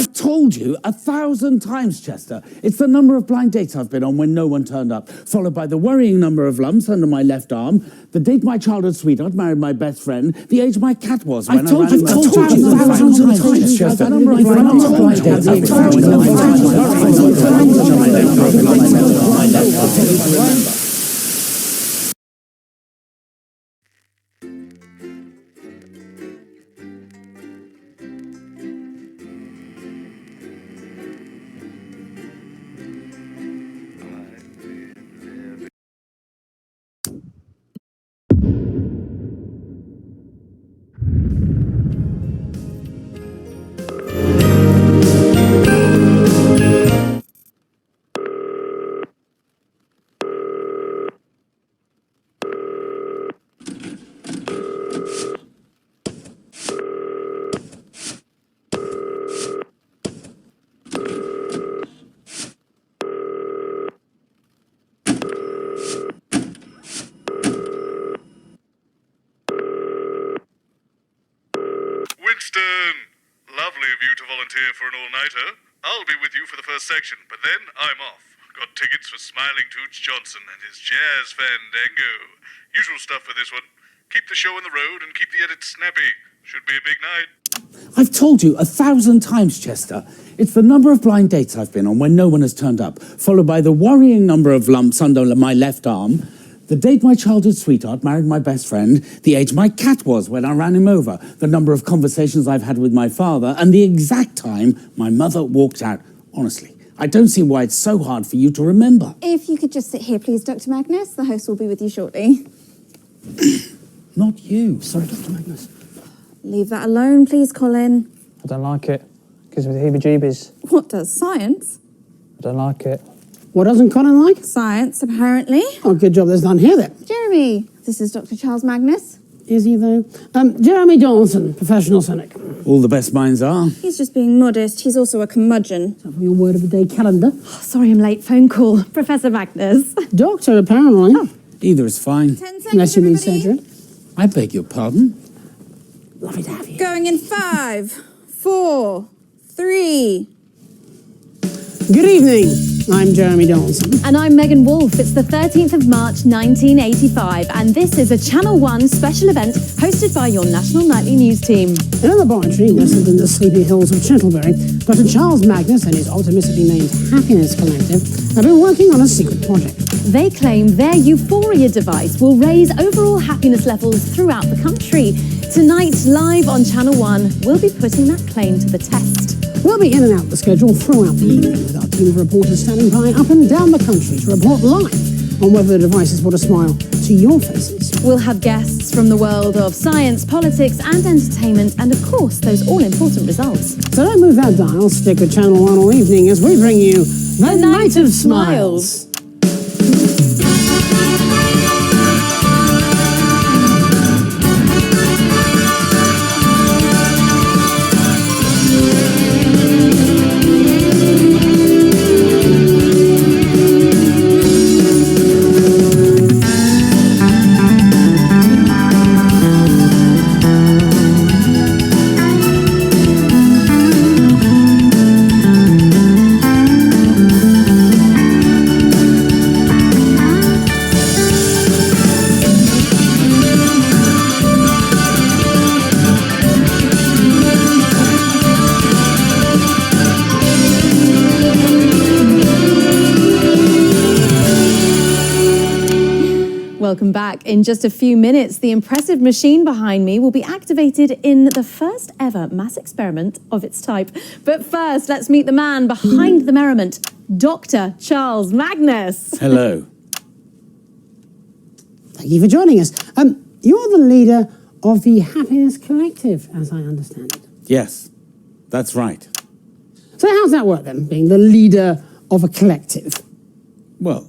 I've told you 1,000 times, Chester. It's the number of blind dates I've been on when no one turned up, followed by the worrying number of lumps under my left arm, the date my childhood sweetheart married my best friend, the age my cat was when I ran him over. I've told you 1,000 times, Chester. The number of blind dates I've been on when no one turned up. For an all-nighter. I'll be with you for the first section, but then I'm off. Got tickets for Smiling Toots Johnson and his jazz fandango. Usual stuff for this one. Keep the show on the road and keep the edit snappy. Should be a big night. I've told you 1,000 times, Chester. It's the number of blind dates I've been on when no one has turned up, followed by the worrying number of lumps under my left arm, the date my childhood sweetheart married my best friend, the age my cat was when I ran him over, the number of conversations I've had with my father, and the exact time my mother walked out. Honestly, I don't see why it's so hard for you to remember. If you could just sit here, please, Dr. Magnus. The host will be with you shortly. Not you. Sorry, Dr. Magnus. Leave that alone, please, Colin. I don't like it. Gives me the heebie-jeebies. What does? Science? I don't like it. What doesn't Colin like? Science, apparently. Oh, good job there's none here then. Jeremy, this is Dr. Charles Magnus. Is he, though? Jeremy Donaldson, professional cynic. All the best minds are. He's just being modest. He's also a curmudgeon. So from your word of the day calendar. Oh, sorry I'm late. Phone call. Professor Magnus. Doctor, apparently. Oh. Either is fine. 10 seconds, Unless you mean everybody. surgery. I beg your pardon? Lovely to have you. Going in 5, 4, 3... Good evening. I'm Jeremy Donaldson. And I'm Megan Wolfe. It's the 13th of March, 1985, and this is a Channel 1 special event hosted by your national nightly news team. In a laboratory nestled in the sleepy hills of Canterbury, Dr. Charles Magnus and his optimistically named Happiness Collective have been working on a secret project. They claim their Euphoria device will raise overall happiness levels throughout the country. Tonight, live on Channel 1, we'll be putting that claim to the test. We'll be in and out the schedule throughout the evening with our team of reporters standing by up and down the country to report live on whether the device has brought a smile to your faces. We'll have guests from the world of science, politics and entertainment, and of course those all-important results. So don't move that dial, stick with Channel 1 all evening as we bring you The Night of Smiles. Welcome back. In just a few minutes, the impressive machine behind me will be activated in the first ever mass experiment of its type. But first, let's meet the man behind the merriment, Dr. Charles Magnus. Hello. Thank you for joining us. You're the leader of the Happiness Collective, as I understand it. Yes, that's right. So how's that work then, being the leader of a collective? Well,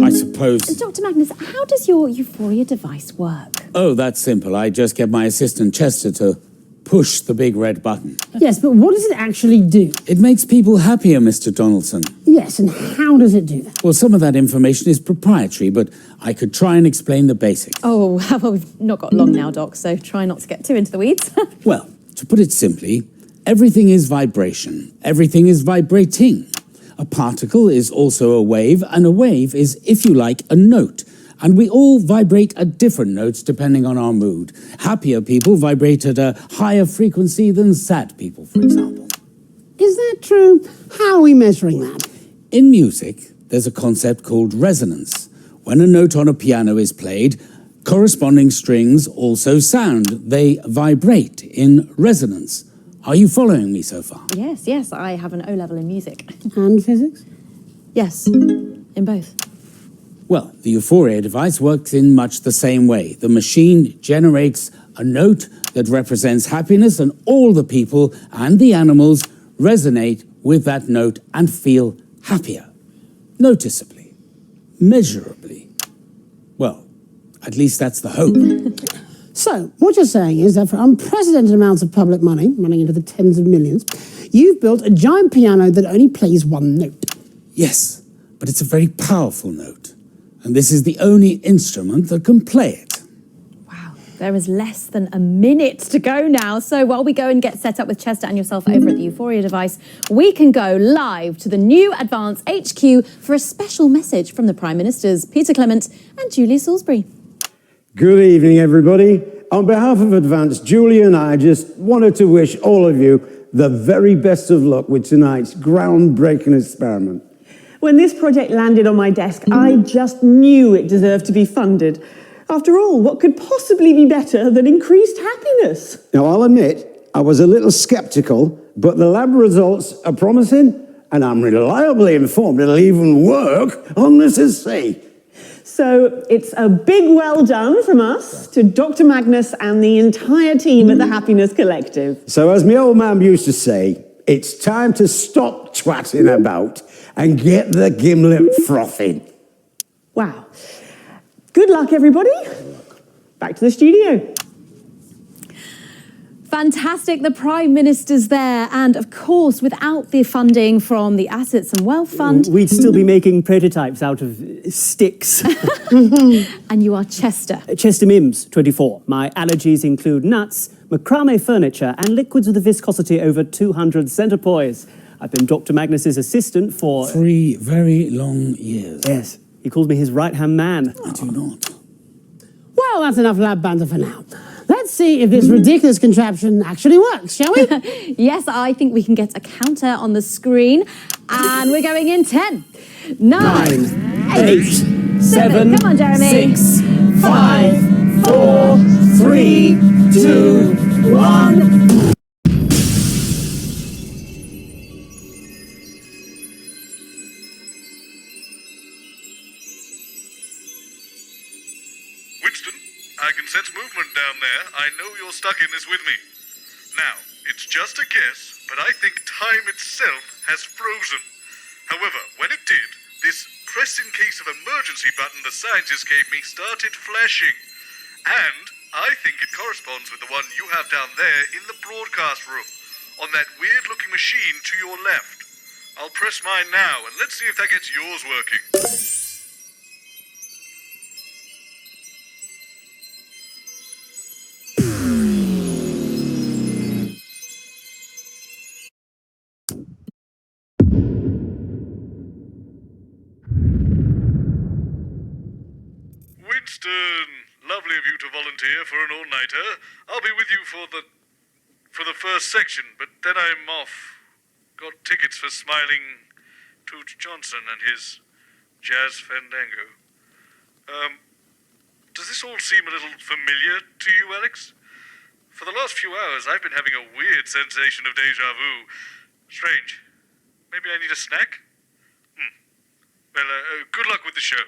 I suppose... Dr. Magnus, how does your Euphoria device work? Oh, that's simple. I just get my assistant Chester to push the big red button. Yes, but what does it actually do? It makes people happier, Mr. Donaldson. Yes, and how does it do that? Well, some of that information is proprietary, but I could try and explain the basics. Oh, well, we've not got long now, Doc, so try not to get too into the weeds. Well, to put it simply, Everything is vibration. Everything is vibrating. A particle is also a wave, and a wave is, if you like, a note. And we all vibrate at different notes depending on our mood. Happier people vibrate at a higher frequency than sad people, for example. Is that true? How are we measuring that? In music, there's a concept called resonance. When a note on a piano is played, corresponding strings also sound. They vibrate in resonance. Are you following me so far? Yes, I have an O-level in music. And physics? Yes, in both. Well, the Euphoria device works in much the same way. The machine generates a note that represents happiness, and all the people and the animals resonate with that note and feel happier. Noticeably. Measurably. Well, at least that's the hope. So, what you're saying is that for unprecedented amounts of public money, running into the tens of millions, you've built a giant piano that only plays one note. Yes, but it's a very powerful note. And this is the only instrument that can play it. Wow, there is less than a minute to go now. So while we go and get set up with Chester and yourself over at the Euphoria device, we can go live to the new Advance HQ for a special message from the Prime Ministers, Peter Clement and Julia Salisbury. Good evening, everybody. On behalf of Advance, Julie and I just wanted to wish all of you the very best of luck with tonight's groundbreaking experiment. When this project landed on my desk, I just knew it deserved to be funded. After all, what could possibly be better than increased happiness? Now, I'll admit, I was a little skeptical, but the lab results are promising, and I'm reliably informed it'll even work on this sea. So it's a big well done from us to Dr. Magnus and the entire team at the Happiness Collective. So as my old man used to say, it's time to stop twatting about and get the gimlet frothing. Wow. Good luck, everybody. Back to the studio. Fantastic, the Prime Minister's there. And of course, without the funding from the Assets and Wealth Fund... We'd still be making prototypes out of sticks. And you are Chester. Chester Mims, 24. My allergies include nuts, macrame furniture, and liquids with a viscosity over 200 centipoise. I've been Dr. Magnus's assistant for... 3 very long years. Yes, he calls me his right-hand man. I do not. Well, that's enough lab banter for now. Let's see if this ridiculous contraption actually works, shall we? Yes, I think we can get a counter on the screen. And we're going in 10, 9, 8, 7, come on, Jeremy. 6, 5, 4, 3, 2, 1... I can sense movement down there. I know you're stuck in this with me. Now, it's just a guess, but I think time itself has frozen. However, when it did, this press in case of emergency button the scientist gave me started flashing. And I think it corresponds with the one you have down there in the broadcast room, on that weird-looking machine to your left. I'll press mine now, and let's see if that gets yours working. Lovely of you to volunteer for an all-nighter. I'll be with you for the first section, but then I'm off. Got tickets for Smiling Toots Johnson and his Jazz Fandango. Does this all seem a little familiar to you, Alex? For the last few hours, I've been having a weird sensation of déjà vu. Strange. Maybe I need a snack? Well, good luck with the show.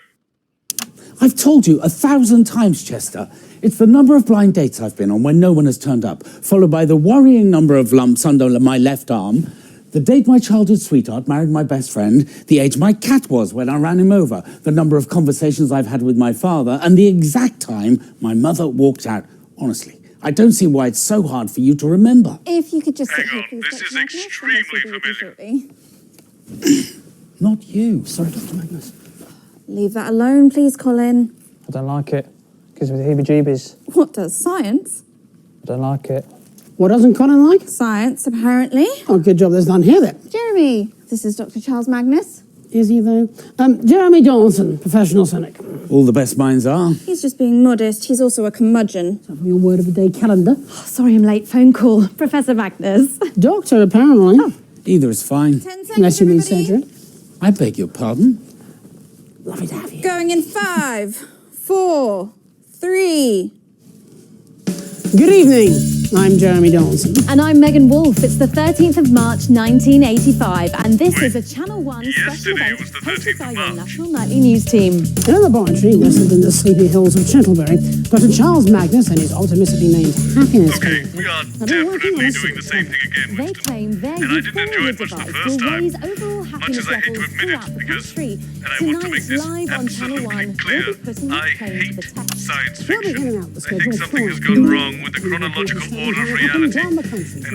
I've told you 1,000 times, Chester. It's the number of blind dates I've been on when no one has turned up, followed by the worrying number of lumps under my left arm, the date my childhood sweetheart married my best friend, the age my cat was when I ran him over, the number of conversations I've had with my father, and the exact time my mother walked out. Honestly, I don't see why it's so hard for you to remember. If you could just sit Hang here, on, please, this Dr. is Magnus, extremely and I'll speak with you familiar. shortly. Not you. Sorry, Dr. Magnus. Leave that alone, please, Colin. I don't like it. Gives me the heebie-jeebies. What does science? I don't like it. What doesn't Colin like? Science, apparently. Oh, good job there's none here then. Jeremy, this is Dr. Charles Magnus. Is he though? Jeremy Donaldson, professional cynic. All the best minds are. He's just being modest. He's also a curmudgeon. So from your word of the day calendar. Oh, sorry I'm late. Phone call. Professor Magnus. Doctor, apparently. Oh. Either is fine. 10 seconds, Unless you mean everybody. surgery. I beg your pardon? Lovely to have you. Going in 5, 4, 3. Good evening. I'm Jeremy Donaldson. And I'm Megan Wolfe. It's the 13th of March, 1985, and this is a Channel 1 special Yesterday event was the hosted 13th by of your March. National Nightly News team. In a laboratory nestled in the sleepy hills of Canterbury, Dr. Charles Magnus and his optimistically named happiness Okay, collective we are have been working on definitely a doing the same thing again, They Winston. claim their And I didn't enjoy it euphoric much the device first will time. raise overall Much happiness as I hate to levels admit it, throughout the because, country. and I want to make Tonight's this live on Channel 1 absolutely clear, will be putting I this claim to hate the test. science We'll be in fiction. and out the I schedule think something has throughout gone the wrong with the chronological order of reality, and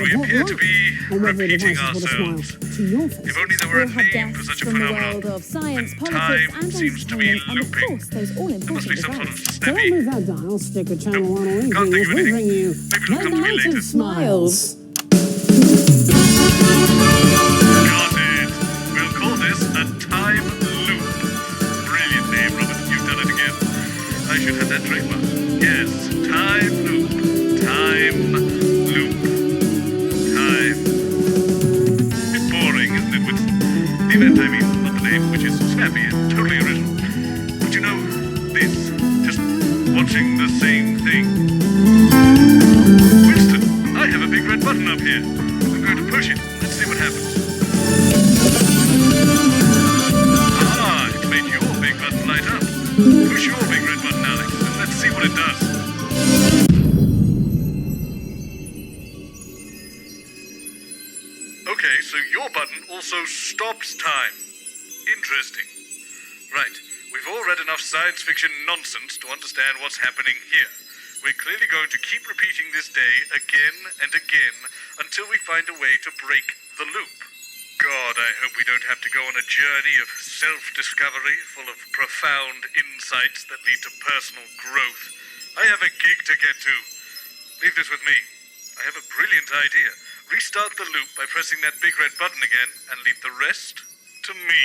we appear to be repeating ourselves. If only there were a We'll have name for guests such a from the phenomenon. world of science, When politics, time and seems to be entertainment, and of looping. course those There must all-important be some sort of events. Don't snappy. move that dial. Stick with Channel 1 or Can't think anything of as we bring anything. you Maybe it'll come to me Night later. of Smiles. Got it. We'll call this a time loop. Brilliant name, Robyn. You've done it again. I should have that trademark. Yes, time loop. Time loop. Time. Bit boring, isn't it, Winston? The event, I mean, not the name, which is snappy and totally original. But you know, this, just watching the same thing. Winston, I have a big red button up here. I'm going to push it. Let's see what happens. Ah, it made your big button light up. Push your big red button, Alex, and let's see what it does. Okay, so your button also stops time. Interesting. Right, we've all read enough science fiction nonsense to understand what's happening here. We're clearly going to keep repeating this day again and again until we find a way to break the loop. God, I hope we don't have to go on a journey of self-discovery full of profound insights that lead to personal growth. I have a gig to get to. Leave this with me. I have a brilliant idea. Restart the loop by pressing that big red button again and leave the rest to me.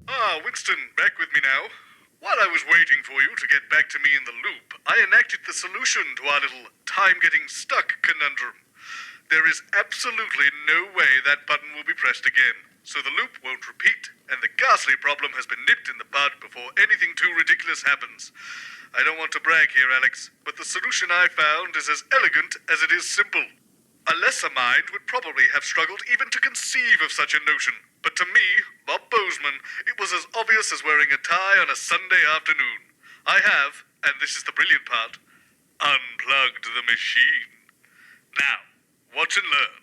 Ah, Winston, back with me now. While I was waiting for you to get back to me in the loop, I enacted the solution to our little time-getting-stuck conundrum. There is absolutely no way that button will be pressed again, so the loop won't repeat, and the ghastly problem has been nipped in the bud before anything too ridiculous happens. I don't want to brag here, Alex, but the solution I found is as elegant as it is simple. A lesser mind would probably have struggled even to conceive of such a notion. But to me, Bob Boseman, it was as obvious as wearing a tie on a Sunday afternoon. I have, and this is the brilliant part, unplugged the machine. Now, watch and learn.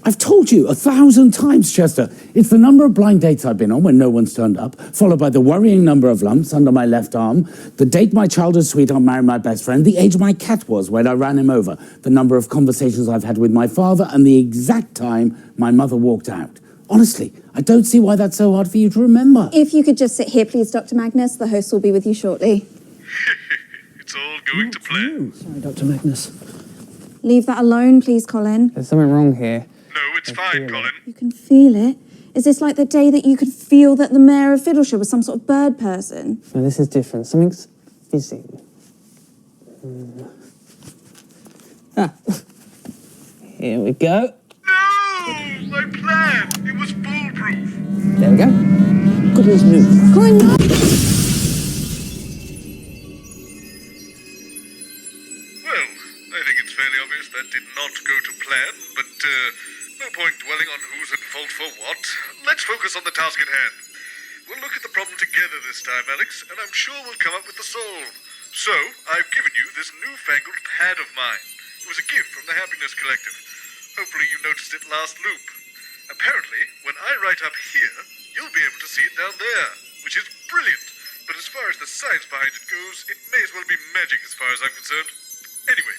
I've told you 1,000 times, Chester. It's the number of blind dates I've been on when no one's turned up, followed by the worrying number of lumps under my left arm, the date my childhood sweetheart married my best friend, the age my cat was when I ran him over, the number of conversations I've had with my father, and the exact time my mother walked out. Honestly, I don't see why that's so hard for you to remember. If you could just sit here, please, Dr. Magnus. The host will be with you shortly. It's all going to plan. Sorry, Dr. Magnus. Leave that alone, please, Colin. There's something wrong here. No, it's fine, Colin. You can feel it. Is this like the day that you could feel that the mayor of Fiddleshire was some sort of bird person? No, this is different. Something's fizzing. Ah. Here we go. No! My plan! It was foolproof! There we go. Goodness news. Colin, no! Well, I think it's fairly obvious that did not go to plan, but no point dwelling on who's at fault for what. Let's focus on the task at hand. We'll look at the problem together this time, Alex, and I'm sure we'll come up with the solve. So, I've given you this newfangled pad of mine. It was a gift from the Happiness Collective. Hopefully you noticed it last loop. Apparently, when I write up here, you'll be able to see it down there, which is brilliant. But as far as the science behind it goes, it may as well be magic as far as I'm concerned. Anyway,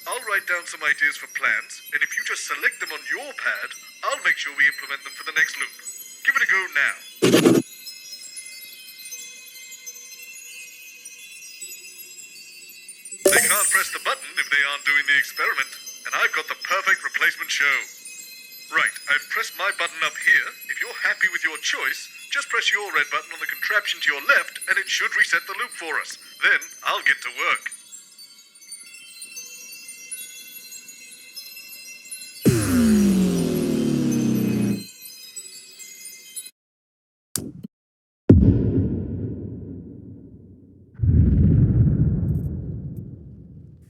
I'll write down some ideas for plans, and if you just select them on your pad, I'll make sure we implement them for the next loop. Give it a go now. They can't press the button if they aren't doing the experiment, and I've got the perfect replacement show. Right, I've pressed my button up here. If you're happy with your choice, just press your red button on the contraption to your left, and it should reset the loop for us. Then I'll get to work.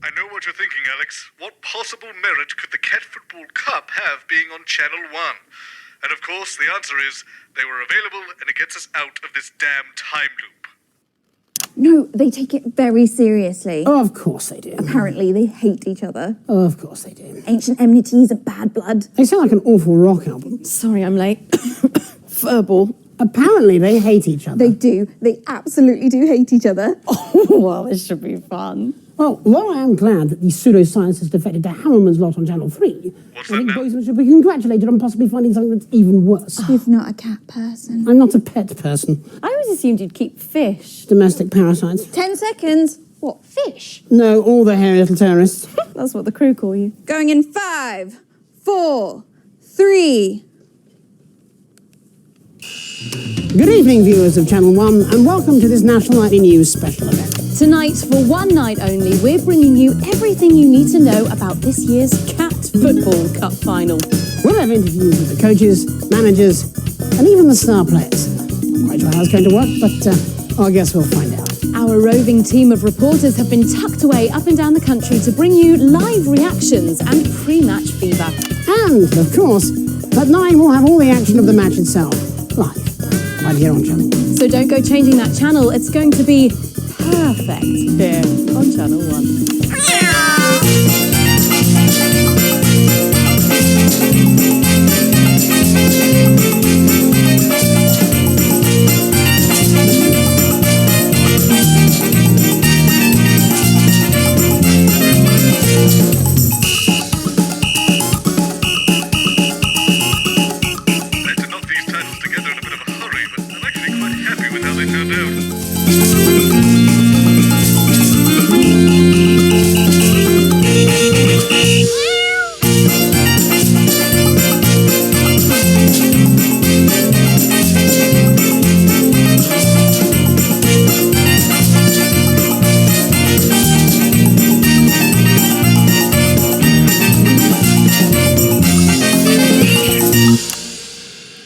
I know what you're thinking, Alex. What possible merit could the Cat Football Cup have being on Channel 1? And of course, the answer is they were available and it gets us out of this damn time loop. No, they take it very seriously. Oh, of course they do. Apparently, they hate each other. Oh, of course they do. Ancient enmities of bad blood. They sound like an awful rock album. Sorry, I'm late. Furball. Apparently they hate each other. They do. They absolutely do hate each other. Oh, well, this should be fun. Well, while I am glad that the pseudoscience has defected to Hammerman's lot on Channel 3, What's I that think now? Boseman should be congratulated on possibly finding something that's even worse. You're not a cat person. I'm not a pet person. I always assumed you'd keep fish. Domestic parasites. 10 seconds. What, fish? No, all the hairy little terrorists. That's what the crew call you. Going in 5, 4, 3. Good evening, viewers of Channel 1, and welcome to this National Nightly News special event. Tonight, for one night only, we're bringing you everything you need to know about this year's Cat Football Cup final. We'll have interviews with the coaches, managers, and even the star players. Not quite sure how it's going to work, but I guess we'll find out. Our roving team of reporters have been tucked away up and down the country to bring you live reactions and pre-match fever. And, of course, at 9 we'll have all the action of the match itself, live, right here on Channel 1. So don't go changing that channel. It's going to be perfect here on Channel 1.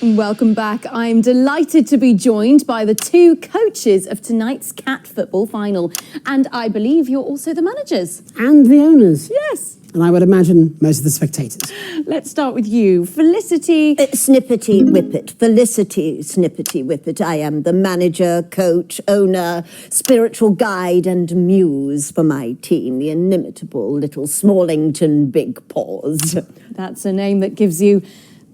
Welcome back. I'm delighted to be joined by the two coaches of tonight's Cat Football final. And I believe you're also the managers. And the owners. Yes. And I would imagine most of the spectators. Let's start with you. Felicity. Snippety Whippet. Felicity Snippety Whippet. I am the manager, coach, owner, spiritual guide and muse for my team, the inimitable little Smallington Big Paws. That's a name that gives you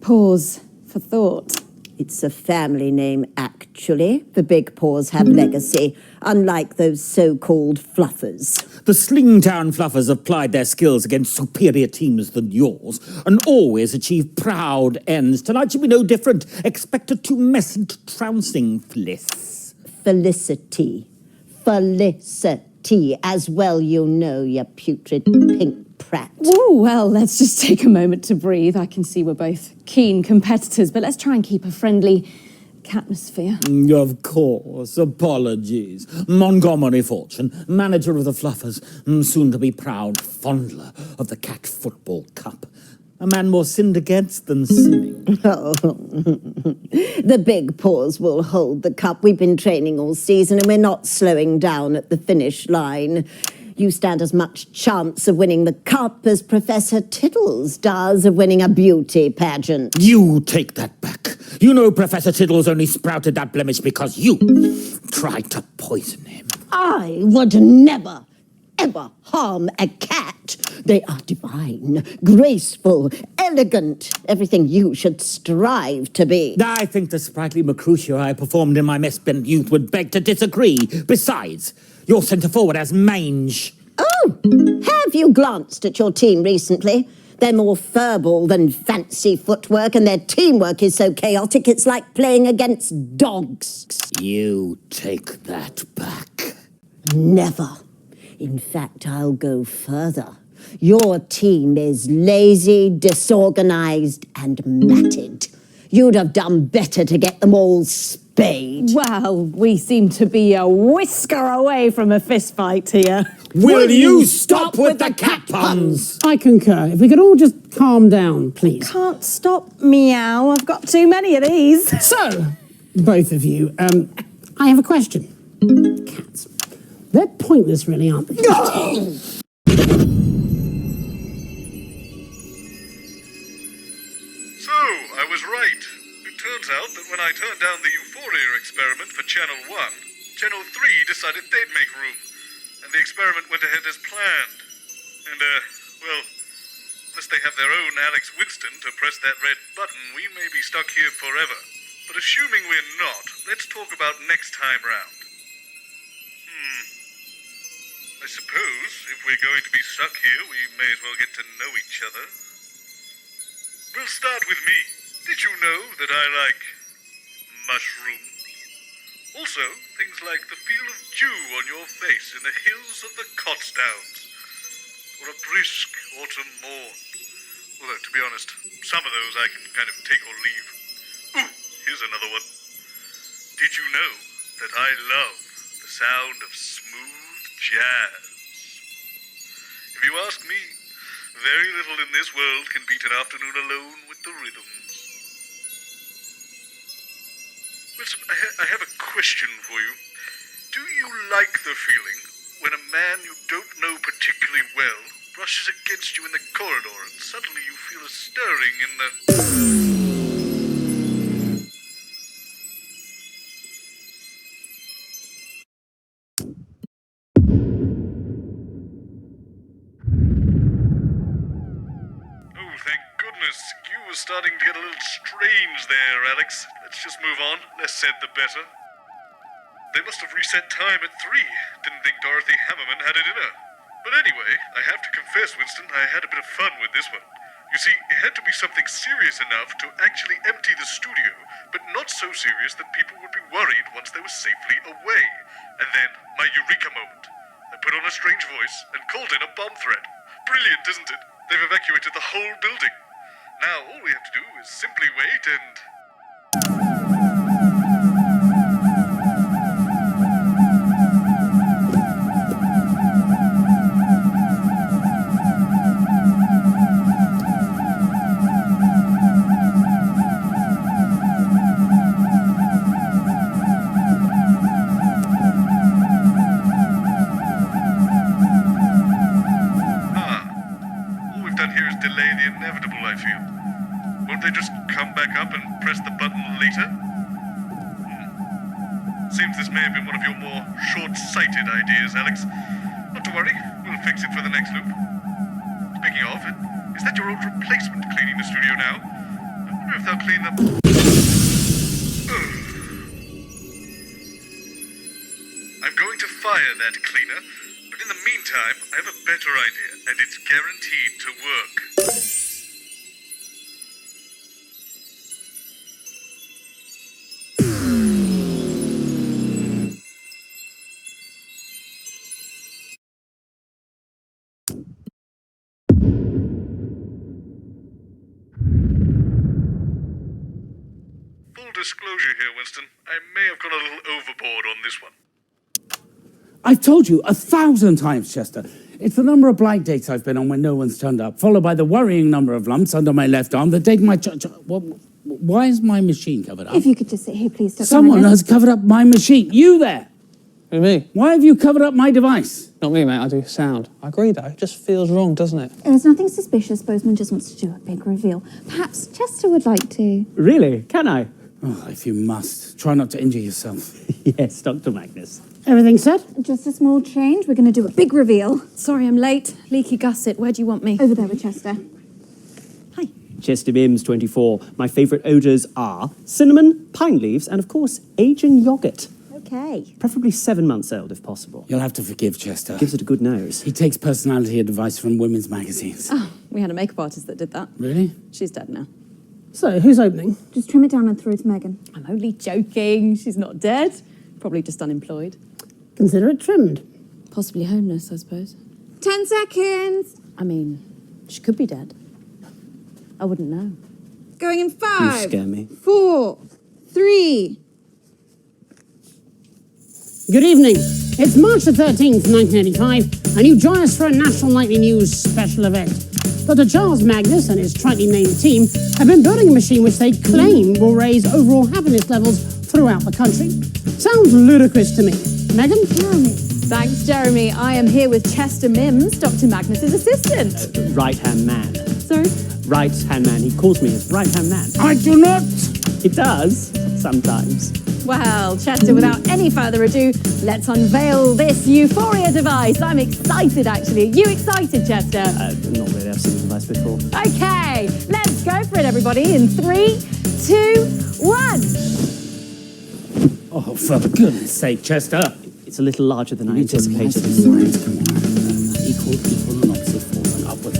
pause for thought. It's a family name, actually. The Big Paws have legacy, unlike those so-called fluffers. The Slingtown Fluffers have plied their skills against superior teams than yours and always achieve proud ends. Tonight should be no different. Expect a tumescent trouncing, Fliss. Felicity. Felicity. As well you know, you putrid pink prat. Oh, well, let's just take a moment to breathe. I can see we're both keen competitors, but let's try and keep a friendly catmosphere. Of course, apologies. Montgomery Fortune, manager of the Fluffers, soon to be proud fondler of the Cat Football Cup. A man more sinned against than sinning. Oh, the Big Paws will hold the cup. We've been training all season and we're not slowing down at the finish line. You stand as much chance of winning the cup as Professor Tiddles does of winning a beauty pageant. You take that back. You know Professor Tiddles only sprouted that blemish because you tried to poison him. I would never, ever harm a cat. They are divine, graceful, elegant, everything you should strive to be. I think the sprightly Mercutio I performed in my mess-bent youth would beg to disagree. Besides, your centre-forward has mange. Oh, have you glanced at your team recently? They're more verbal than fancy footwork, and their teamwork is so chaotic it's like playing against dogs. You take that back. Never. In fact, I'll go further. Your team is lazy, disorganized, and matted. You'd have done better to get them all spayed. Well, we seem to be a whisker away from a fist fight here. Will you stop with the cat puns? I concur. If we could all just calm down, please. Can't stop meow. I've got too many of these. So, both of you, I have a question. Cats. They're pointless, really, aren't they? So, I was right. It turns out that when I turned down the Euphoria experiment for Channel 1, Channel 3 decided they'd make room, and the experiment went ahead as planned. And, well, unless they have their own Alex Winston to press that red button, we may be stuck here forever. But assuming we're not, let's talk about next time round. I suppose if we're going to be stuck here, we may as well get to know each other. We'll start with me. Did you know that I like mushrooms? Also, things like the feel of dew on your face in the hills of the Cotsdowns, or a brisk autumn morn. Although, to be honest, some of those I can kind of take or leave. Ooh, here's another one. Did you know that I love the sound of smooth jazz? If you ask me, very little in this world can beat an afternoon alone with the rhythms. Wilson, I have a question for you. Do you like the feeling when a man you don't know particularly well brushes against you in the corridor and suddenly you feel a stirring in the... Starting to get a little strange there, Alex. Let's just move on. Less said, the better. They must have reset time at 3. Didn't think Dorothy Hammerman had it in her. But anyway, I have to confess, Winston, I had a bit of fun with this one. You see, it had to be something serious enough to actually empty the studio, but not so serious that people would be worried once they were safely away. And then, my eureka moment. I put on a strange voice and called in a bomb threat. Brilliant, isn't it? They've evacuated the whole building. Now, all we have to do is simply wait and... all we've done here is delay the inevitable, I feel. Won't they just come back up and press the button later? Seems this may have been one of your more short-sighted ideas, Alex. Not to worry, we'll fix it for the next loop. Speaking of, is that your old replacement cleaning the studio now? I wonder if they'll clean the... I'm going to fire that cleaner, but in the meantime, I have a better idea, and it's guaranteed to work. Disclosure here, Winston. I may have gone a little overboard on this one. I've told you 1,000 times, Chester. It's the number of blind dates I've been on when no one's turned up, followed by the worrying number of lumps under my left arm, the date my... Why is my machine covered up? If you could just sit here, please. Dr. Someone Magnus. has covered up my machine. You there! Who, me? Why have you covered up my device? Not me, mate. I do sound. I agree, though. It just feels wrong, doesn't it? There's nothing suspicious. Boseman just wants to do a big reveal. Perhaps Chester would like to. Really? Can I? Oh, if you must. Try not to injure yourself. Yes, Dr. Magnus. Everything set? Just a small change. We're going to do a big reveal. Sorry, I'm late. Leaky gusset. Where do you want me? Over there with Chester. Hi. Chester Mims, 24. My favourite odours are cinnamon, pine leaves, and of course, Asian yoghurt. Okay. A.K.A. Preferably 7 months old, if possible. You'll have to forgive Chester. Gives it a good nose. He takes personality advice from women's magazines. Oh, we had a makeup artist that did that. Really? She's dead now. So, who's opening? Just trim it down and throw it to Megan. I'm only joking. She's not dead. Probably just unemployed. Consider it trimmed. Possibly homeless, I suppose. 10 seconds. I mean, she could be dead. I wouldn't know. Going in You 5, scare me. 4, 3. Good evening. It's March the 13th, 1985, and you join us for a National Nightly News special event. Dr. Charles Magnus and his tritely named team have been building a machine which they claim will raise overall happiness levels throughout the country. Sounds ludicrous to me. Megan? Thanks, Jeremy. I am here with Chester Mims, Dr. Magnus's assistant. Right-hand man. Sorry? Right-hand man. He calls me his right-hand man. I do not! He does, sometimes. Well, Chester, without any further ado, let's unveil this euphoria device. I'm excited, actually. You excited, Chester? Not really. I've seen the device before. Okay, let's go for it, everybody. In 3, 2, 1. Oh, for goodness sake, Chester. It's a little larger than I You just anticipated. science, come on. Equal, and opposite force, and upwards.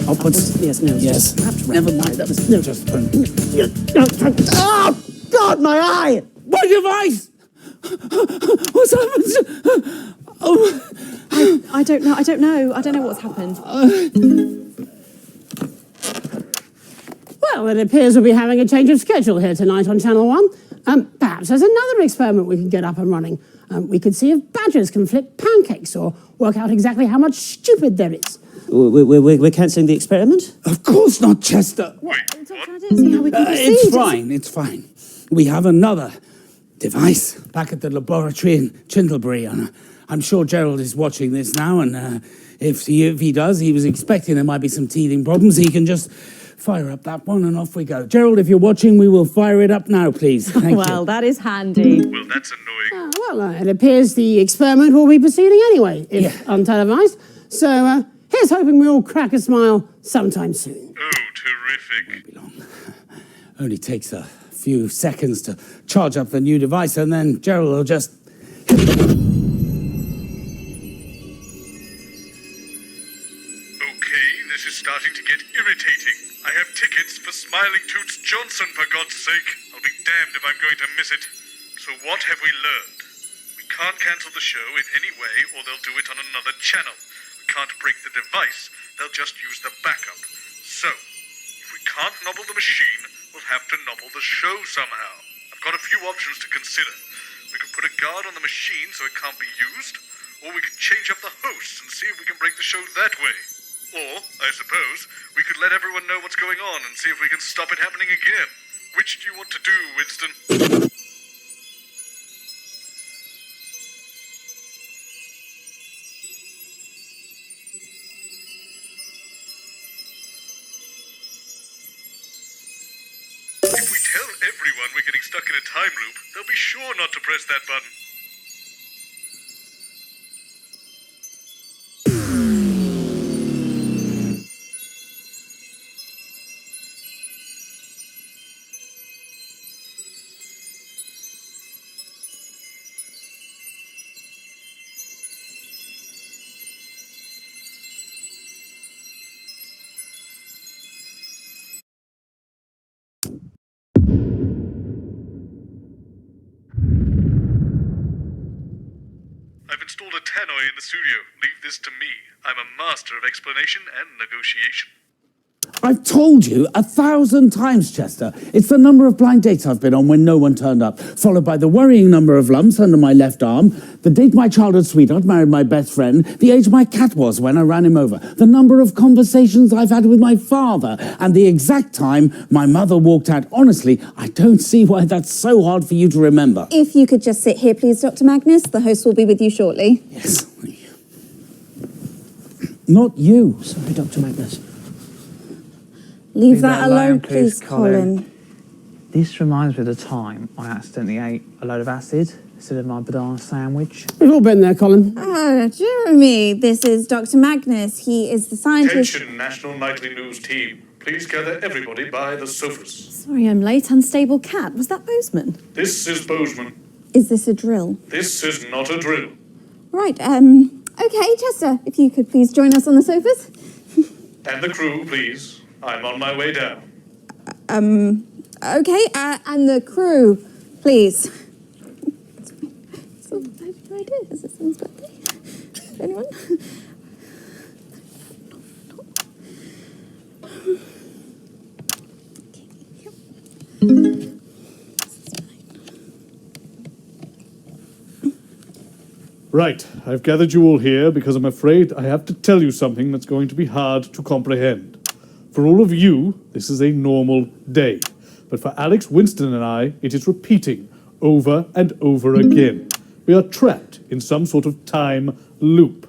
Upwards. Yes, no. Yes. Never mind. That was just... Oh, God, my eye! My device! What's happened? Oh. I don't know. I don't know what's happened. Well, it appears we'll be having a change of schedule here tonight on Channel 1. Perhaps there's another experiment we can get up and running. We could see if badgers can flip pancakes or work out exactly how much stupid there is. We're cancelling the experiment? Of course not, Chester. I don't see how we can proceed. It's fine. We have another device back at the laboratory in Canterbury, and I'm sure Gerald is watching this now, and if he does, he was expecting there might be some teething problems. He can just fire up that one and off we go. Gerald, if you're watching, we will fire it up now, please. Thank Well, you. that is handy. Well, that's annoying. It appears the experiment will be proceeding anyway, if untelevised. So, here's hoping we all crack a smile sometime soon. Oh, terrific. Won't be long. Only takes a few seconds to charge up the new device, and then Gerald will just... Okay, this is starting to get irritating. I have tickets for Smiling Toots Johnson, for God's sake. I'll be damned if I'm going to miss it. So what have we learned? We can't cancel the show in any way, or they'll do it on another channel. We can't break the device. They'll just use the backup. So, if we can't nobble the machine, we'll have to nobble the show somehow. I've got a few options to consider. We could put a guard on the machine so it can't be used, or we could change up the hosts and see if we can break the show that way. Or, I suppose, we could let everyone know what's going on and see if we can stop it happening again. Which do you want to do, Winston? If we tell everyone we're getting stuck in a time loop, they'll be sure not to press that button. I've installed a tannoy in the studio. Leave this to me. I'm a master of explanation and negotiation. I've told you 1,000 times, Chester. It's the number of blind dates I've been on when no one turned up, followed by the worrying number of lumps under my left arm, the date my childhood sweetheart married my best friend, the age my cat was when I ran him over, the number of conversations I've had with my father, and the exact time my mother walked out. Honestly, I don't see why that's so hard for you to remember. If you could just sit here, please, Dr. Magnus. The host will be with you shortly. Yes. Not you. Sorry, Dr. Magnus. Leave that alone, please, Colin. This reminds me of the time I accidentally ate a load of acid instead of my banana sandwich. We've all been there, Colin. Jeremy, this is Dr. Magnus. He is the scientist... Attention, National Nightly News team. Please gather everybody by the sofas. Sorry, I'm late. Unstable cat. Was that Boseman? This is Boseman. Is this a drill? This is not a drill. Right, okay, Chester, if you could please join us on the sofas. And the crew, please. I'm on my way down. Okay, and the crew, please. So, I have no idea. Is it someone's birthday? Anyone? Right, I've gathered you all here because I'm afraid I have to tell you something that's going to be hard to comprehend. For all of you, this is a normal day. But for Alex, Winston, and I, it is repeating over and over again. We are trapped in some sort of time loop.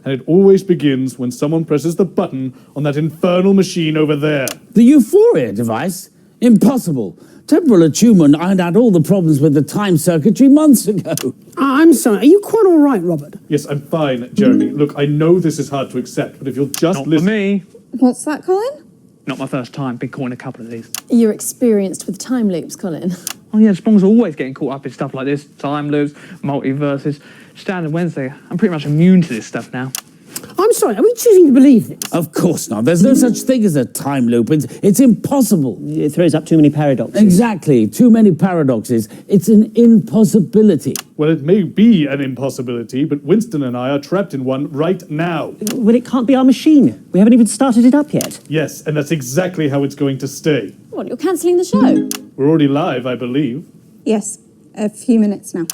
And it always begins when someone presses the button on that infernal machine over there. The Euphoria device? Impossible. Temporal attunement ironed out all the problems with the time circuitry months ago. I'm sorry, are you quite all right, Robert? Yes, I'm fine, Jeremy. Look, I know this is hard to accept, but if you'll just Not listen... for me. What's that, Colin? Not my first time. Been caught in a couple of these. You're experienced with time loops, Colin. Oh yeah, Spong's always getting caught up in stuff like this. Time loops, multiverses. Standard Wednesday. I'm pretty much immune to this stuff now. I'm sorry, are we choosing to believe this? Of course not. There's no such thing as a time loop. It's impossible. It throws up too many paradoxes. Exactly. Too many paradoxes. It's an impossibility. Well, it may be an impossibility, but Winston and I are trapped in one right now. Well, it can't be our machine. We haven't even started it up yet. Yes, and that's exactly how it's going to stay. What, you're cancelling the show? We're already live, I believe. Yes, a few minutes now.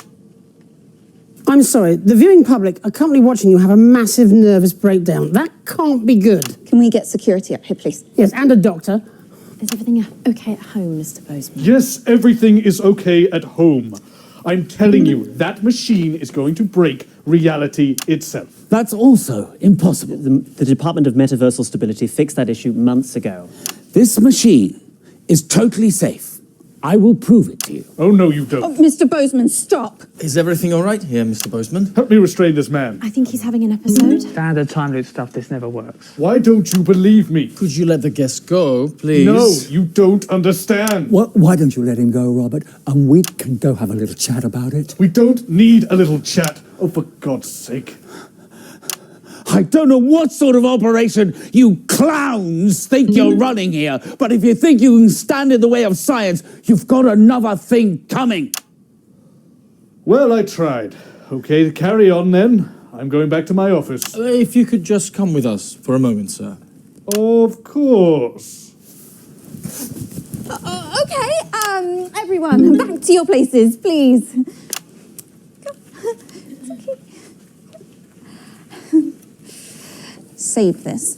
I'm sorry, the viewing public are currently watching you have a massive nervous breakdown. That can't be good. Can we get security up here, please? Yes, and a doctor. Is everything okay at home, Mr. Boseman? Yes, everything is okay at home. I'm telling you, that machine is going to break reality itself. That's also impossible. The Department of Metaversal Stability fixed that issue months ago. This machine is totally safe. I will prove it to you. Oh, no, you don't. Oh, Mr. Boseman, stop! Is everything all right here, Mr. Boseman? Help me restrain this man. I think he's having an episode. Standard time loop stuff, this never works. Why don't you believe me? Could you let the guest go, please? No, you don't understand. Why don't you let him go, Robert, and we can go have a little chat about it? We don't need a little chat. Oh, for God's sake. I don't know what sort of operation you clowns think you're running here, but if you think you can stand in the way of science, you've got another thing coming. Well, I tried. Okay, carry on then. I'm going back to my office. If you could just come with us for a moment, sir. Of course. Okay, everyone, back to your places, please. It's okay. Save this.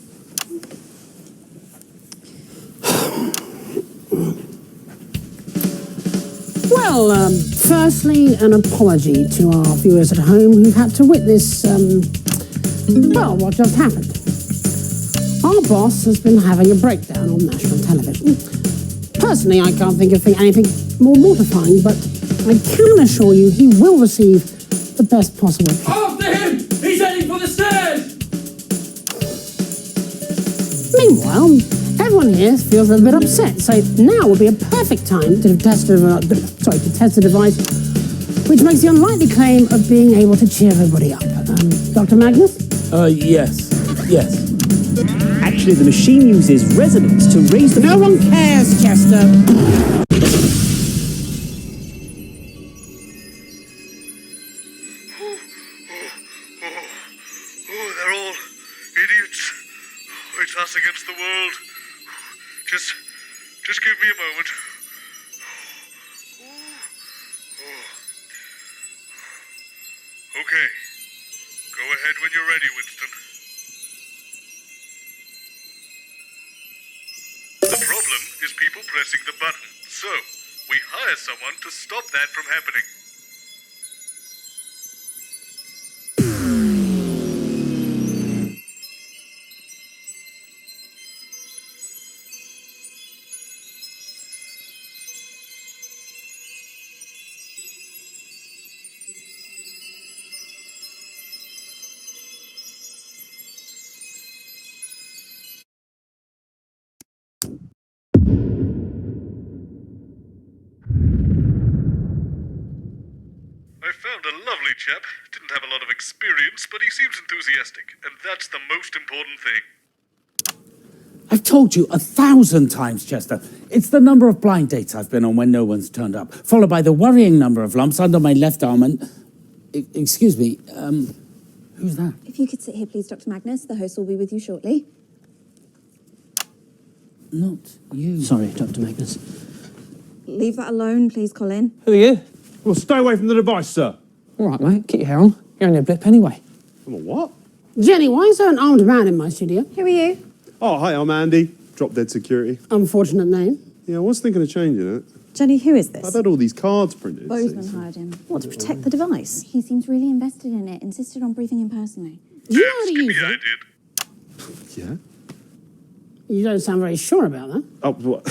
Well, firstly, an apology to our viewers at home who've had to witness, well, what just happened. Our boss has been having a breakdown on national television. Personally, I can't think of anything more mortifying, but I can assure you he will receive the best possible care. After him! He's heading for the stairs! Meanwhile, everyone here feels a little bit upset, so now would be a perfect time to test a device which makes the unlikely claim of being able to cheer everybody up. Dr. Magnus? Yes. Actually, the machine uses resonance to raise the... No one cares, Chester. Oh, they're all idiots. It's us against the world. Just give me a moment. Okay. Go ahead when you're ready, Winston. The problem is people pressing the button. So, we hire someone to stop that from happening. Found a lovely chap. Didn't have a lot of experience, but he seems enthusiastic, and that's the most important thing. I've told you 1,000 times, Chester. It's the number of blind dates I've been on when no one's turned up, followed by the worrying number of lumps under my left arm and... Excuse me, who's that? If you could sit here, please, Dr. Magnus. The host will be with you shortly. Not you. Sorry, Dr. Magnus. Leave that alone, please, Colin. Who are you? Well, stay away from the device, sir. All right, mate, keep your hair on. You're only a blip anyway. I'm a what? Jenny, why is there an armed man in my studio? Who are you? Oh, hi, I'm Andy. Drop Dead Security. Unfortunate name. Yeah, I was thinking of changing it. Jenny, who is this? I've had all these cards printed. Boseman hired him. What, to protect the device? He seems really invested in it, insisted on briefing him personally. Do you know how to use I it? did. Yeah? You don't sound very sure about that. Oh, what?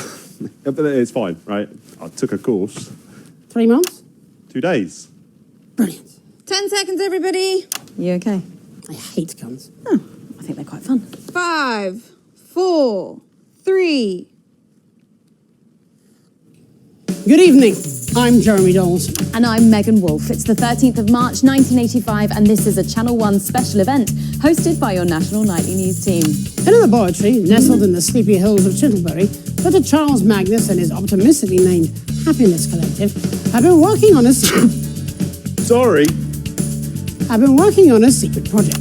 But it's fine, right? I took a course. 3 months? 2 days. Brilliant. 10 seconds, everybody. You okay? I hate guns. Oh, I think they're quite fun. 5, 4, 3. Good evening. I'm Jeremy Donaldson. And I'm Megan Wolfe. It's the 13th of March, 1985, and this is a Channel 1 special event hosted by your national nightly news team. In a laboratory nestled in the sleepy hills of Canterbury, Dr. Charles Magnus and his optimistically named Happiness Collective have been working on a secret project.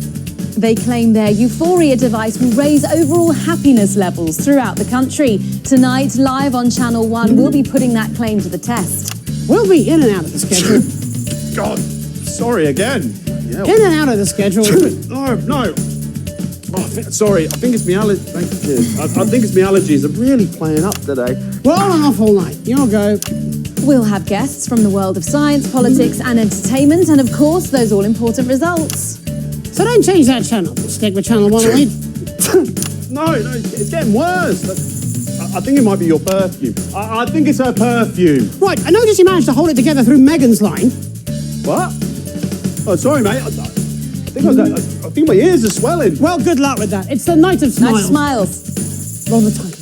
They claim their Euphoria device will raise overall happiness levels throughout the country. Tonight, live on Channel 1, we'll be putting that claim to the test. We'll be in and out of the schedule. God, sorry again. Yeah. In and out of the schedule. No. Oh, sorry, I think it's my allergies. I think it's my allergies. I'm really playing up today. We're on and off all night. You'll go. We'll have guests from the world of science, politics and entertainment, and of course, those all-important results. So don't change that channel. Stick with Channel 1. No, it's getting worse. I think it might be your perfume. I think it's her perfume. Right, I noticed you managed to hold it together through Megan's line. What? Oh, sorry, mate. I think my ears are swelling. Well, good luck with that. It's the Night of Smiles. Night Smiles. Roll the titles.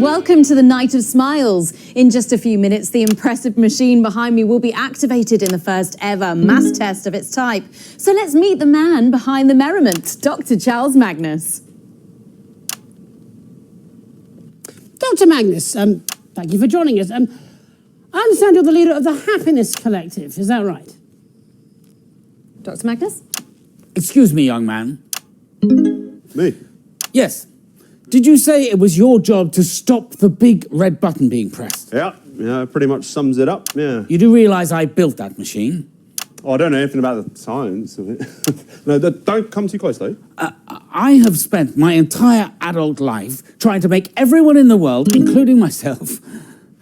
Welcome to the Night of Smiles. In just a few minutes, the impressive machine behind me will be activated in the first ever mass test of its type. So let's meet the man behind the merriment, Dr. Charles Magnus. Dr. Magnus, thank you for joining us. I understand you're the leader of the Happiness Collective, is that right? Dr. Magnus? Excuse me, young man. Me? Yes. Did you say it was your job to stop the big red button being pressed? Yeah, pretty much sums it up, yeah. You do realise I built that machine? Oh, I don't know anything about the science of it. No, don't come too close, though. I have spent my entire adult life trying to make everyone in the world, including myself,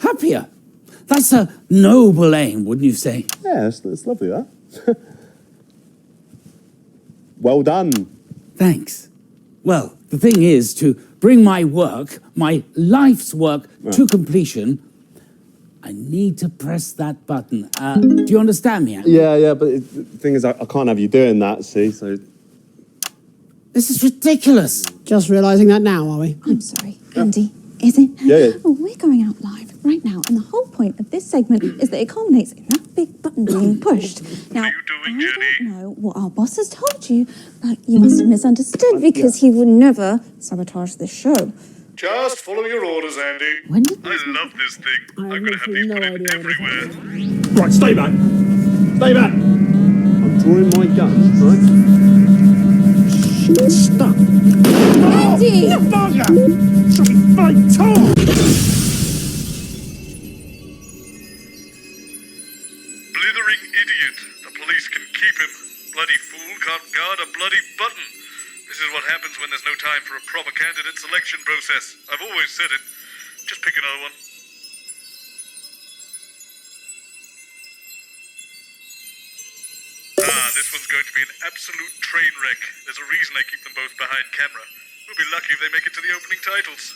happier. That's a noble aim, wouldn't you say? Yeah, it's lovely, that. Well done. Thanks. Well, the thing is, to bring my work, my life's work, to completion, I need to press that button. Do you understand me, Andy? Yeah, but the thing is, I can't have you doing that, see, so... This is ridiculous. Just realising that now, are we? I'm sorry, Andy. Is it? Yeah. Oh, we're going out live right now, and the whole point of this segment is that it culminates in that big button being pushed. Now, What are you doing, Jenny? I don't know what our boss has told you, but you must have misunderstood because he would never sabotage this show. Just follow your orders, Andy. When did I love this thing. I'm going to have literally these no put in idea what everywhere. Right, stay back. Stay back. I'm drawing my guns, right? Stop. Andy! Oh, bugger! Shall we fight talk? candidate selection process. I've always said it. Just pick another one. This one's going to be an absolute train wreck. There's a reason I keep them both behind camera. We'll be lucky if they make it to the opening titles.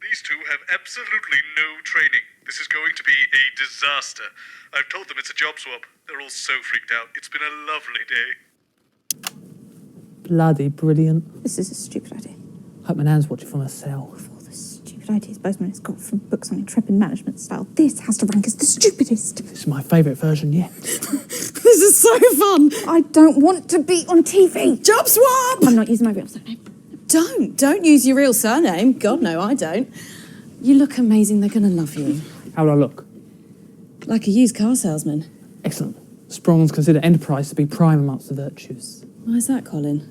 These two have absolutely no training. This is going to be a disaster. I've told them it's a job swap. They're all so freaked out. It's been a lovely day. Bloody brilliant. This is a stupid idea. Hope my nan's watching from her cell. Of all the stupid ideas Boseman has got from books on intrepid management style, this has to rank as the stupidest. This is my favourite version yet. This is so fun. I don't want to be on TV. Job swap! I'm not using my real surname. Don't use your real surname. God, no, I don't. You look amazing. They're going to love you. How do I look? Like a used car salesman. Excellent. Sprong's consider enterprise to be prime amongst the virtues. Why is that, Colin?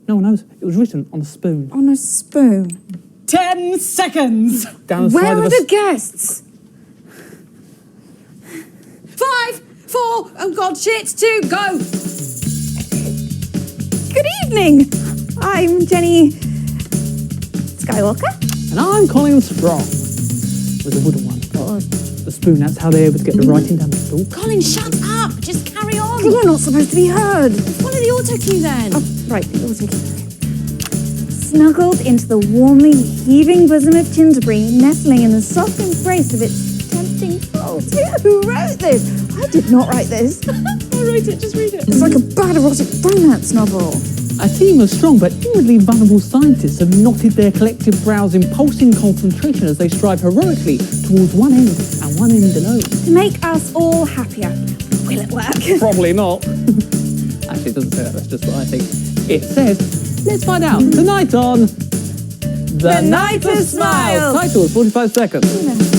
No one knows. It was written on a spoon. On a spoon? 10 seconds! Down the Where side are of the guests? 5, 4, oh God, shit, 2, go! Good evening. I'm Jenny Skywalker. And I'm Colin Sprong. With a wooden one. God. The spoon, that's how they're able to get the writing down the stool. Colin, shut up! Just carry on! You're not supposed to be heard. Follow the auto cue then. Oh, right, the auto cue. Snuggled into the warmly heaving bosom of Canterbury, nestling in the soft embrace of its tempting folds. Who wrote this? I did not write this. I wrote it, just read it. It's like a bad erotic romance novel. A team of strong but inwardly vulnerable scientists have knotted their collective brows in pulsing concentration as they strive heroically towards one end and one end alone. To make us all happier. Will it work? Probably not. Actually, it doesn't say that. That's just what I think. It says, let's find out. Tonight on The Night of Smiles. Title is 45 seconds.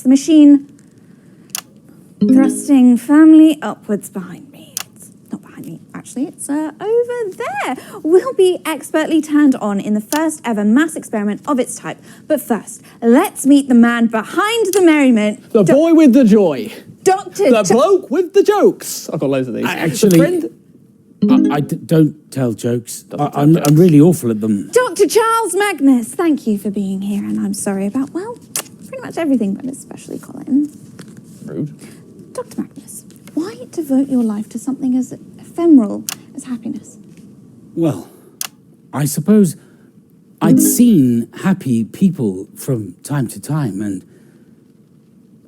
The machine thrusting firmly upwards behind me. It's not behind me, actually, it's over there. Will be expertly turned on in the first ever mass experiment of its type. But first, let's meet the man behind the merriment. The boy with the joy. Dr. The bloke with the jokes. I've got loads of these. I don't tell jokes. I'm really awful at them. Dr. Charles Magnus, thank you for being here, and I'm sorry about, well, pretty much everything, but especially Colin. Rude. Dr. Magnus, why devote your life to something as ephemeral as happiness? Well, I suppose I'd seen happy people from time to time, and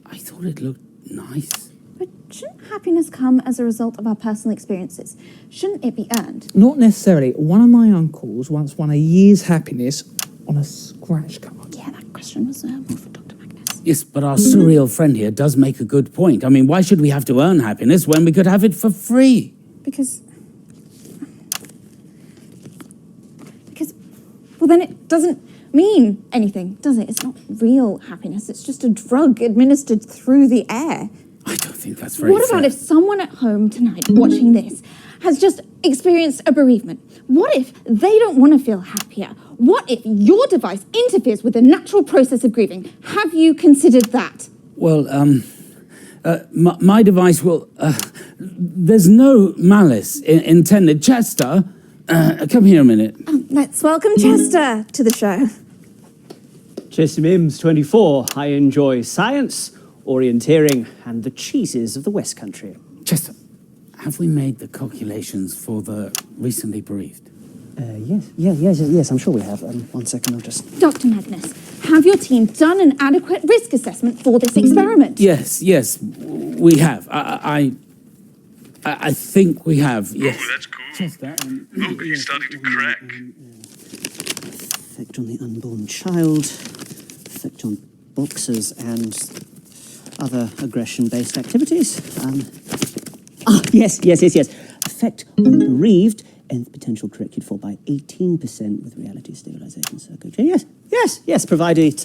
I thought it looked nice. But shouldn't happiness come as a result of our personal experiences? Shouldn't it be earned? Not necessarily. One of my uncles once won a year's happiness on a scratch card. Yeah, that question was more for Dr. Magnus. Yes, but our surreal friend here does make a good point. I mean, why should we have to earn happiness when we could have it for free? Because, well, then it doesn't mean anything, does it? It's not real happiness. It's just a drug administered through the air. I don't think that's very What about if someone at home tonight watching this has just experienced a bereavement? What if they don't want to feel happier? What if your device interferes with the natural process of grieving? Have you considered that? Well, My device will... there's no malice intended. Chester, come here a minute. Let's welcome Chester to the show. Chester Mims, 24. I enjoy science, orienteering, and the cheeses of the West Country. Chester, have we made the calculations for the recently bereaved? Yes, I'm sure we have. 1 second, I'll just... Dr. Magnus, have your team done an adequate risk assessment for this experiment? Yes, we have. I think we have, yes. Oh, that's cool. Chester, Look, he's starting to crack. Effect on the unborn child, effect on boxers and other aggression-based activities. Yes. Effect on bereaved and potential corrected for by 18% with reality stabilization circuitry. Yes. Provided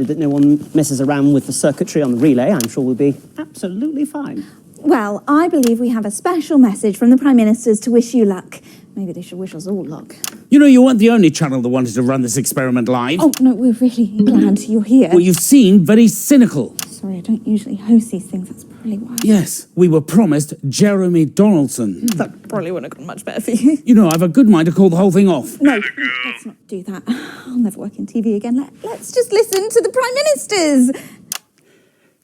that no one messes around with the circuitry on the relay, I'm sure we'll be absolutely fine. Well, I believe we have a special message from the Prime Ministers to wish you luck. Maybe they should wish us all luck. You know, you weren't the only channel that wanted to run this experiment live. Oh, no, we're really glad you're here. Well, you've seemed very cynical. Sorry, I don't usually host these things. That's probably why. Yes, we were promised Jeremy Donaldson. That probably wouldn't have gone much better for you. You know, I have a good mind to call the whole thing off. No, let's not do that. I'll never work in TV again. Let's just listen to the Prime Ministers.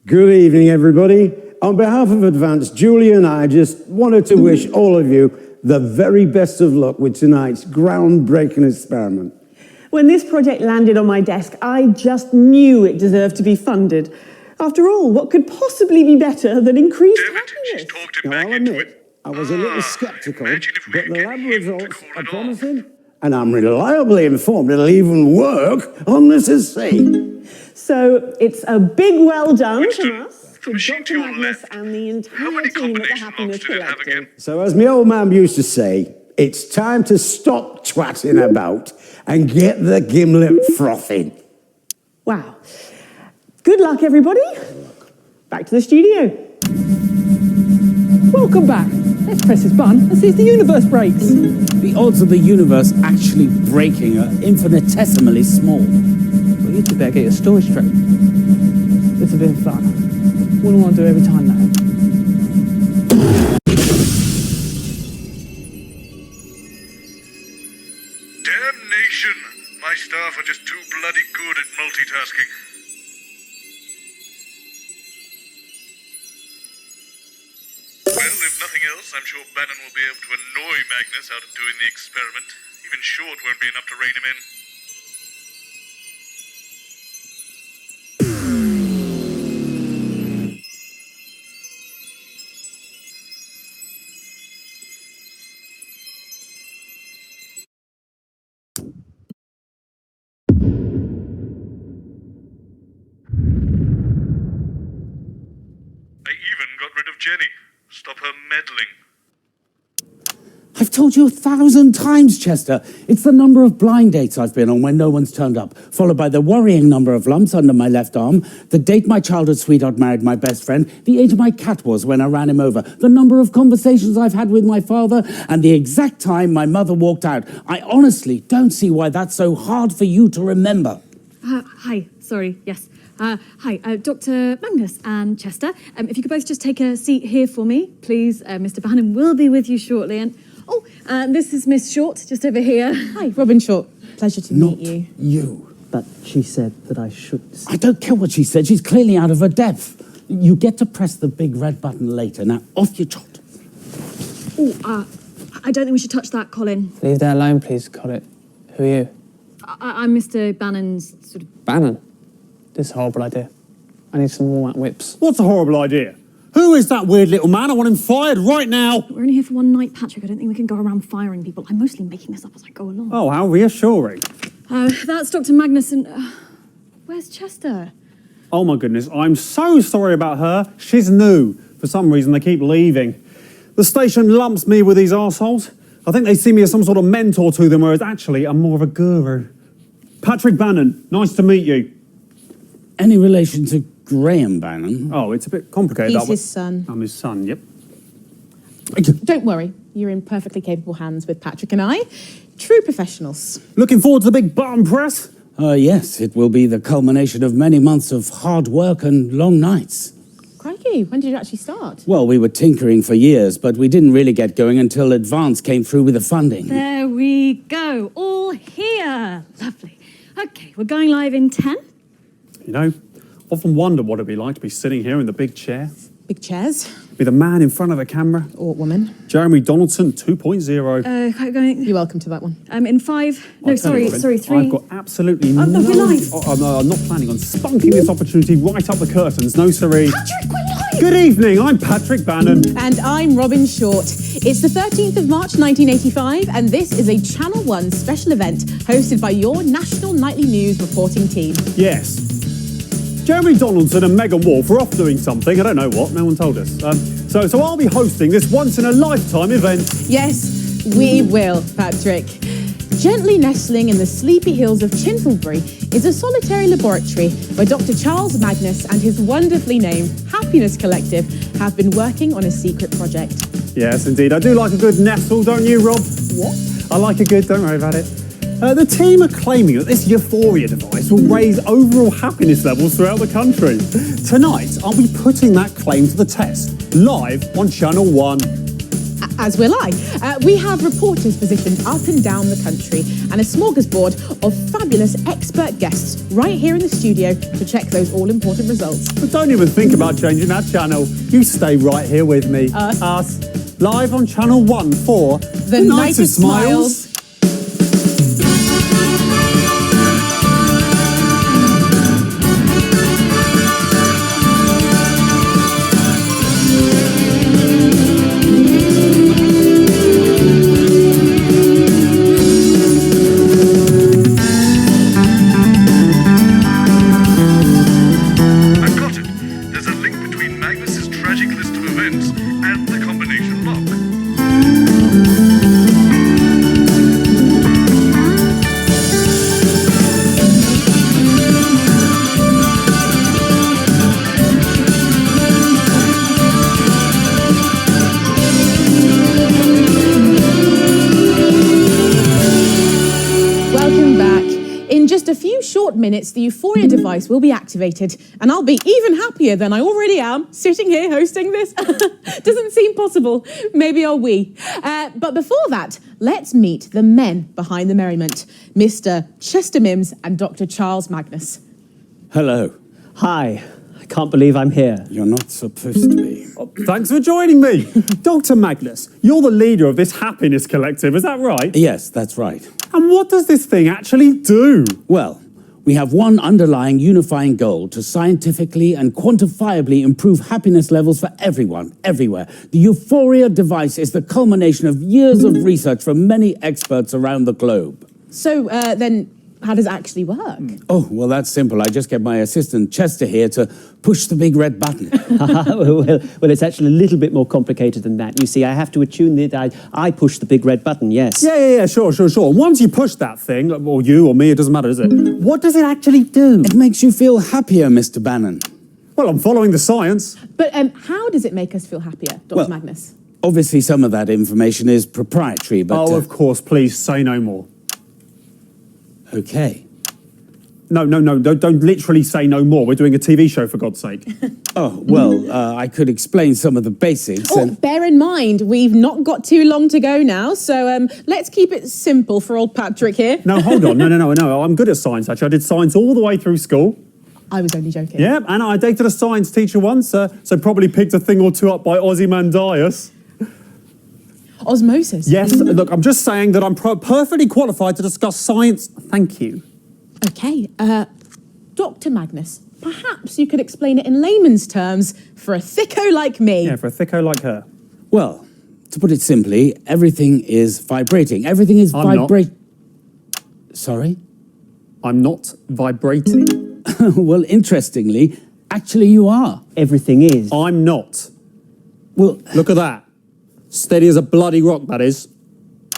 Good evening, everybody. On behalf of Advance, Julie and I just wanted to wish all of you the very best of luck with tonight's groundbreaking experiment. When this project landed on my desk, I just knew it deserved to be funded. After all, what could possibly be better than increased happiness? Now, I'll admit, I was a little sceptical, but the lab results are promising, and I'm reliably informed it'll even work on this estate. So it's a big well done from us, to Dr. Magnus and the entire team at the Happiness Collective. So as my old man used to say, it's time to stop twatting about and get the gimlet frothing. Wow. Good luck, everybody. Back to the studio. Welcome back. Let's press this button and see if the universe breaks. The odds of the universe actually breaking are infinitesimally small. Well, you two better get your story straight. It's a bit of fun. What do I want to do every time now? Damnation! My staff are just too bloody good at multitasking. Well, if nothing else, I'm sure Bannon will be able to annoy Magnus out of doing the experiment. Even short won't be enough to rein him in. I even got rid of Jenny. Stop her meddling. I've told you 1,000 times, Chester. It's the number of blind dates I've been on when no one's turned up, followed by the worrying number of lumps under my left arm, the date my childhood sweetheart married my best friend, the age my cat was when I ran him over, the number of conversations I've had with my father, and the exact time my mother walked out. I honestly don't see why that's so hard for you to remember. Hi, sorry, yes. Hi, Dr. Magnus and Chester. If you could both just take a seat here for me, please. Mr. Bannon will be with you shortly. And this is Miss Short, just over here. Hi, Robyn Short. Pleasure to meet you. You. But she said that I should... I don't care what she said. She's clearly out of her depth. You get to press the big red button later. Now, off you trot. I don't think we should touch that, Colin. Leave that alone, please, Colin. Who are you? I'm Mr. Bannon's sort of... Bannon? This is a horrible idea. I need some warm-up whips. What's a horrible idea? Who is that weird little man? I want him fired right now. We're only here for one night, Patrick. I don't think we can go around firing people. I'm mostly making this up as I go along. Oh, how reassuring. That's Dr. Magnus and... where's Chester? Oh my goodness, I'm so sorry about her. She's new. For some reason, they keep leaving. The station lumps me with these arseholes. I think they see me as some sort of mentor to them, whereas actually I'm more of a guru. Patrick Bannon, nice to meet you. Any relation to Graham Bannon? Oh, it's a bit complicated. He's his son. I'm his son, yep. Don't worry, you're in perfectly capable hands with Patrick and I. True professionals. Looking forward to the big button press? Yes, it will be the culmination of many months of hard work and long nights. Crikey, when did you actually start? Well, we were tinkering for years, but we didn't really get going until Advance came through with the funding. There we go, all here. Lovely. Okay, we're going live in 10. You know, often wonder what it'd be like to be sitting here in the big chair. Big chairs? Be the man in front of the camera. Or woman. Jeremy Donaldson 2.0. Going. You're welcome to that one. In 5. No, sorry, 3. I've got absolutely no, we're live. no, I'm not planning on spunking this opportunity right up the curtains. No, sirree. Patrick, we're live! Good evening, I'm Patrick Bannon. And I'm Robyn Short. It's the 13th of March 1985, and this is a Channel 1 special event hosted by your national nightly news reporting team. Yes. Jeremy Donaldson and Megan Wolfe are off doing something. I don't know what. No one told us. So I'll be hosting this once-in-a-lifetime event. Yes, we will, Patrick. Gently nestling in the sleepy hills of Chintlebury is a solitary laboratory where Dr. Charles Magnus and his wonderfully named Happiness Collective have been working on a secret project. Yes, indeed. I do like a good nestle, don't you, Rob? What? I like a good, don't worry about it. The team are claiming that this euphoria device will raise overall happiness levels throughout the country. Tonight, I'll be putting that claim to the test, live on Channel 1. As will I. We have reporters positioned up and down the country and a smorgasbord of fabulous expert guests right here in the studio to check those all-important results. But don't even think about changing that channel. You stay right here with me. Us. Live on Channel 1 for The Night of Smiles. Minutes, the Euphoria device will be activated, and I'll be even happier than I already am sitting here hosting this. Doesn't seem possible. Maybe I'll we. But before that, let's meet the men behind the merriment, Mr. Chester Mims and Dr. Charles Magnus. Hello. Hi. I can't believe I'm here. You're not supposed to be. Thanks for joining me. Dr. Magnus, you're the leader of this happiness collective, is that right? Yes, that's right. And what does this thing actually do? Well, we have one underlying unifying goal: to scientifically and quantifiably improve happiness levels for everyone, everywhere. The Euphoria device is the culmination of years of research from many experts around the globe. So, then, how does it actually work? Oh, well, that's simple. I just get my assistant Chester here to push the big red button. well, it's actually a little bit more complicated than that. You see, I have to attune it. I push the big red button, yes. Yeah, sure. And once you push that thing, or you or me, it doesn't matter, does it? What does it actually do? It makes you feel happier, Mr. Bannon. Well, I'm following the science. But how does it make us feel happier, Dr. Magnus? Obviously, some of that information is proprietary, but... Oh, of course, please, say no more. Okay. No, don't literally say no more. We're doing a TV show, for God's sake. Oh, well, I could explain some of the basics. Bear in mind, we've not got too long to go now, so let's keep it simple for old Patrick here. No, hold on. No. I'm good at science, actually. I did science all the way through school. I was only joking. Yeah, and I dated a science teacher once, so probably picked a thing or two up by Ozymandias. Osmosis? Yes, look, I'm just saying that I'm perfectly qualified to discuss science. Thank you. Okay, Dr. Magnus, perhaps you could explain it in layman's terms for a thicko like me. Yeah, for a thicko like her. Well, to put it simply, everything is vibrating. Everything is vibrating. Sorry? I'm not vibrating. Well, interestingly, actually you are. Everything is. I'm not. Well, look at that. Steady as a bloody rock, that is.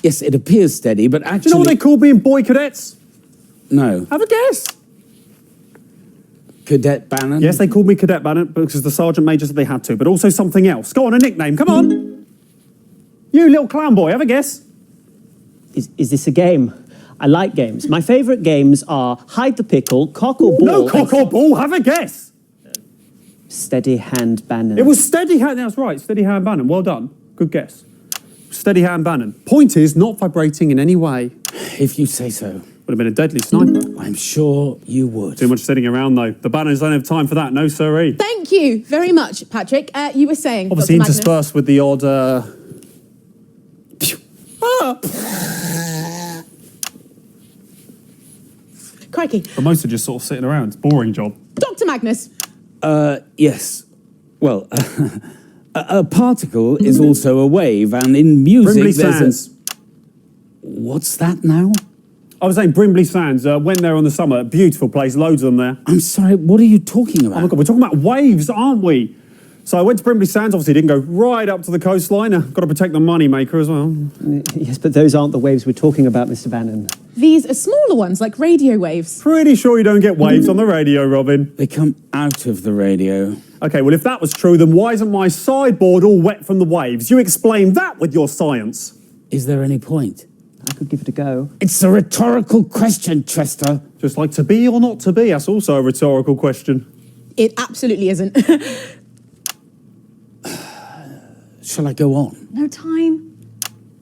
Yes, it appears steady, but actually... Do you know what they called me in boy cadets? No. Have a guess. Cadet Bannon? Yes, they called me Cadet Bannon because the Sergeant Major said they had to, but also something else. Go on, a nickname, come on. You little clown boy, have a guess. Is this a game? I like games. My favourite games are hide the pickle, cock or ball... No cock or ball, have a guess. Steady Hand Bannon. It was Steady Hand, that's right, Steady Hand Bannon. Well done. Good guess. Steady Hand Bannon. Point is, not vibrating in any way. If you say so. Would have been a deadly sniper. I'm sure you would. Too much sitting around, though. The Bannons don't have time for that, no siree. Thank you very much, Patrick. You were saying, Obviously Dr. Magnus. interspersed with the odd... Crikey. But most are just sort of sitting around. It's a boring job. Dr. Magnus. Yes. Well, a particle is also a wave, and in music Brimley there's Sands. What's that now? I was saying Brimley Sands. Went there on the summer. Beautiful place. Loads of them there. I'm sorry, what are you talking about? Oh my God, we're talking about waves, aren't we? So I went to Brimley Sands. Obviously didn't go right up to the coastline. Got to protect the money maker as well. Yes, but those aren't the waves we're talking about, Mr. Bannon. These are smaller ones, like radio waves. Pretty sure you don't get waves on the radio, Robyn. They come out of the radio. Okay, well, if that was true, then why isn't my sideboard all wet from the waves? You explain that with your science. Is there any point? I could give it a go. It's a rhetorical question, Chester. Just like to be or not to be, that's also a rhetorical question. It absolutely isn't. Shall I go on? No time.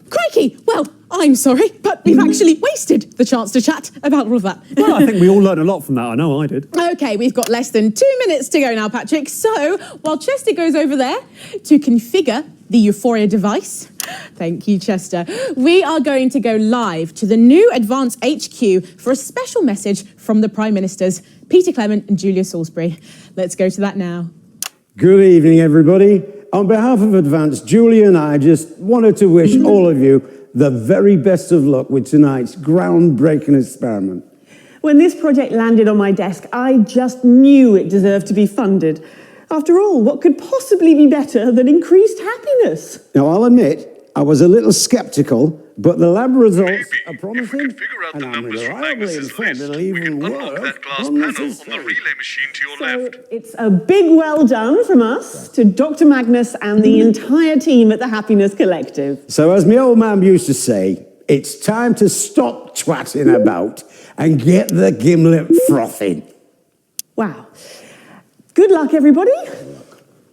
Crikey! Well, I'm sorry, but we've actually wasted the chance to chat about all of that. Well, I think we all learned a lot from that. I know I did. Okay, we've got less than 2 minutes to go now, Patrick. So, while Chester goes over there to configure the Euphoria device, thank you, Chester, we are going to go live to the new Advanced HQ for a special message from the Prime Ministers, Peter Clement and Julia Salisbury. Let's go to that now. Good evening, everybody. On behalf of Advanced, Julia and I just wanted to wish all of you the very best of luck with tonight's groundbreaking experiment. When this project landed on my desk, I just knew it deserved to be funded. After all, what could possibly be better than increased happiness? Now, I'll admit, I was a little skeptical, but the lab results are promising, and I'm reliably informed it'll even work on this estate. So it's a big well done from us to Dr. Magnus and the entire team at the Happiness Collective. So as my old man used to say, it's time to stop twatting about and get the gimlet frothing. Wow. Good luck, everybody.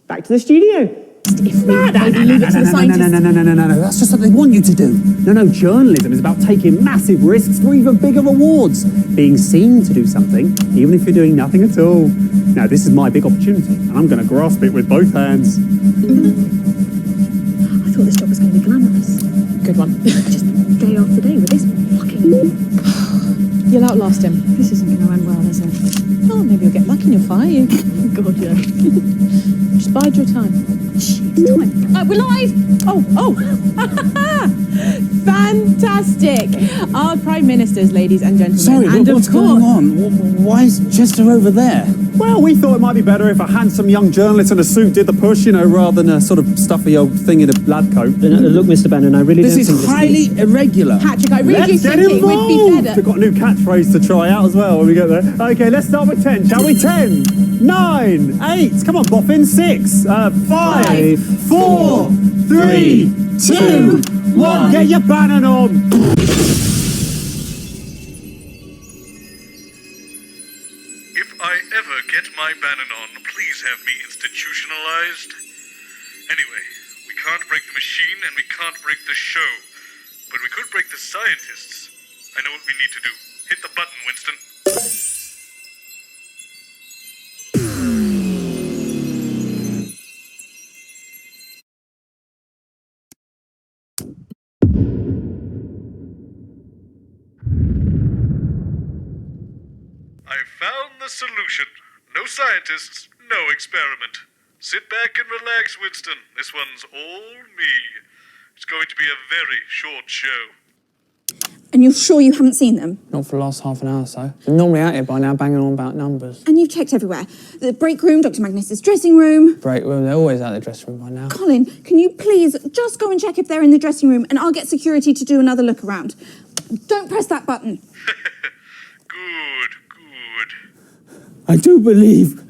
Back to the studio. No, that's just what they want you to do. No, journalism is about taking massive risks for even bigger rewards. Being seen to do something, even if you're doing nothing at all. Now, this is my big opportunity, and I'm going to grasp it with both hands. I thought this job was going to be glamorous. Good one. Just day after day with this fucking... You'll outlast him. This isn't going to end well, is it? Oh, maybe you'll get lucky and you'll fire you. God, yeah. Just bide your time. Time. We're live! Oh! Fantastic! Our Prime Ministers, ladies and gentlemen. Sorry, and what's of course, going on? Why is Chester over there? Well, we thought it might be better if a handsome young journalist in a suit did the push, rather than a sort of stuffy old thing in a lab coat. Look, Mr. Bannon, I really This don't is think highly irregular. Patrick, I really Let's do get think it would be involved! better. We've got a new catchphrase to try out as well when we get there. Okay, let's start with 10, shall we? 10, 9, 8, come on, Boffin, 6, 5, 4, 3, 2, 1. Get your Bannon on! If I ever get my Bannon on, please have me institutionalized. Anyway, we can't break the machine and we can't break the show. But we could break the scientists. I know what we need to do. Hit the button, Winston. I found the solution. No scientists, no experiment. Sit back and relax, Winston. This one's all me. It's going to be a very short show. And you're sure you haven't seen them? Not for the last half an hour or so. I'm normally out here by now banging on about numbers. And you've checked everywhere. The break room, Dr. Magnus's dressing room. Break room, they're always out of the dressing room by now. Colin, can you please just go and check if they're in the dressing room and I'll get security to do another look around. Don't press that button. Good. I do believe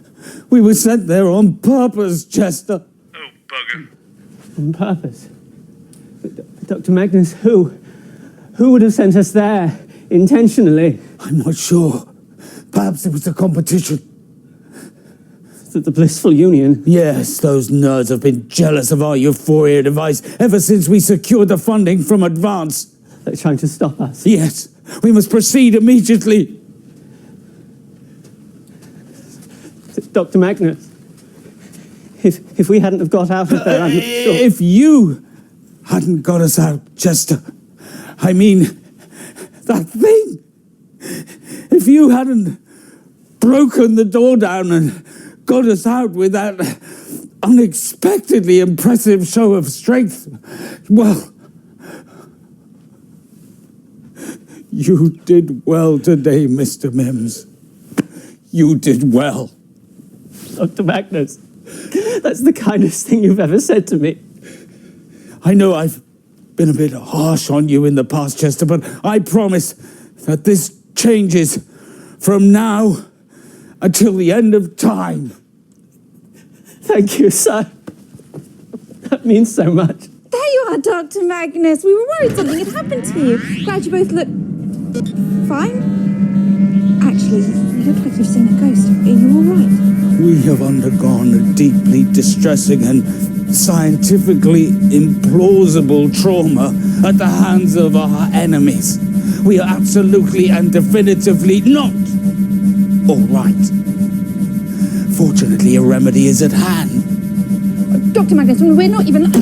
we were sent there on purpose, Chester. Oh, bugger. On purpose? Dr. Magnus, who would have sent us there intentionally? I'm not sure. Perhaps it was a competition. The blissful union? Yes, those nerds have been jealous of our euphoria device ever since we secured the funding from Advance. They're trying to stop us? Yes, we must proceed immediately. Dr. Magnus, if we hadn't have got out of there, I'm not sure. If you hadn't got us out, Chester, I mean, that thing. If you hadn't broken the door down and got us out with that unexpectedly impressive show of strength, well, you did well today, Mr. Mims. You did well. Dr. Magnus, that's the kindest thing you've ever said to me. I know I've been a bit harsh on you in the past, Chester, but I promise that this changes from now until the end of time. Thank you, sir. That means so much. There you are, Dr. Magnus. We were worried something had happened to you. Glad you both look fine. Actually, you look like you've seen a ghost. Are you all right? We have undergone a deeply distressing and scientifically implausible trauma at the hands of our enemies. We are absolutely and definitively not all right. Fortunately, a remedy is at hand. Dr. Magnus, we're not even... The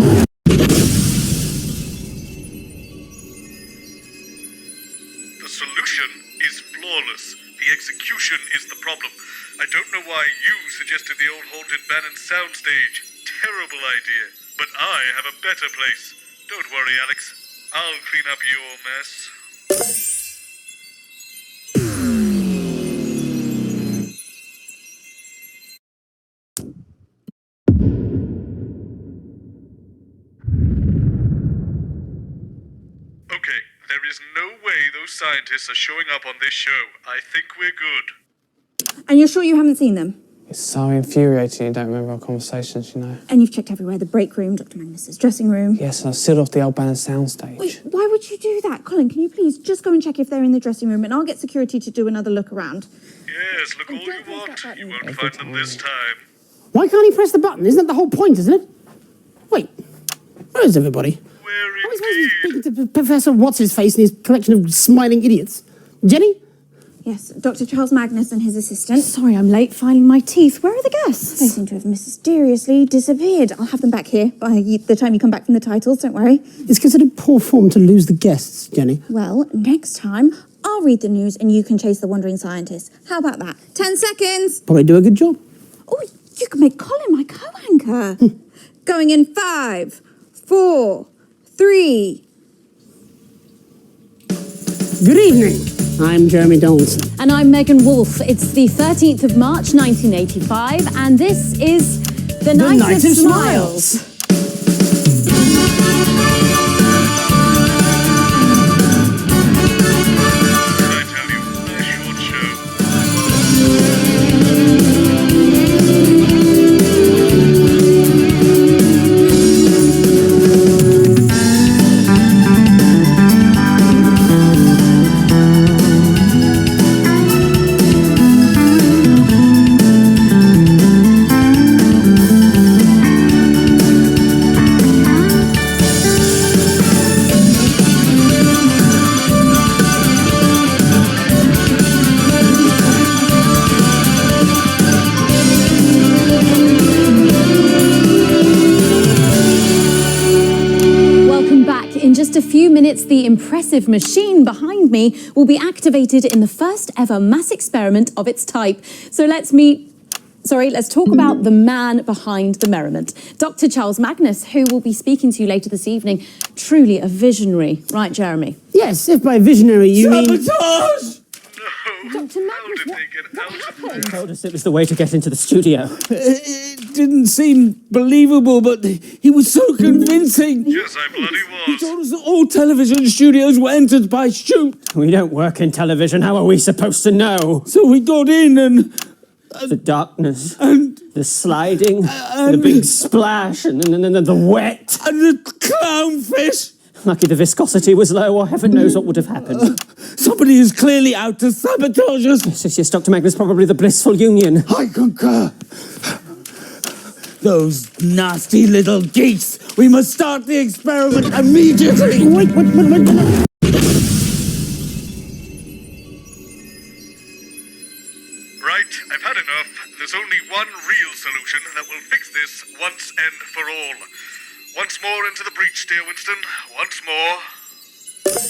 solution is flawless. The execution is the problem. I don't know why you suggested the old haunted Bannon soundstage. Terrible idea. But I have a better place. Don't worry, Alex. I'll clean up your mess. Okay, there is no way those scientists are showing up on this show. I think we're good. And you're sure you haven't seen them? It's so infuriating you don't remember our conversations, you know. And you've checked everywhere, the break room, Dr. Magnus's dressing room. Yes, and I've sealed off the old Bannon soundstage. Wait, why would you do that? Colin, can you please just go and check if they're in the dressing room and I'll get security to do another look around. Yes, look all you want. You won't find them this time. Why can't he press the button? Isn't that the whole point, isn't it? Wait, where is everybody? Where How is he speaking to Professor What's-His-Face and his collection of smiling idiots? Jenny? Yes, Dr. Charles Magnus and his assistant. Sorry, I'm late finding my teeth. Where are the guests? They seem to have mysteriously disappeared. I'll have them back here by the time you come back from the titles, don't worry. It's considered poor form to lose the guests, Jenny. Well, next time, I'll read the news and you can chase the wandering scientists. How about that? 10 seconds! Probably do a good job. Oh, you can make Colin my co-anchor. Going in 5, 4, 3... Good evening. I'm Jeremy Donaldson. And I'm Megan Wolfe. It's the 13th of March, 1985, and this is The Night of Smiles. The impressive machine behind me will be activated in the first ever mass experiment of its type. So let's talk about the man behind the merriment. Dr. Charles Magnus, who will be speaking to you later this evening. Truly a visionary. Right, Jeremy? Yes, if by visionary you mean... Sabotage! Dr. Magnus, what happened? He told us it was the way to get into the studio. It didn't seem believable, but he was so convincing. Yes, I bloody was. He told us that all television studios were entered by shoot. We don't work in television. How are we supposed to know? So we got in and... the darkness, and the sliding, the big splash, and the wet. And the clownfish. Lucky the viscosity was low, or heaven knows what would have happened. Somebody is clearly out to sabotage us. Yes, Dr. Magnus, probably the blissful union. I concur. Those nasty little geese! We must start the experiment immediately! Wait. Right, I've had enough. There's only one real solution that will fix this once and for all. Once more into the breach, dear Winston. Once more.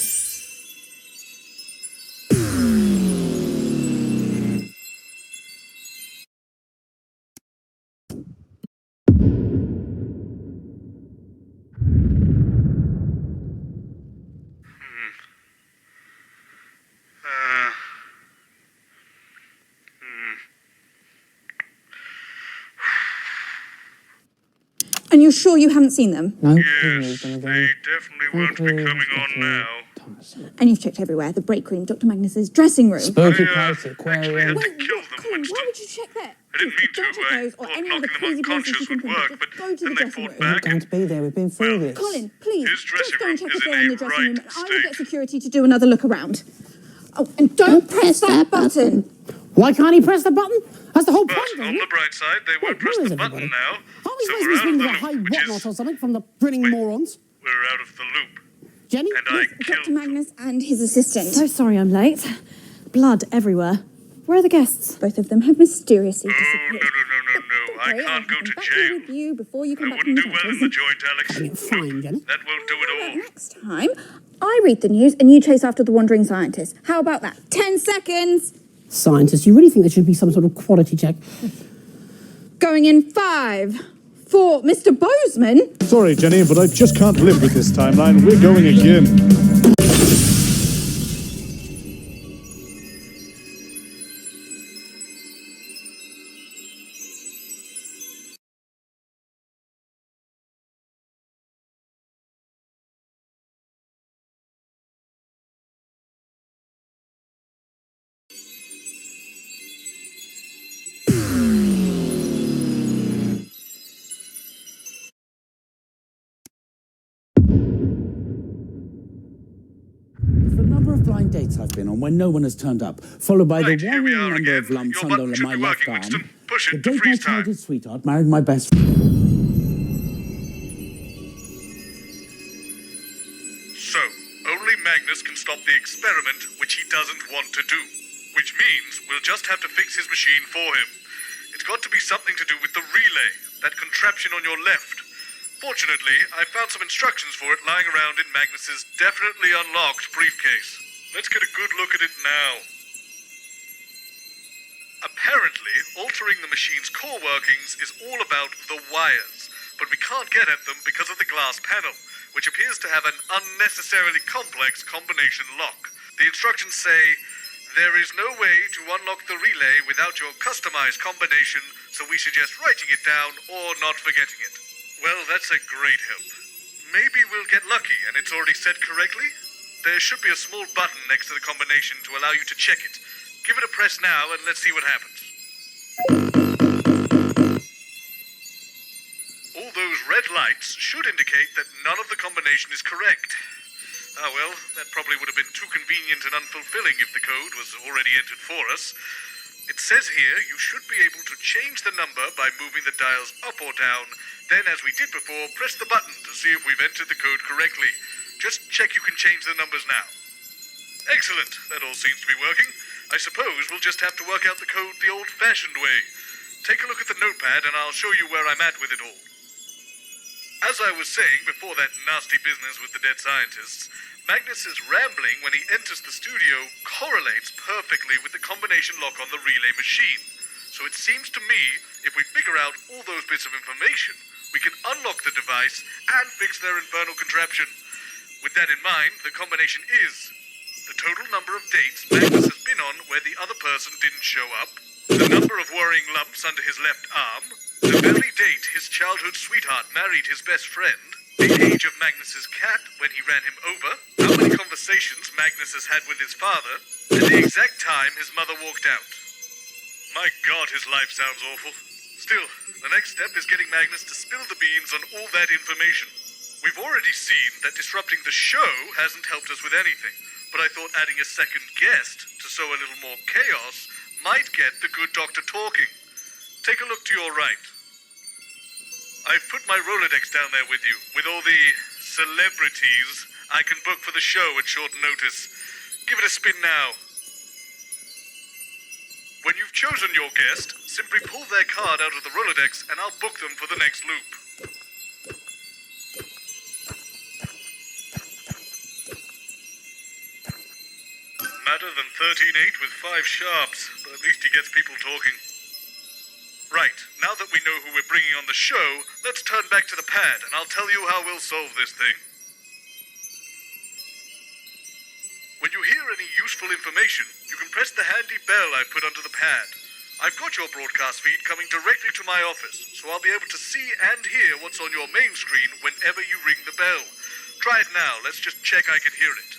And you're sure you haven't seen them? No. Yes, they definitely won't be coming on now. And you've checked everywhere. The break room, Dr. Magnus's dressing room. Spooky place, Kill aquarium. them, Colin, Winston. why would you check that? I didn't mean to. Don't check I those or thought any other knocking them crazy places unconscious you can would think work, of. but Just go to then the they dressing fought room. We're not back. going to be there. We've been through this. Colin, please, His dressing just go and room check is if in they're in a the dressing room, right and I will state. get security to do another look around. Oh, and don't press that button. Why can't he press the button? That's the whole But point, on isn't the it? bright side, they won't press the button now, Aren't we so supposed to we're be out of speaking the to a high loop, which whatnot is... or something from the grinning morons? We're out of the loop. Jenny? And I Dr. killed Magnus and his assistant. So sorry I'm late. Blood everywhere. Where are the guests? Both of them have mysteriously Oh, disappeared. no. I can't go to Back here jail. with you before you come I back from wouldn't the do well in the joint, Alex. Fine, Jenny. That won't do it all. Next time, I read the news and you chase after the wandering scientist. How about that? 10 seconds. Scientists, you really think there should be some sort of quality check? Going in 5, 4. Mr. Boseman. Sorry, Jenny, but I just can't live with this timeline. We're going again. The number of blind dates I've been on when no one has turned up, followed by the worrying number of lumps under my left arm. The date my childhood sweetheart married my best friend. So, only Magnus can stop the experiment, which he doesn't want to do. Which means we'll just have to fix his machine for him. It's got to be something to do with the relay, that contraption on your left. Fortunately, I found some instructions for it lying around in Magnus's definitely unlocked briefcase. Let's get a good look at it now. Apparently, altering the machine's core workings is all about the wires, but we can't get at them because of the glass panel, which appears to have an unnecessarily complex combination lock. The instructions say, there is no way to unlock the relay without your customized combination, so we suggest writing it down or not forgetting it. Well, that's a great help. Maybe we'll get lucky and it's already set correctly? There should be a small button next to the combination to allow you to check it. Give it a press now and let's see what happens. All those red lights should indicate that none of the combination is correct. Ah well, that probably would have been too convenient and unfulfilling if the code was already entered for us. It says here you should be able to change the number by moving the dials up or down. Then, as we did before, press the button to see if we've entered the code correctly. Just check you can change the numbers now. Excellent. That all seems to be working. I suppose we'll just have to work out the code the old-fashioned way. Take a look at the notepad and I'll show you where I'm at with it all. As I was saying before that nasty business with the dead scientists, Magnus's rambling when he enters the studio correlates perfectly with the combination lock on the relay machine. So it seems to me, if we figure out all those bits of information, we can unlock the device and fix their infernal contraption. With that in mind, the combination is the total number of dates Magnus has been on where the other person didn't show up, the number of worrying lumps under his left arm, the very date his childhood sweetheart married his best friend, the age of Magnus's cat when he ran him over, how many conversations Magnus has had with his father, and the exact time his mother walked out. My God, his life sounds awful. Still, the next step is getting Magnus to spill the beans on all that information. We've already seen that disrupting the show hasn't helped us with anything, but I thought adding a second guest to sow a little more chaos might get the good doctor talking. Take a look to your right. I've put my Rolodex down there with you, with all the celebrities I can book for the show at short notice. Give it a spin now. When you've chosen your guest, simply pull their card out of the Rolodex and I'll book them for the next loop. Madder than 13-8 with 5 sharps, but at least he gets people talking. Right, now that we know who we're bringing on the show, let's turn back to the pad and I'll tell you how we'll solve this thing. When you hear any useful information, you can press the handy bell I put under the pad. I've got your broadcast feed coming directly to my office, so I'll be able to see and hear what's on your main screen whenever you ring the bell. Try it now, let's just check I can hear it.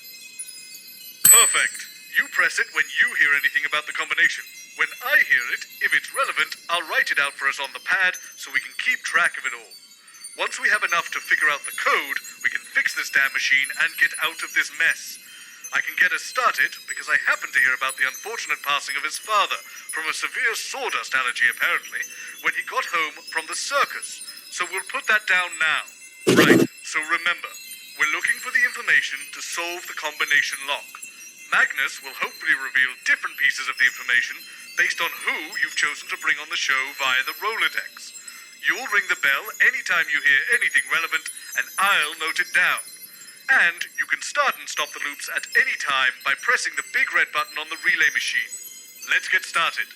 Perfect. You press it when you hear anything about the combination. When I hear it, if it's relevant, I'll write it out for us on the pad so we can keep track of it all. Once we have enough to figure out the code, we can fix this damn machine and get out of this mess. I can get us started because I happen to hear about the unfortunate passing of his father from a severe sawdust allergy, apparently, when he got home from the circus. So we'll put that down now. Right, so remember, we're looking for the information to solve the combination lock. Magnus will hopefully reveal different pieces of the information based on who you've chosen to bring on the show via the Rolodex. You'll ring the bell anytime you hear anything relevant, and I'll note it down. And you can start and stop the loops at any time by pressing the big red button on the relay machine. Let's get started.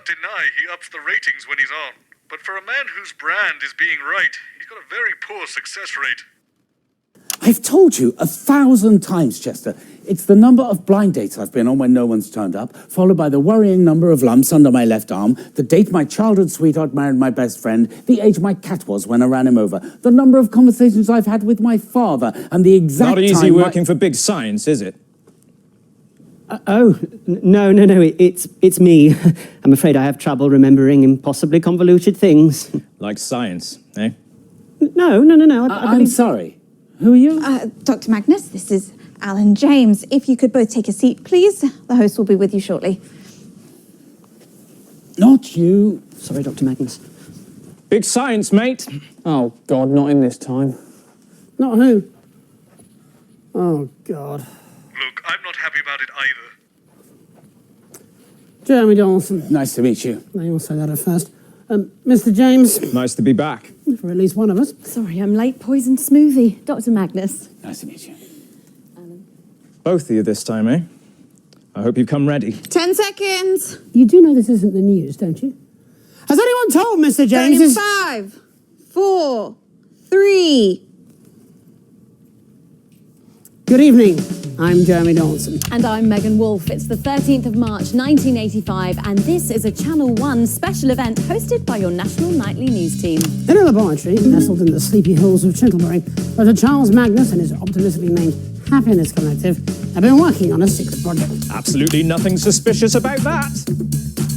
Deny he ups the ratings when he's on, but for a man whose brand is being right, he's got a very poor success rate. I've told you 1,000 times, Chester. It's the number of blind dates I've been on when no one's turned up, followed by the worrying number of lumps under my left arm, the date my childhood sweetheart married my best friend, the age my cat was when I ran him over, the number of conversations I've had with my father, and the exact Not easy time working for big science, is it? No, it's me. I'm afraid I have trouble remembering impossibly convoluted things. Like science, eh? No. I'm sorry. Who are you? Dr. Magnus, this is Alan James. If you could both take a seat, please. The host will be with you shortly. Not you. Sorry, Dr. Magnus. Big science, mate. Oh, God, not in this time. Not who? Oh, God. Look, I'm not happy about it either. Jeremy Donaldson. Nice to meet you. Now, you'll say that at first. Mr. James. Nice to be back. For at least one of us. Sorry, I'm late. Poisoned smoothie. Dr. Magnus. Nice to meet you. Both of you this time, eh? I hope you've come ready. 10 seconds. You do know this isn't the news, don't you? Has anyone told Mr. James? 5, 4, 3. Good evening. I'm Jeremy Donaldson. And I'm Megan Wolfe. It's the 13th of March, 1985, and this is a Channel 1 special event hosted by your national nightly news team. In a laboratory nestled in the sleepy hills of Canterbury, Dr. Charles Magnus and his optimistically named Happiness Collective have been working on a secret project. Absolutely nothing suspicious about that.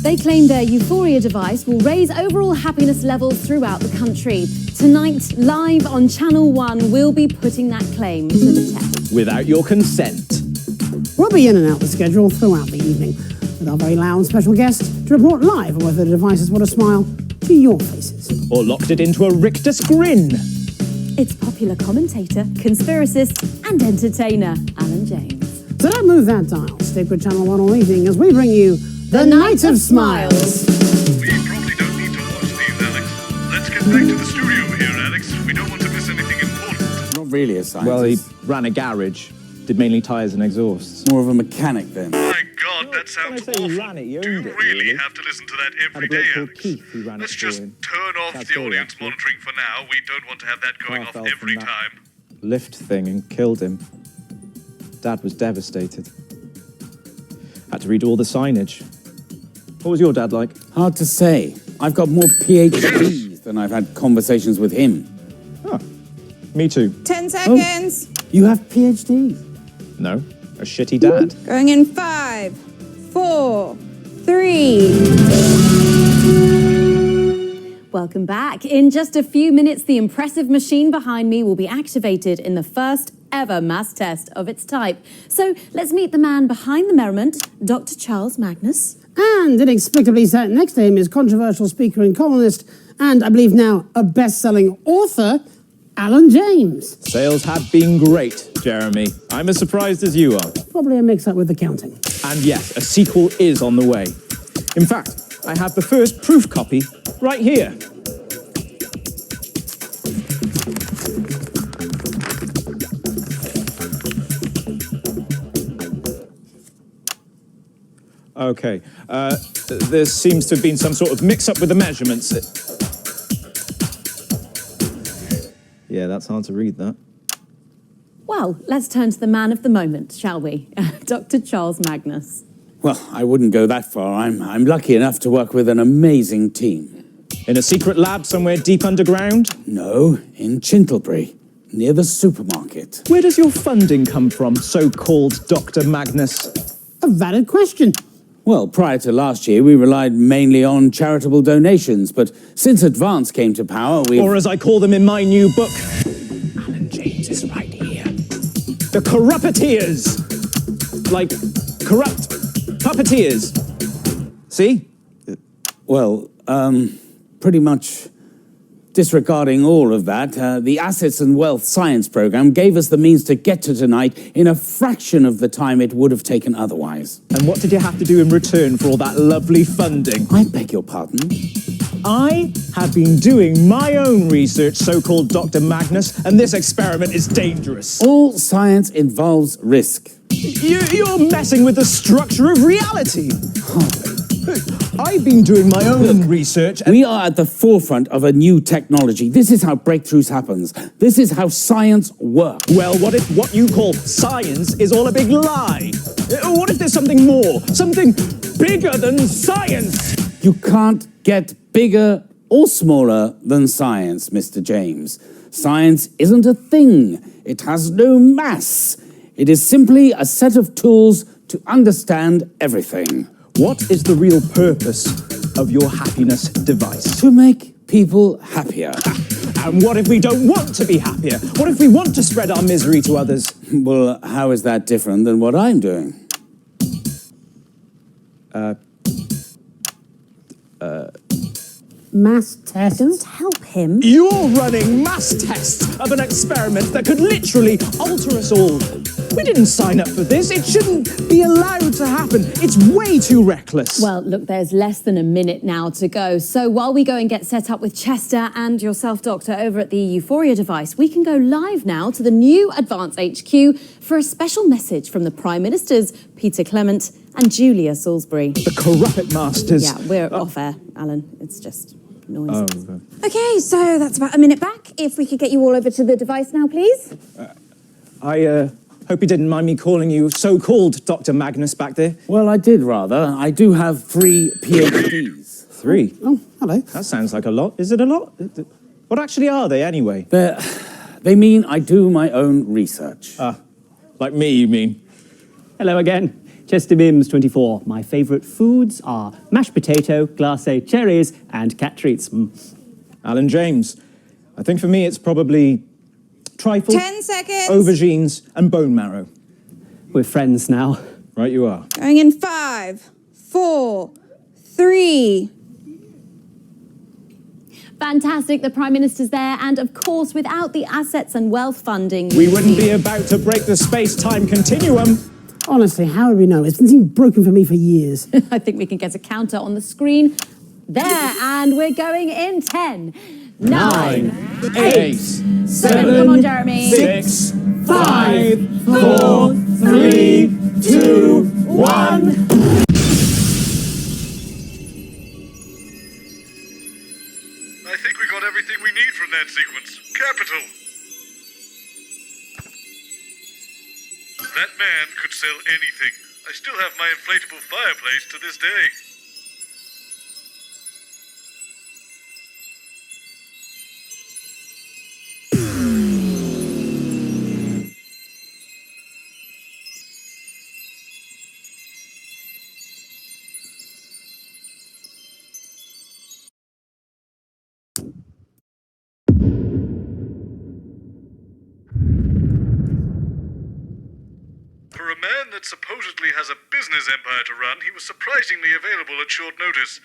They claim their Euphoria device will raise overall happiness levels throughout the country. Tonight, live on Channel 1, we'll be putting that claim to the test. Without your consent. We'll be in and out the schedule throughout the evening, with our very loud special guest to report live on whether the device has brought a smile to your faces. Or locked it into a rictus grin. It's popular commentator, conspiracist, and entertainer, Alan James. So don't move that dial. Stick with Channel 1 all evening as we bring you The Night of Smiles. We probably don't need to watch these, Alex. Let's get back to the studio here, Alex. We don't want to miss anything important. Not really a scientist. Well, he ran a garage. Did mainly tyres and exhausts. More of a mechanic then. My God, that sounds awful. Ran it, you Do you owned it, really have to listen to that every day, Alex? Who ran Let's it just for him. turn off That's the all, audience actually. monitoring for now. We don't want to have that going Car off fell from every that time. lift thing and killed him. Dad was devastated. Had to read all the signage. What was your dad like? Hard to say. I've got more PhDs than I've had conversations with him. Oh, me too. 10 seconds. You have PhD. No, a shitty dad. Going in 5, 4, 3. Welcome back. In just a few minutes, the impressive machine behind me will be activated in the first ever mass test of its type. So let's meet the man behind the merriment, Dr. Charles Magnus. And inexplicably sat next to him is controversial speaker and columnist, and I believe now a best-selling author, Alan James. Sales have been great, Jeremy. I'm as surprised as you are. Probably a mix-up with the counting. And yes, a sequel is on the way. In fact, I have the first proof copy right here. Okay, there seems to have been some sort of mix-up with the measurements. Yeah, that's hard to read, that. Well, let's turn to the man of the moment, shall we? Dr. Charles Magnus. Well, I wouldn't go that far. I'm lucky enough to work with an amazing team. In a secret lab somewhere deep underground? No, in Canterbury, near the supermarket. Where does your funding come from, so-called Dr. Magnus? A valid question. Well, prior to last year, we relied mainly on charitable donations, but since Advance came to power, we... Or as I call them in my new book, Alan James is right here. The corrupteers! Like, corrupt puppeteers. See? Well, pretty much disregarding all of that, the Assets and Wealth Science Program gave us the means to get to tonight in a fraction of the time it would have taken otherwise. And what did you have to do in return for all that lovely funding? I beg your pardon? I have been doing my own research, so-called Dr. Magnus, and this experiment is dangerous. All science involves risk. You're messing with the structure of reality. I've been doing my own research. We are at the forefront of a new technology. This is how breakthroughs happen. This is how science works. Well, what if what you call science is all a big lie? What if there's something more? Something bigger than science? You can't get bigger or smaller than science, Mr. James. Science isn't a thing. It has no mass. It is simply a set of tools to understand everything. What is the real purpose of your happiness device? To make people happier. And what if we don't want to be happier? What if we want to spread our misery to others? Well, how is that different than what I'm doing? Mass test. Don't help him. You're running mass tests of an experiment that could literally alter us all. We didn't sign up for this. It shouldn't be allowed to happen. It's way too reckless. Well, look, there's less than a minute now to go. So while we go and get set up with Chester and yourself, Doctor, over at the Euphoria device, we can go live now to the new Advance HQ for a special message from the Prime Ministers, Peter Clement and Julia Salisbury. The corrupt masters. Yeah, we're off air, Alan. It's just noise. Okay, so that's about a minute back. If we could get you all over to the device now, please. I hope you didn't mind me calling you so-called Dr. Magnus back there. Well, I did rather. I do have 3 PhDs. 3? Oh, hello. That sounds like a lot. Is it a lot? What actually are they, anyway? They mean I do my own research. Like me, you mean? Hello again. Chester Mims, 24. My favourite foods are mashed potato, glacé cherries, and cat treats. Alan James. I think for me it's probably trifle, 10 seconds. aubergines, and bone marrow. We're friends now. Right you are. Going in 5, 4, 3. Fantastic, the Prime Minister's there, and of course, without the assets and wealth funding... We wouldn't be about to break the space-time continuum. Honestly, how would we know? It's been broken for me for years. I think we can get a counter on the screen. There, and we're going in 10, 9, 8, 7, come on, Jeremy. 6, 5, 4, 3, 2, 1. I think we got everything we need from that sequence. Capital. That man could sell anything. I still have my inflatable fireplace to this day. man that supposedly has a business empire to run, he was surprisingly available at short notice.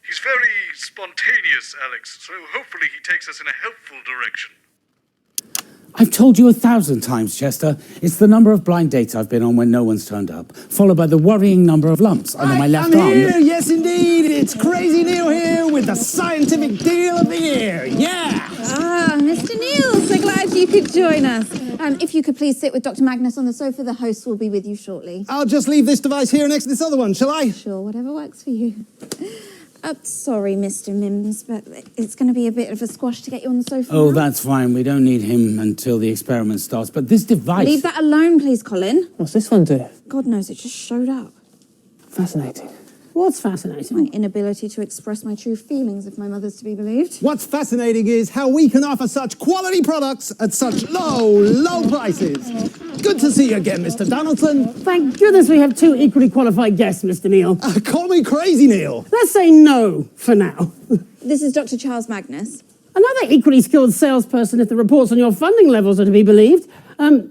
He's very spontaneous, Alex, so hopefully he takes us in a helpful direction. I've told you 1,000 times, Chester. It's the number of blind dates I've been on when no one's turned up, followed by the worrying number of lumps under my left I'm arm. here, yes indeed. It's Crazy Neil here with the scientific deal of the year. Yeah! Ah, Mr. Neil, so glad you could join us. If you could please sit with Dr. Magnus on the sofa, the host will be with you shortly. I'll just leave this device here next to this other one, shall I? Sure, whatever works for you. Sorry, Mr. Mims, but it's going to be a bit of a squash to get you on the sofa Oh, now. that's fine. We don't need him until the experiment starts. But this device... Leave that alone, please, Colin. What's this one do? God knows, it just showed up. Fascinating. What's fascinating? My inability to express my true feelings, if my mother's to be believed. What's fascinating is how we can offer such quality products at such low prices. Good to see you again, Mr. Donaldson. Thank goodness we have two equally qualified guests, Mr. Neil. Call me Crazy Neil. Let's say no for now. This is Dr. Charles Magnus. Another equally skilled salesperson, if the reports on your funding levels are to be believed.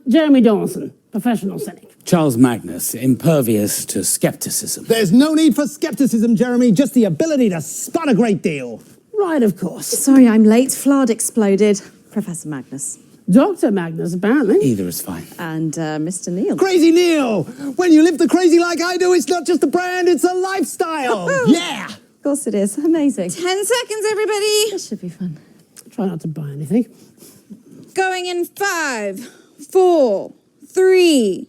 Jeremy Donaldson, professional cynic. Charles Magnus, impervious to skepticism. There's no need for skepticism, Jeremy, just the ability to spot a great deal. Right, of course. Sorry, I'm late. Flard exploded. Professor Magnus. Dr. Magnus, apparently. Either is fine. And Mr. Neil. Crazy Neil! When you live the crazy like I do, it's not just a brand, it's a lifestyle. Yeah! Of course it is. Amazing. 10 seconds, everybody. This should be fun. Try not to buy anything. Going in 5, 4, 3...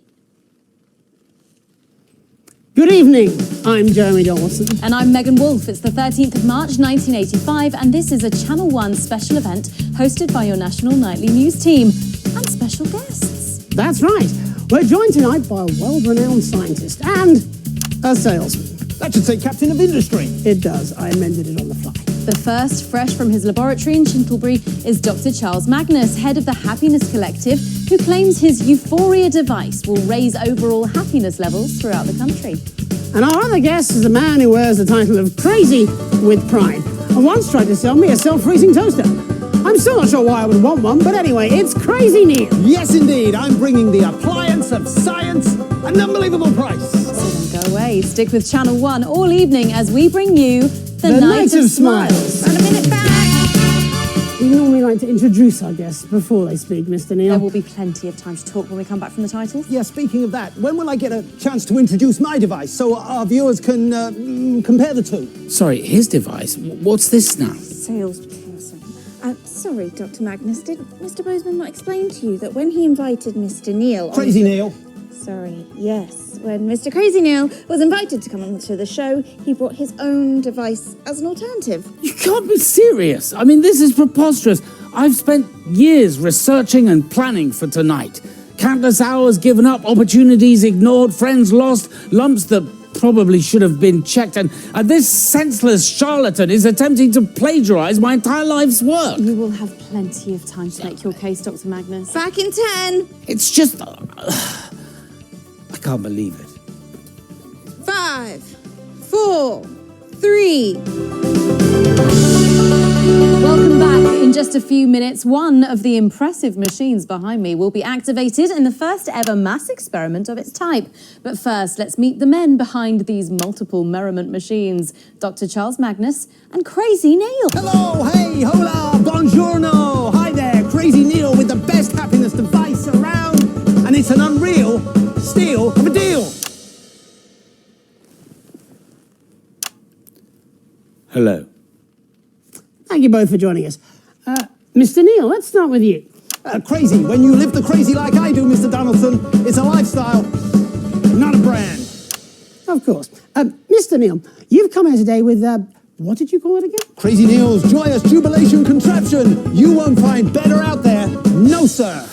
Good evening, I'm Jeremy Donaldson. And I'm Megan Wolfe. It's the 13th of March, 1985, and this is a Channel 1 special event hosted by your national nightly news team and special guests. That's right. We're joined tonight by a world-renowned scientist and a salesman. That should say captain of industry. It does. I amended it on the fly. The first, fresh from his laboratory in Chintlebury, is Dr. Charles Magnus, head of the Happiness Collective, who claims his Euphoria device will raise overall happiness levels throughout the country. And our other guest is a man who wears the title of Crazy with Pride, and once tried to sell me a self-freezing toaster. I'm still not sure why I would want one, but anyway, it's Crazy Neil. Yes, indeed. I'm bringing the appliance of science at an unbelievable price. So don't go away. Stick with Channel 1 all evening as we bring you the Night of Smiles. And a minute back. We normally like to introduce our guests before they speak, Mr. Neil. There will be plenty of time to talk when we come back from the titles. Yeah, speaking of that, when will I get a chance to introduce my device so our viewers can compare the two? Sorry, his device? What's this now? Salesperson. Sorry, Dr. Magnus, did Mr. Boseman not explain to you that when he invited Mr. Neil... Crazy Neil. Sorry, yes. When Mr. Crazy Neil was invited to come onto the show, he brought his own device as an alternative. You can't be serious. I mean, this is preposterous. I've spent years researching and planning for tonight. Countless hours given up, opportunities ignored, friends lost, lumps that probably should have been checked, and this senseless charlatan is attempting to plagiarize my entire life's work. You will have plenty of time to make your case, Dr. Magnus. Back in 10. It's just... I can't believe it. 5, 4, 3. Welcome back. In just a few minutes, one of the impressive machines behind me will be activated in the first ever mass experiment of its type. But first, let's meet the men behind these multiple merriment machines, Dr. Charles Magnus and Crazy Neil. Hello, hey, hola, buongiorno. Hi there, Crazy Neil with the best happiness device around. And it's an unreal steal of a deal. Hello. Thank you both for joining us. Mr. Neil, let's start with you. Crazy. When you live the crazy like I do, Mr. Donaldson, it's a lifestyle, not a brand. Of course. Mr. Neil, you've come here today with, what did you call it again? Crazy Neil's joyous jubilation contraption. You won't find better out there. No, sir.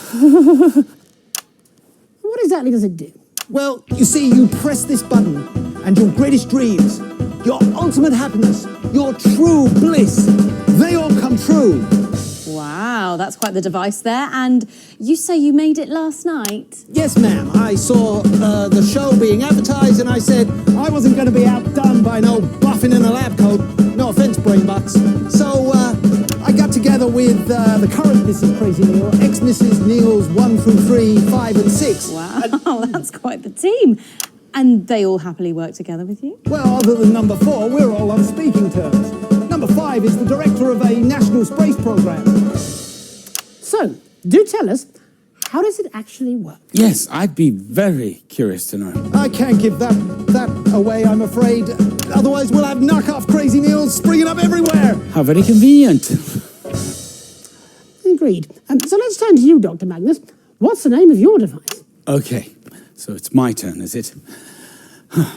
What exactly does it do? Well, you see, you press this button and your greatest dreams, your ultimate happiness, your true bliss, they all come true. Wow, that's quite the device there. And you say you made it last night? Yes, ma'am. I saw the show being advertised and I said I wasn't going to be outdone by no buffing in a lab coat. No offense, brain butts. So I got together with with the current Mrs. Crazy Neil, ex-Mrs. Neil's 1 through 3, 5 and 6. Wow, that's quite the team. And they all happily work together with you? Well, other than number 4, we're all on speaking terms. Number 5 is the director of a national space program. So, do tell us, how does it actually work? Yes, I'd be very curious to know. I can't give that away, I'm afraid. Otherwise, we'll have knockoff Crazy Neils springing up everywhere. How very convenient. Agreed. So let's turn to you, Dr. Magnus. What's the name of your device? Okay, so it's my turn, is it?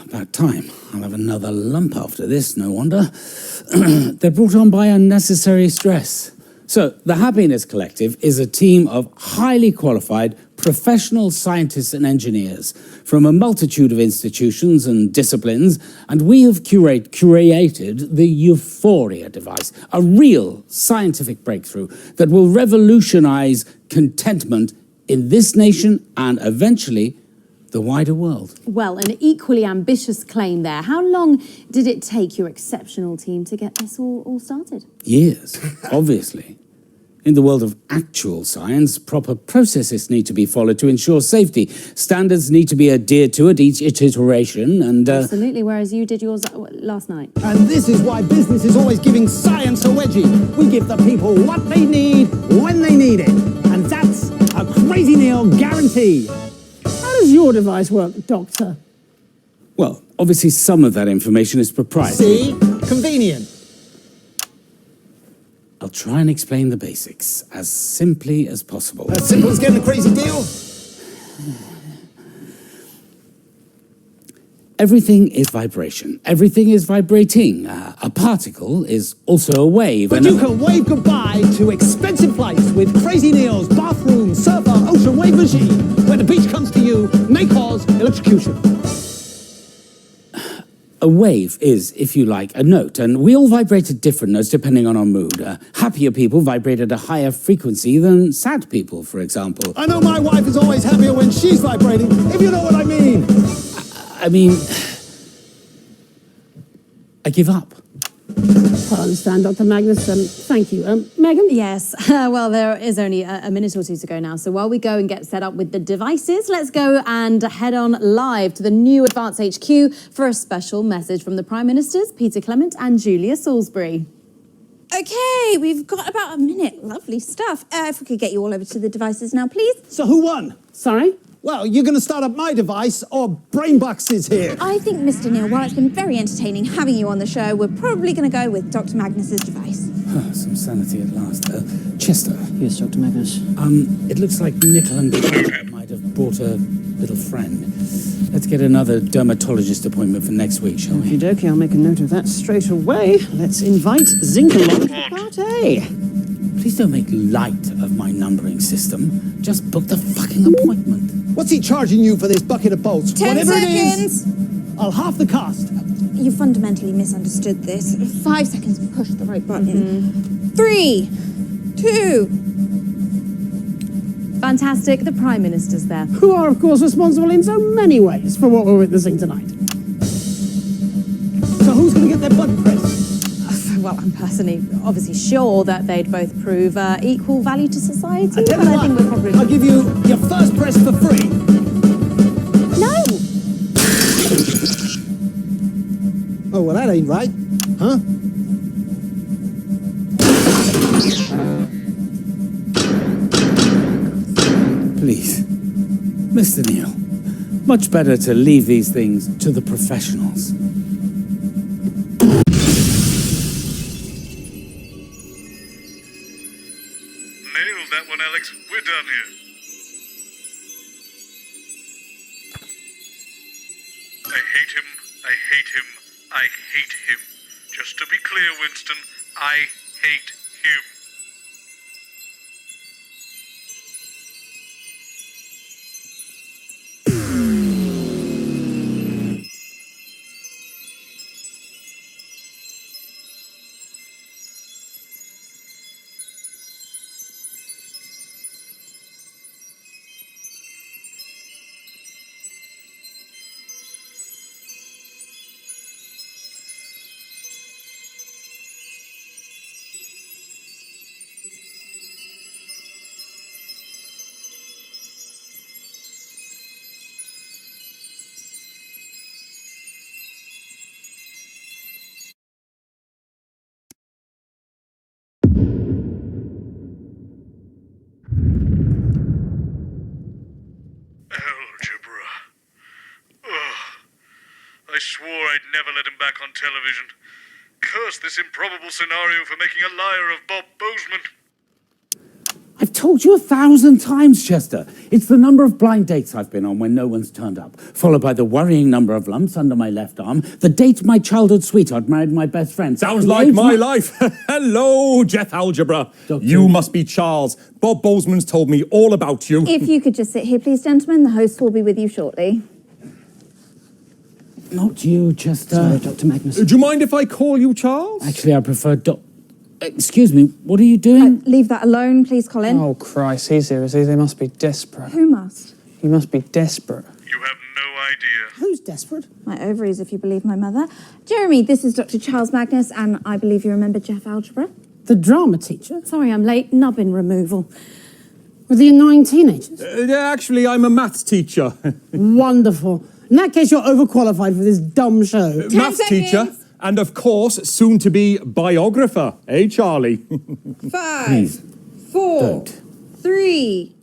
About time. I'll have another lump after this, no wonder. They're brought on by unnecessary stress. So, the Happiness Collective is a team of highly qualified professional scientists and engineers from a multitude of institutions and disciplines, and we have curated the Euphoria device, a real scientific breakthrough that will revolutionize contentment in this nation and eventually the wider world. Well, an equally ambitious claim there. How long did it take your exceptional team to get this all started? Years, obviously. In the world of actual science, proper processes need to be followed to ensure safety. Standards need to be adhered to at each iteration and... Absolutely, whereas you did yours last night. And this is why business is always giving science a wedgie. We give the people what they need when they need it. And that's a Crazy Neil guarantee. How does your device work, Doctor? Well, obviously some of that information is proprietary. See? Convenient. I'll try and explain the basics as simply as possible. As simple as getting a crazy deal? Everything is vibration. Everything is vibrating. A particle is also a wave. But you can wave goodbye to expensive flights with Crazy Neil's bathroom, surfer, ocean wave machine. When the beach comes to you, may cause electrocution. A wave is, if you like, a note, and we all vibrate at different notes depending on our mood. Happier people vibrate at a higher frequency than sad people, for example. I know my wife is always happier when she's vibrating, if you know what I mean. I mean, I give up. I understand, Dr. Magnus. Thank you. Megan? Yes. Well, there is only a minute or two to go now. So while we go and get set up with the devices, let's go and head on live to the new Advance HQ for a special message from the Prime Ministers, Peter Clement and Julia Salisbury. Okay, we've got about a minute. Lovely stuff. If we could get you all over to the devices now, please. So who won? Sorry? Well, you're going to start up my device, or Brainbox is here. I think, Mr. Neil, while it's been very entertaining having you on the show, we're probably going to go with Dr. Magnus's device. Some sanity at last. Chester. Yes, Dr. Magnus. It looks like Nickel and Carter might have brought a little friend. Let's get another dermatologist appointment for next week, shall we? Okie dokie, I'll make a note of that straight away. Let's invite Zinc along to the party. Please don't make light of my numbering system. Just book the fucking appointment. What's he charging you for this bucket of bolts? 10 Whatever seconds. it is, I'll half the cost. You fundamentally misunderstood this. 5 seconds, push the right button. 3, 2. Fantastic. The Prime Minister's there. Who are, of course, responsible in so many ways for what we're witnessing tonight. So who's going to get their button pressed? Well, I'm personally obviously sure that they'd both prove equal value to society. But I think we're probably... I'll give you your first press for free. No! Oh, well, that ain't right. Huh? Please. Mr. Neil, much better to leave these things to the professionals. Nailed that one, Alex. We're done here. I hate him. I hate him. I hate him. Just to be clear, Winston, I hate him. I swore I'd never let him back on television. Curse this improbable scenario for making a liar of Bob Boseman. I've told you 1,000 times, Chester. It's the number of blind dates I've been on when no one's turned up, followed by the worrying number of lumps under my left arm, the date my childhood sweetheart married my best friend. Sounds like my life. Hello, Geoff Algebra. You must be Charles. Bob Boseman's told me all about you. If you could just sit here, please, gentlemen. The host will be with you shortly. Not you, Chester. Sorry, Dr. Magnus. Do you mind if I call you Charles? Actually, I prefer Excuse me, what are you doing? Leave that alone, please, Colin. Oh, Christ, he's here, is he? They must be desperate. Who must? He must be desperate. You have no idea. Who's desperate? My ovaries, if you believe my mother. Jeremy, this is Dr. Charles Magnus, and I believe you remember Geoff Algebra. The drama teacher? Sorry, I'm late. Nubbin removal. With the annoying teenagers? Actually, I'm a maths teacher. Wonderful. In that case, you're overqualified for this dumb show. Maths teacher, and of course, soon to be biographer. Eh, Charlie? 5, 4, 3.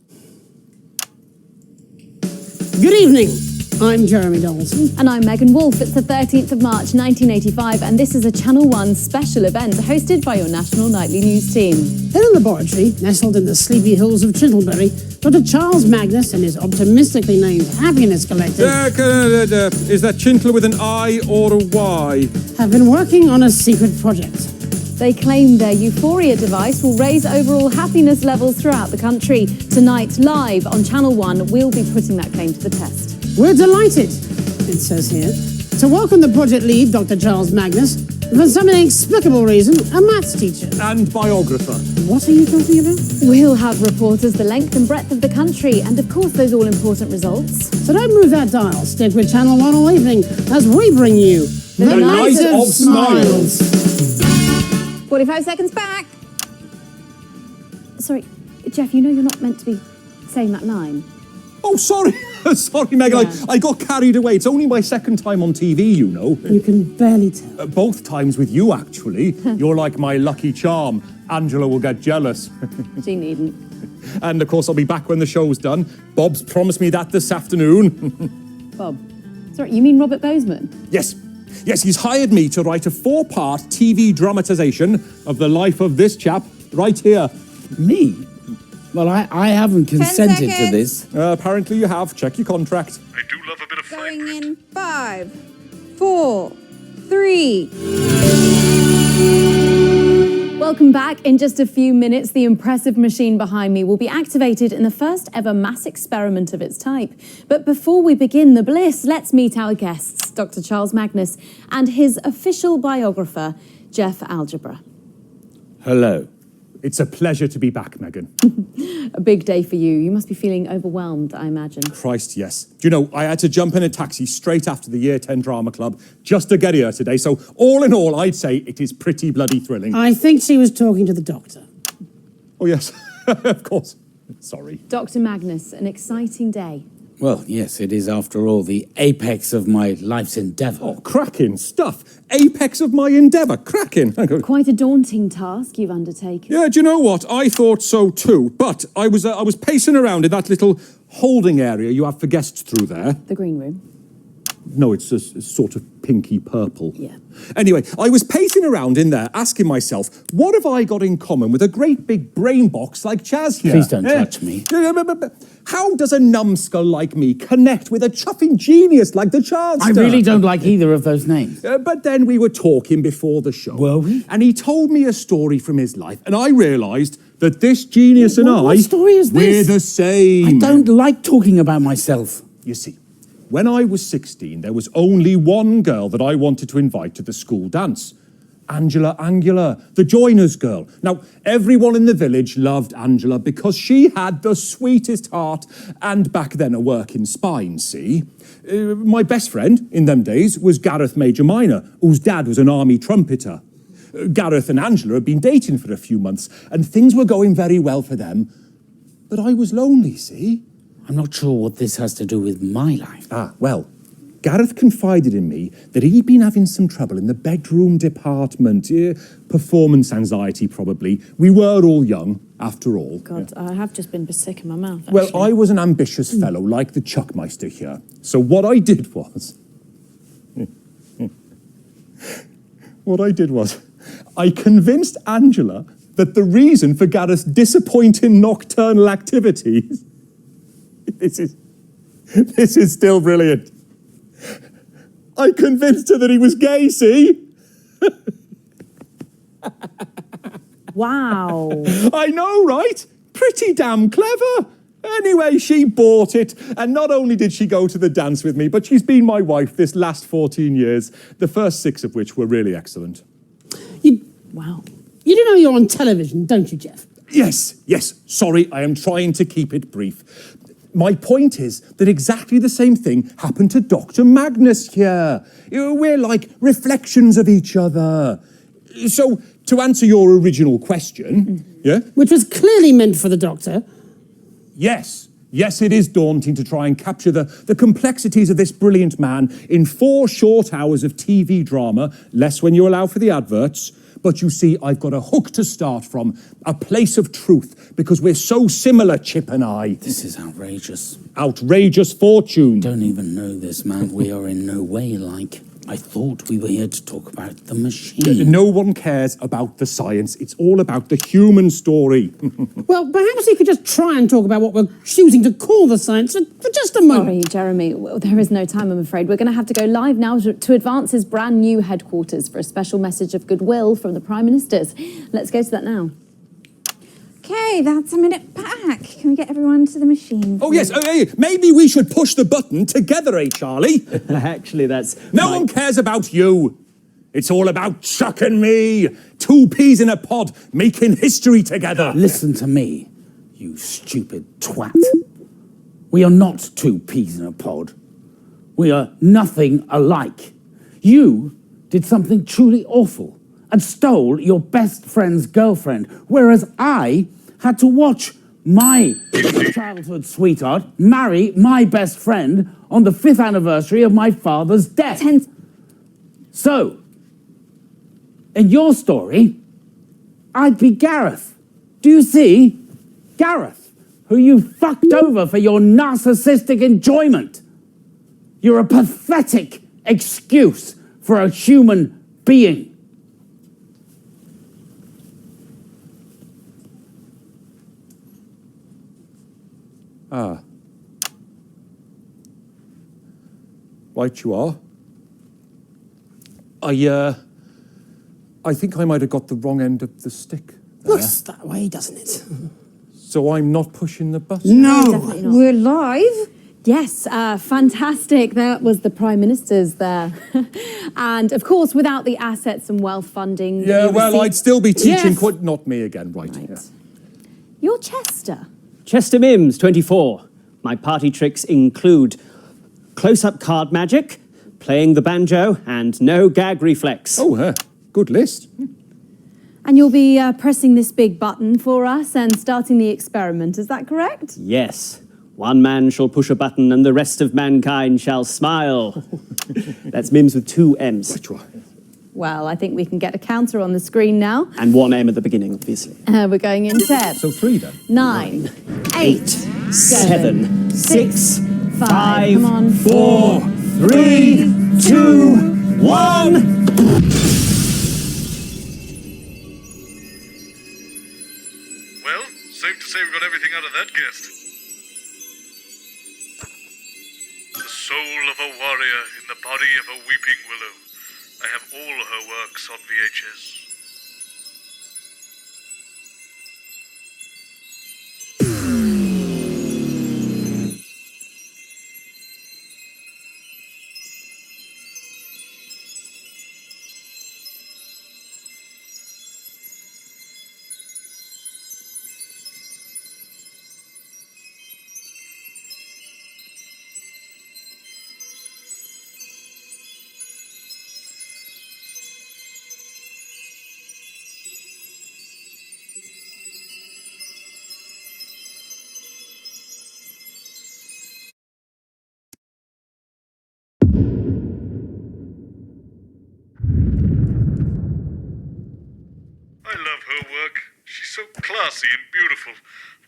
Good evening. I'm Jeremy Donaldson. And I'm Megan Wolfe. It's the 13th of March, 1985, and this is a Channel 1 special event hosted by your national nightly news team. In a laboratory, nestled in the sleepy hills of Canterbury, Dr. Charles Magnus and his optimistically named Happiness Collective Is that Chintler with an I or a Y? have been working on a secret project. They claim their Euphoria device will raise overall happiness levels throughout the country. Tonight, live on Channel 1, we'll be putting that claim to the test. We're delighted, it says here, to welcome the project lead, Dr. Charles Magnus, for some inexplicable reason, a maths teacher. And biographer. What are you talking about? We'll have reporters the length and breadth of the country, and of course those all-important results. So don't move that dial. Stick with Channel 1 all evening as we bring you The Night of Smiles. 45 seconds back. Sorry, Geoff, you know you're not meant to be saying that line. Oh, sorry. Sorry, Megan. I got carried away. It's only my second time on TV, you know. You can barely tell. Both times with you, actually. You're like my lucky charm. Angela will get jealous. She needn't. And, of course, I'll be back when the show's done. Bob's promised me that this afternoon. Bob. Sorry, you mean Robert Boseman? Yes. Yes, he's hired me to write a 4-part TV dramatisation of the life of this chap right here. Me? Well, I haven't consented to this. Apparently you have. Check your contract. I do love a bit of Going in 5, 4, 3. Welcome back. In just a few minutes, the impressive machine behind me will be activated in the first ever mass experiment of its type. But before we begin the bliss, let's meet our guests, Dr. Charles Magnus and his official biographer, Geoff Algebra. Hello. It's a pleasure to be back, Megan. A big day for you. You must be feeling overwhelmed, I imagine. Christ, yes. Do you know, I had to jump in a taxi straight after the Year 10 Drama Club just to get here today, so all in all, I'd say it is pretty bloody thrilling. I think she was talking to the doctor. Oh, yes. Of course. Sorry. Dr. Magnus, an exciting day. Well, yes, it is, after all, the apex of my life's endeavour. Oh, cracking stuff. Apex of my endeavour. Cracking. Quite a daunting task you've undertaken. Yeah, do you know what? I thought so too. But I was pacing around in that little holding area you have for guests through there. The green room. No, it's a sort of pinky purple. Yeah. Anyway, I was pacing around in there asking myself, what have I got in common with a great big brain box like Chaz here? Please don't touch me. How does a numbskull like me connect with a chuffing genius like the Chancellor? I really don't like either of those names. But then we were talking before the show. Were we? And he told me a story from his life, and I realised that this genius and What story is this? we're the same. I don't like talking about myself. You see, when I was 16, there was only one girl that I wanted to invite to the school dance. Angela Angular, the joiner's girl. Now, everyone in the village loved Angela because she had the sweetest heart and back then a working spine, see? My best friend in them days was Gareth Major Minor, whose dad was an army trumpeter. Gareth and Angela had been dating for a few months and things were going very well for them. But I was lonely, see? I'm not sure what this has to do with my life. Well, Gareth confided in me that he'd been having some trouble in the bedroom department. Performance anxiety, probably. We were all young, after all. God, I have just been sick in my mouth, actually. Well, I was an ambitious fellow, like the Chuckmeister here. So what I did was... What I did was, I convinced Angela that the reason for Gareth's disappointing nocturnal activities... This is still brilliant. I convinced her that he was gay, see? Wow. I know, right? Pretty damn clever. Anyway, she bought it, and not only did she go to the dance with me, but she's been my wife this last 14 years, the first 6 of which were really excellent. Wow. You do know you're on television, don't you, Geoff? Yes. Sorry, I am trying to keep it brief. My point is that exactly the same thing happened to Dr. Magnus here. We're like reflections of each other. So, to answer your original question, yeah? Which was clearly meant for the Doctor. Yes, it is daunting to try and capture the complexities of this brilliant man in 4 short hours of TV drama, less when you allow for the adverts. But you see, I've got a hook to start from, a place of truth, because we're so similar, Chip and I. This is outrageous. Outrageous fortune. Don't even know this, man. We are in no way like... I thought we were here to talk about the machine. No one cares about the science. It's all about the human story. Well, perhaps you could just try and talk about what we're choosing to call the science for just a moment. Sorry, Jeremy. Well, there is no time, I'm afraid. We're going to have to go live now to Advance's brand new headquarters for a special message of goodwill from the Prime Ministers. Let's go to that now. Okay, that's a minute back. Can we get everyone to the machine? Oh, yes. Hey, maybe we should push the button together, Charlie? Actually, that's... No one cares about you. It's all about Chuck and me. 2 peas in a pod, making history together. Listen to me, you stupid twat. We are not 2 peas in a pod. We are nothing alike. You did something truly awful and stole your best friend's girlfriend, whereas I had to watch my childhood sweetheart marry my best friend on the 5th anniversary of my father's death. So, in your story, I'd be Gareth. Do you see? Gareth, who you fucked over for your narcissistic enjoyment. You're a pathetic excuse for a human being. Ah. Right you are. I think I might have got the wrong end of the stick there. Looks that way, doesn't it? So I'm not pushing the button? No! We're live? Yes, fantastic. That was the Prime Minister's there. And, of course, without the assets and wealth funding... Yeah, well, I'd still be teaching... Yes. Not me again, right. Yeah. You're Chester. Chester Mims, 24. My party tricks include close-up card magic, playing the banjo, and no gag reflex. Oh, good list. And you'll be pressing this big button for us and starting the experiment, is that correct? Yes. One man shall push a button and the rest of mankind shall smile. That's Mims with 2 M's. Well, I think we can get a counter on the screen now. And 1 M at the beginning, obviously. We're going in 10. So 3 then. 9, 8, 7, 6, 5, Come on. 4, 3, 2, 1. Well, safe to say we got everything out of that guest. The soul of a warrior in the body of a weeping willow. I have all her works on VHS. I love her work. She's so classy and beautiful,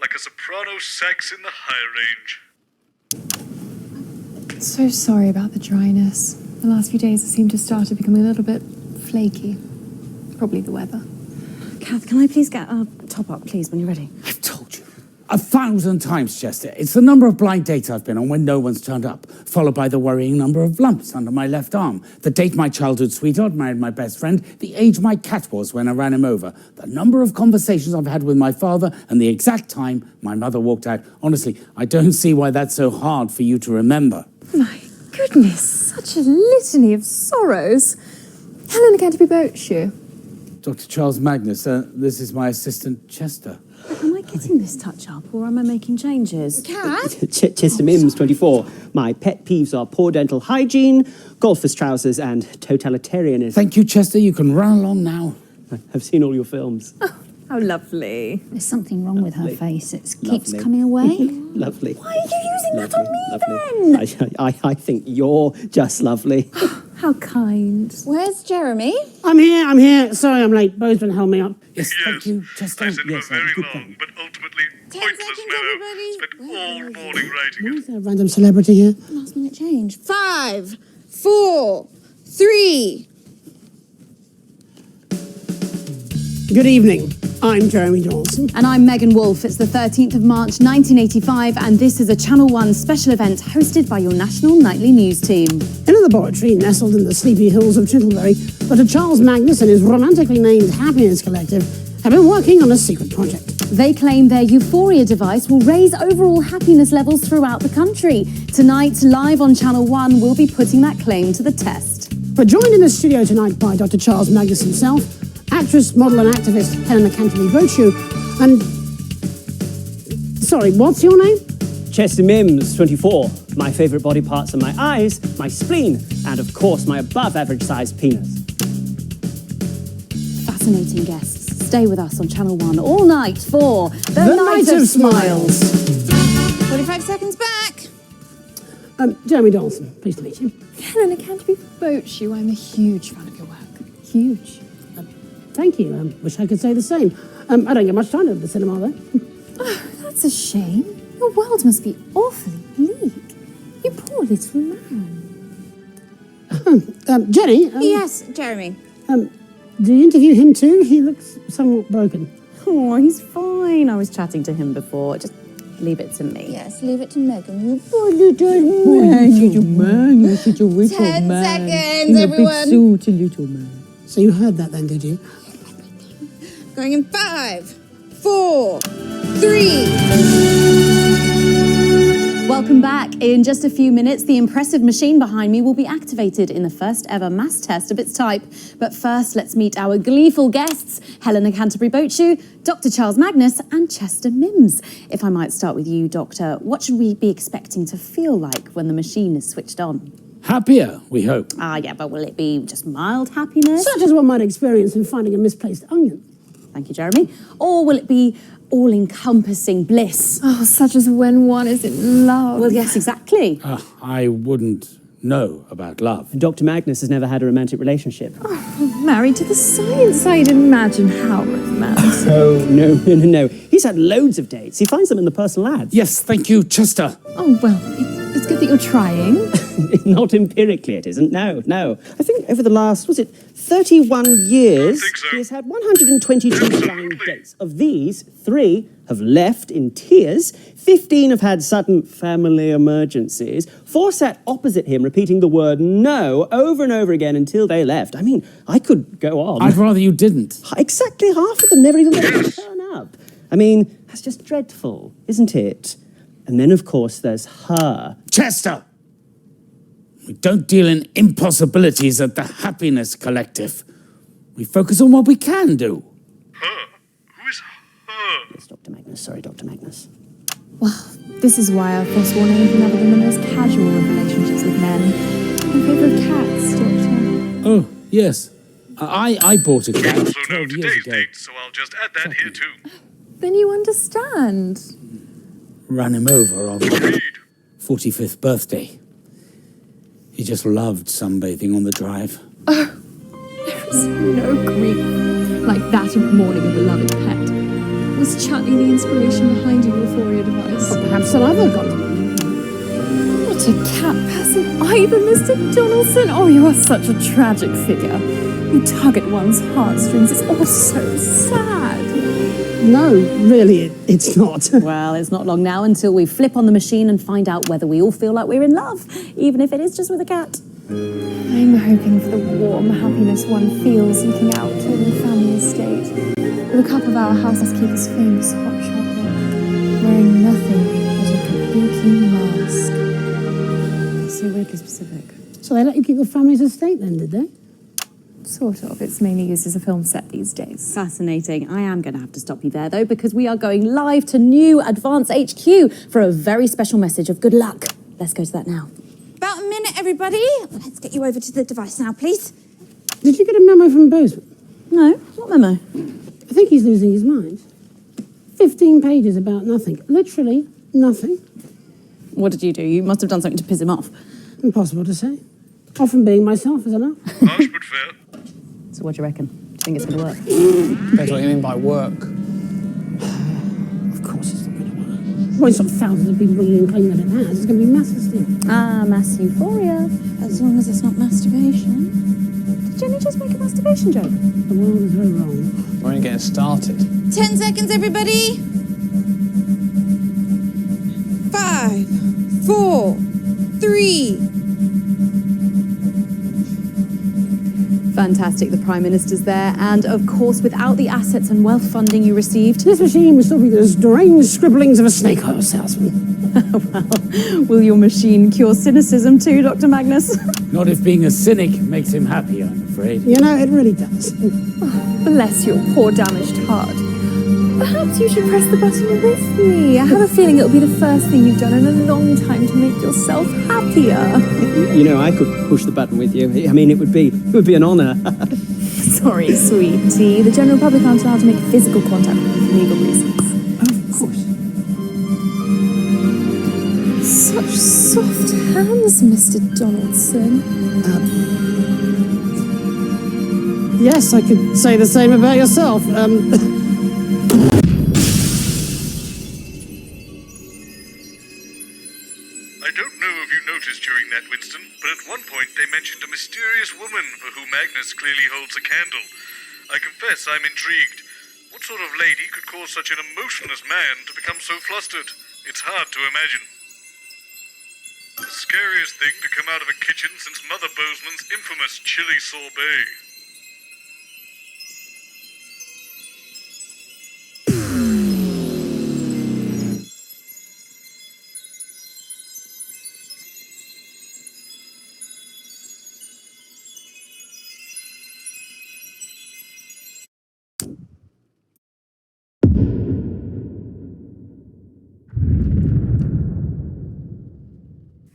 like a soprano sax in the high range. So sorry about the dryness. The last few days it seemed to start to become a little bit flaky. Probably the weather. Kath, can I please get a top up, please, when you're ready? I've told you 1,000 times, Chester. It's the number of blind dates I've been on when no one's turned up, followed by the worrying number of lumps under my left arm, the date my childhood sweetheart married my best friend, the age my cat was when I ran him over, the number of conversations I've had with my father, and the exact time my mother walked out. Honestly, I don't see why that's so hard for you to remember. My goodness, such a litany of sorrows. Helena Canterbury-Boatshoe. Dr. Charles Magnus, this is my assistant, Chester. Am I getting this touch up or am I making changes? Chester Mims, 24. My pet peeves are poor dental hygiene, golfer's trousers, and totalitarianism. Thank you, Chester. You can run along now. I've seen all your films. How lovely. There's something wrong with her face. It keeps Lovely. coming away. Lovely. Why are you using that on me then? I think you're just lovely. How kind. Where's Jeremy? I'm here. Sorry I'm late. Boseman held me up. Yes, thank you, Chester. I said Yes, it was very good long, point. but ultimately pointless memo. Spent all morning writing it. Who's that random celebrity here? Last minute change. 5, 4, 3. Good evening. I'm Jeremy Donaldson. And I'm Megan Wolfe. It's the 13th of March 1985 and this is a Channel 1 special event hosted by your national nightly news team. In a laboratory nestled in the sleepy hills of Tittlebury, Dr. Charles Magnus and his romantically named Happiness Collective have been working on a secret project. They claim their Euphoria device will raise overall happiness levels throughout the country. Tonight, live on Channel 1, we'll be putting that claim to the test. We're joined in the studio tonight by Dr. Charles Magnus himself, actress, model and activist Helena Canterbury-Boatshoe, and... Sorry, what's your name? Chester Mims, 24. My favourite body parts are my eyes, my spleen, and of course my above-average-sized penis. Fascinating guests. Stay with us on Channel 1 all night for The Night of Smiles. 45 seconds back. Jeremy Donaldson, pleased to meet you. Helena Canterbury-Boatshoe, I'm a huge fan of your work. Huge. Thank you. Wish I could say the same. I don't get much time at the cinema, though. Oh, that's a shame. Your world must be awfully bleak. You poor little man. Jenny? Yes, Jeremy. Do you interview him too? He looks somewhat broken. Oh, he's fine. I was chatting to him before. Just leave it to me. Yes, leave it to Megan. You poor little man. You're such a little 10 man. seconds, You're everyone. a big suit, little man. So you heard that then, did you? Going in 5, 4, 3. Welcome back. In just a few minutes, the impressive machine behind me will be activated in the first ever mass test of its type. But first, let's meet our gleeful guests, Helena Canterbury-Boatshoe, Dr. Charles Magnus, and Chester Mims. If I might start with you, Doctor, what should we be expecting to feel like when the machine is switched on? Happier, we hope. Yeah, but will it be just mild happiness? Such as one might experience in finding a misplaced onion. Thank you, Jeremy. Or will it be all-encompassing bliss? Oh, such as when one is in love. Well, yes, exactly. I wouldn't know about love. Dr. Magnus has never had a romantic relationship. Oh, married to the science. I'd imagine how romantic. Oh, no. He's had loads of dates. He finds them in the personal ads. Yes, thank you, Chester. Oh, well, it's good that you're trying. Not empirically, it isn't. No. I think over the last, 31 years, he has had 122 blind dates. Of these, 3 have left in tears, 15 have had sudden family emergencies, 4 sat opposite him, repeating the word no over and over again until they left. I mean, I could go on. I'd rather you didn't. Exactly half of them never even got to turn up. I mean, that's just dreadful, isn't it? And then, of course, there's her. Chester! We don't deal in impossibilities at the Happiness Collective. We focus on what we can do. Her? Who is her? Yes, Dr. Magnus. Sorry, Dr. Magnus. Well, this is why I forsworn anything other than the most casual of relationships with men. In favour of cats, Doctor. Oh, yes. I bought a cat Also 12 know years today's ago. date, so I'll just add that here too. Then you understand. Ran him over on my 45th birthday. He just loved sunbathing on the drive. Oh, there is no grief like that of mourning a beloved pet. Was Chutney the inspiration behind your Euphoria device? Or perhaps some other continent. What a cat person either, Mr. Donaldson? Oh, you are such a tragic figure. You tug at one's heartstrings. It's all so sad. No, really, it's not. Well, it's not long now until we flip on the machine and find out whether we all feel like we're in love, even if it is just with a cat. I'm hoping for the warm happiness one feels looking out over the family estate, with a cup of our house's keeper's famous hot chocolate, wearing nothing but a kabuki mask. So weirdly specific. So they let you keep your family's estate then, did they? Sort of. It's mainly used as a film set these days. Fascinating. I am going to have to stop you there, though, because we are going live to New Advance HQ for a very special message of good luck. Let's go to that now. About a minute, everybody. Let's get you over to the device now, please. Did you get a memo from Boseman? No. What memo? I think he's losing his mind. 15 pages about nothing. Literally nothing. What did you do? You must have done something to piss him off. Impossible to say. Often being myself is enough. Harsh but fair. So what do you reckon? Do you think it's going to work? Depends what you mean by work. Of course it's not going to work. Well, it's not thousands of people ringing and claiming that it has. It's going to be mass hysteria. Ah, mass euphoria. As long as it's not masturbation. Did Jenny just make a masturbation joke? The world is very wrong. We're only getting started. 10 seconds, everybody. 5, 4, 3. Fantastic, the Prime Minister's there, and of course, without the assets and wealth funding you received... This machine will still be the deranged scribblings of a snake oil salesman. Well, will your machine cure cynicism too, Dr. Magnus? Not if being a cynic makes him happy, I'm afraid. You know, it really does. Oh, bless your poor damaged heart. Perhaps you should press the button with me. I have a feeling it'll be the first thing you've done in a long time to make yourself happier. You know, I could push the button with you. I mean, it would be an honour. Sorry, sweetie. The general public aren't allowed to make physical contact with you for legal reasons. Of course. Such soft hands, Mr. Donaldson. Yes, I could say the same about yourself. I don't know if you noticed during that, Winston, but at one point they mentioned a mysterious woman for whom Magnus clearly holds a candle. I confess I'm intrigued. What sort of lady could cause such an emotionless man to become so flustered? It's hard to imagine. The scariest thing to come out of a kitchen since Mother Boseman's infamous chili sorbet.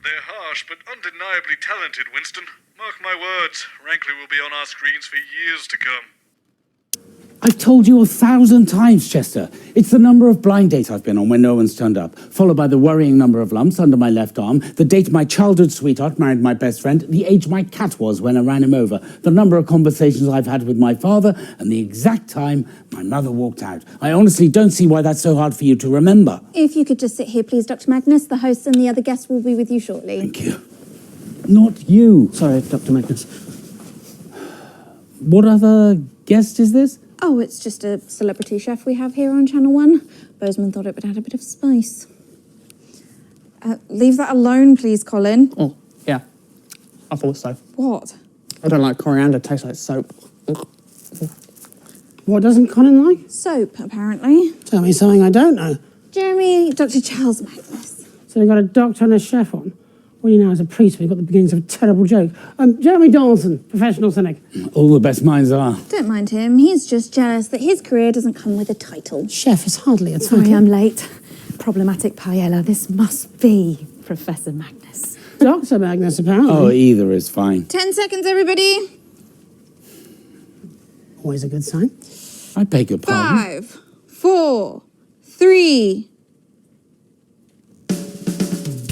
They're harsh, but undeniably talented, Winston. Mark my words, Rankly will be on our screens for years to come. I've told you 1,000 times, Chester. It's the number of blind dates I've been on when no one's turned up, followed by the worrying number of lumps under my left arm, the date my childhood sweetheart married my best friend, the age my cat was when I ran him over, the number of conversations I've had with my father, and the exact time my mother walked out. I honestly don't see why that's so hard for you to remember. If you could just sit here, please, Dr. Magnus. The host and the other guests will be with you shortly. Thank you. Not you. Sorry, Dr. Magnus. What other guest is this? Oh, it's just a celebrity chef we have here on Channel 1. Boseman thought it would add a bit of spice. Leave that alone, please, Colin. Oh, yeah. I thought so. What? I don't like coriander. It tastes like soap. What doesn't Colin like? Soap, apparently. Tell me something I don't know. Jeremy, Dr. Charles Magnus. So they've got a doctor and a chef on. Well, you know, as a priest, we've got the beginnings of a terrible joke. Jeremy Donaldson, professional cynic. All the best minds are. Don't mind him. He's just jealous that his career doesn't come with a title. Chef is hardly a title. Sorry, I'm late. Problematic paella. This must be Professor Magnus. Dr. Magnus, apparently. Oh, either is fine. 10 seconds, everybody. Always a good sign. I beg your pardon. 5, 4, 3.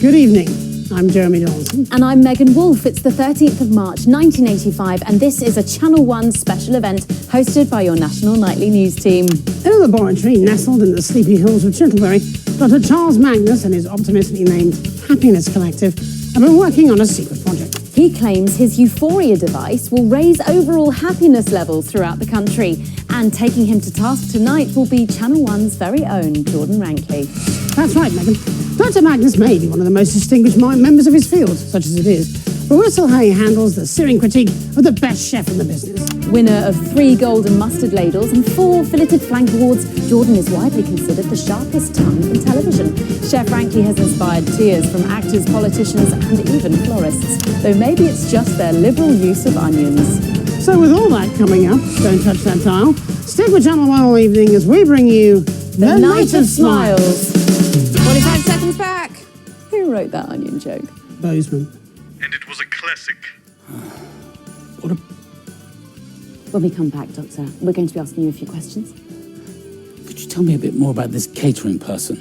Good evening. I'm Jeremy Donaldson. And I'm Megan Wolfe. It's the 13th of March, 1985, and this is a Channel 1 special event hosted by your national nightly news team. In a laboratory nestled in the sleepy hills of Canterbury, Dr. Charles Magnus and his optimistically named Happiness Collective have been working on a secret project. He claims his Euphoria device will raise overall happiness levels throughout the country. And taking him to task tonight will be Channel 1's very own Jordan Rankley. That's right, Megan. Dr. Magnus may be one of the most distinguished members of his field, such as it is, but we'll still how he handles the searing critique of the best chef in the business. Winner of 3 golden mustard ladles and 4 filleted flank awards, Jordan is widely considered the sharpest tongue in television. Chef Rankley has inspired tears from actors, politicians, and even florists, though maybe it's just their liberal use of onions. So with all that coming up, don't touch that dial. Stick with Channel 1 all evening as we bring you The Night of Smiles. 45 seconds back. Who wrote that onion joke? Boseman. And it was a classic. When we come back, Doctor, we're going to be asking you a few questions. Could you tell me a bit more about this catering person?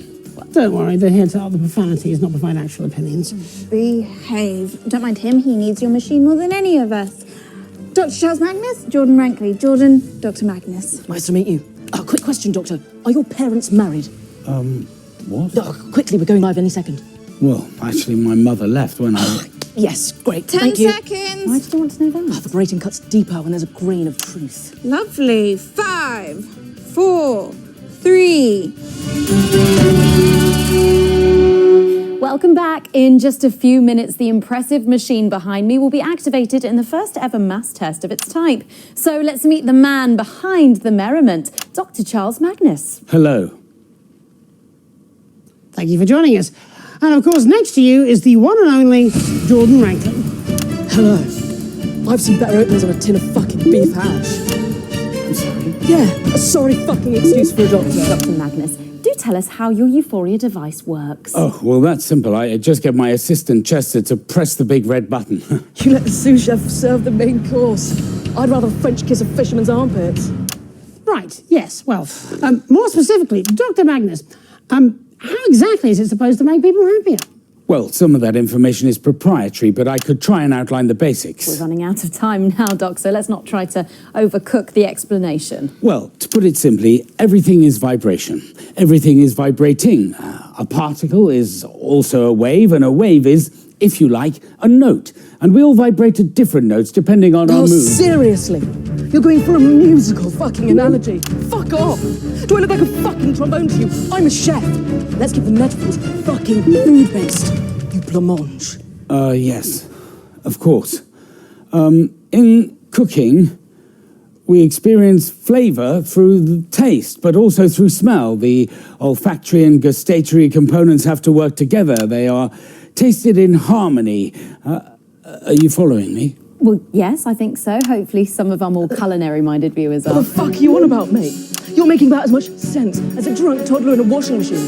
Don't worry, they're here to utter the profanities, not provide actual opinions. Behave. Don't mind him, he needs your machine more than any of us. Dr. Charles Magnus, Jordan Rankley. Jordan, Dr. Magnus. Nice to meet you. Quick question, Doctor. Are your parents married? What? Quickly, we're going live any second. Well, actually, my mother left when I... Yes, great. 10 Thank you. seconds. Why did you want to know that? The grating cuts deeper when there's a grain of truth. Lovely. 5, 4, 3. Welcome back. In just a few minutes, the impressive machine behind me will be activated in the first ever mass test of its type. So let's meet the man behind the merriment, Dr. Charles Magnus. Hello. Thank you for joining us. And of course, next to you is the one and only Jordan Rankley. Hello. I've seen better openers on a tin of fucking beef hash. I'm sorry. Yeah, a sorry fucking excuse for a doctor. Dr. Magnus, do tell us how your Euphoria device works. Oh, well, that's simple. I just get my assistant, Chester, to press the big red button. You let the sous chef serve the main course. I'd rather French kiss a fisherman's armpits. Right, yes, well, more specifically, Dr. Magnus, how exactly is it supposed to make people happier? Well, some of that information is proprietary, but I could try and outline the basics. We're running out of time now, Doc, so let's not try to overcook the explanation. Well, to put it simply, everything is vibration. Everything is vibrating. A particle is also a wave, and a wave is, if you like, a note. And we all vibrate at different notes depending on our mood. Seriously? You're going for a musical fucking analogy? Fuck off! Do I look like a fucking trombone to you? I'm a chef. Let's keep the metaphors fucking food-based. You blancmange. Yes, of course. In cooking, we experience flavour through the taste, but also through smell. The olfactory and gustatory components have to work together. They are tasted in harmony. Are you following me? Well, yes, I think so. Hopefully some of our more culinary-minded viewers are. What the fuck are you on about, mate? You're making about as much sense as a drunk toddler in a washing machine.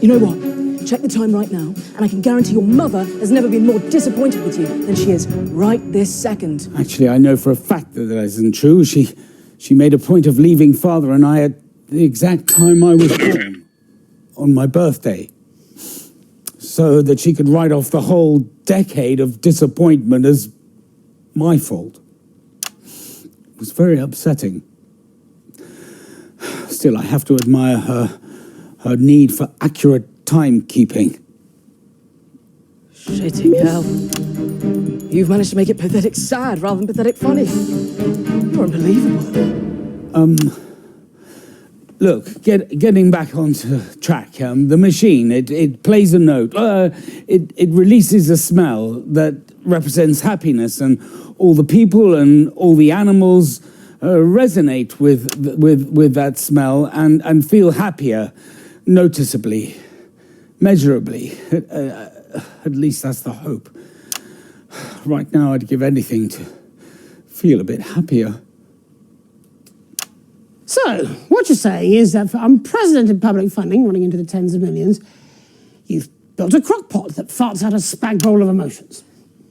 You know what? Check the time right now, and I can guarantee your mother has never been more disappointed with you than she is right this second. Actually, I know for a fact that isn't true. She made a point of leaving Father and I at the exact time I was born, on my birthday, so that she could write off the whole decade of disappointment as my fault. It was very upsetting. Still, I have to admire her need for accurate timekeeping. Shitting hell. You've managed to make it pathetic sad rather than pathetic funny. You're unbelievable. Look, getting back onto track, the machine, it plays a note. It releases a smell that represents happiness, and all the people and all the animals resonate with that smell and feel happier, noticeably, measurably. At least that's the hope. Right now, I'd give anything to feel a bit happier. So, what you're saying is that for unprecedented public funding running into the tens of millions, you've built a crockpot that farts out a spag bowl of emotions.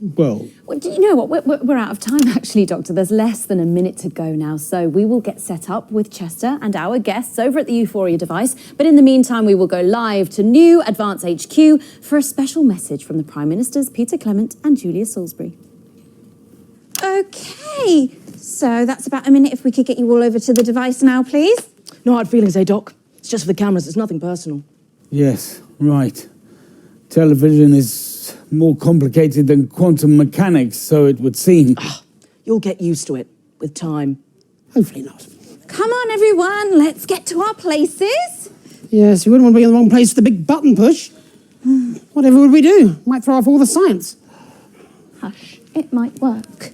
Well, do you know what? We're out of time, actually, Doctor. There's less than a minute to go now, so we will get set up with Chester and our guests over at the Euphoria device. But in the meantime, we will go live to New Advance HQ for a special message from the Prime Ministers Peter Clement and Julia Salisbury. Okay, so that's about a minute. If we could get you all over to the device now, please. No hard feelings, eh, Doc? It's just for the cameras, it's nothing personal. Yes, right. Television is More complicated than quantum mechanics, so it would seem. You'll get used to it with time. Hopefully not. Come on, everyone, let's get to our places. Yes, you wouldn't want to be in the wrong place for the big button push. Whatever would we do? Might throw off all the science. Hush, it might work.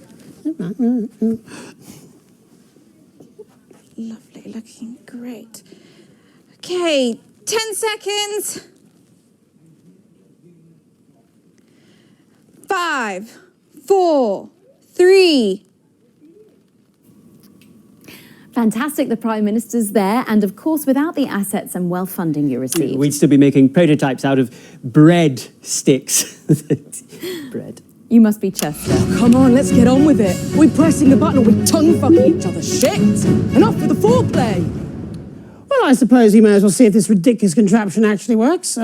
Lovely, looking great. Okay, 10 seconds. 5, 4, 3. Fantastic, the Prime Minister's there, and of course, without the assets and wealth funding you received. We'd still be making prototypes out of bread sticks. Bread. You must be Chester. Oh, come on, let's get on with it. We're pressing a button or we're tongue-fucking each other. Shit! Enough with the foreplay! Well, I suppose we may as well see if this ridiculous contraption actually works.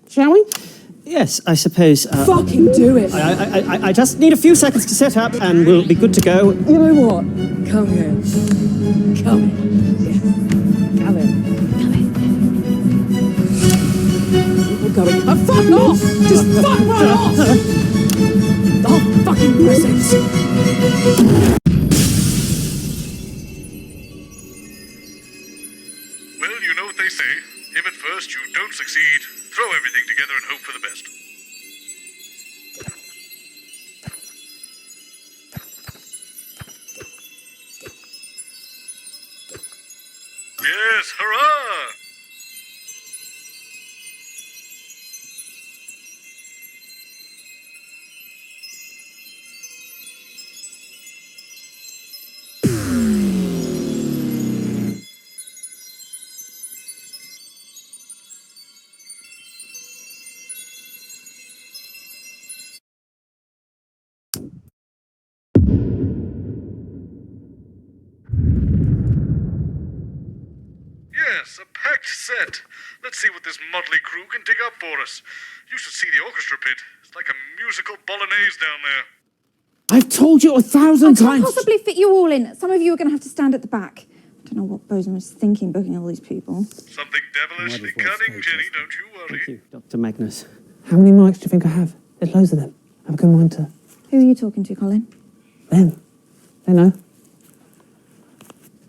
Shall we? Yes, I suppose. Fucking do it! I just need a few seconds to set up and we'll be good to go. You know what? Come here. Come in. Yeah. Come in. Come in. We're going. Oh, fuck off! Just fuck right off! The whole fucking process. Well, you know what they say. If at first you don't succeed, throw everything together and hope for the best. Yes, hurrah! Yes, a packed set. Let's see what this motley crew can dig up for us. You should see the orchestra pit. It's like a musical bolognese down there. I've told you 1,000 times. I can't possibly fit you all in. Some of you are going to have to stand at the back. I don't know what Boseman was thinking booking all these people. Something devilishly cunning, Jenny, don't you worry. Thank you, Dr. Magnus. How many mics do you think I have? There's loads of them. Have a good mind to Who are you talking to, Colin? them. They know.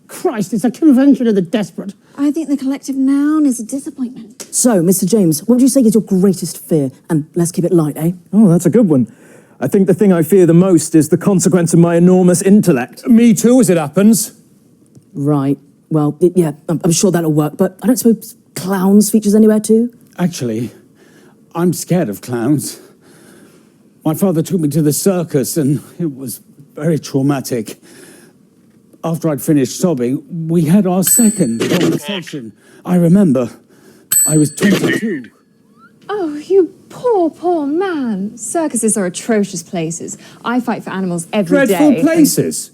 Christ, it's a convention of the desperate. I think the collective noun is a disappointment. So, Mr. James, what would you say is your greatest fear? And let's keep it light, eh? Oh, that's a good one. I think the thing I fear the most is the consequence of my enormous intellect. Me too, as it happens. Right. Well, yeah, I'm sure that'll work, but I don't suppose clowns features anywhere too? Actually, I'm scared of clowns. My father took me to the circus and it was very traumatic. After I'd finished sobbing, we had our second conversation. I remember. I was 22. Oh, you poor, poor man. Circuses are atrocious places. I fight for animals every day. Dreadful places.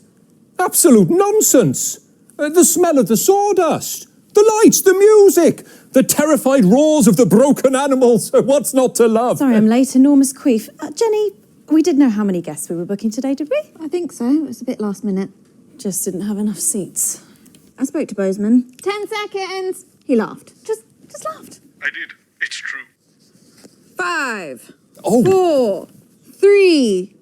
Absolute nonsense. The smell of the sawdust. The lights, the music. The terrified roars of the broken animals. What's not to love? Sorry, I'm late. Enormous queef. Jenny, we did know how many guests we were booking today, did we? I think so. It was a bit last minute. Just didn't have enough seats. I spoke to Boseman. 10 seconds. He laughed. Just laughed. I did. It's true. 5, 4, 3.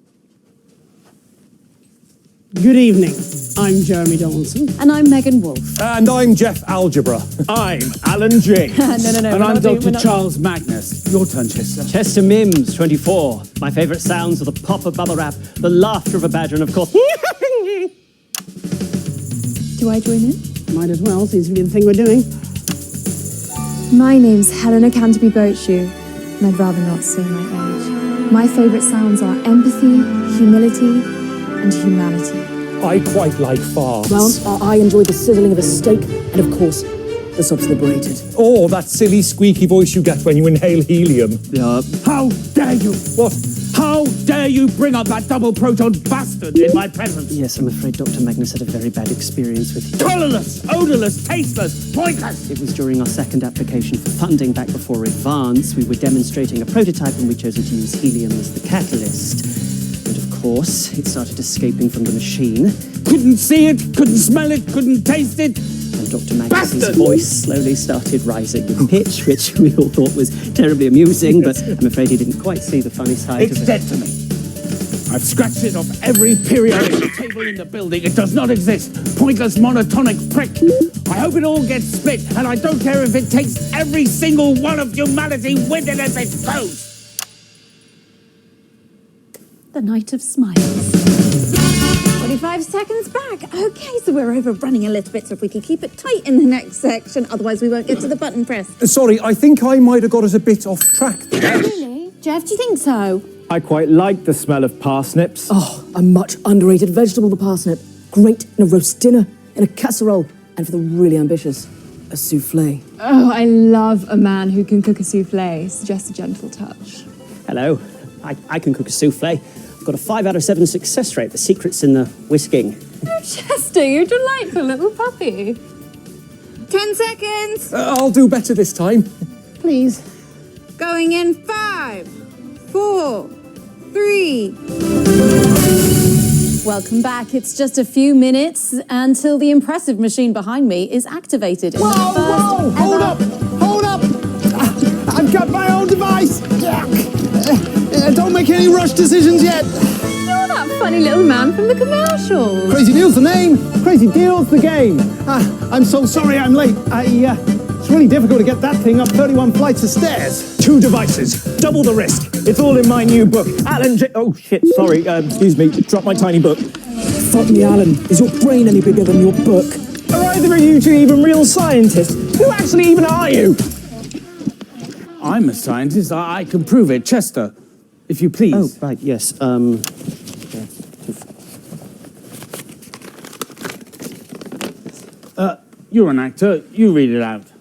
Good evening. I'm Jeremy Donaldson. And I'm Megan Wolfe. And I'm Geoff Algebra. I'm Alan J. No. And I'm Dr. Charles Magnus. Your turn, Chester. Chester Mims, 24. My favourite sounds are the pop of bubble wrap, the laughter of a badger, and of course... Do I join in? Might as well, seems to be the thing we're doing. My name's Helena Canterbury-Boatshoe, and I'd rather not say my age. My favourite sounds are empathy, humility, and humanity. I quite like farts. Well, I enjoy the sizzling of a steak, and of course, the subs liberated. Oh, that silly squeaky voice you get when you inhale helium. How dare you? What? How dare you bring up that double proton bastard in my presence? Yes, I'm afraid Dr. Magnus had a very bad experience with him. Colourless, odourless, tasteless, pointless. It was during our second application for funding back before Advance. We were demonstrating a prototype and we'd chosen to use helium as the catalyst. And of course, it started escaping from the machine. Couldn't see it, couldn't smell it, couldn't taste it. And Dr. Magnus's voice slowly started rising with pitch, which we all thought was terribly amusing, but I'm afraid he didn't quite see the funny side It's of it. dead to me. I've scratched it off every periodic table in the building. It does not exist. Pointless monotonic prick. I hope it all gets split, and I don't care if it takes every single one of humanity with it as it goes. The Night of Smiles. 45 seconds back. Okay, so we're overrunning a little bit, so if we could keep it tight in the next section, otherwise we won't get to the button press. Sorry, I think I might have got us a bit off track there. Really? Geoff, do you think so? I quite like the smell of parsnips. Oh, a much underrated vegetable, the parsnip. Great in a roast dinner, in a casserole, and for the really ambitious, a souffle. Oh, I love a man who can cook a souffle. Suggest a gentle touch. Hello, I can cook a souffle. I've got a 5 out of 7 success rate. The secret's in the whisking. Oh, Chester, you're a delightful little puppy. 10 seconds. I'll do better this time. Please. Going in 5, 4, 3. Welcome back. It's just a few minutes until the impressive machine behind me is activated. Whoa! Hold up! Hold up! I've got my own device! Don't make any rush decisions yet! You're that funny little man from the commercial. Crazy Deal's the name, Crazy Deal's the game. I'm so sorry I'm late. It's really difficult to get that thing up 31 flights of stairs. 2 devices, double the risk. It's all in my new book. Oh shit, sorry, excuse me, dropped my tiny book. Fuck me, Alan. Is your brain any bigger than your book? Are either of you two even real scientists? Who actually even are you? I'm a scientist. I can prove it. Chester, if you please. Oh, right, yes. You're an actor. You read it out.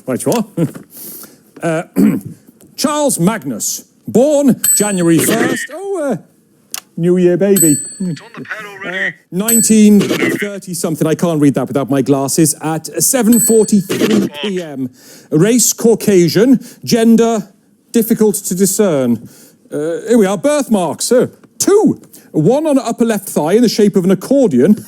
Right you are. Charles Magnus, born January 1st. New Year baby. It's on the pad already. 1930 something. I can't read that without my glasses. At 7:43 p.m. Race Caucasian. Gender difficult to discern. Here we are. Birthmarks. 2. One on the upper left thigh in the shape of an accordion.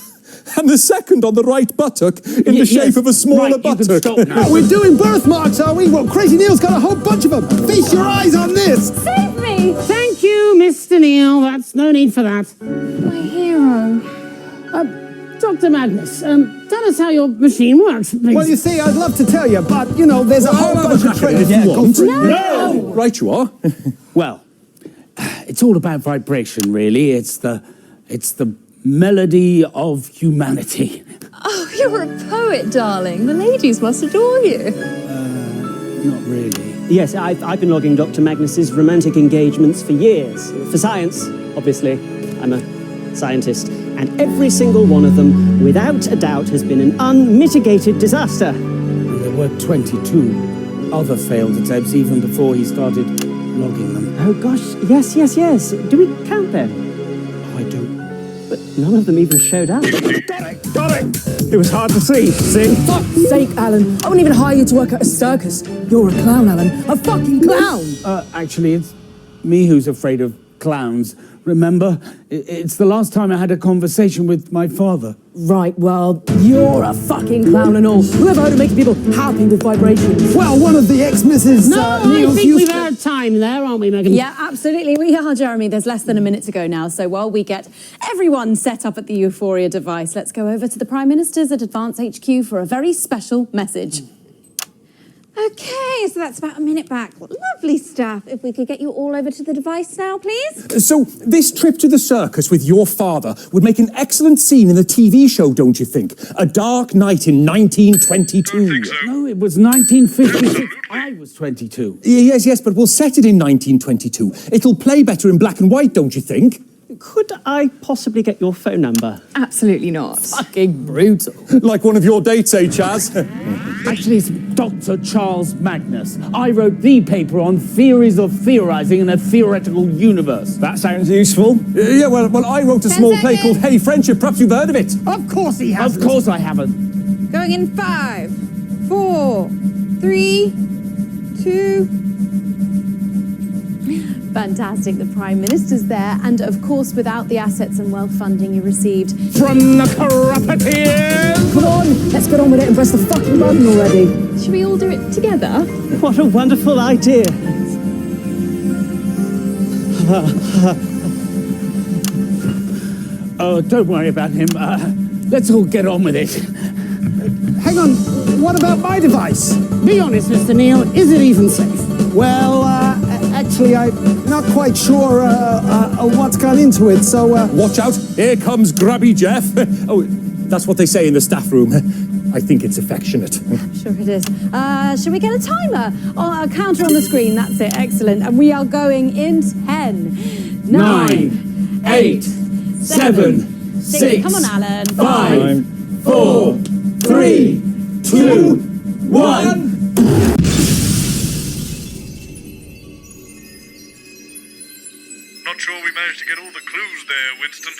And the second on the right buttock in the shape of a smaller buttock. We're doing birthmarks, are we? Well, Crazy Neil's got a whole bunch of them. Feast your eyes on this. Save me! Thank you, Mr. Neil. That's no need for that. My hero. Dr. Magnus, tell us how your machine works, please. Well, you see, I'd love to tell you, but, there's a whole bunch of tricks. If you want. No! Right you are. Well, it's all about vibration, really. It's the melody of humanity. Oh, you're a poet, darling. The ladies must adore you. Not really. Yes, I've been logging Dr. Magnus's romantic engagements for years. For science, obviously. I'm a scientist. And every single one of them, without a doubt, has been an unmitigated disaster. And there were 22 other failed attempts even before he started logging them. Oh, gosh, yes. Do we count them? I do. But none of them even showed up. Got it! It was hard to see. For fuck's sake, Alan. I wouldn't even hire you to work at a circus. You're a clown, Alan. A fucking clown! Actually, it's me who's afraid of clowns. Remember? It's the last time I had a conversation with my father. Right, well, you're a fucking clown and all. Whoever heard of making people happy with vibrations? Well, one of the ex-Mrs. I think we've had time there, aren't we, Megan? Yeah, absolutely. We are, Jeremy. There's less than a minute to go now. So while we get everyone set up at the Euphoria device, let's go over to the Prime Ministers at Advance HQ for a very special message. Okay, so that's about a minute back. Lovely stuff. If we could get you all over to the device now, please. So, this trip to the circus with your father would make an excellent scene in the TV show, don't you think? A Dark Night in 1922. No, it was 1956. I was 22. Yes, but we'll set it in 1922. It'll play better in black and white, don't you think? Could I possibly get your phone number? Absolutely not. Fucking brutal. Like one of your dates, eh, Chaz? Actually, it's Dr. Charles Magnus. I wrote the paper on theories of theorizing in a theoretical universe. That sounds useful. Yeah, well, I wrote a small play called Hey Friendship. Perhaps you've heard of it. Of course he has. Of course I haven't. Going in 5, 4, 3, 2... Fantastic. The Prime Minister's there, and of course, without the assets and wealth funding you received from the corrupteers. Come on, let's get on with it and press the fucking button already. Should we all do it together? What a wonderful idea. Oh, don't worry about him. Let's all get on with it. Hang on, what about my device? Be honest, Mr. Neil, is it even safe? Well, actually, I'm not quite sure what's gone into it, so... Watch out, here comes Grabby Geoff. Oh, that's what they say in the staff room. I think it's affectionate. Sure it is. Shall we get a timer? Oh, a counter on the screen, that's it, excellent. And we are going in 10, 9, 8, 7, 6, come on, Alan. 5, 4, 3, 2, 1. Not sure we managed to get all the clues there, Winston.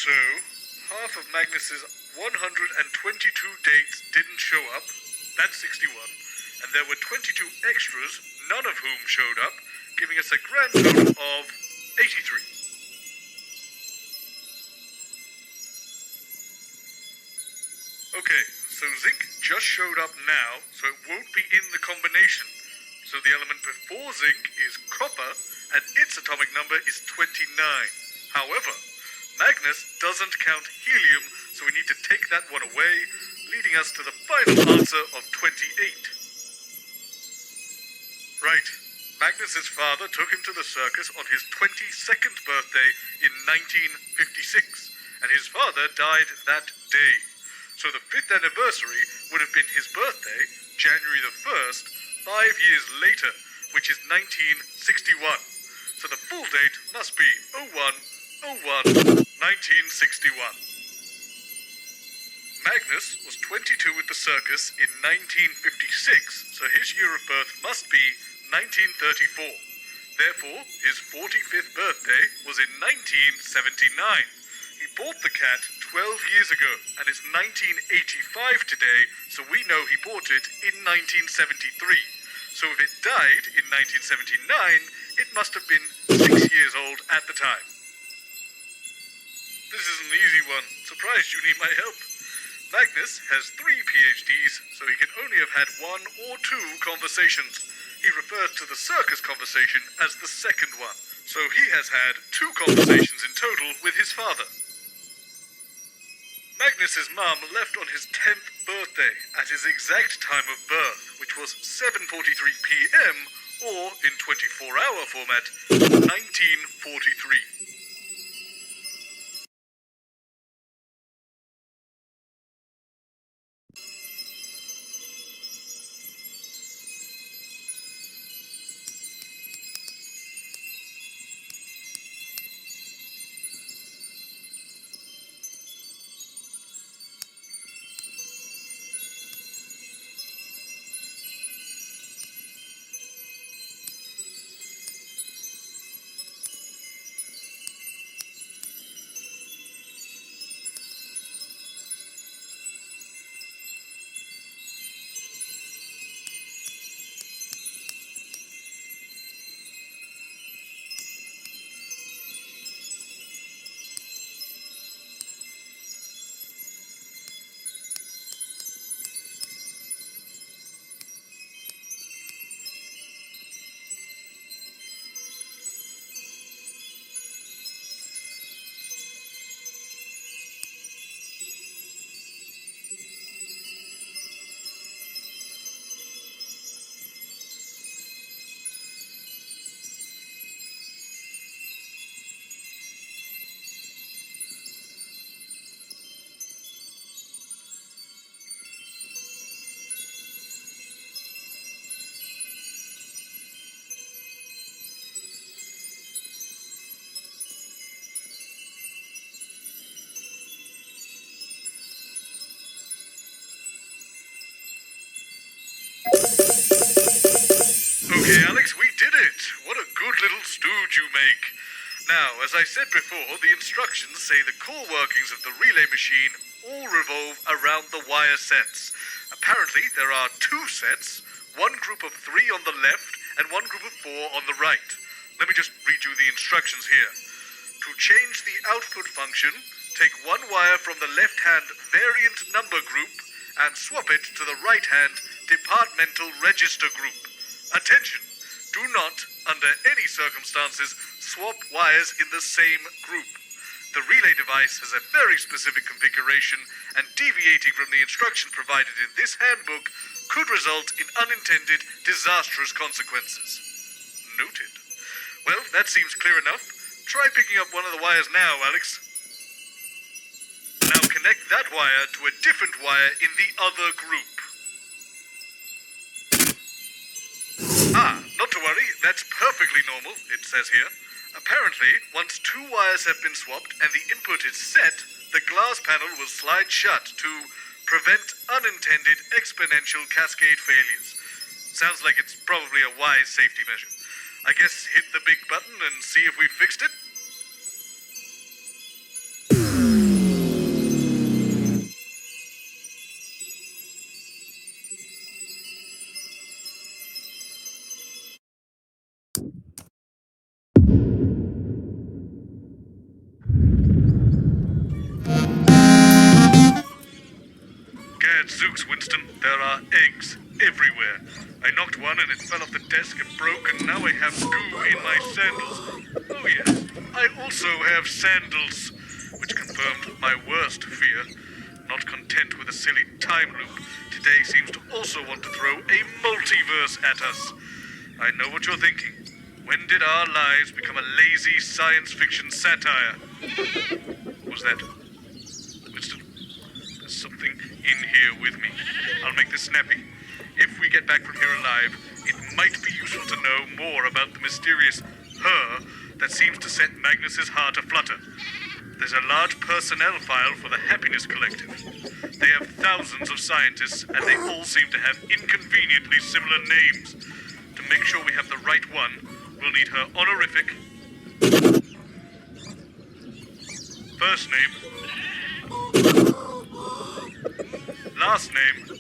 So, half of Magnus's 122 dates didn't show up. That's 61. And there were 22 extras, none of whom showed up, giving us a grand total of 83. Okay, so zinc just showed up now, so it won't be in the combination. So the element before zinc is copper, and its atomic number is 29. However, Magnus doesn't count helium, so we need to take that one away, leading us to the final answer of 28. Right. Magnus's father took him to the circus on his 22nd birthday in 1956, and his father died that day. So the 5th anniversary would have been his birthday, January the 1st, 5 years later, which is 1961. So the full date must be 01/01/1961. Magnus was 22 at the circus in 1956, so his year of birth must be 1934. Therefore, his 45th birthday was in 1979. He bought the cat 12 years ago, and it's 1985 today, so we know he bought it in 1973. So if it died in 1979, it must have been 6 years old at the time. This is an easy one. Surprised you need my help. Magnus has 3 PhDs, so he can only have had 1 or 2 conversations. He refers to the circus conversation as the second one, so he has had 2 conversations in total with his father. Magnus's mum left on his 10th birthday at his exact time of birth, which was 7:43 p.m., or in 24-hour format, 1943. Okay, Alex, we did it. What a good little stooge you make. Now, as I said before, the instructions say the core workings of the relay machine all revolve around the wire sets. Apparently, there are 2 sets, one group of 3 on the left and one group of 4 on the right. Let me just read you the instructions here. To change the output function, take one wire from the left-hand variant number group and swap it to the right-hand departmental register group. Attention! Do not, under any circumstances, swap wires in the same group. The relay device has a very specific configuration, and deviating from the instruction provided in this handbook could result in unintended, disastrous consequences. Noted. Well, that seems clear enough. Try picking up one of the wires now, Alex. Now connect that wire to a different wire in the other group. Not to worry, that's perfectly normal, it says here. Apparently, once 2 wires have been swapped and the input is set, the glass panel will slide shut to prevent unintended exponential cascade failures. Sounds like it's probably a wise safety measure. I guess hit the big button and see if we fixed it? Gadzooks, Winston, there are eggs everywhere. I knocked one and it fell off the desk and broke, and now I have goo in my sandals. Oh yes, I also have sandals, which confirmed my worst fear. Not content with a silly time loop, today seems to also want to throw a multiverse at us. I know what you're thinking. When did our lives become a lazy science fiction satire? What was that? Winston, there's something in here with me. I'll make this snappy. If we get back from here alive, it might be useful to know more about the mysterious her that seems to set Magnus's heart aflutter. There's a large personnel file for the Happiness Collective. They have thousands of scientists, and they all seem to have inconveniently similar names. To make sure we have the right one, we'll need her honorific, first name, last name,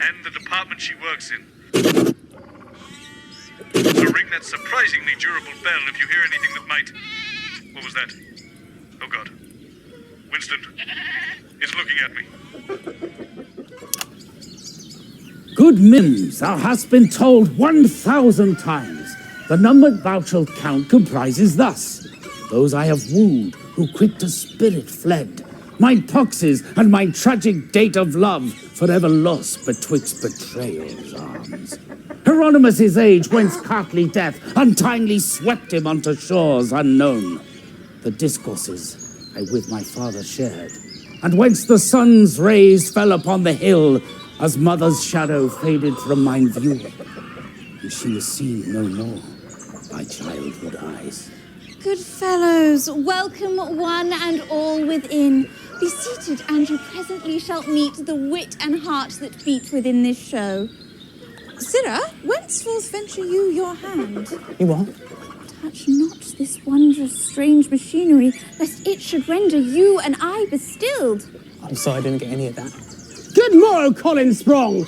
and the department she works in. So ring that surprisingly durable bell if you hear anything that might... What was that? Oh God. Winston, it's looking at me. Good Mims, thou hast been told 1,000 times. The number thou shalt count comprises thus: those I have wooed, who quick to spirit fled. My poxes and my tragic date of love, forever lost betwixt betrayal's arms. Hieronymus' age, whence cartly death untimely swept him unto shores unknown. The discourses I with my father shared, and whence the sun's rays fell upon the hill, as mother's shadow faded from mine view, and she was seen no more by childhood eyes. Good fellows, welcome one and all within. Be seated, and you presently shall meet the wit and heart that beat within this show. Sirrah, whenceforth venture you your hand? You what? Touch not this wondrous strange machinery, lest it should render you and I bestilled. I'm sorry I didn't get any of that. Good morrow, Colin Sprong.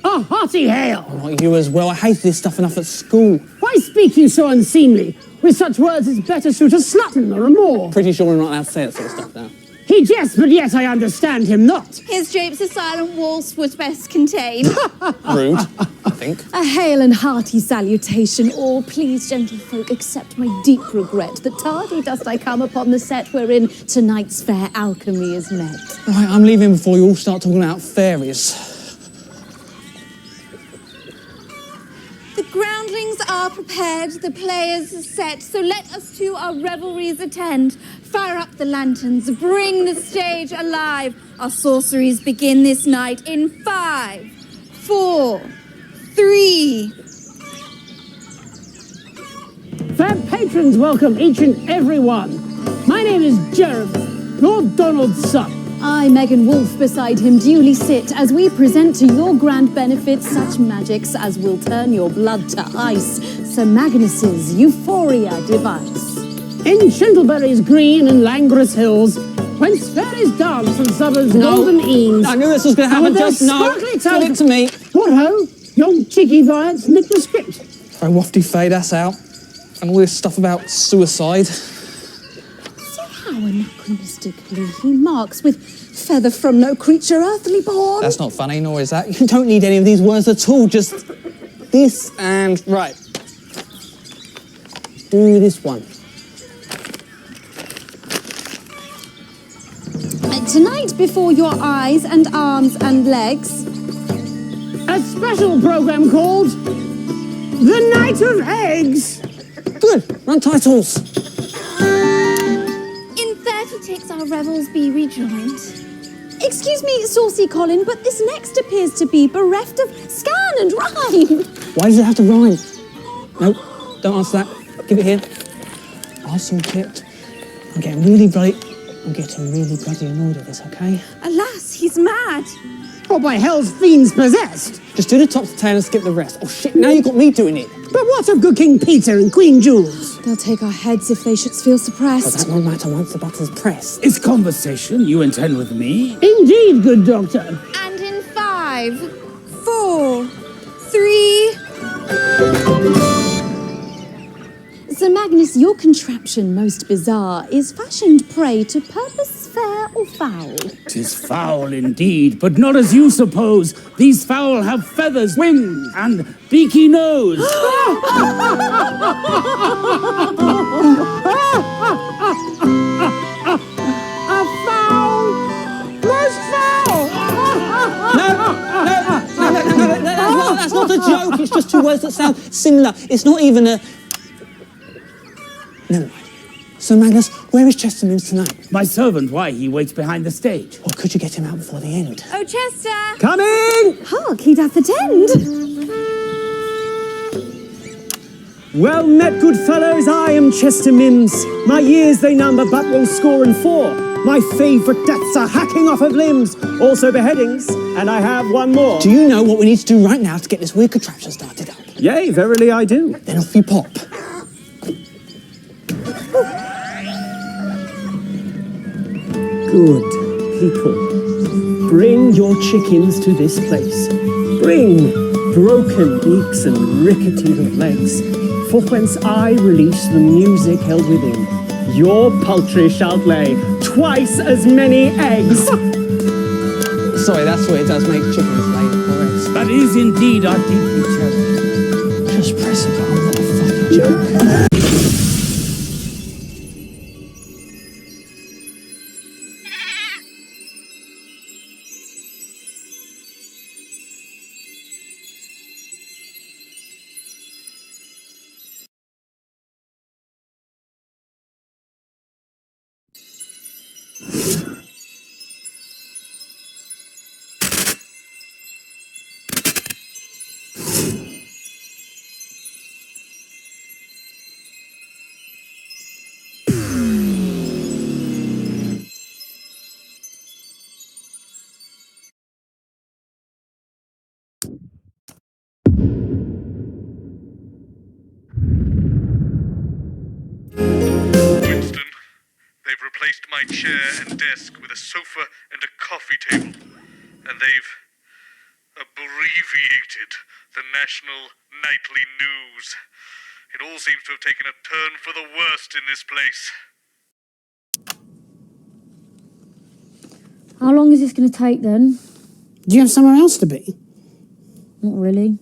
A hearty hail. Oh, not you as well. I hated this stuff enough at school. Why speak you so unseemly? With such words it's better suit a slutton or a moor. Pretty sure we're not allowed to say that sort of stuff now. He jests, but yet I understand him not. His japes a silent waltz would best contain. Rude, I think. A hail and hearty salutation, all. Please, gentlefolk, accept my deep regret that tardy dost I come upon the set wherein tonight's fair alchemy is met. Right, I'm leaving before you all start talking about fairies. The groundlings are prepared, the players are set, so let us to our revelries attend. Fire up the lanterns, bring the stage alive. Our sorceries begin this night in 5, 4, 3. Fair patrons welcome each and every one. My name is Geoff, Lord Donaldson. I, Megan Wolfe, beside him duly sit as we present to your grand benefit such magics as will turn your blood to ice. Sir Magnus's Euphoria device. In Shintleberry's green and languorous hills, whence fairies dance and suburbs golden eaves. I knew this was going to happen. Just no. Give it to me. What ho? Young cheeky Riots nicked the script. Very wafty fade us out. And all this stuff about suicide. So how anachronistically he marks with feather from no creature earthly born. That's not funny, nor is that. You don't need any of these words at all. Just this and right. Do this one. Tonight, before your eyes and arms and legs, a special program called The Night of Eggs. Good. Run titles. In 30 takes our revels be rejoined. Excuse me, saucy Colin, but this next appears to be bereft of scan and rhyme. Why does it have to rhyme? No, don't answer that. Give it here. I'll sort it. I'm getting really bloody annoyed at this, okay? Alas, he's mad. Or by hell's fiends possessed. Just do the top to tail and skip the rest. Oh shit, now you've got me doing it. But what of good King Peter and Queen Jules? They'll take our heads if they should feel suppressed. But that won't matter once the button's pressed. It's conversation you intend with me? Indeed, good doctor. And in 5, 4, 3... Sir Magnus, your contraption, most bizarre, is fashioned prey to purpose fair or foul. 'Tis foul indeed, but not as you suppose. These fowl have feathers, wings, and beaky nose. That's not a joke. It's just two words that sound similar. It's not even a... Never mind. So, Magnus, where is Chester Mims tonight? My servant, why? He waits behind the stage. Or could you get him out before the end? Oh, Chester! Coming! Hark, he'd hath attend. Well met, good fellows, I am Chester Mims. My years they number, but will score in 4. My favourite deaths are hacking off of limbs, also beheadings, and I have one more. Do you know what we need to do right now to get this weird contraption started up? Yea, verily I do. Then off you pop. Good people, bring your chickens to this place. Bring broken beaks and rickety of legs, for whence I release the music held within. Your poultry shall lay twice as many eggs. Sorry, that's what it does, make chickens lay more eggs. That is indeed our deeply cherished. Just press a button, what a fucking joke. They've replaced my chair and desk with a sofa and a coffee table. And they've abbreviated the national nightly news. It all seems to have taken a turn for the worst in this place. How long is this going to take then? Do you have somewhere else to be? Not really.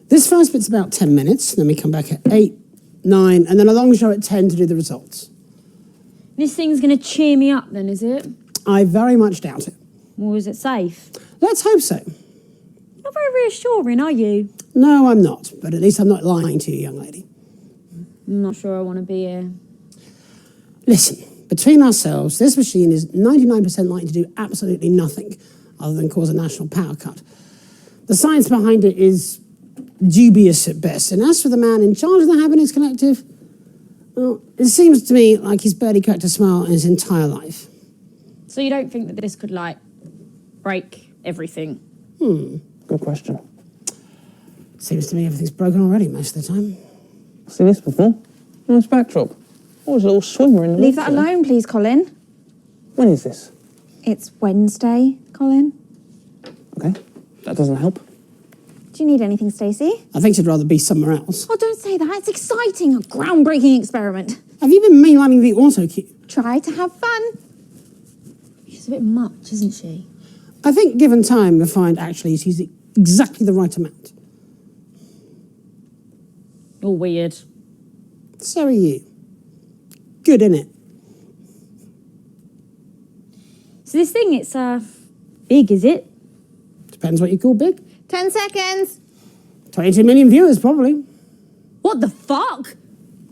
This first bit's about 10 minutes, then we come back at 8, 9, and then a long show at 10 to do the results. This thing's going to cheer me up then, is it? I very much doubt it. Or is it safe? Let's hope so. Not very reassuring, are you? No, I'm not, but at least I'm not lying to you, young lady. I'm not sure I want to be here. Listen, between ourselves, this machine is 99% likely to do absolutely nothing other than cause a national power cut. The science behind it is dubious at best, and as for the man in charge of the Happiness Collective, well, it seems to me like he's barely cracked a smile in his entire life. So you don't think that this could, like, break everything? Good question. Seems to me everything's broken already most of the time. Seen this before? Nice backdrop. Oh, there's a little swimmer in the Leave that water. alone, please, Colin. When is this? It's Wednesday, Colin. Okay, that doesn't help. Do you need anything, Stacey? I think she'd rather be somewhere else. Oh, don't say that. It's exciting. A groundbreaking experiment. Have you been mainlining the auto cue? Try to have fun. She's a bit much, isn't she? I think given time, you'll find actually she's exactly the right amount. You're weird. So are you. Good, innit? So this thing, it's, big, is it? Depends what you call big. 10 seconds. 22 million viewers, probably. What the fuck?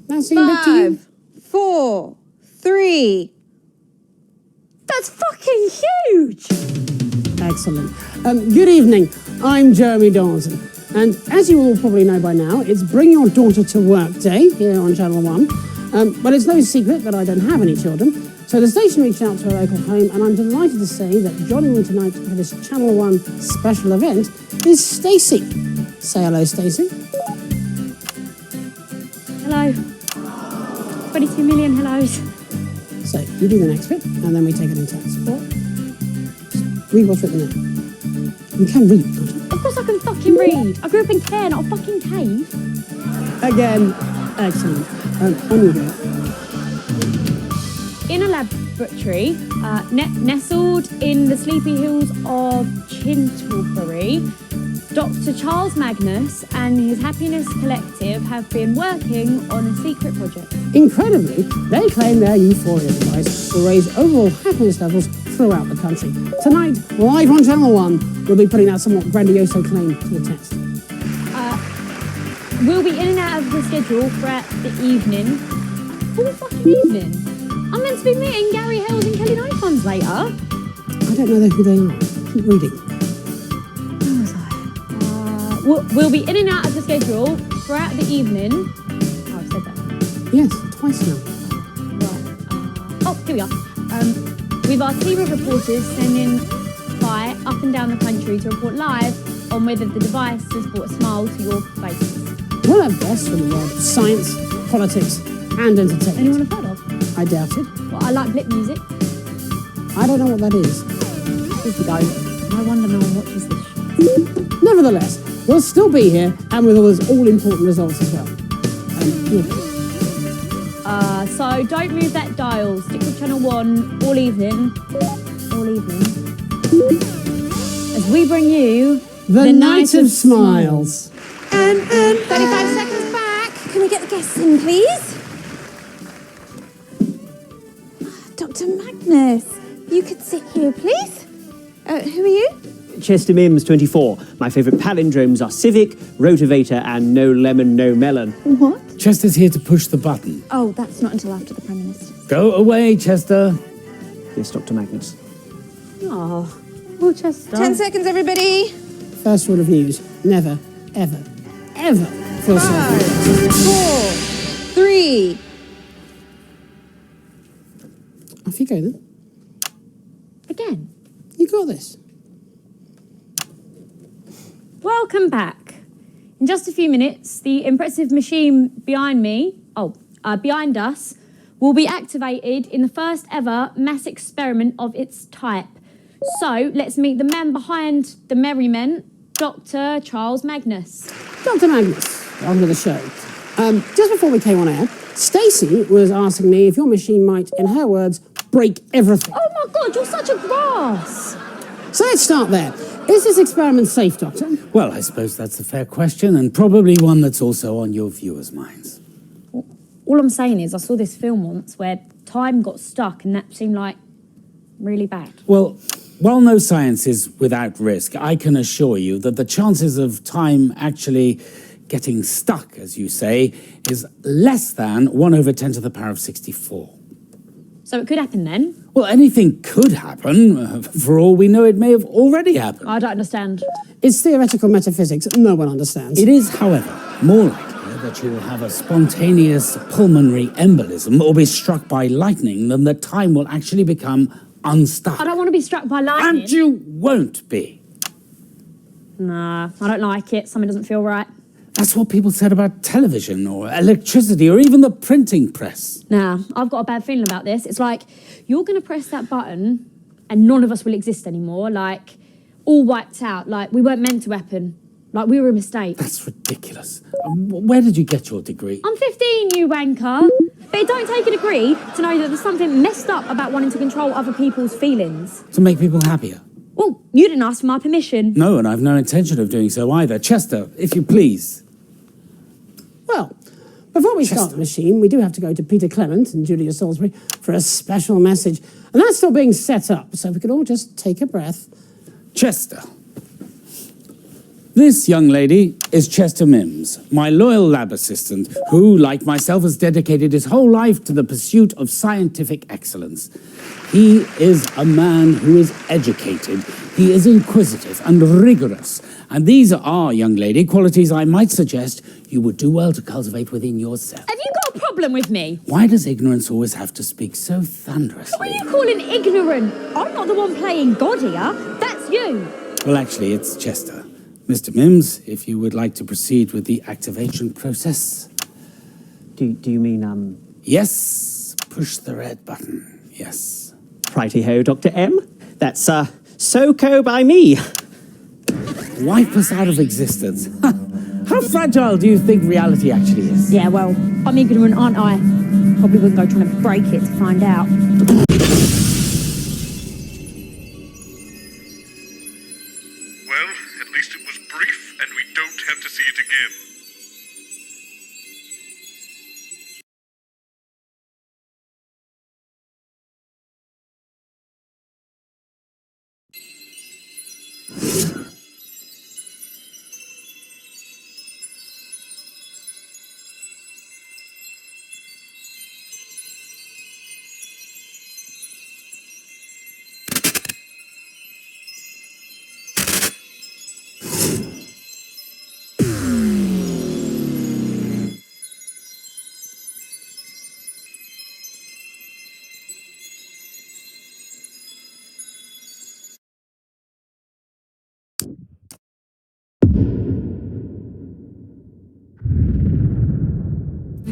That seemed big to you? 5, 4, 3. That's fucking huge. Excellent. Good evening. I'm Jeremy Donaldson. And as you all probably know by now, it's Bring Your Daughter to Work Day here on Channel 1. But it's no secret that I don't have any children. So the station reached out to her local home, and I'm delighted to say that joining me tonight for this Channel 1 special event is Stacey. Say hello, Stacey. Hello. 22 million hellos. So you do the next bit, and then we take it in turns. Just read what's written there. You can read, can't you? Of course I can fucking read. I grew up in Care, not a fucking cave. Again, excellent. On you go. In a laboratory, nestled in the sleepy hills of Canterbury, Dr. Charles Magnus and his Happiness Collective have been working on a secret project. Incredibly, they claim their euphoria device will raise overall happiness levels throughout the country. Tonight, live on Channel 1, we'll be putting that somewhat grandiose claim to the test. We'll be in and out of the schedule throughout the evening. All fucking evening? I'm meant to be meeting Gary Hells and Kelly Nightfans later. I don't know who they are. Keep reading. Where was I? We'll be in and out of the schedule throughout the evening. Oh, I've said that. Yes, twice now. Oh, here we are. With our team of reporters sending fire up and down the country to report live on whether the device has brought a smile to your faces. We'll have guests from the world of science, politics, and entertainment. Anyone I've heard of? I doubt it. Well, I like blip music. I don't know what that is. If you don't, no wonder no one watches this shit. Nevertheless, we'll still be here, and with all those all-important results as well. So don't move that dial. Stick with Channel 1 all evening. As we bring you The Night of Smiles. And 35 seconds back. Can we get the guests in, please? Dr. Magnus, you could sit here, please. Who are you? Chester Mims, 24. My favourite palindromes are civic, rotivator, and no lemon, no melon. What? Chester's here to push the button. Oh, that's not until after the Prime Minister. Go away, Chester. Yes, Dr. Magnus. Oh, well, Chester. 10 seconds, everybody. First rule of news. Never, ever, ever feel sorry. 5, 4, 3. Off you go, then. Again. You got this. Welcome back. In just a few minutes, the impressive machine behind us, will be activated in the first ever mass experiment of its type. So let's meet the man behind the merriment, Dr. Charles Magnus. Dr. Magnus, welcome to the show. Just before we came on air, Stacey was asking me if your machine might, in her words, break everything. Oh my God, you're such a grass. So let's start there. Is this experiment safe, Doctor? Well, I suppose that's a fair question, and probably one that's also on your viewers' minds. All I'm saying is I saw this film once where time got stuck and that seemed like really bad. Well, while no science is without risk, I can assure you that the chances of time actually getting stuck, as you say, is less than 1 over 10 to the power of 64. So it could happen then? Well, anything could happen. For all we know, it may have already happened. I don't understand. It's theoretical metaphysics. No one understands. It is, however, more likely that you will have a spontaneous pulmonary embolism or be struck by lightning than that time will actually become unstuck. I don't want to be struck by lightning. And you won't be. Nah, I don't like it. Something doesn't feel right. That's what people said about television or electricity or even the printing press. Nah, I've got a bad feeling about this. It's like, you're going to press that button and none of us will exist anymore. Like, all wiped out. Like, we weren't meant to happen. Like, we were a mistake. That's ridiculous. Where did you get your degree? I'm 15, you wanker. But it don't take a degree to know that there's something messed up about wanting to control other people's feelings. To make people happier? Well, you didn't ask for my permission. No, and I've no intention of doing so either. Chester, if you please. Well, before we start the machine, we do have to go to Peter Clement and Julia Salisbury for a special message. And that's still being set up, so we can all just take a breath. Chester. This young lady is Chester Mims, my loyal lab assistant, who, like myself, has dedicated his whole life to the pursuit of scientific excellence. He is a man who is educated. He is inquisitive and rigorous. And these are, young lady, qualities I might suggest you would do well to cultivate within yourself. Have you got a problem with me? Why does ignorance always have to speak so thunderously? What are you calling ignorant? I'm not the one playing God here. That's you. Well, actually, it's Chester. Mr. Mims, if you would like to proceed with the activation process. Do you mean, Yes, push the red button, yes. Righty-ho, Dr. M. That's, so-co by me. Wipe us out of existence. How fragile do you think reality actually is? Yeah, well, I'm ignorant, aren't I? Probably wouldn't go trying to break it to find out. Well, at least it was brief, and we don't have to see it again.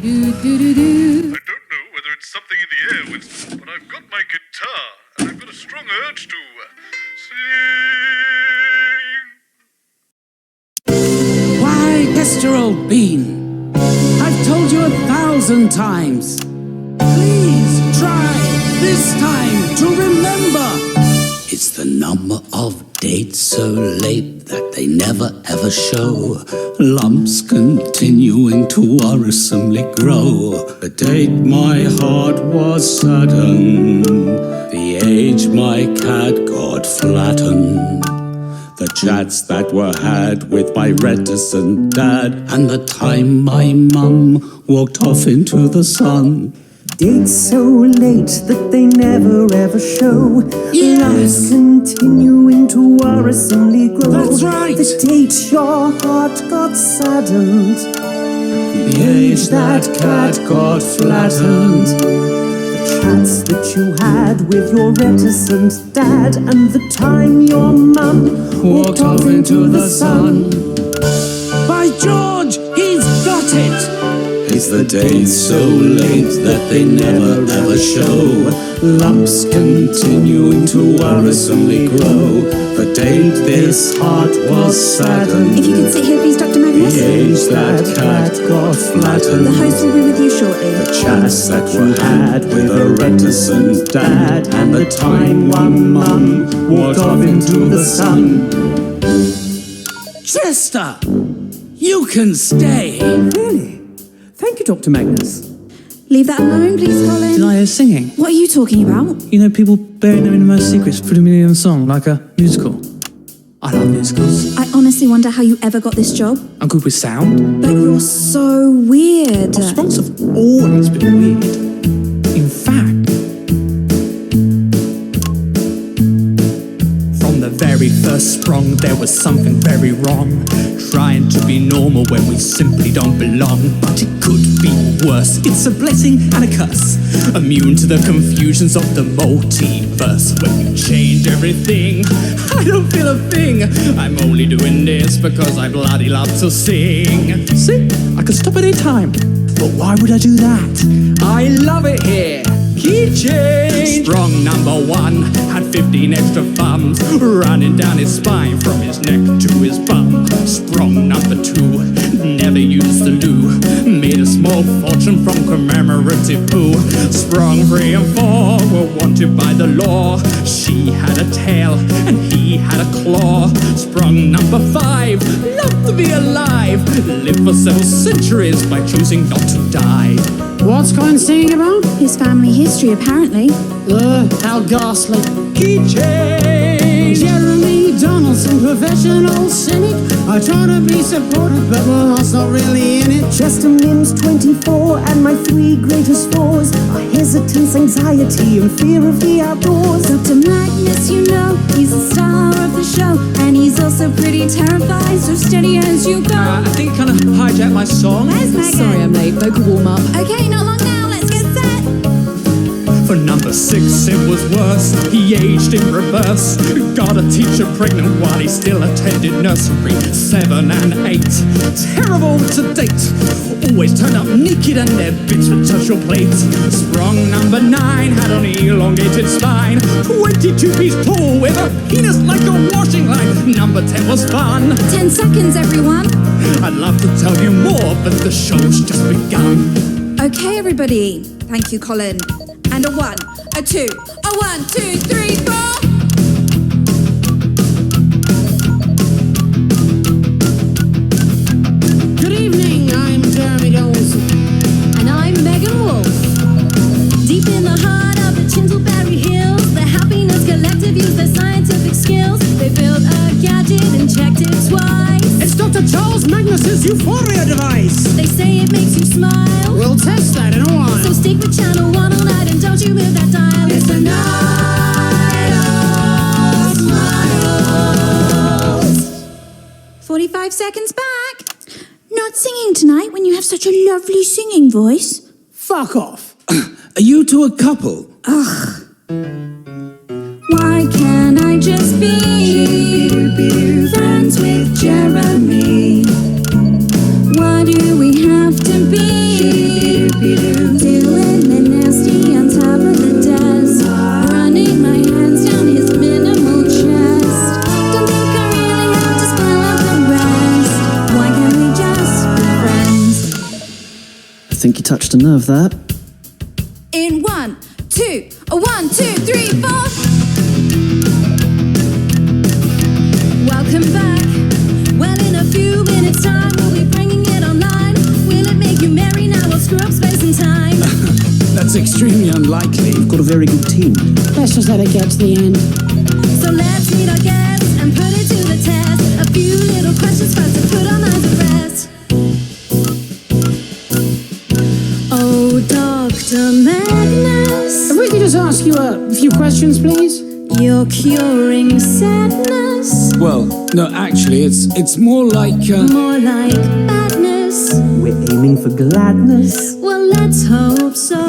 I don't know whether it's something in the air, Winston, but I've got my guitar, and I've got a strong urge to sing. Why, Mr. Old Bean, I've told you 1,000 times. Please try this time to remember. It's the number of dates so late that they never ever show. Lumps continuing to worrisomely grow. The date my heart was saddened. The age my cat got flattened. The chats that were had with my reticent dad. And the time my mum walked off into the sun. Dates so late that they never ever show. Yes. Lumps continuing to worrisomely grow. That's right. The date your heart got saddened. The age that cat got flattened. The chats that you had with your reticent dad. And the time your mum walked off into the sun. By George, he's got it! It's the days so late that they never ever show. Lumps continuing to worrisomely grow. The date this heart was saddened. If you could sit here, please, Dr. Magnus. The age that cat got flattened. The host will be with you shortly. The chats that you had with a reticent dad. And the time one mum walked off into the sun. Chester! You can stay! Really? Thank you, Dr. Magnus. Leave that alone, please, Colin. Did I hear singing? What are you talking about? You know, people burying their innermost secrets, putting me in a song, like a musical. I love musicals. I honestly wonder how you ever got this job. I'm good with sound. But you're so weird. Response have always been weird. In fact, from the very very first sprung, there was something very wrong. Trying to be normal when we simply don't belong. But it could be worse, it's a blessing and a curse. Immune to the confusions of the multiverse. When you change everything, I don't feel a thing. I'm only doing this because I bloody love to sing. See, I could stop at any time, but why would I do that? I love it here. Key change. Sprung number 1 had 15 extra thumbs running down his spine from his neck to his bum. Sprung number 2 never used the loo, made a small fortune from commemorative poo. Sprung 3 and 4 were wanted by the law. She had a tail and he had a claw. Sprung number 5 loved to be alive, lived for several centuries by choosing not to die. What's Colin singing about? His family history, apparently. How ghastly. Key change. Jeremy Donaldson, professional cynic. I try to be supportive, but my heart's not really in it. Chester Mims, 24, and my 3 greatest fours are hesitance, anxiety, and fear of the outdoors. Dr. Magnus, you know, he's the star of the show, and he's also pretty terrified, so steady as you go. I think kind of hijacked my song. Where's Megan? Sorry, I'm late. Vocal warm-up. Okay, not long now, let's get set. For number 6 it was worse, he aged in reverse. Got a teacher pregnant while he still attended nursery. 7 and 8, terrible to date. Always turned up naked and their bits would touch your plate. Sprung number 9 had an elongated spine, 22 feet tall with a penis like a washing line. Number 10 was fun. 10 seconds, everyone. I'd love to tell you more, but the show's just begun. Okay, everybody. Thank you, Colin. And a 1, a 2, a 1, 2, 3, 4. Good evening, I'm Jeremy Donaldson. And I'm Megan Wolfe. Deep in the heart of the Canterbury Hills, the Happiness Collective use their scientific skills. They built a gadget and checked it twice. It's Dr. Charles Magnus's Euphoria device. They say it makes you smile. We'll test that in a while. So stick with channel 1 all night and don't you move that dial. It's the night of smiles. 45 seconds back. Not singing tonight when you have such a lovely singing voice. Fuck off. Are you two a couple? Ugh. Why can't I just be friends with Jeremy? Why do we have to be doing the nasty on top of the desk, running my hands down his minimal chest? Don't think I really have to spell out the rest. Why can't we just be friends? I think you touched a nerve there. In 1, 2, a 1, 2, 3, 4. Welcome back. Well, in a few minutes' time, we'll be bringing it online. Will it make you merry now? We'll screw up space and time. That's extremely unlikely. You've got a very good team. Let's just let it get to the end. So let's meet our guests and put it to the test. A few little questions first to put our minds at rest. Oh, Dr. Magnus. If we could just ask you a few questions, please. You're curing sadness. Well, no, actually, it's more like... More like badness. We're aiming for gladness. Well, let's hope so.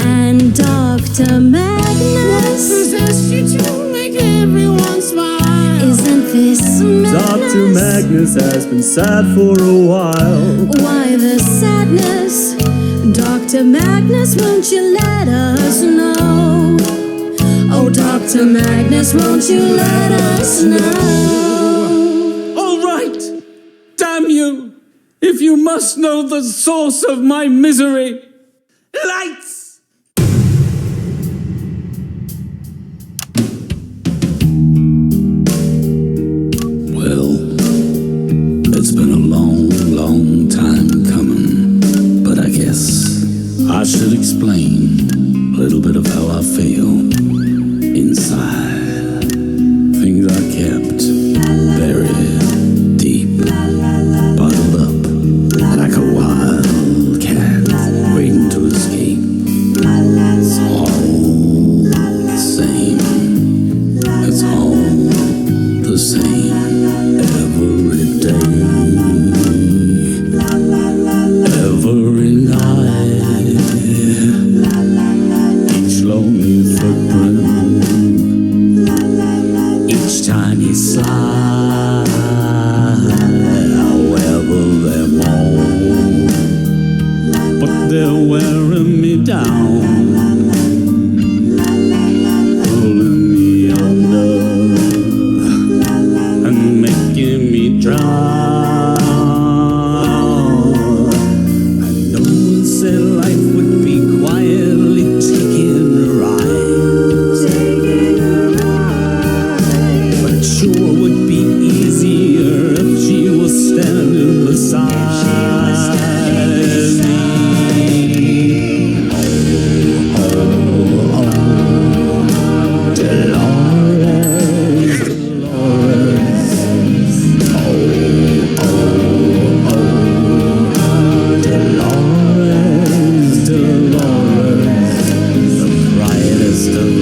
And Dr. Magnus possessed you to make everyone smile. Isn't this madness? Dr. Magnus has been sad for a while. Why the sadness? Dr. Magnus, won't you let us know? Oh, Dr. Magnus, won't you let us know? All right! Damn you! If you must know the source of my misery. Lights! Well, it's been a long, long time coming, but I guess I should explain a little bit of how I feel inside. Things I kept buried deep, bottled up like a wild cat waiting to escape. All the same.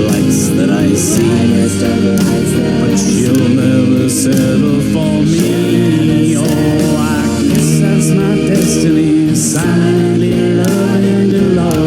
lights that I see, but she'll never settle for me. Oh, I guess that's my destiny, silently loving Dolores.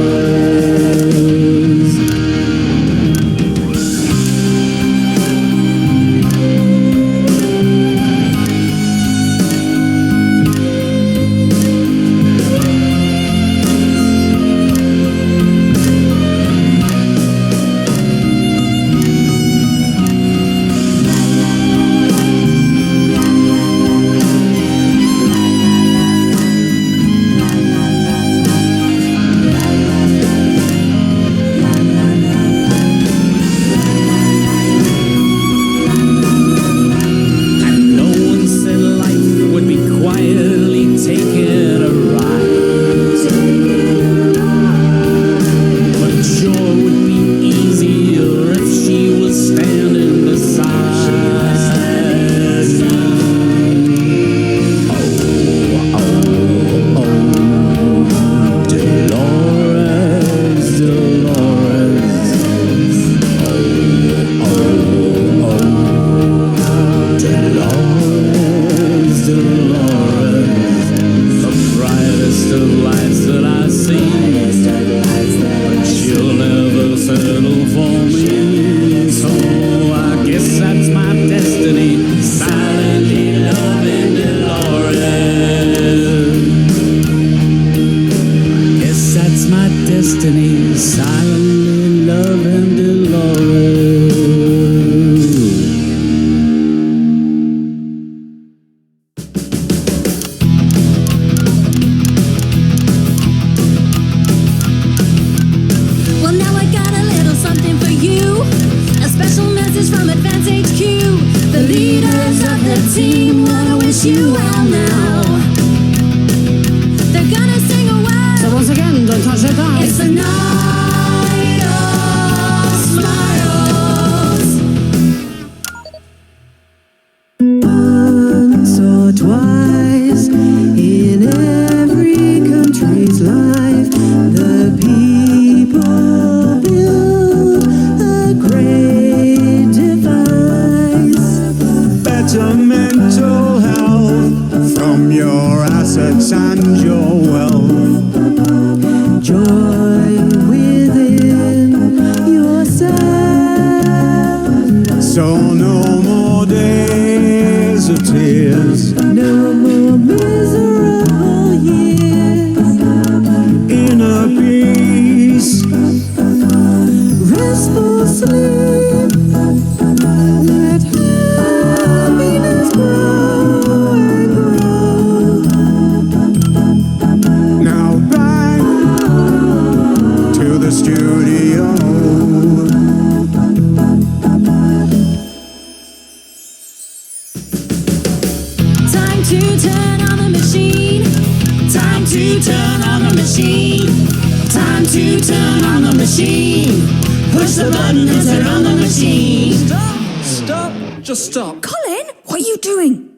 Stop. Colin, what are you doing?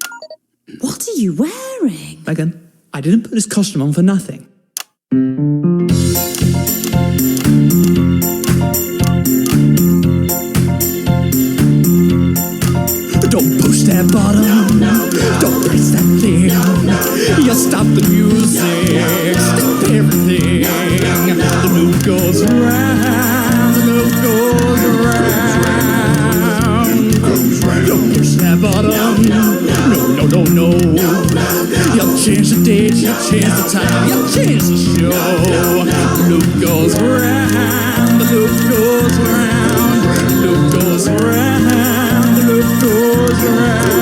What are you wearing? Megan, I didn't put this costume on for nothing. Don't push that button. Don't press that thing. You stop the music. Stop everything. The loop goes round. The loop goes round. Don't push that button. No. You'll change the date, you'll change the time, you'll change the show. The loop goes round, the loop goes round, the loop goes round, the loop goes round.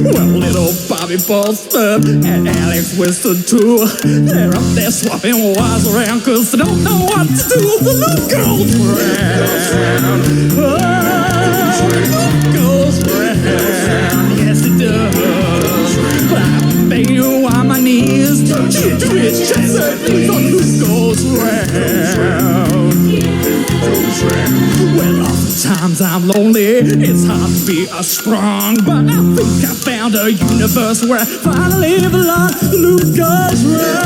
Well, little Bobby Boseman and Alex Winston too, they're up there swapping wires around cause they don't know what to do. The loop goes round. Goes round, yes it does. I'm begging you on my knees, twitch, the loop goes round. Well, oftentimes I'm lonely, it's hard to be strong, but I think I found a universe where I finally belong. The loop goes round,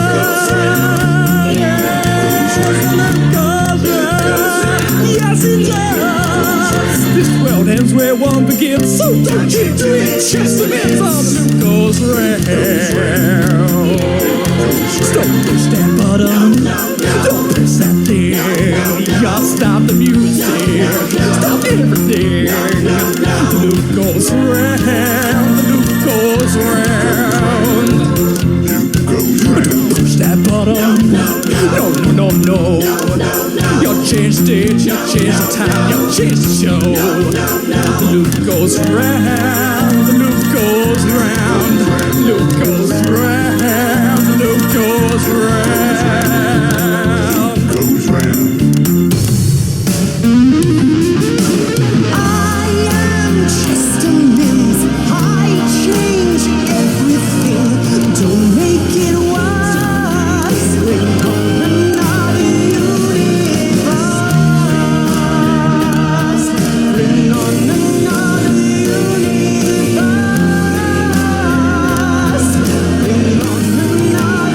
yes, the loop goes round. where one begins. So don't you do it, chest of it, the loop goes round. Don't push that button, don't press that thing. Y'all stop the music, stop everything. The loop goes round, the loop goes round. Don't push that button, no. You change stage, you change the time, you change the show. The loop goes round, the loop goes round, the loop goes round, the loop goes round, goes round. I am Chester Mims. I change everything. Don't make it worse. Bring on another universe. Bring on another universe. Bring on another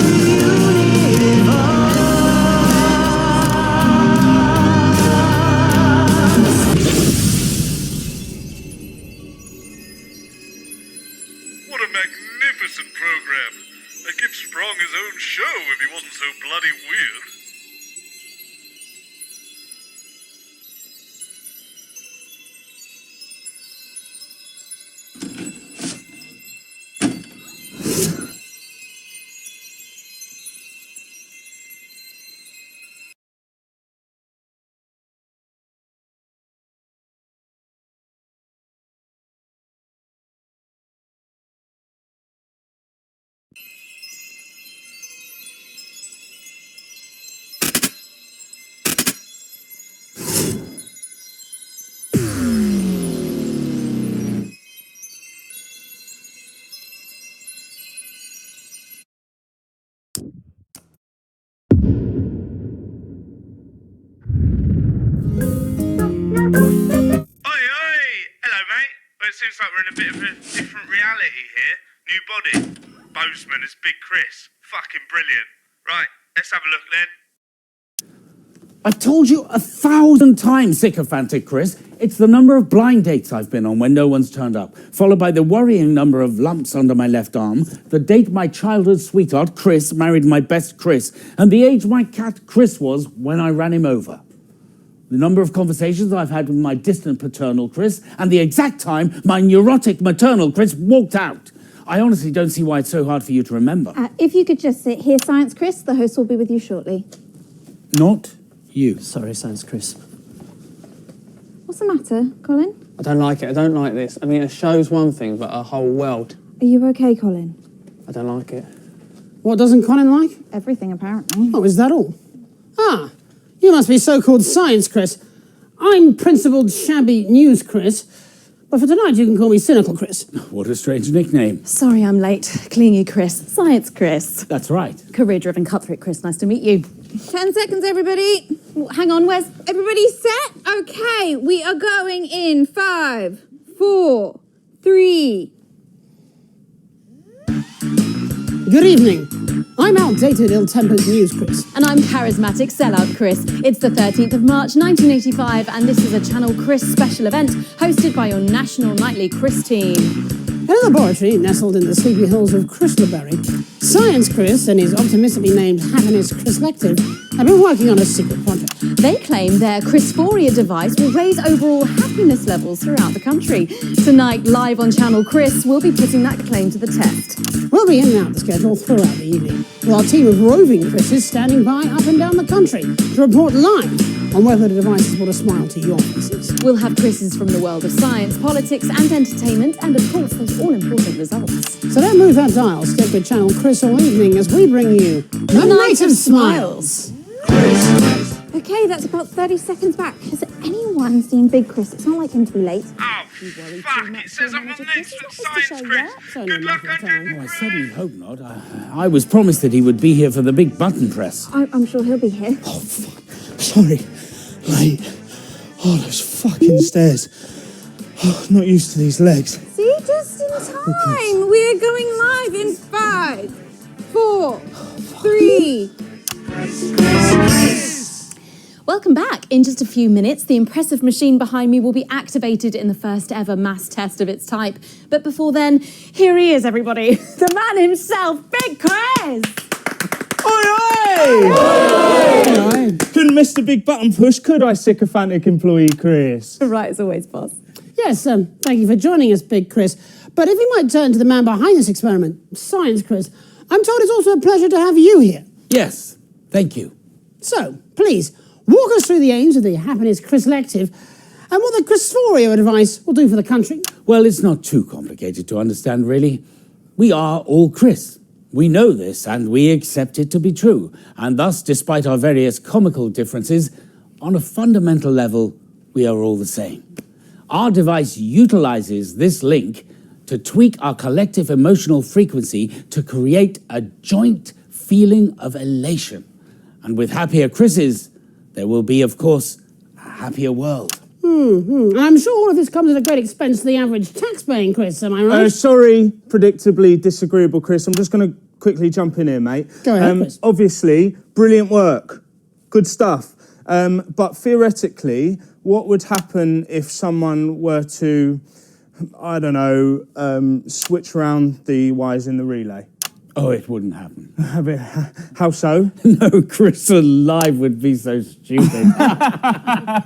What a magnificent program. I'd give Sprong his own show if he wasn't so bloody weird. It seems like we're in a bit of a different reality here. New body. Boseman is Big Chris. Fucking brilliant. Right, let's have a look then. I've told you 1,000 times, sycophantic Chris. It's the number of blind dates I've been on when no one's turned up, followed by the worrying number of lumps under my left arm, the date my childhood sweetheart, Chris, married my best Chris, and the age my cat, Chris, was when I ran him over. The number of conversations I've had with my distant paternal Chris, and the exact time my neurotic maternal Chris walked out. I honestly don't see why it's so hard for you to remember. If you could just sit here, Science Chris, the host will be with you shortly. Not you. Sorry, Science Chris. What's the matter, Colin? I don't like it. I don't like this. I mean, a show's one thing, but a whole world. Are you okay, Colin? I don't like it. What doesn't Colin like? Everything, apparently. Oh, is that all? Ah, you must be so-called Science Chris. I'm Principled Shabby News Chris, but for tonight you can call me Cynical Chris. What a strange nickname. Sorry I'm late. Clingy Chris. Science Chris. That's right. Career-driven cutthroat Chris. Nice to meet you. 10 seconds, everybody. Hang on, where's... Everybody set? Okay, we are going in 5, 4, 3... Good evening. I'm outdated, ill-tempered News Chris. And I'm charismatic sellout Chris. It's the 13th of March 1985 and this is a Channel Chris special event hosted by your national nightly Chris team. In a laboratory nestled in the sleepy hills of Chryslerberry, Science Chris and his optimistically named Happiness Chrislective have been working on a secret project. They claim their Chrisphoria device will raise overall happiness levels throughout the country. Tonight, live on Channel Chris, we'll be putting that claim to the test. We'll be in and out the schedule throughout the evening, with our team of roving Chris's standing by up and down the country to report live on whether the device has brought a smile to your faces. We'll have Chris's from the world of science, politics and entertainment, and of course those all-important results. So don't move that dial, stick with Channel Chris all evening as we bring you The Night of Smiles. Okay, that's about 30 seconds back. Has anyone seen Big Chris? It's not like him to be late. Oh, fuck, it says I'm on next for Science Chris. Good luck on Oh, I certainly hope not. I was promised that he would be here for the big button press. I'm sure he'll be here. Oh, fuck. Sorry. Late. Oh, those fucking stairs. Oh, not used to these legs. See, just in time. We're going live in 5, 4, 3... Welcome welcome back. In just a few minutes, the impressive machine behind me will be activated in the first ever mass test of its type. But before then, here he is, everybody. The man himself, Big Chris! Couldn't miss the big button push, could I, sycophantic employee Chris? Right, as always, boss. Yes, thank you for joining us, Big Chris. But if we might turn to the man behind this experiment, Science Chris, I'm told it's also a pleasure to have you here. Yes, thank you. So, please, walk us through the aims of the Happiness Chris Lective and what the Chrisforio advice will do for the country. Well, it's not too complicated to understand, really. We are all Chris. We know this, and we accept it to be true. And thus, despite our various comical differences, on a fundamental level, we are all the same. Our device utilizes this link to tweak our collective emotional frequency to create a joint feeling of elation. And with happier Chris's, there will be, of course, a happier world. I'm sure all of this comes at a great expense to the average taxpaying Chris, am I right? Sorry, predictably disagreeable Chris. I'm just going to quickly jump in here, mate. Go ahead, Chris. Obviously, brilliant work. Good stuff. But theoretically, what would happen if someone were to, I don't know, switch around the wires in the relay? Oh, it wouldn't happen. How so? No, Chris alive would be so stupid. Yeah,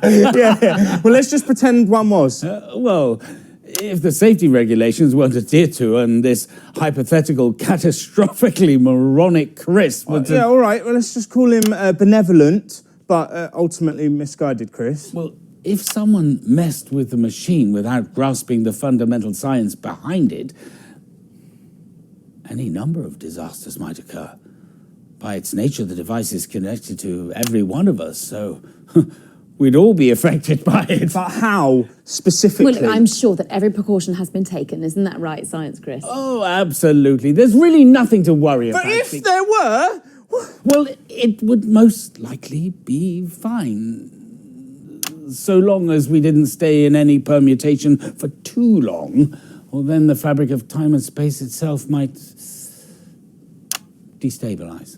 well, let's just pretend one was. Well, if the safety regulations weren't adhered to and this hypothetical catastrophically moronic Chris would... Yeah, all right, well, let's just call him benevolent, but ultimately misguided Chris. Well, if someone messed with the machine without grasping the fundamental science behind it, any number of disasters might occur. By its nature, the device is connected to every one of us, so we'd all be affected by it. But how, specifically? Well, look, I'm sure that every precaution has been taken. Isn't that right, Science Chris? Oh, absolutely. There's really nothing to worry about. But if there were... Well, it would most likely be fine. So long as we didn't stay in any permutation for too long, or then the fabric of time and space itself might destabilize.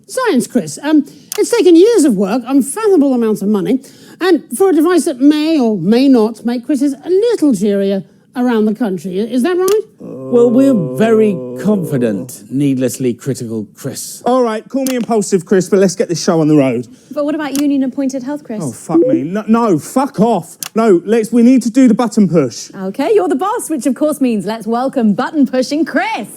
Science Chris, it's taken years of work, unfathomable amounts of money, and for a device that may or may not make Chris's a little cheerier around the country. Is that right? Well, we're very confident, needlessly critical Chris. All right, call me impulsive, Chris, but let's get this show on the road. But what about union-appointed health, Chris? Oh, fuck me. No, fuck off. No, we need to do the button push. Okay, you're the boss, which of course means let's welcome button-pushing Chris.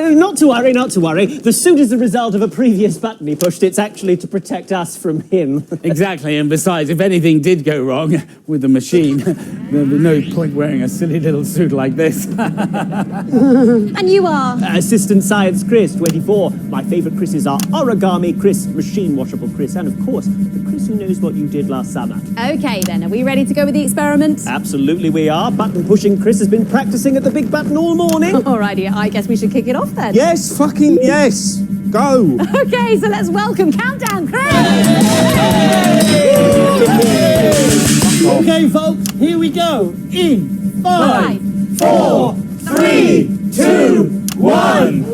Not to worry, not to worry. The suit is the result of a previous button he pushed. It's actually to protect us from him. Exactly, and besides, if anything did go wrong with the machine, there'd be no point wearing a silly little suit like this. And you are? Assistant Science Chris, 24. My favourite Chris's are Origami Chris, Machine Washable Chris, and of course, the Chris who knows what you did last summer. Okay then, are we ready to go with the experiment? Absolutely we are. Button pushing Chris has been practising at the big button all morning. Alrighty, I guess we should kick it off then. Yes, fucking yes. Go. Okay, so let's welcome Countdown Chris. Okay, folks, here we go. In 5, 4, 3, 2, 1.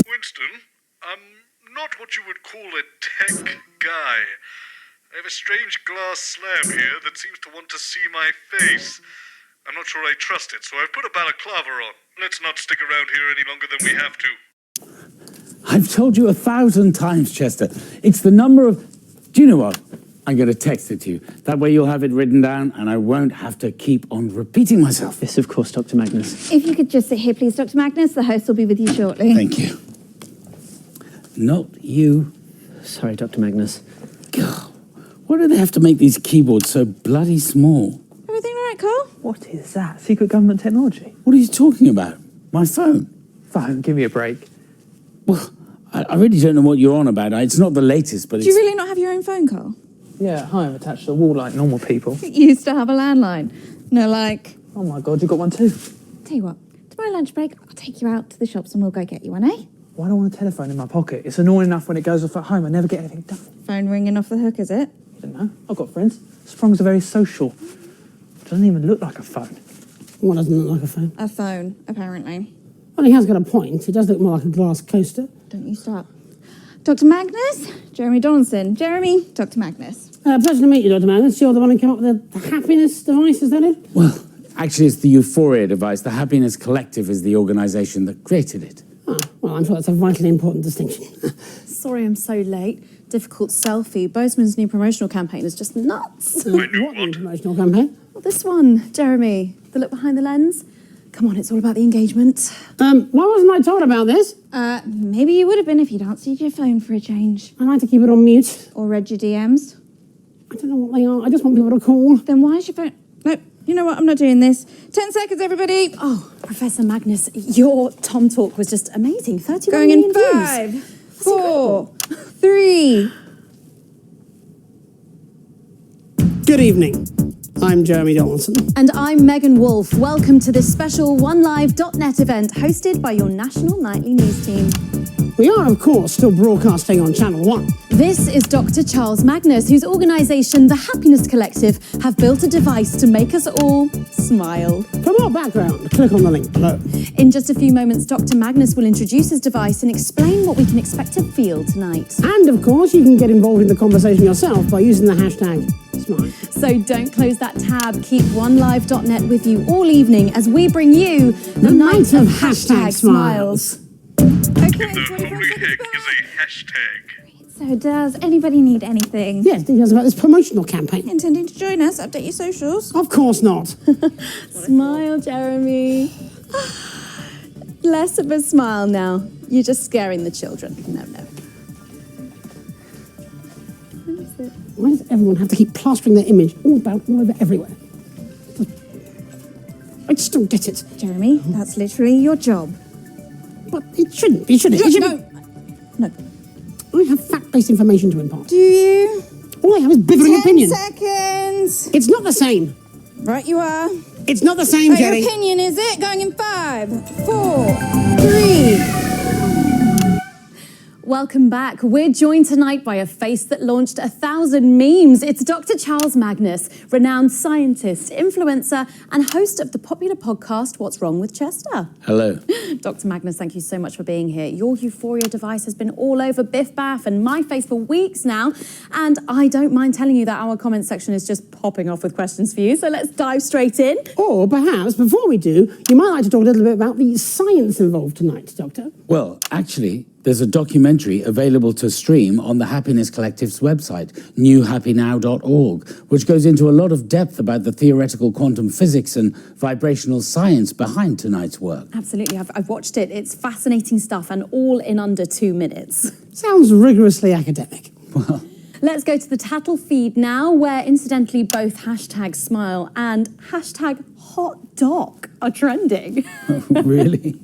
Winston, I'm not what you would call a tech guy. I have a strange glass slab here that seems to want to see my face. I'm not sure I trust it, so I've put a balaclava on. Let's not stick around here any longer than we have to. I've told you 1,000 times, Chester. It's the number of... Do you know what? I'm going to text it to you. That way you'll have it written down and I won't have to keep on repeating myself. Yes, of course, Dr. Magnus. If you could just sit here, please, Dr. Magnus. The host will be with you shortly. Thank you. Not you. Sorry, Dr. Magnus. God, why do they have to make these keyboards so bloody small? Everything all right, Cole? What is that? Secret government technology? What are you talking about? My phone? Phone, give me a break. Well, I really don't know what you're on about. It's not the latest, but Do you really not have your own phone, Cole? Yeah, at home, attached to the wall like normal people. You used to have a landline. No, like... Oh my God, you got one too? Tell you what, tomorrow lunch break, I'll take you out to the shops and we'll go get you one, eh? Why do I want a telephone in my pocket? It's annoying enough when it goes off at home. I never get anything done. Phone ringing off the hook, is it? I don't know. I've got friends. Sprung's are very social. It doesn't even look like a phone. What doesn't look like a phone? A phone, apparently. Well, he has got a point. It does look more like a glass coaster. Don't you stop. Dr. Magnus, Jeremy Donaldson. Jeremy, Dr. Magnus. Pleasure to meet you, Dr. Magnus. You're the one who came up with the happiness device, is that it? Well, actually, it's the Euphoria device. The Happiness Collective is the organisation that created it. Ah, well, I'm sure that's a vitally important distinction. Sorry I'm so late. Difficult selfie. Boseman's new promotional campaign is just nuts. What new promotional campaign? Well, this one, Jeremy. The look behind the lens. Come on, it's all about the engagement. Why wasn't I told about this? Maybe you would have been if you'd answered your phone for a change. I like to keep it on mute. Or read your DMs. I don't know what they are. I just want people to call. Then why is your phone... No, you know what? I'm not doing this. 10 seconds, everybody. Oh, Professor Magnus, your Tom talk was just amazing. 31 Going in million views. 5, 4, 3... Good evening. I'm Jeremy Donaldson. And I'm Megan Wolfe. Welcome to this special OneLive.net event hosted by your national nightly news team. We are, of course, still broadcasting on Channel 1. This is Dr. Charles Magnus, whose organisation, the Happiness Collective, have built a device to make us all smile. For more background, click on the link below. In just a few moments, Dr. Magnus will introduce his device and explain what we can expect to feel tonight. And, of course, you can get involved in the conversation yourself by using the hashtag SMILE. So don't close that tab. Keep OneLive.net with you all evening as we bring you the night of hashtag smiles. Okay, The holy heck is a hashtag. So does anybody need anything? Yes, details about this promotional campaign. Intending to join us? Update your socials? Of course not. Smile, Jeremy. Less of a smile now. You're just scaring the children. No. Why does everyone have to keep plastering their image all over everywhere? I just don't get it. Jeremy, that's literally your job. But it shouldn't be, should it? It should No. I have fact-based information to impart. Do you? All I have is bickering 10 opinion. seconds. It's not the same. Right you are. It's not the same, Your Jerry. opinion, is it? Going in 5, 4, 3... Welcome back. We're joined tonight by a face that launched 1,000 memes. It's Dr. Charles Magnus, renowned scientist, influencer, and host of the popular podcast, What's Wrong with Chester? Hello. Dr. Magnus, thank you so much for being here. Your Euphoria device has been all over Biff Baff and my face for weeks now, and I don't mind telling you that our comment section is just popping off with questions for you, so let's dive straight in. Or perhaps, before we do, you might like to talk a little bit about the science involved tonight, Doctor. Well, actually, there's a documentary available to stream on the Happiness Collective's website, newhappynow.org, which goes into a lot of depth about the theoretical quantum physics and vibrational science behind tonight's work. Absolutely, I've watched it. It's fascinating stuff and all in under 2 minutes. Sounds rigorously academic. Well, let's go to the Tattle feed now, where incidentally both hashtag smile and hashtag hot doc are trending. Really?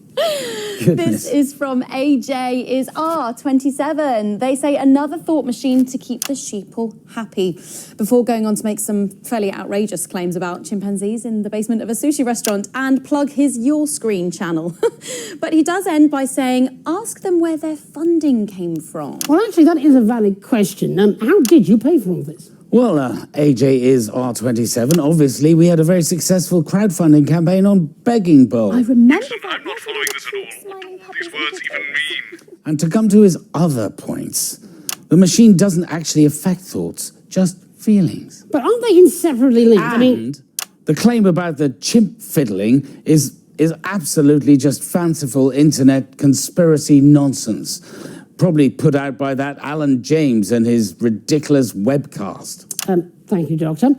Goodness. This is from AJ is R27. They say another thought machine to keep the sheeple happy, before going on to make some fairly outrageous claims about chimpanzees in the basement of a sushi restaurant and plug his Your Screen channel. But he does end by saying, ask them where their funding came from. Well, actually, that is a valid question. How did you pay for all this? Well, AJ is R27. Obviously, we had a very successful crowdfunding campaign on Begging Bowl. I remember I'm not following this at all. What do all these words even mean? And to come to his other points, the machine doesn't actually affect thoughts, just feelings. But aren't they inseparably linked? And the claim about the chimp fiddling is absolutely just fanciful internet conspiracy nonsense. Probably put out by that Alan James and his ridiculous webcast. Thank you, Doctor.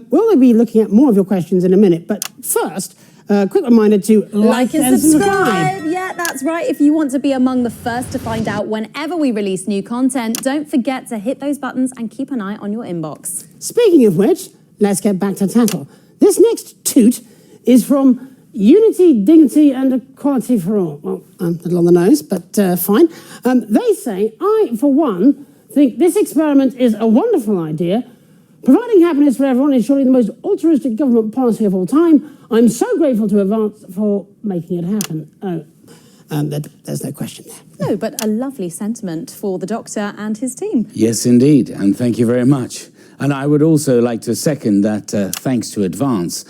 We'll be looking at more of your questions in a minute, but first, quick reminder to Like and subscribe. Yeah, that's right. If you want to be among the first to find out whenever we release new content, don't forget to hit those buttons and keep an eye on your inbox. Speaking of which, let's get back to tattle. This next toot is from Unity, Dignity and Equality for All. Well, a little on the nose, but fine. They say, I, for one, think this experiment is a wonderful idea. Providing happiness for everyone is surely the most altruistic government policy of all time. I'm so grateful to Advance for making it happen. There's no question there. No, but a lovely sentiment for the Doctor and his team. Yes, indeed, and thank you very much. And I would also like to second that thanks to Advance.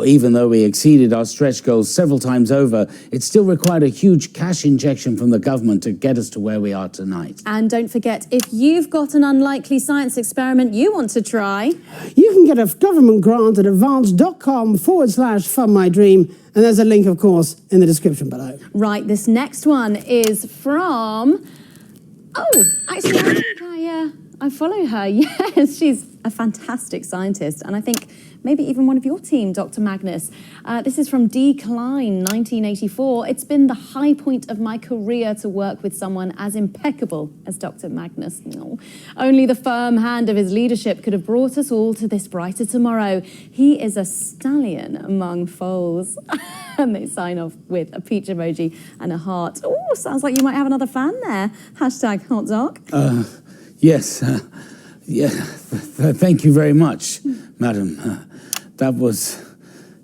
Even though we exceeded our stretch goals several times over, it still required a huge cash injection from the government to get us to where we are tonight. And don't forget, if you've got an unlikely science experiment you want to try, you can get a government grant at advance.com/fundmydream. And there's a link, of course, in the description below. Right, this next one is from... Oh, actually, I think I follow her. Yes, she's a fantastic scientist. And I think maybe even one of your team, Dr. Magnus. This is from D. Klein, 1984. It's been the high point of my career to work with someone as impeccable as Dr. Magnus. No. Only the firm hand of his leadership could have brought us all to this brighter tomorrow. He is a stallion among foals. And they sign off with a peach emoji and a heart. Oh, sounds like you might have another fan there. Hashtag hot doc. Yes, thank you very much, madam. That was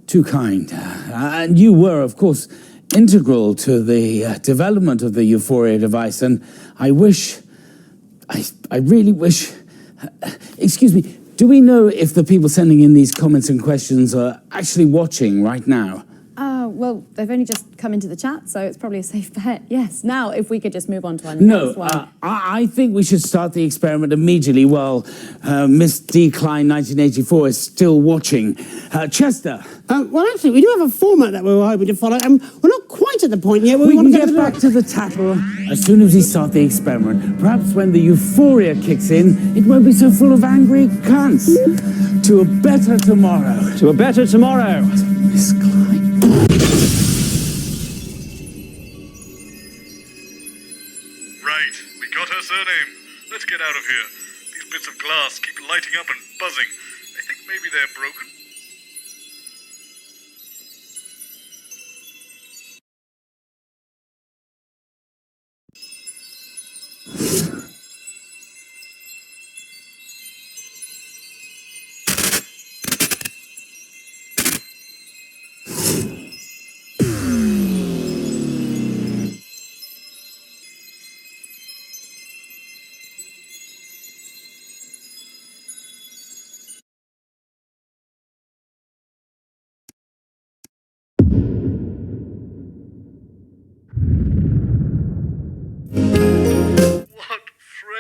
too kind. And you were, of course, integral to the development of the Euphoria device, and I really wish... excuse me, do we know if the people sending in these comments and questions are actually watching right now? Well, they've only just come into the chat, so it's probably a safe bet. Yes. Now, if we could just move on to our next one. No, I think we should start the experiment immediately while Miss D. Klein, 1984, is still watching. Chester. Well, actually, we do have a format that we were hoping to follow, and we're not quite at the point yet where we want can to get back to the tattle as soon as we start the experiment. Perhaps when the euphoria kicks in, it won't be so full of angry cunts. To a better tomorrow. To a better tomorrow. Miss Klein. Right, we got her surname. Let's get out of here. These bits of glass keep lighting up and buzzing. I think maybe they're broken.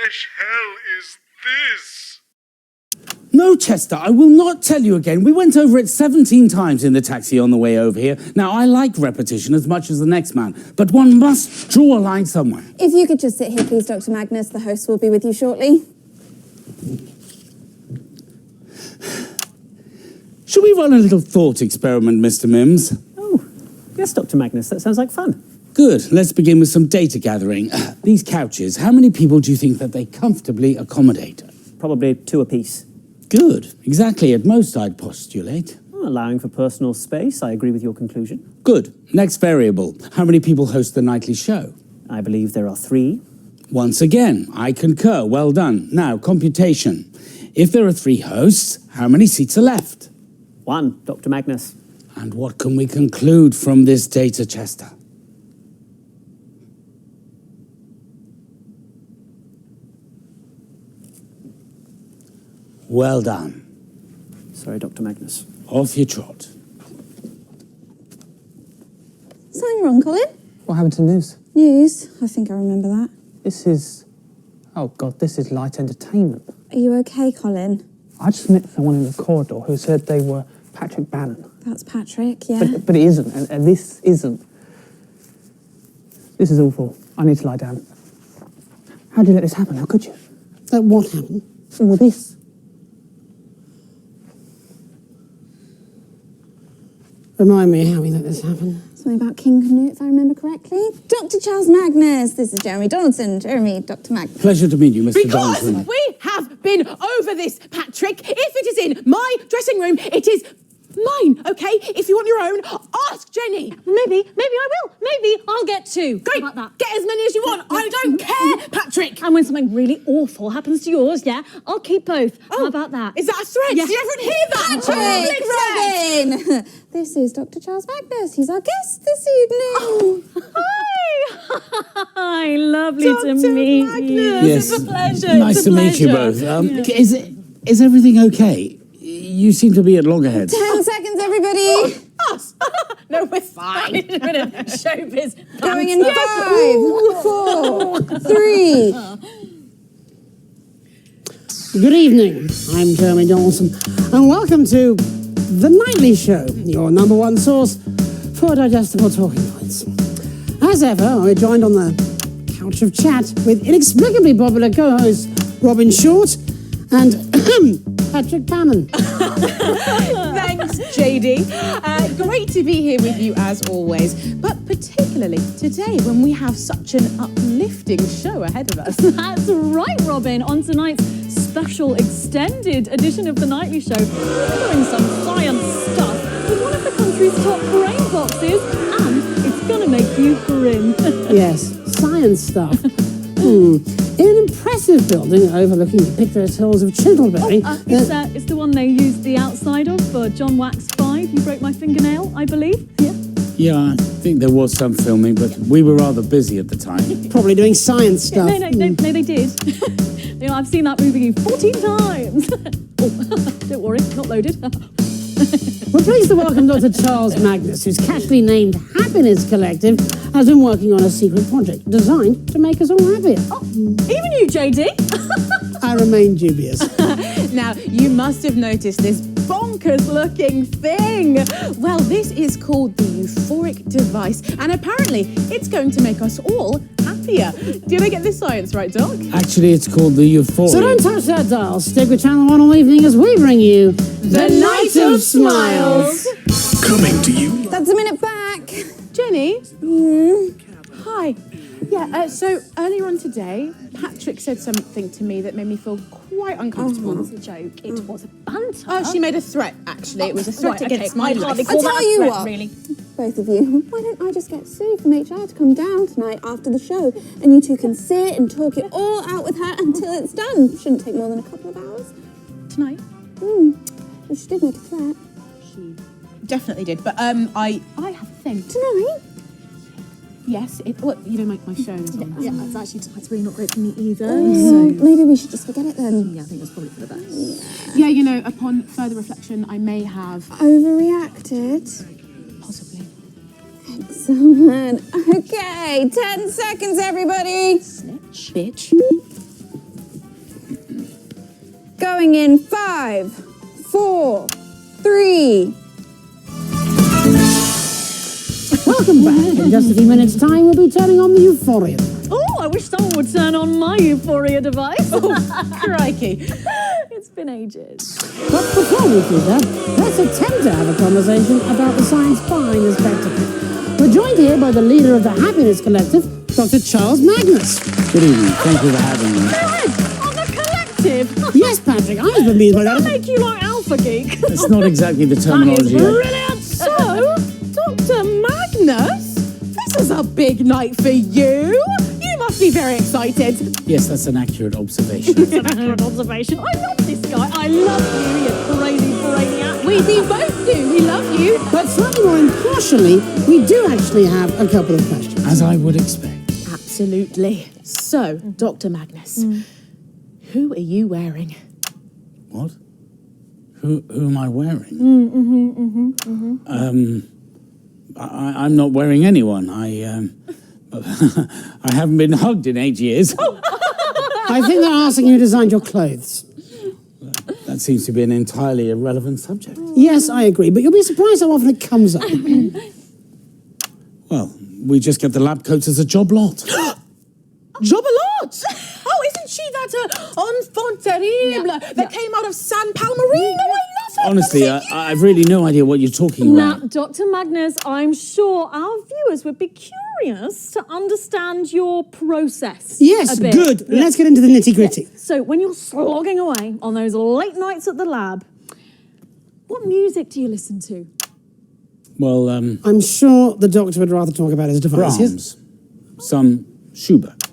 Fresh hell is this? No, Chester, I will not tell you again. We went over it 17 times in the taxi on the way over here. Now, I like repetition as much as the next man, but one must draw a line somewhere. If you could just sit here, please, Dr. Magnus. The host will be with you shortly. Should we run a little thought experiment, Mr. Mims? Oh, yes, Dr. Magnus. That sounds like fun. Good. Let's begin with some data gathering. These couches, how many people do you think that they comfortably accommodate? Probably 2 apiece. Good. Exactly. At most, I'd postulate. Allowing for personal space, I agree with your conclusion. Good. Next variable. How many people host the nightly show? I believe there are 3. Once again, I concur. Well done. Now, computation. If there are 3 hosts, how many seats are left? 1, Dr. Magnus. And what can we conclude from this data, Chester? Well done. Sorry, Dr. Magnus. Off you trot. Something wrong, Colin? What happened to news? News? I think I remember that. This is... Oh, God, this is light entertainment. Are you okay, Colin? I just met someone in the corridor who said they were Patrick Bannon. That's Patrick, yeah. But it isn't, and this isn't. This is awful. I need to lie down. How'd you let this happen? How could you? What happened? All this. Remind me how we let this happen. Something about King Canute, if I remember correctly. Dr. Charles Magnus. This is Jeremy Donaldson. Jeremy, Dr. Magnus. Pleasure to meet you, Mr. Because Donaldson. we have been over this, Patrick. If it is in my dressing room, it is mine, okay? If you want your own, ask Jenny. Maybe I will. Maybe I'll get two. Great. How about that? Get as many as you want. I don't care, Patrick. And when something really awful happens to yours, yeah, I'll keep both. How about that? Is that a threat? Yes. Did everyone hear that? Patrick, Robyn. This is Dr. Charles Magnus. He's our guest this evening. Hi, lovely to meet you. Yes. It's a pleasure. Nice It's a to meet you pleasure. both. Is everything okay? You seem to be at loggerheads. 10 seconds, everybody. Us? No, we're fine. A bit of showbiz. Going in 5, 4, 3. Good evening. I'm Jeremy Donaldson, and welcome to The Nightly Show, your number one source for digestible talking points. As ever, we're joined on the couch of chat with inexplicably popular co-hosts Robyn Short and Patrick Bannon. Thanks, JD. Great to be here with you as always, but particularly today when we have such an uplifting show ahead of us. That's right, Robyn. On tonight's special extended edition of The Nightly Show, we're doing some science stuff with one of the country's top brain boxes, and it's gonna make you grin. Yes, science stuff. In an impressive building overlooking the picturesque hills of Chintleberry. It's the one they used the outside of for John Wax 5. You broke my fingernail, I believe. Yeah. Yeah, I think there was some filming, but we were rather busy at the time. Probably doing science stuff. No, they did. You know, I've seen that movie 14 times. Oh, don't worry, not loaded. We're pleased to welcome Dr. Charles Magnus, whose casually named Happiness Collective has been working on a secret project designed to make us all happier. Even you, JD. I remain dubious. Now, you must have noticed this bonkers-looking thing. Well, this is called the euphoric device, and apparently it's going to make us all happier. Did I get this science right, Doc? Actually, it's called the Euphoria. So don't touch that dial. Stick with Channel 1 all evening as we bring you The Night of Smiles. Coming to you. That's a minute back. Jenny? Hi. Yeah, so earlier on today, Patrick said something to me that made me feel quite uncomfortable. It was a joke. It was a banter. Oh, she made a threat, actually. It was a threat Right, against okay, my I'd life. hardly I'll call that tell a you threat, what, really. both of you, why don't I just get Sue from HR to come down tonight after the show, and you two can sit and talk it all out with her until it's done. Shouldn't take more than a couple of hours. Tonight? She did make a threat. She definitely did, but I have a thing. Tonight? Yes, well, you know, my phone is on. Yeah, it's actually tonight's really not great for me either. Maybe we should just forget it then. Yeah, I think that's probably for the best. Yeah, you know, upon further reflection, I may have Overreacted? possibly. Excellent. Okay, 10 seconds, everybody. Snitch. Bitch. Going in 5, 4, 3. Welcome back. In just a few minutes' time, we'll be turning on the Euphoria. Oh, I wish someone would turn on my Euphoria device. Crikey. It's been ages. But before we do that, let's attempt to have a conversation about the science behind this spectacle. We're joined here by the leader of the Happiness Collective, Dr. Charles Magnus. Good evening. Thank you for having me. On the collective. Yes, Patrick, I was bemused by Does that. that make you like Alpha Geek? It's not exactly the terminology. Brilliant. So, Dr. Magnus, this is a big night for you. You must be very excited. Yes, that's an accurate observation. That's an accurate observation. I love this guy. I love you, you crazy brainiac. We both do. We love you. But slightly more impartially, we do actually have a couple of questions. As I would expect. Absolutely. So, Dr. Magnus, who are you wearing? What? Who am I wearing? I'm not wearing anyone. I haven't been hugged in 8 years. I think they're asking who designed your clothes. That seems to be an entirely irrelevant subject. Yes, I agree, but you'll be surprised how often it comes up. Well, we just get the lab coats as a job lot. Job a lot. enfant terrible that came out of San Palmerino. I love it. Honestly, I've really no idea what you're talking Now, about. Dr. Magnus, I'm sure our viewers would be curious to understand your process. Yes, a bit. good. Let's get into the nitty-gritty. So, when you're slogging away on those late nights at the lab, what music do you listen to? Well, I'm sure the doctor would rather talk about his devices. Brahms, some Schubert,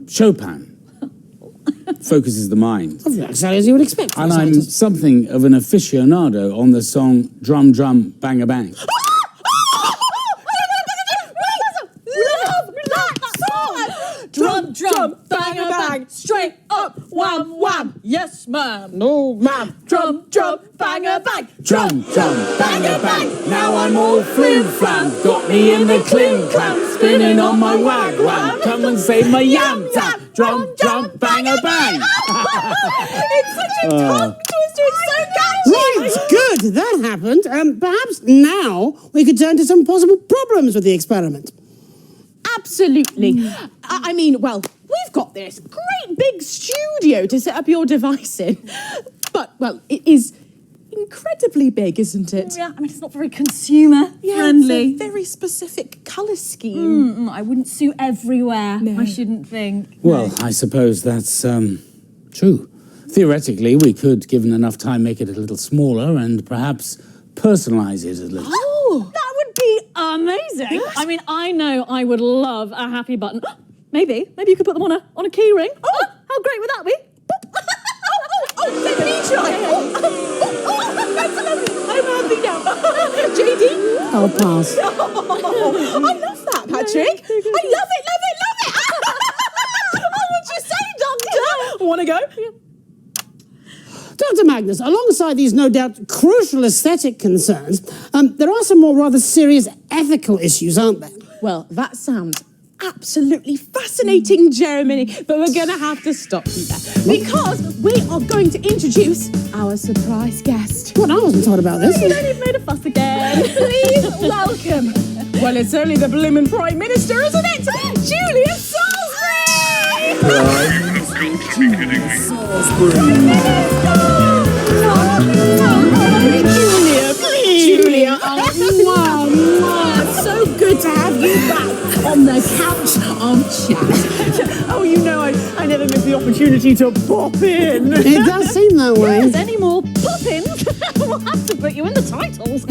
Chopin. Focuses the mind. Exactly as you would expect. And I'm something of an aficionado on the song Drum Drum Bang a Bang. Love that song! Drum, drum, bang, a bang, straight up, wham, wham. Yes, ma'am. No, ma'am. Drum, drum, bang, a bang. Drum, drum, bang a bang. Now I'm all flim flam. Got me in the clim clam. Spinning on my wag wag. Come and say my yam tap. Drum, drum, bang a bang. It's such a tongue twister. It's so catchy. Right, good. That happened. Perhaps now we could turn to some possible problems with the experiment. Absolutely. I mean, well, we've got this great big studio to set up your device in. But, well, it is incredibly big, isn't it? Yeah, I mean, it's not very consumer friendly. It's a very specific colour scheme. I wouldn't suit everywhere, I shouldn't think. Well, I suppose that's true. Theoretically, we could, given enough time, make it a little smaller and perhaps personalise it a little. Oh, that would be amazing. I mean, I know I would love a happy button. Maybe you could put them on a key ring. Oh, how great would that be? Let me try. That's lovely. I'm happy now. JD? I'll pass. I love that, Patrick. I love it. Oh, what'd you say, Doctor? Want to go? Dr. Magnus, alongside these no doubt crucial aesthetic concerns, there are some more rather serious ethical issues, aren't there? Well, that sounds absolutely fascinating, Jeremy, but we're going to have to stop you there because we are going to introduce our surprise guest. What? I wasn't told about this. You've made a fuss again. Please welcome. Well, it's only the bloomin' Prime Minister, isn't it? Julia Salisbury! You've got to be kidding me. Julia, please. Julia, so good to have you back on the couch of chat. Oh, you know, I never miss the opportunity to pop in. It does seem that way. Yes, any more pop-ins? We'll have to put you in the titles.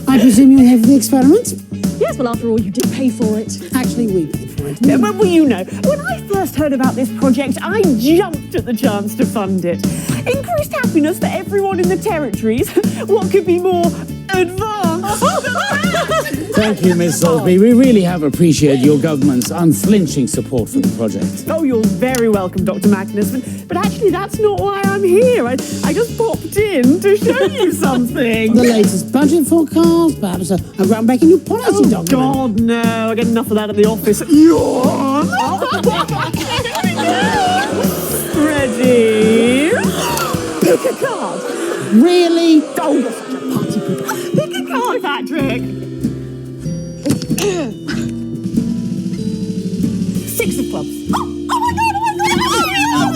I presume you're here for the experiment? Yes, well, after all, you did pay for it. Actually, we paid for it. Well, you know, when I first heard about this project, I jumped at the chance to fund it. Increased happiness for everyone in the territories. What could be more advanced? Thank you, Miss Salisbury. We really have appreciated your government's unflinching support for the project. Oh, you're very welcome, Dr. Magnus. But actually, that's not why I'm here. I just popped in to show you something. The latest budget forecast, perhaps a groundbreaking new policy document. God, no. I get enough of that at the office. Ready? Pick a card. Really? Oh, you're such a party pooper. Pick a card, Patrick. Six of clubs. Oh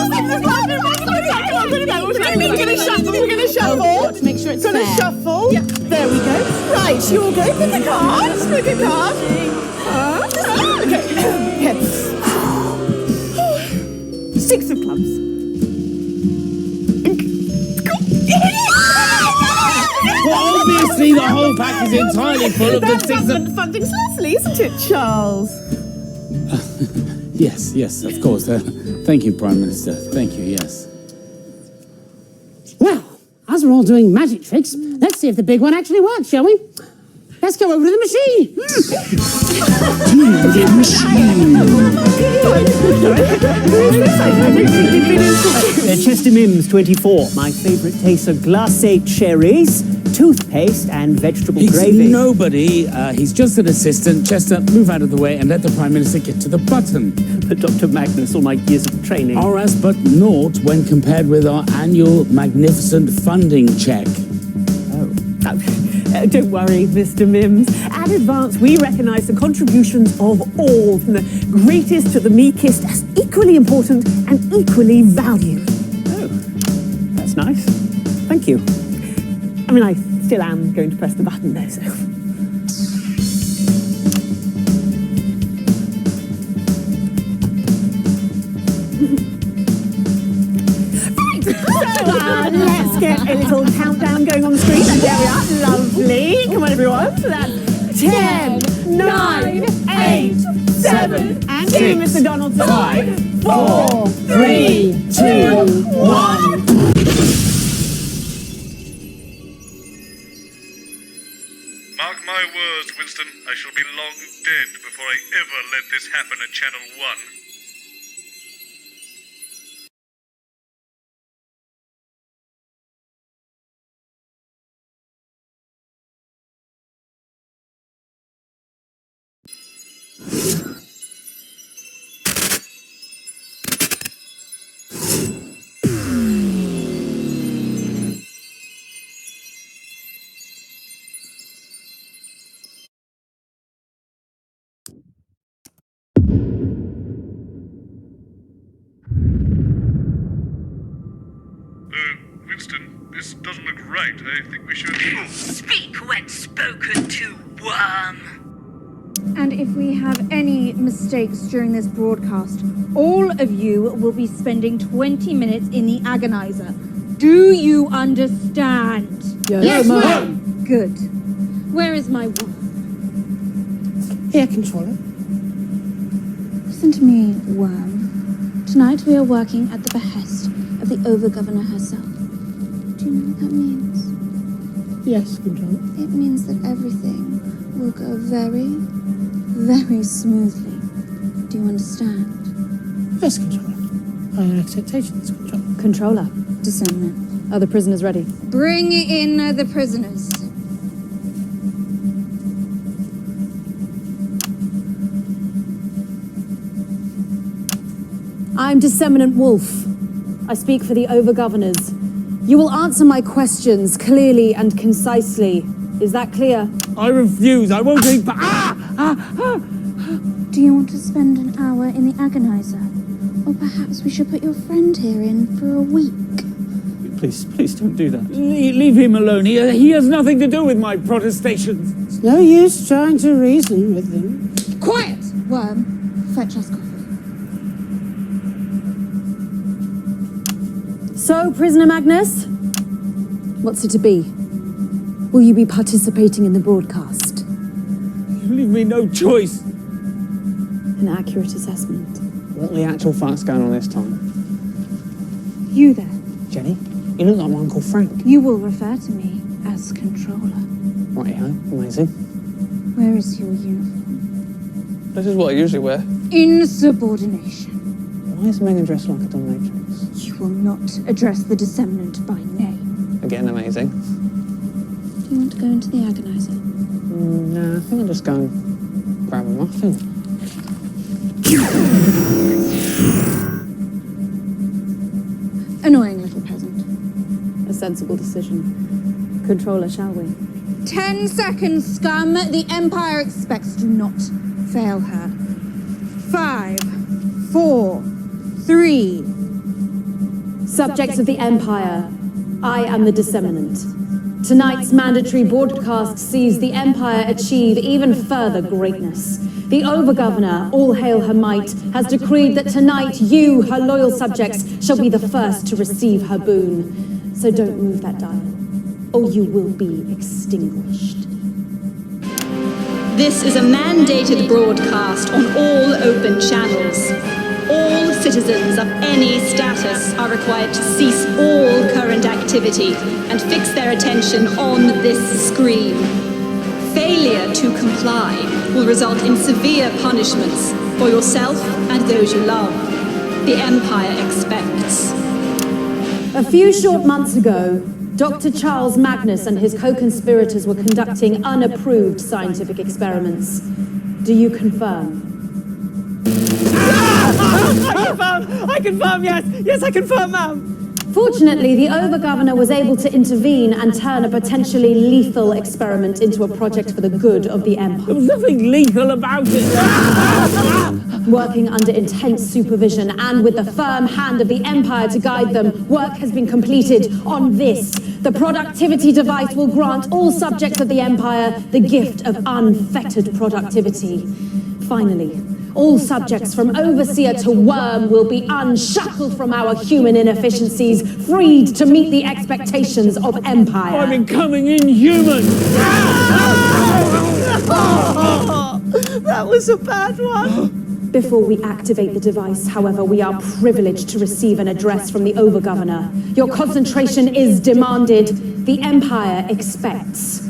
my god! We're gonna shuffle. To make sure it's gonna shuffle. Yeah. There we go. Right, you'll go. Pick a card. Pick a card. Okay. Six of clubs. Well, obviously the whole pack is entirely full of the six of... Funding's lovely, isn't it, Charles? Yes, of course. Thank you, Prime Minister. Thank you, yes. Well, as we're all doing magic tricks, let's see if the big one actually works, shall we? Let's go over to the machine. Chester Mims, 24. My favourite tastes are glacé cherries, toothpaste and vegetable gravy. He's nobody. He's just an assistant. Chester, move out of the way and let the Prime Minister get to the button. But Dr. Magnus, all my years of training are as but naught when compared with our annual magnificent funding check. Oh. Don't worry, Mr. Mims. At Advance, we recognise the contributions of all, from the greatest to the meekest, as equally important and equally valued. Oh, that's nice. Thank you. I mean, I still am going to press the button, though, so... Let's get a little countdown going on the screen. And there we are. Lovely. Come on, everyone. So that's 10, 9, 8, 7, and 2, Mr. Donaldson. 5, 4, 3, 2, 1. Mark my words, Winston. I shall be long dead before I ever let this happen at Channel 1. Winston, this doesn't look right. I think we should... Speak when spoken to, worm. And if we have any mistakes during this broadcast, all of you will be spending 20 minutes in the agonizer. Do you understand? Yes, ma'am. Good. Where is my worm? Here, controller. Listen to me, worm. Tonight we are working at the behest of the Over-Governor herself. Do you know what that means? Yes, controller. It means that everything will go very, very smoothly. Do you understand? Yes, controller. I have expectations, controller. Controller. Discernment. Are the prisoners ready? Bring in the prisoners. I'm Disseminant Wolfe. I speak for the Over-Governors. You will answer my questions clearly and concisely. Is that clear? I refuse. I won't take... Do you want to spend an hour in the agonizer? Or perhaps we should put your friend here in for a week? Please don't do that. Leave him alone. He has nothing to do with my protestations. It's no use trying to reason with them. Quiet! Worm, fetch us coffee. So, Prisoner Magnus, what's it to be? Will you be participating in the broadcast? You leave me no choice. An accurate assessment. What the actual fuck's going on this time? You there. Jenny, you look like my Uncle Frank. You will refer to me as controller. Righty-ho, amazing. Where is your uniform? This is what I usually wear. Insubordination. Why is Megan dressed like a dominatrix? You will not address the disseminant by name. Again, amazing. Do you want to go into the agonizer? No, I think I'll just go and grab a muffin. Annoying little peasant. A sensible decision. Controller, shall we? 10 seconds, scum. The Empire expects. Do not fail her. 5, 4, 3. Subjects of the Empire, I am the Disseminant. Tonight's mandatory broadcast sees the Empire achieve even further greatness. The Over-Governor, all hail her might, has decreed that tonight you, her loyal subjects, shall be the first to receive her boon. So don't move that dial, or you will be extinguished. This is a mandated broadcast on all open channels. All citizens of any status are required to cease all current activity and fix their attention on this screen. Failure to comply will result in severe punishments for yourself and those you love. The Empire expects. A few short months ago, Dr. Charles Magnus and his co-conspirators were conducting unapproved scientific experiments. Do you confirm? I confirm, yes! Yes, I confirm, ma'am! Fortunately, the Over-Governor was able to intervene and turn a potentially lethal experiment into a project for the good of the Empire. There was nothing lethal about it. Working under intense supervision and with the firm hand of the Empire to guide them, work has been completed on this. The productivity device will grant all subjects of the Empire the gift of unfettered productivity. Finally, all subjects from Overseer to Worm will be unshackled from our human inefficiencies, freed to meet the expectations of Empire. I'm becoming inhuman. That was a bad one. Before we activate the device, however, we are privileged to receive an address from the Over-Governor. Your concentration is demanded. The Empire expects.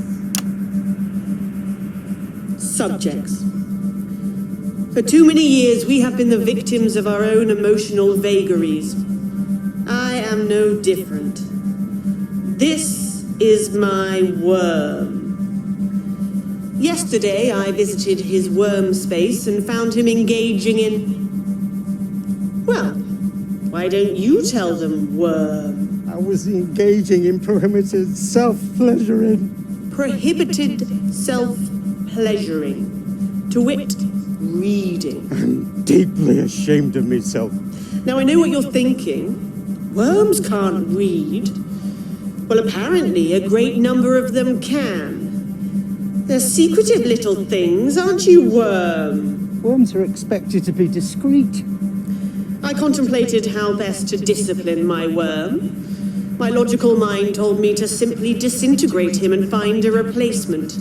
Subjects. For too many years, we have been the victims of our own emotional vagaries. I am no different. This is my worm. Yesterday, I visited his worm space and found him engaging in... Well, why don't you tell them, worm? I was engaging in prohibited self-pleasuring. Prohibited self-pleasuring. To wit, reading. I'm deeply ashamed of myself. Now, I know what you're thinking. Worms can't read. Well, apparently a great number of them can. They're secretive little things, aren't you, Worm? Worms are expected to be discreet. I contemplated how best to discipline my worm. My logical mind told me to simply disintegrate him and find a replacement.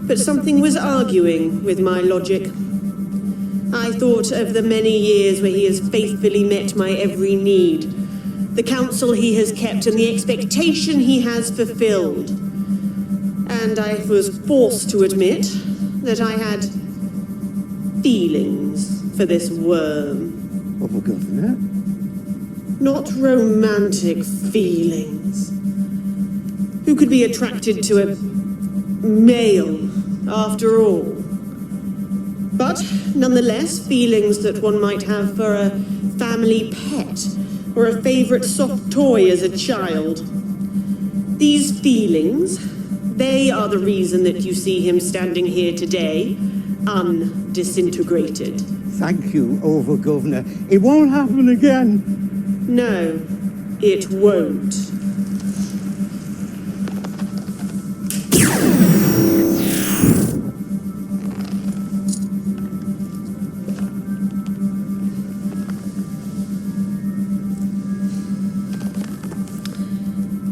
But something was arguing with my logic. I thought of the many years where he has faithfully met my every need, the counsel he has kept and the expectation he has fulfilled. And I was forced to admit that I had feelings for this worm. Over-Governor? Not romantic feelings. Who could be attracted to a male, after all? But nonetheless, feelings that one might have for a family pet or a favorite soft toy as a child. These feelings, they are the reason that you see him standing here today, undisintegrated. Thank you, Over-Governor. It won't happen again. No, it won't.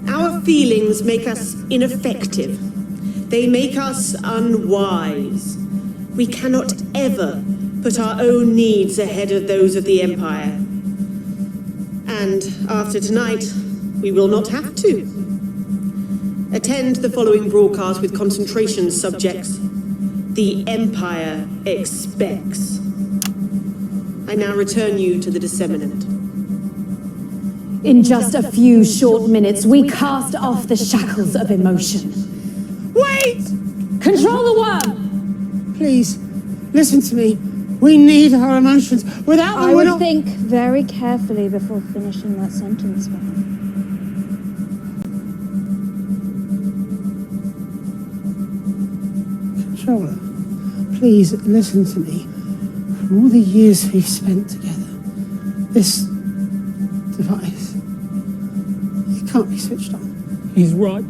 Our feelings make us ineffective. They make us unwise. We cannot ever put our own needs ahead of those of the Empire. And after tonight, we will not have to. Attend the following broadcast with concentration, subjects. The Empire expects. I now return you to the disseminant. In just a few short minutes, we cast off the shackles of emotion. Wait! Control the worm! Please, listen to me. We need our emotions. Without them, I we're would not... think very carefully before finishing that sentence, Bob. Controller, please listen to me. For all the years we've spent together, this device, it can't be switched on. He's right.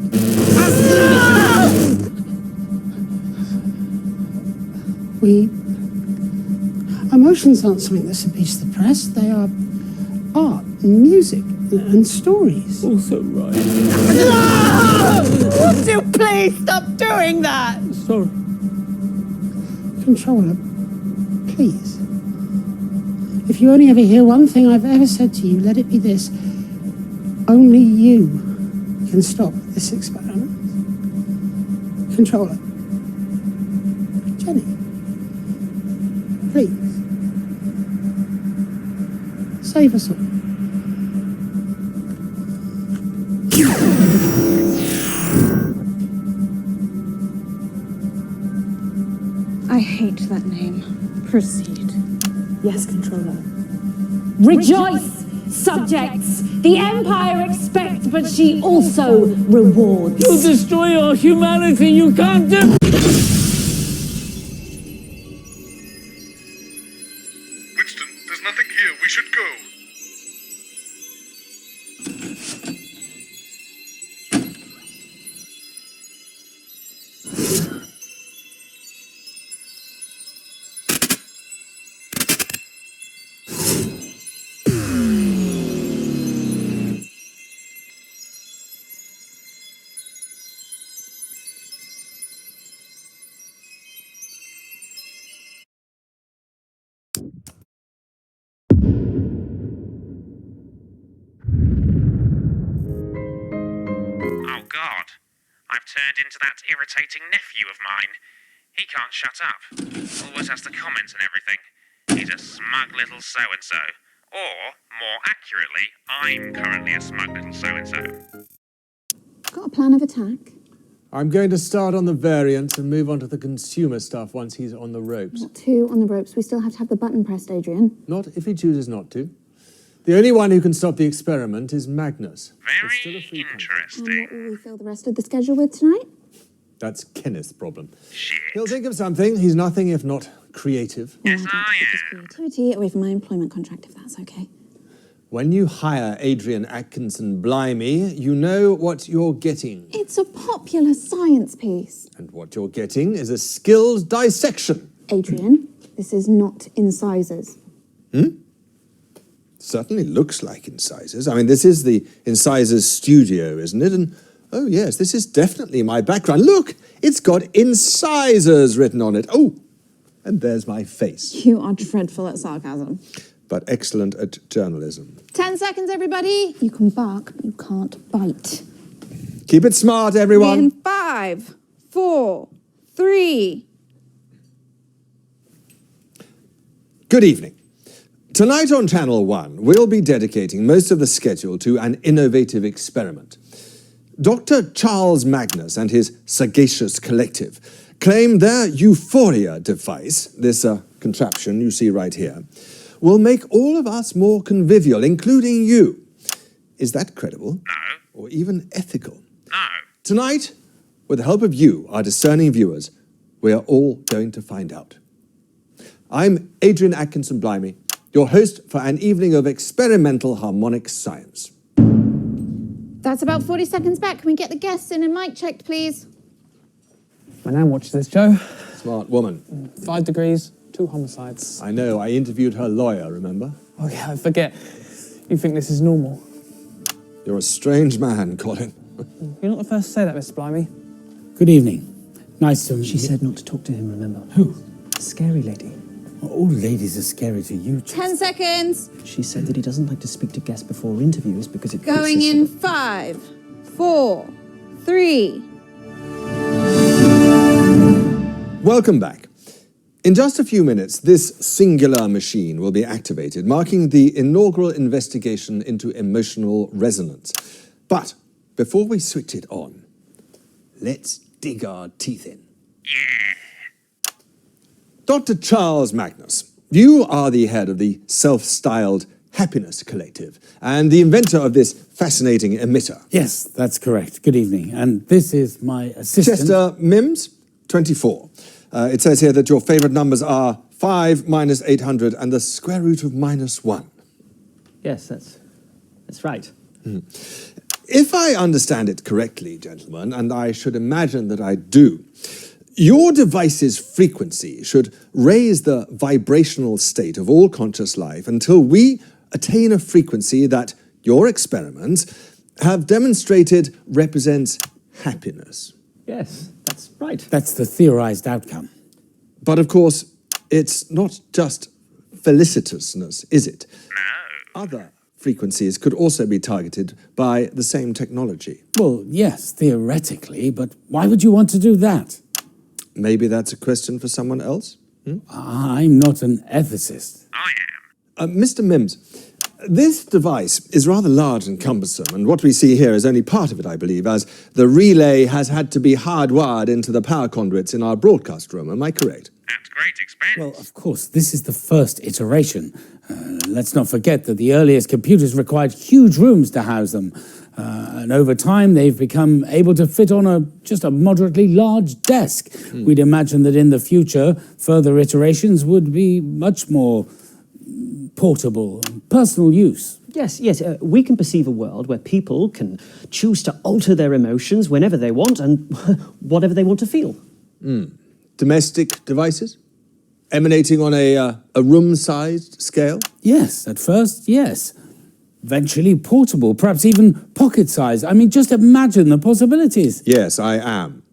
Emotions aren't something that's to be suppressed. They are art, music, and stories. Also right. Would you please stop doing that? Sorry. Controller, please. If you only ever hear one thing I've ever said to you, let it be this. Only you can stop this experiment. Controller. Jenny. Please. Save us all. I hate that name. Proceed. Yes, Controller. Rejoice, subjects! The Empire expects, but she also rewards. You'll destroy our humanity. You can't do... Winston, there's nothing here. We should go. Oh God, I've turned into that irritating nephew of mine. He can't shut up. Always has to comment and everything. He's a smug little so-and-so. Or, more accurately, I'm currently a smug little so-and-so. Got a plan of attack? I'm going to start on the variants and move on to the consumer stuff once he's on the ropes. Not two on the ropes. We still have to have the button pressed, Adrian. Not if he chooses not to. The only one who can stop the experiment is Magnus. Very interesting. And what will we fill the rest of the schedule with tonight? That's Kenneth's problem. Shit. He'll think of something. He's nothing if not creative. Yes, I am. Creativity away from my employment contract, if that's okay. When you hire Adrian Atkinson Blimey, you know what you're getting. It's a popular science piece. And what you're getting is a skilled dissection. Adrian, this is not incisors. Certainly looks like incisors. I mean, this is the incisors studio, isn't it? And, oh yes, this is definitely my background. Look, it's got incisors written on it. Oh, and there's my face. You are dreadful at sarcasm. But excellent at journalism. 10 seconds, everybody. You can bark, but you can't bite. Keep it smart, everyone. In 5, 4, 3. Good evening. Tonight on Channel 1, we'll be dedicating most of the schedule to an innovative experiment. Dr. Charles Magnus and his sagacious collective claim their Euphoria device, this contraption you see right here, will make all of us more convivial, including you. Is that credible? No. Or even ethical? No. Tonight, with the help of you, our discerning viewers, we are all going to find out. I'm Adrian Atkinson Blimey, your host for an evening of experimental harmonic science. That's about 40 seconds back. Can we get the guests in and mic checked, please? My nan watches this, Joe. Smart woman. 5 degrees, 2 homicides. I know, I interviewed her lawyer, remember? Oh yeah, I forget. You think this is normal? You're a strange man, Colin. You're not the first to say that, Mr. Blimey. Good evening. Nice to meet you. She said not to talk to him, remember? Who? A scary lady. Well, all ladies are scary to you. 10 seconds. She said that he doesn't like to speak to guests before interviews because it Going in 5, 4, 3. Welcome back. In just a few minutes, this singular machine will be activated, marking the inaugural investigation into emotional resonance. But before we switch it on, let's dig our teeth in. Dr. Charles Magnus, you are the head of the self-styled Happiness Collective and the inventor of this fascinating emitter. Yes, that's correct. Good evening. And this is my assistant. Chester Mims, 24. It says here that your favorite numbers are 5 minus 800 and the square root of -1. Yes, that's right. If I understand it correctly, gentlemen, and I should imagine that I do, your device's frequency should raise the vibrational state of all conscious life until we attain a frequency that your experiments have demonstrated represents happiness. Yes, that's right. That's the theorized outcome. But of course, it's not just felicitousness, is it? No. Other frequencies could also be targeted by the same technology. Well, yes, theoretically, but why would you want to do that? Maybe that's a question for someone else? I'm not an ethicist. I am. Mr. Mims, this device is rather large and cumbersome, and what we see here is only part of it, I believe, as the relay has had to be hardwired into the power conduits in our broadcast room. Am I correct? At great expense. Well, of course, this is the first iteration, Let's not forget that the earliest computers required huge rooms to house them. And over time, they've become able to fit on just a moderately large desk. We'd imagine that in the future, further iterations would be much more portable, personal use. Yes, we can perceive a world where people can choose to alter their emotions whenever they want and whatever they want to feel. Domestic devices? Emanating on a room-sized scale? Yes, at first, yes. Eventually portable, perhaps even pocket-sized. I mean, just imagine the possibilities. Yes, I am.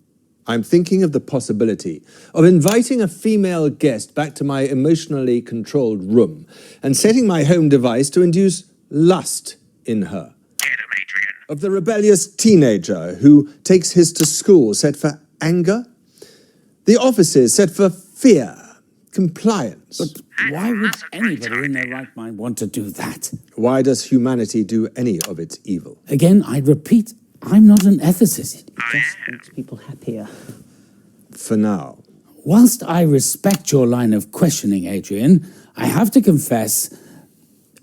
I'm thinking of the possibility of inviting a female guest back to my emotionally controlled room and setting my home device to induce lust in her. Of the rebellious teenager who takes his to school set for anger. The offices set for fear, compliance. But why would anybody in their right mind want to do that? Why does humanity do any of its evil? Again, I repeat, I'm not an ethicist. It just makes people happier. For now. Whilst I respect your line of questioning, Adrian, I have to confess,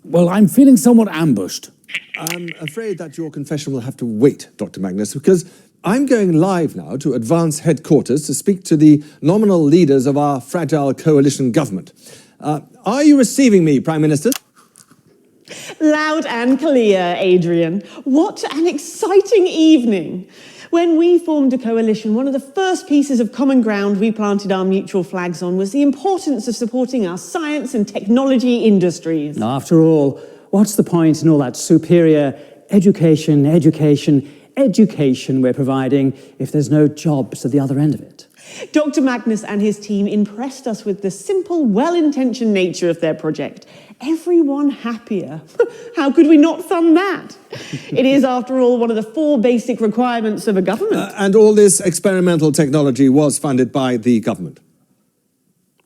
well, I'm feeling somewhat ambushed. I'm afraid that your confession will have to wait, Dr. Magnus, because I'm going live now to Advance Headquarters to speak to the nominal leaders of our fragile coalition government. Are you receiving me, Prime Minister? Loud and clear, Adrian. What an exciting evening. When we formed a coalition, one of the first pieces of common ground we planted our mutual flags on was the importance of supporting our science and technology industries. After all, what's the point in all that superior education we're providing if there's no jobs at the other end of it? Dr. Magnus and his team impressed us with the simple, well-intentioned nature of their project. Everyone happier. How could we not fund that? It is, after all, one of the 4 basic requirements of a government. And all this experimental technology was funded by the government?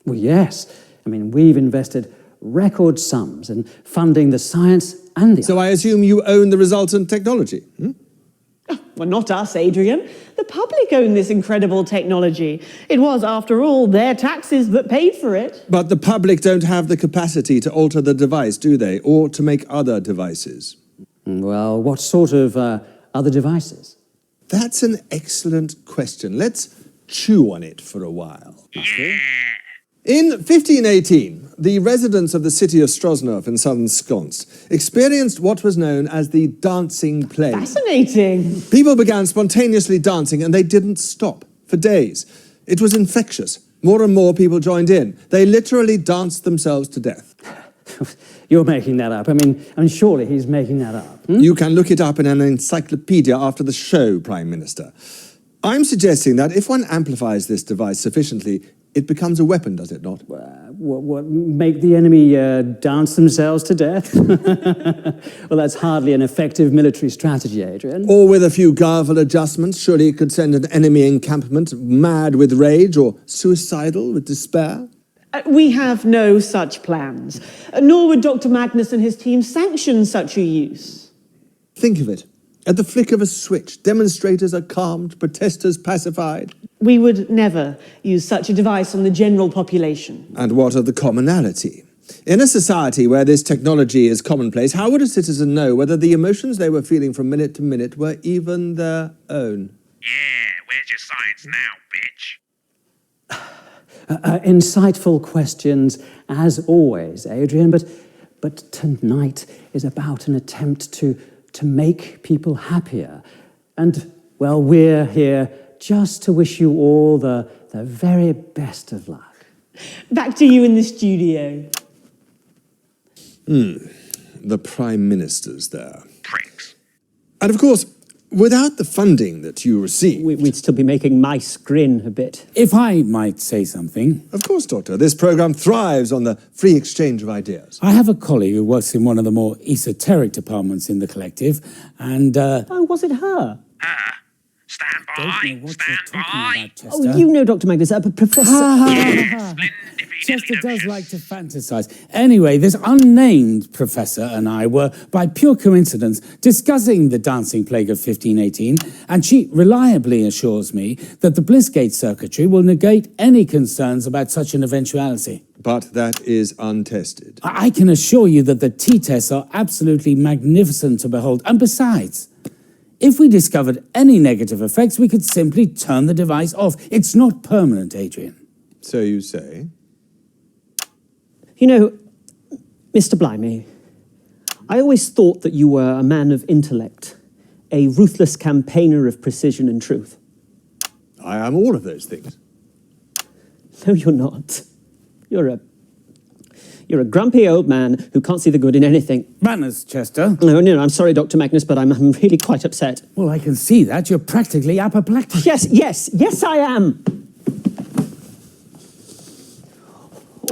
Well, yes. I mean, we've invested record sums in funding the science and the... So I assume you own the resultant technology? Well, not us, Adrian. The public own this incredible technology. It was, after all, their taxes that paid for it. But the public don't have the capacity to alter the device, do they? Or to make other devices? Well, what sort of other devices? That's an excellent question. Let's chew on it for a while. In 1518, the residents of the city of Strozhnev in southern Skonsk experienced what was known as the dancing plague. Fascinating. People began spontaneously dancing and they didn't stop for days. It was infectious. More and more people joined in. They literally danced themselves to death. You're making that up. I mean, surely he's making that up. You can look it up in an encyclopedia after the show, Prime Minister. I'm suggesting that if one amplifies this device sufficiently, it becomes a weapon, does it not? What make the enemy dance themselves to death? Well, that's hardly an effective military strategy, Adrian. Or with a few garble adjustments, surely it could send an enemy encampment mad with rage or suicidal with despair? We have no such plans, nor would Dr. Magnus and his team sanction such a use. Think of it. At the flick of a switch, demonstrators are calmed, protesters pacified. We would never use such a device on the general population. And what of the commonality? In a society where this technology is commonplace, how would a citizen know whether the emotions they were feeling from minute to minute were even their own? Yeah, where's your science now, bitch? Insightful questions, as always, Adrian, but tonight is about an attempt to make people happier. And, well, we're here just to wish you all the very best of luck. Back to you in the studio. The Prime Minister's there. Pricks. And of course, without the funding that you receive... We'd still be making mice grin a bit. If I might say something... Of course, Doctor. This programme thrives on the free exchange of ideas. I have a colleague who works in one of the more esoteric departments in the collective, and... Oh, was it her? Stand by, stand by. Oh, you know Dr. Magnus, Professor... Chester does like to fantasize. Anyway, this unnamed professor and I were, by pure coincidence, discussing the dancing plague of 1518, and she reliably assures me that the Blissgate circuitry will negate any concerns about such an eventuality. but that is untested. I can assure you that the t-tests are absolutely magnificent to behold. And besides, if we discovered any negative effects, we could simply turn the device off. It's not permanent, Adrian. So you say? You know, Mr. Blimey, I always thought that you were a man of intellect, a ruthless campaigner of precision and truth. I am all of those things. No, you're not. You're a grumpy old man who can't see the good in anything. Manners, Chester. No, I'm sorry, Dr. Magnus, but I'm really quite upset. Well, I can see that. You're practically apoplectic. Yes, I am.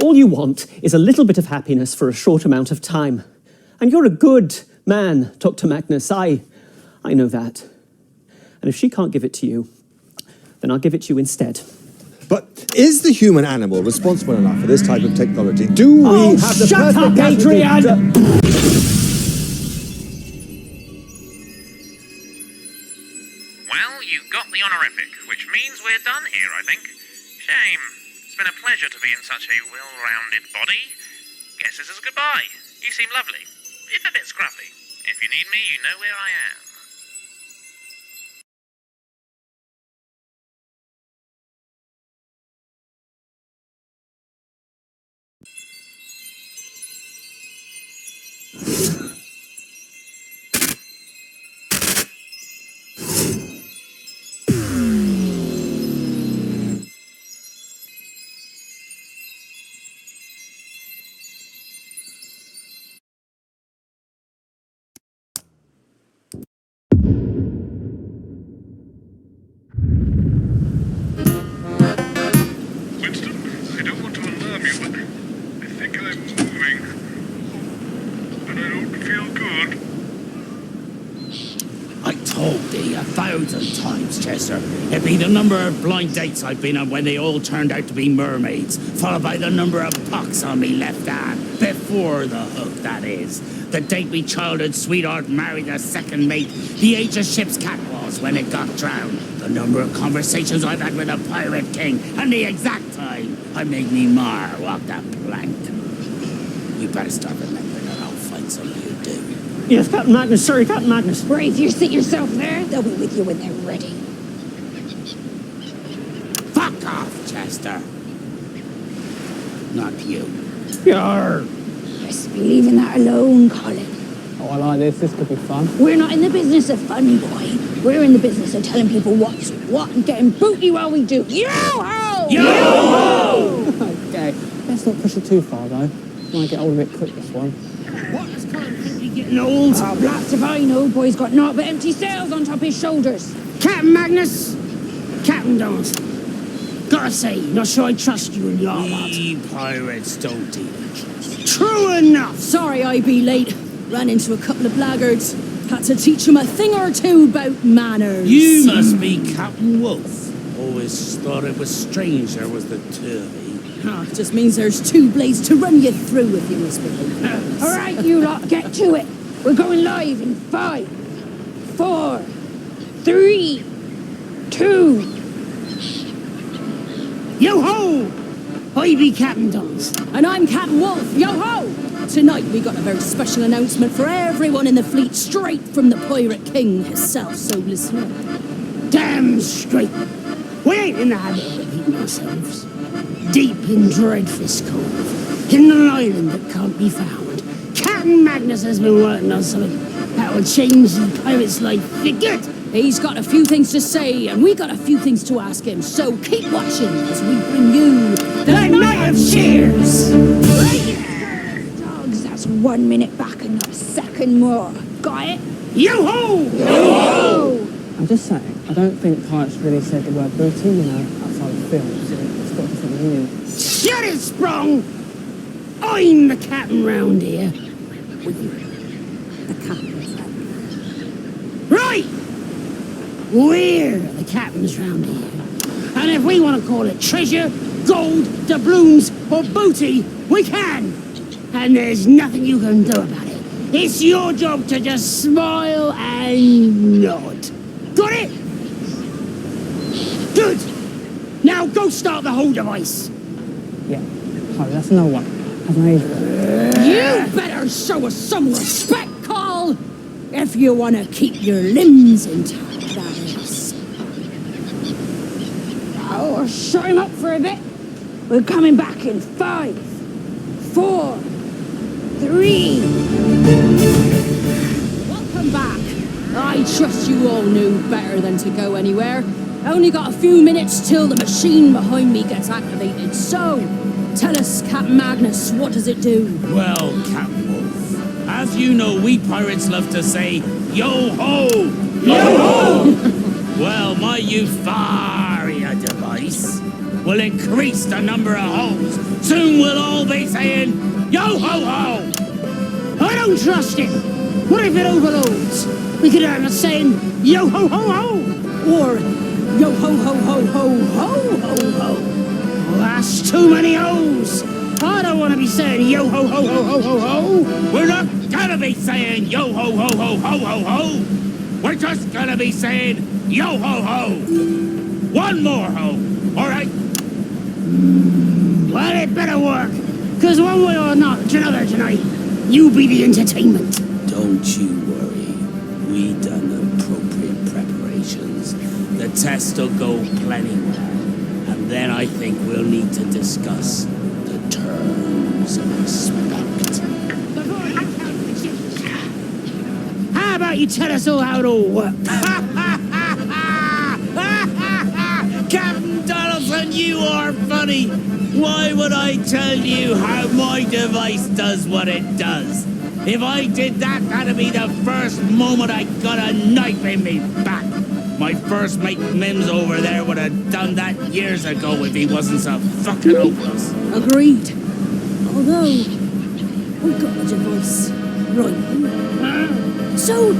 All you want is a little bit of happiness for a short amount of time. And you're a good man, Dr. Magnus. I know that. And if she can't give it to you, then I'll give it to you instead. But is the human animal responsible enough for this type of technology? Do we have the shut up, Adrian! Well, you got the honorific, which means we're done here, I think. Shame. It's been a pleasure to be in such a well-rounded body. Guess this is a goodbye. You seem lovely, if a bit scruffy. If you need me, you know where I am. Chester. It'd be the number of blind dates I've been on when they all turned out to be mermaids, followed by the number of pucks on me left hand, before the hook, that is. The date me childhood sweetheart married a second mate, the age a ship's cat was when it got drowned, the number of conversations I've had with a pirate king, and the exact time I made me mar walk that plank. You better start remembering or I'll find something you do. Yes, Captain Magnus. Sorry, Captain Magnus. Brace you, sit yourself there. They'll be with you when they're ready. Fuck off, Chester. Not you. Yarr. Best be leaving that alone, Colin. Oh, I like this. This could be fun. We're not in the business of fun, boy. We're in the business of telling people what's what and getting booty while we do. Yo-ho! Yo-ho! Okay, let's not push it too far, though. I want to get old a bit quick, this one. What does Colin think he's getting old? Oh, blast if I know. Boy's got naught but empty sails on top of his shoulders. Captain Magnus, Captain Donaldson. Gotta say, not sure I trust you and your lot. We pirates don't even trust. True enough. Sorry I be late. Ran into a couple of blackguards. Had to teach them a thing or two about manners. You must be Captain Wolfe. Always thought it was strange there was the two of you. It just means there's two blades to run you through if you misbehave. All right, you lot, get to it. We're going live in 5, 4, 3, 2. Yo-ho! I be Captain Donaldson. And I'm Captain Wolfe. Yo-ho! Tonight we got a very special announcement for everyone in the fleet, straight from the Pirate King himself, so listen up. Damn straight. We ain't in the habit of repeating ourselves. Deep in Dreadfist Cove, in an island that can't be found, Captain Magnus has been working on something that will change the pirate's life for good. He's got a few things to say, and we got a few things to ask him, so keep watching as we bring you the Night of Cheers! Dogs, that's 1 minute back and not a second more. Got it? Yo-ho! Yo-ho! I'm just saying, I don't think pirates really said the word booty, outside of films. It's got different meaning. Shut it, Sprung! I'm the captain round here. The captain's right! We're the captains round here. And if we want to call it treasure, gold, doubloons, or booty, we can. And there's nothing you can do about it. It's your job to just smile and nod. Got it? Good. Now go start the whole device. Yeah. Oh, that's no one. That's an age. You better show us some respect, Col! If you want to keep your limbs intact, that is. Oh, shut him up for a bit. We're coming back in 5, 4, 3. Welcome back. I trust you all knew better than to go anywhere. I only got a few minutes till the machine behind me gets activated. So, tell us, Captain Magnus, what does it do? Well, Captain Wolfe, as you know, we pirates love to say, yo-ho! Yo-ho! Well, my Euphoria device will increase the number of hoes. Soon we'll all be saying, yo-ho-ho! I don't trust it. What if it overloads? We could have a saying, yo-ho-ho-ho! Or, yo-ho-ho-ho-ho-ho-ho-ho! Well, that's too many hoes. I don't want to be saying yo-ho-ho-ho-ho-ho-ho. We're not gonna be saying yo-ho-ho-ho-ho-ho-ho. We're just gonna be saying yo-ho-ho. One more ho, all right? Well, it better work. Because one way or another tonight, you be the entertainment. Don't you worry. We done appropriate preparations. The test will go plenty well. And then I think we'll need to discuss the terms of respect. How about you tell us all how it all works? Captain Donaldson, you are funny. Why would I tell you how my device does what it does? If I did that, that'd be the first moment I got a knife in me back. My first mate Mims over there would have done that years ago if he wasn't so fucking hopeless. Agreed. Although, we've got the device right. So,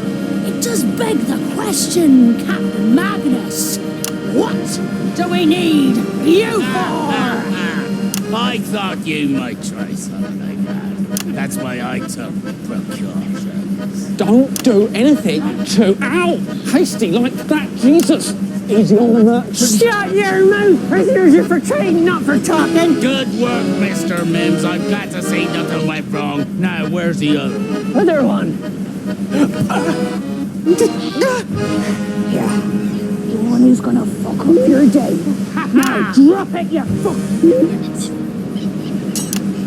it does beg the question, Captain Magnus. What do we need you for? I thought you might try something like that. That's why I took precautions. Don't do anything too hasty like that, Jesus. Easy on the merchant. Shut your mouth, prisoners. You're for trading, not for talking. Good work, Mr. Mims. I'm glad to see nothing went wrong. Now, where's the other? Other one. Yeah. The one who's gonna fuck up your day. Now drop it, you fuck.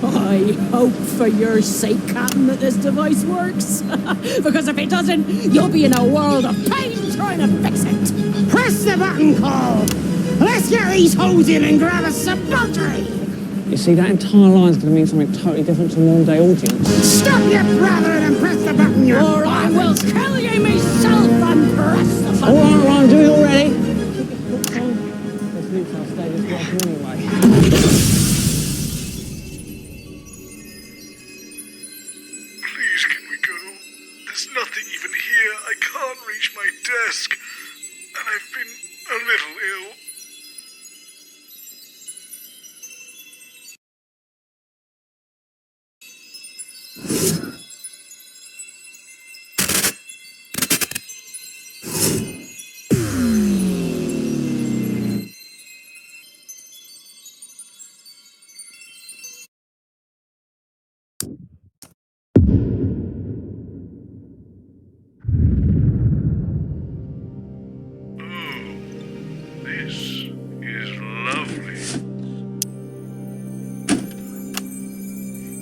I hope for your sake, Captain, that this device works. Because if it doesn't, you'll be in a world of pain trying to fix it. Press the button, Col. Let's get these hoes in and grab us some poultry. You see, that entire line's going to mean something totally different to a modern-day audience. Stop your blathering and press the button, you Or I will kill you myself and press the button. All right, Ryan, do it already. This looks our state is working anyway. Please, can we go? There's nothing even here. I can't reach my desk. And I've been a little ill.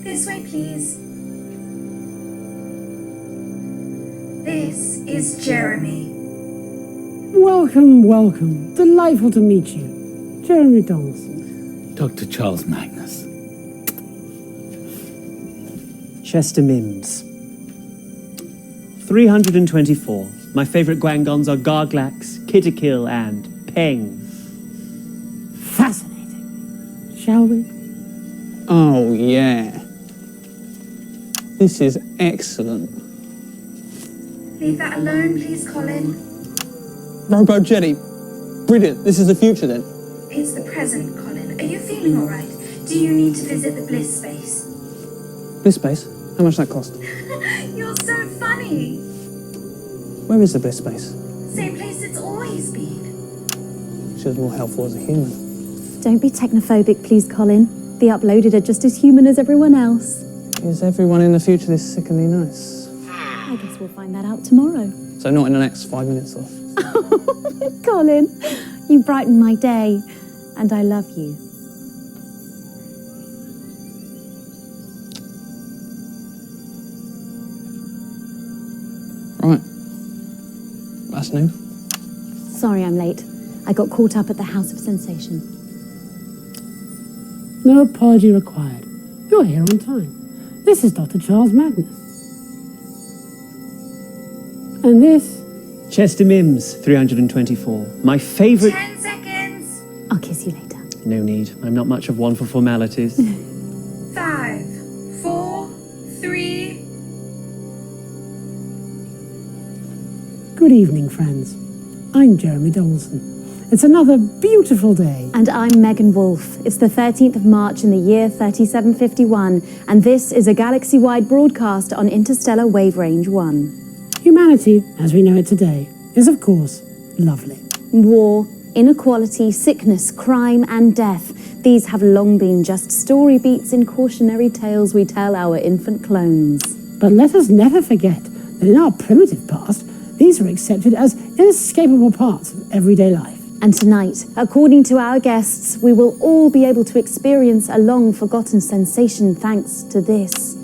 This way, please. This is Jeremy. Welcome, welcome. Delightful to meet you. Jeremy Donaldson. Dr. Charles Magnus. Chester Mims. 324. My favourite Gwangons are Garglax, Kitterkill, and Peng. Fascinating. Shall we? Oh, yeah. This is excellent. Leave that alone, please, Colin. Robo Jetty. Brilliant. This is the future, then. It's the present, Colin. Are you feeling all right? Do you need to visit the bliss space? Bliss space? How much that cost? You're so funny. Where is the bliss space? Same place it's always been. She was more helpful as a human. Don't be technophobic, please, Colin. The uploaded are just as human as everyone else. Is everyone in the future this sickeningly nice? I guess we'll find that out tomorrow. So not in the next 5 minutes off. Colin, you brighten my day, and I love you. Right. That's new. Sorry I'm late. I got caught up at the House of Sensation. No apology required. You're here on time. This is Dr. Charles Magnus. And this? Chester Mims, 324. My favourite... 10 seconds. I'll kiss you later. No need. I'm not much of one for formalities. 5, 4, 3. Good evening, friends. I'm Jeremy Donaldson. It's another beautiful day. And I'm Megan Wolfe. It's the 13th of March in the year 3751, and this is a galaxy-wide broadcast on Interstellar Wave Range 1. Humanity, as we know it today, is of course lovely. War, inequality, sickness, crime, and death. These have long been just story beats in cautionary tales we tell our infant clones. But let us never forget that in our primitive past, these were accepted as inescapable parts of everyday life. And tonight, according to our guests, we will all be able to experience a long-forgotten sensation thanks to this,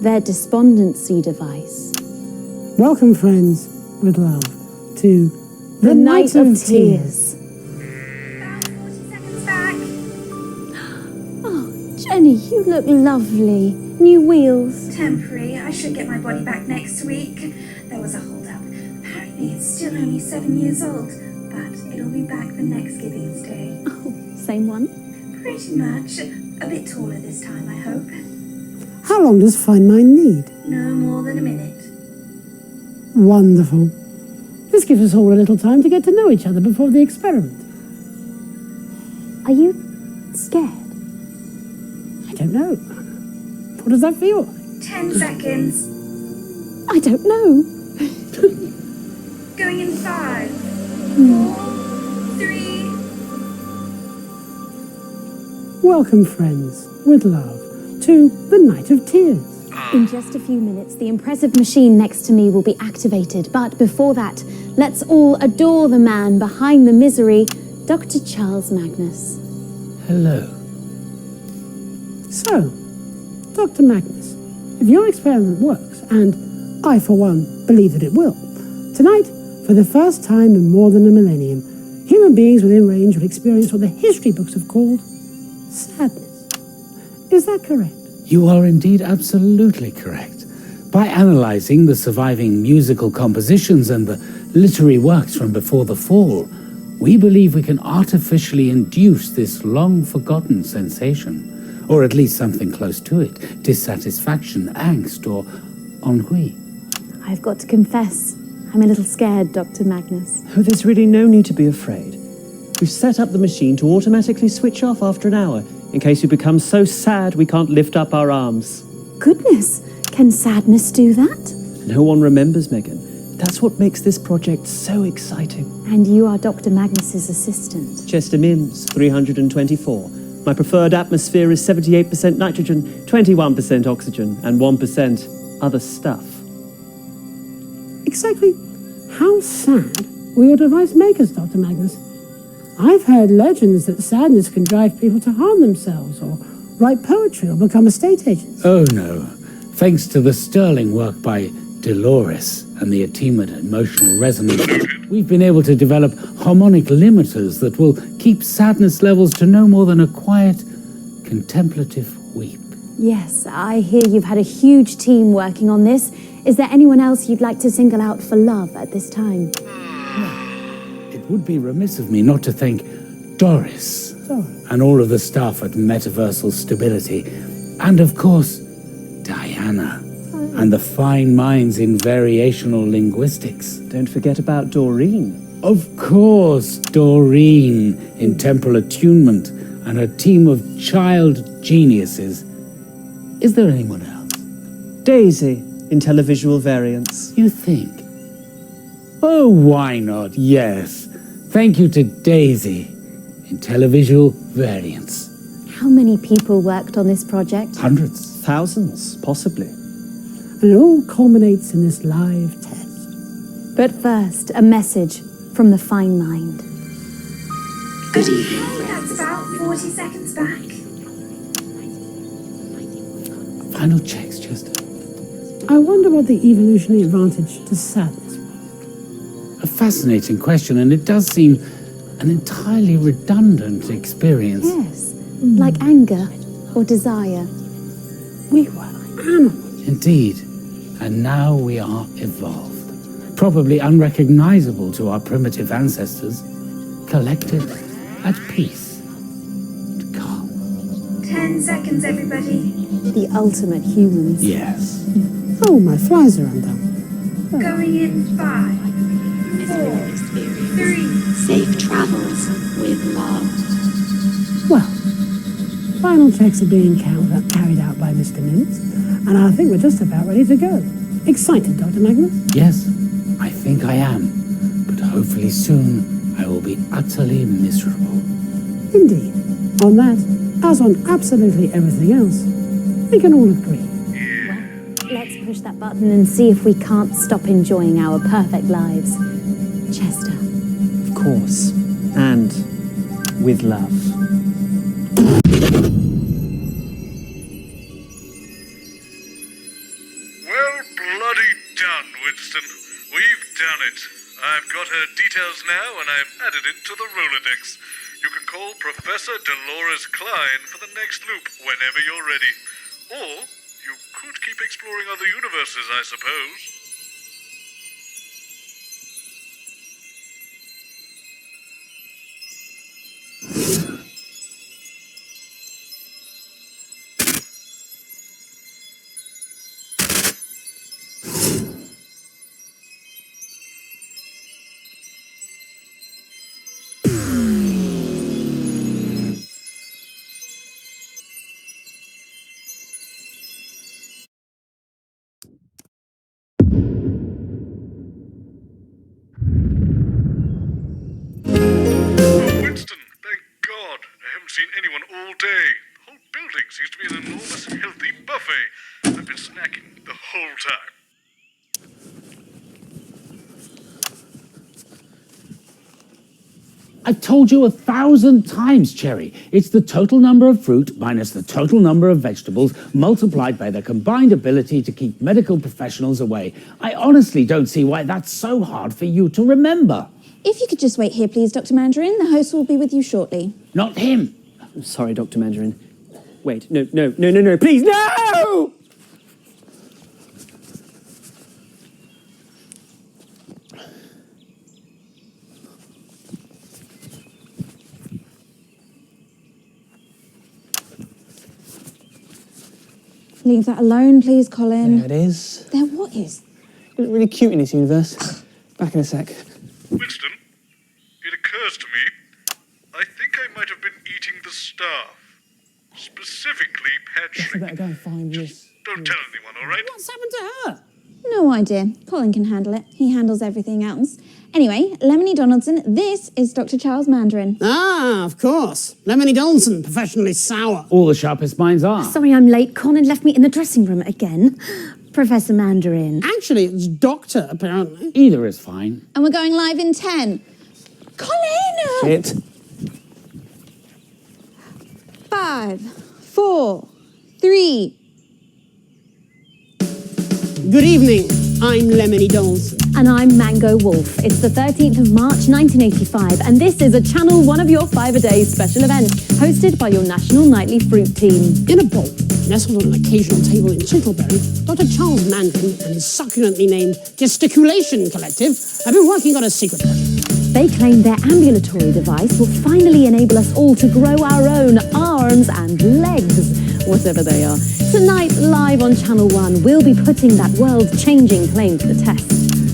their despondency device. Welcome, friends, with love, to The Night of Tears. Oh, Jenny, you look lovely. New wheels. Temporary. I should get my body back next week. There was a hold-up. Apparently it's still only 7 years old, but it'll be back for next Giving's Day. Oh, same one? Pretty much. A bit taller this time, I hope. How long does Find Mine need? No more than a minute. Wonderful. This gives us all a little time to get to know each other before the experiment. Are you scared? I don't know. What does that feel like? 10 seconds. I don't know. Going in 5, 4, 3. Welcome, friends, with love, to the Night of Tears. In just a few minutes, the impressive machine next to me will be activated. But before that, let's all adore the man behind the misery, Dr. Charles Magnus. Hello. So, Dr. Magnus, if your experiment works, and I, for one, believe that it will, tonight, for the first time in more than a millennium, human beings within range will experience what the history books have called sadness. Is that correct? You are indeed absolutely correct. By analysing the surviving musical compositions and the literary works from before the fall, we believe we can artificially induce this long-forgotten sensation, or at least something close to it, dissatisfaction, angst, or ennui. I've got to confess, I'm a little scared, Dr. Magnus. Oh, there's really no need to be afraid. We've set up the machine to automatically switch off after an hour, in case we become so sad we can't lift up our arms. Goodness, can sadness do that? No one remembers, Megan. That's what makes this project so exciting. And you are Dr. Magnus's assistant. Chester Mims, 324. My preferred atmosphere is 78% nitrogen, 21% oxygen, and 1% other stuff. Exactly how sad will your device make us, Dr. Magnus? I've heard legends that sadness can drive people to harm themselves, or write poetry, or become estate agents. Oh no. Thanks to the sterling work by Dolores and the Atimid emotional resonance, we've been able to develop harmonic limiters that will keep sadness levels to no more than a quiet, contemplative weep. Yes, I hear you've had a huge team working on this. Is there anyone else you'd like to single out for love at this time? It would be remiss of me not to thank Doris and all of the staff at Metaversal Stability, and of course, Diana and the fine minds in variational linguistics. Don't forget about Doreen. Of course, Doreen in temporal attunement and a team of child geniuses. Is there anyone else? Daisy in televisual variants. You think? Oh, why not? Yes. Thank you to Daisy in televisual variants. How How many people worked on this project? Hundreds. Thousands, possibly. And it all culminates in this live test. But first, a message from the fine mind. Good evening. That's about 40 seconds back. Final checks, Chester. I wonder what the evolutionary advantage to sadness was. A fascinating question, and it does seem an entirely redundant experience. Yes, like anger or desire. We were animals. Indeed. And now we are evolved. Probably unrecognizable to our primitive ancestors. Collected at peace. And calm. 10 seconds, everybody. The ultimate humans. Yes. Oh, my flies are undone. Going in 5, 4, 3. Safe travels with love. Well, final checks are being carried out by Mr. Mintz, and I think we're just about ready to go. Excited, Dr. Magnus? Yes, I think I am. But hopefully soon I will be utterly miserable. Indeed. On that, as on absolutely everything else, we can all agree. Let's push that button and see if we can't stop enjoying our perfect lives. Chester. Of course. And with love. Well, bloody done, Winston. We've done it. I've got her details now, and I've added it to the Rolodex. You can call Professor Dolores Klein for the next loop whenever you're ready. Or you could keep exploring other universes, I suppose. Seen anyone all day. The whole building seems to be an enormous healthy buffet. I've been snacking the whole time. I've told you 1,000 times, Cherry. It's the total number of fruit minus the total number of vegetables multiplied by their combined ability to keep medical professionals away. I honestly don't see why that's so hard for you to remember. If you could just wait here, please, Dr. Mandarin. The host will be with you shortly. Not him. I'm sorry, Dr. Mandarin. Wait, no, please, no! Leave that alone, please, Colin. There it is. There what is? You look really cute in this universe. Back in a sec. Winston, it occurs to me, I think I might have been eating the staff. Specifically, Patrick. I better go and find this. Don't tell anyone, all right? What's happened to her? No idea. Colin can handle it. He handles everything else. Anyway, Lemony Donaldson, this is Dr. Charles Mandarin. Ah, of course. Lemony Donaldson, professionally sour. All the sharpest minds are. Sorry I'm late. Colin left me in the dressing room again. Professor Mandarin. Actually, it's Doctor, apparently. Either is fine. And we're going live in 10. Colin! Shit. 5, 4, 3. Good evening. I'm Lemony Donaldson. And I'm Mango Wolfe. It's the 13th of March 1985, and this is a Channel One of Your 5 a Day special event, hosted by your National Nightly Fruit team. In a bowl, nestled on an occasional table in Chinkleberry, Dr. Charles Mandarin and his succulently named Gesticulation Collective have been working on a secret project. They claim their ambulatory device will finally enable us all to grow our own arms and legs, whatever they are. Tonight, live on Channel 1, we'll be putting that world-changing claim to the test.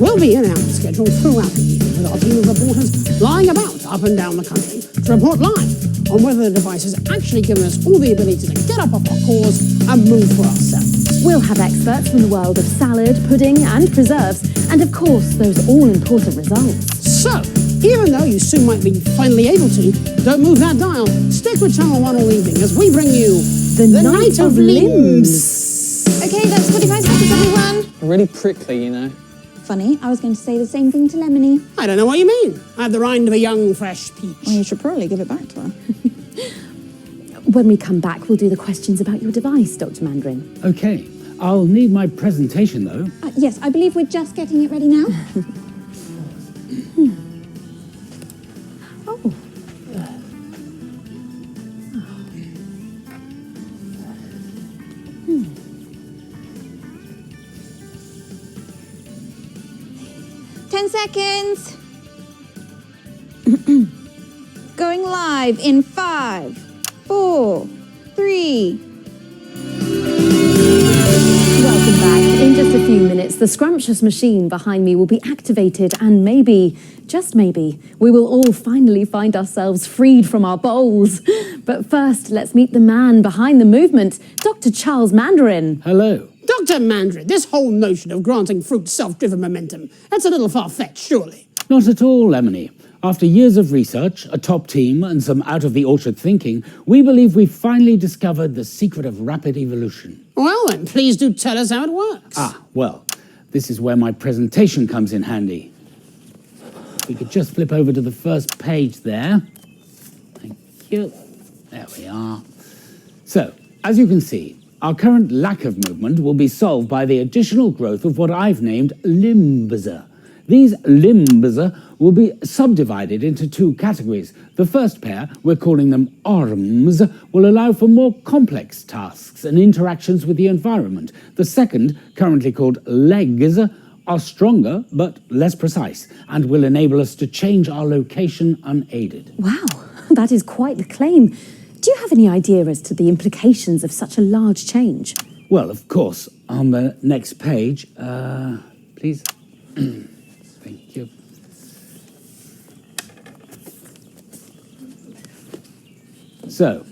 We'll be in our schedule throughout the evening with our team of reporters flying about up and down the country to report live on whether the device has actually given us all the ability to get up off our cores and move for ourselves. We'll have experts from the world of salad, pudding and preserves, and of course those all-important results. So, Even though you soon might be finally able to, don't move that dial. Stick with Channel 1 all evening as we bring you The Night of Limbs. Okay, that's 45 seconds, everyone. Really prickly, you know. Funny, I was going to say the same thing to Lemony. I don't know what you mean. I have the rind of a young, fresh peach. Well, you should probably give it back to her. When we come back, we'll do the questions about your device, Dr. Mandarin. Okay, I'll need my presentation though. Yes, I believe we're just getting it ready now. Oh. 10 seconds. Going live in 5, 4, 3. Welcome back. In just a few minutes, the scrumptious machine behind me will be activated and maybe, just maybe, we will all finally find ourselves freed from our bowls. But first, let's meet the man behind the movement, Dr. Charles Mandarin. Hello. Dr. Mandarin, this whole notion of granting fruit self-driven momentum, that's a little far-fetched, surely. Not at all, Lemony. After years of research, a top team, and some out-of-the-orchard thinking, we believe we've finally discovered the secret of rapid evolution. Well then, please do tell us how it works. Well, this is where my presentation comes in handy. We could just flip over to the first page there. Thank you. There we are. So, as you can see, our current lack of movement will be solved by the additional growth of what I've named limbs. These limbs will be subdivided into two categories. The first pair, we're calling them arms, will allow for more complex tasks and interactions with the environment. The second, currently called legs, are stronger but less precise and will enable us to change our location unaided. Wow, that is quite the claim. Do you have any idea as to the implications of such a large change? Well, of course, on the next page, please. Thank you. So,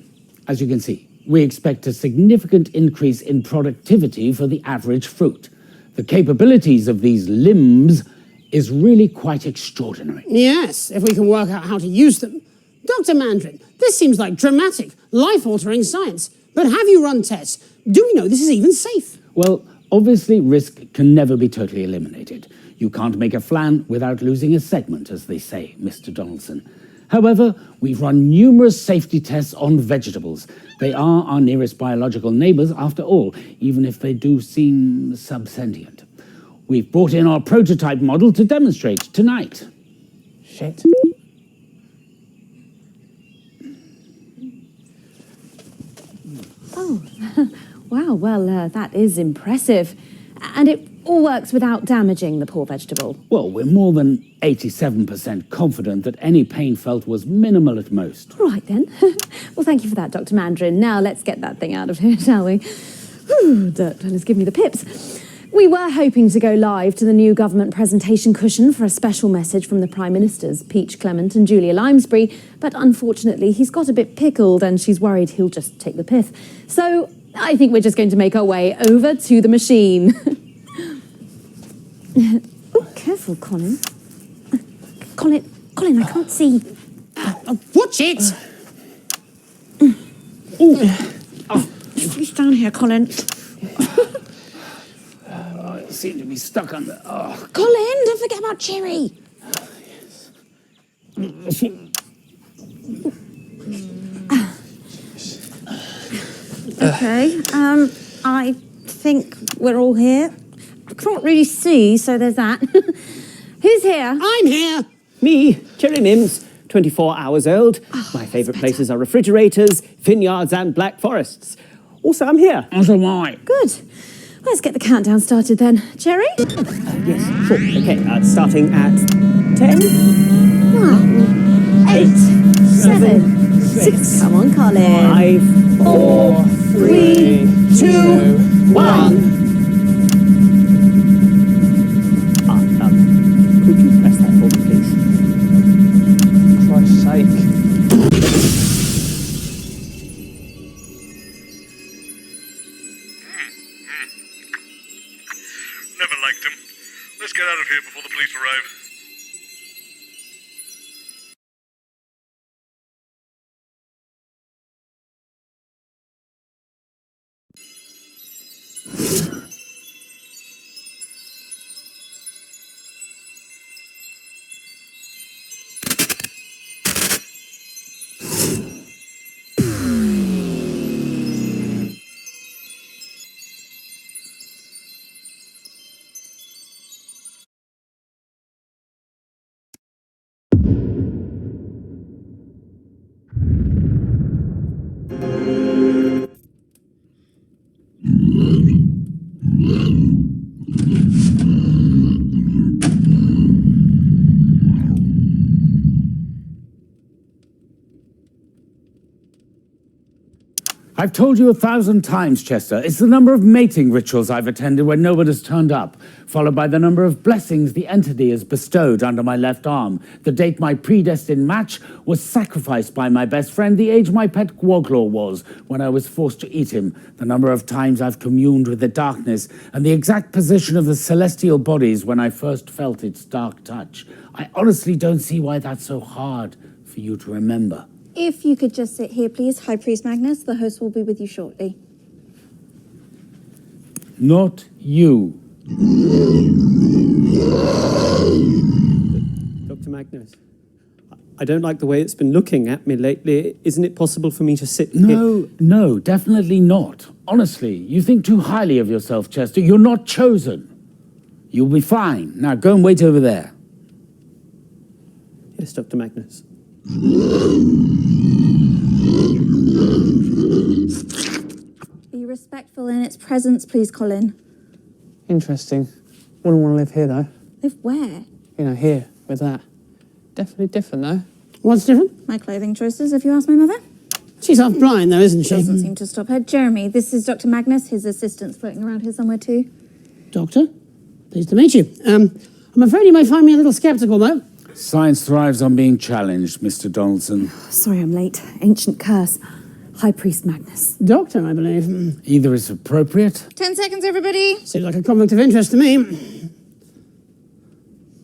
as you can see, we expect a significant increase in productivity for the average fruit. The capabilities of these limbs is really quite extraordinary. Yes, if we can work out how to use them. Dr. Mandarin, this seems like dramatic, life-altering science. But have you run tests? Do we know this is even safe? Well, obviously risk can never be totally eliminated. You can't make a flan without losing a segment, as they say, Mr. Donaldson. However, we've run numerous safety tests on vegetables. They are our nearest biological neighbours, after all, even if they do seem subsentient. We've brought in our prototype model to demonstrate tonight. Shit. Oh, wow, well, that is impressive. And it all works without damaging the poor vegetable. Well, we're more than 87% confident that any pain felt was minimal at most. Right then. Well, thank you for that, Dr. Mandarin. Now let's get that thing out of here, shall we? Whew, Dirt has given me the pips. We were hoping to go live to the new government presentation cushion for a special message from the Prime Ministers, Peach Clement and Julia Limesbury, but unfortunately he's got a bit pickled and she's worried he'll just take the piss. So I think we're just going to make our way over to the machine. Oh, careful, Colin. Colin, I can't see. Watch it! He's down here, Colin. I seem to be stuck on the... Oh. Colin, don't forget about Cherry. Okay, I think we're all here. I can't really see, so there's that. Who's here? I'm here. Me, Cherry Mims, 24 hours old. My favourite places are refrigerators, vineyards and black forests. Also, I'm here. Also, why? Good. Let's get the countdown started then. Cherry? Yes, sure. Okay, starting at 10, 9, 8, 7, 6. Come on, Colin. 5, 4, 3, 2, 1. Could you press that for me, please? For Christ's sake. Never liked him. Let's get out of here before the police arrive. I've told you 1,000 times, Chester. It's the number of mating rituals I've attended when no one has turned up, followed by the number of blessings the entity has bestowed under my left arm. The date my predestined match was sacrificed by my best friend, the age my pet Gwoglaw was when I was forced to eat him, the number of times I've communed with the darkness, and the exact position of the celestial bodies when I first felt its dark touch. I honestly don't see why that's so hard for you to remember. If you could just sit here, please, High Priest Magnus. The host will be with you shortly. Not you. Dr. Magnus, I don't like the way it's been looking at me lately. Isn't it possible for me to sit here? No, definitely not. Honestly, you think too highly of yourself, Chester. You're not chosen. You'll be fine. Now go and wait over there. Yes, Dr. Magnus. Be respectful in its presence, please, Colin. Interesting. Wouldn't want to live here, though. Live where? You know, here, with that. Definitely different, though. What's different? My clothing choices, if you ask my mother. She's half blind, though, isn't she? Doesn't seem to stop her. Jeremy, this is Dr. Magnus. His assistant's floating around here somewhere, too. Doctor, pleased to meet you. I'm afraid you may find me a little sceptical, though. Science thrives on being challenged, Mr. Donaldson. Sorry I'm late. Ancient curse. High Priest Magnus. Doctor, I believe. Either is appropriate. 10 seconds, everybody. Seems like a conflict of interest to me.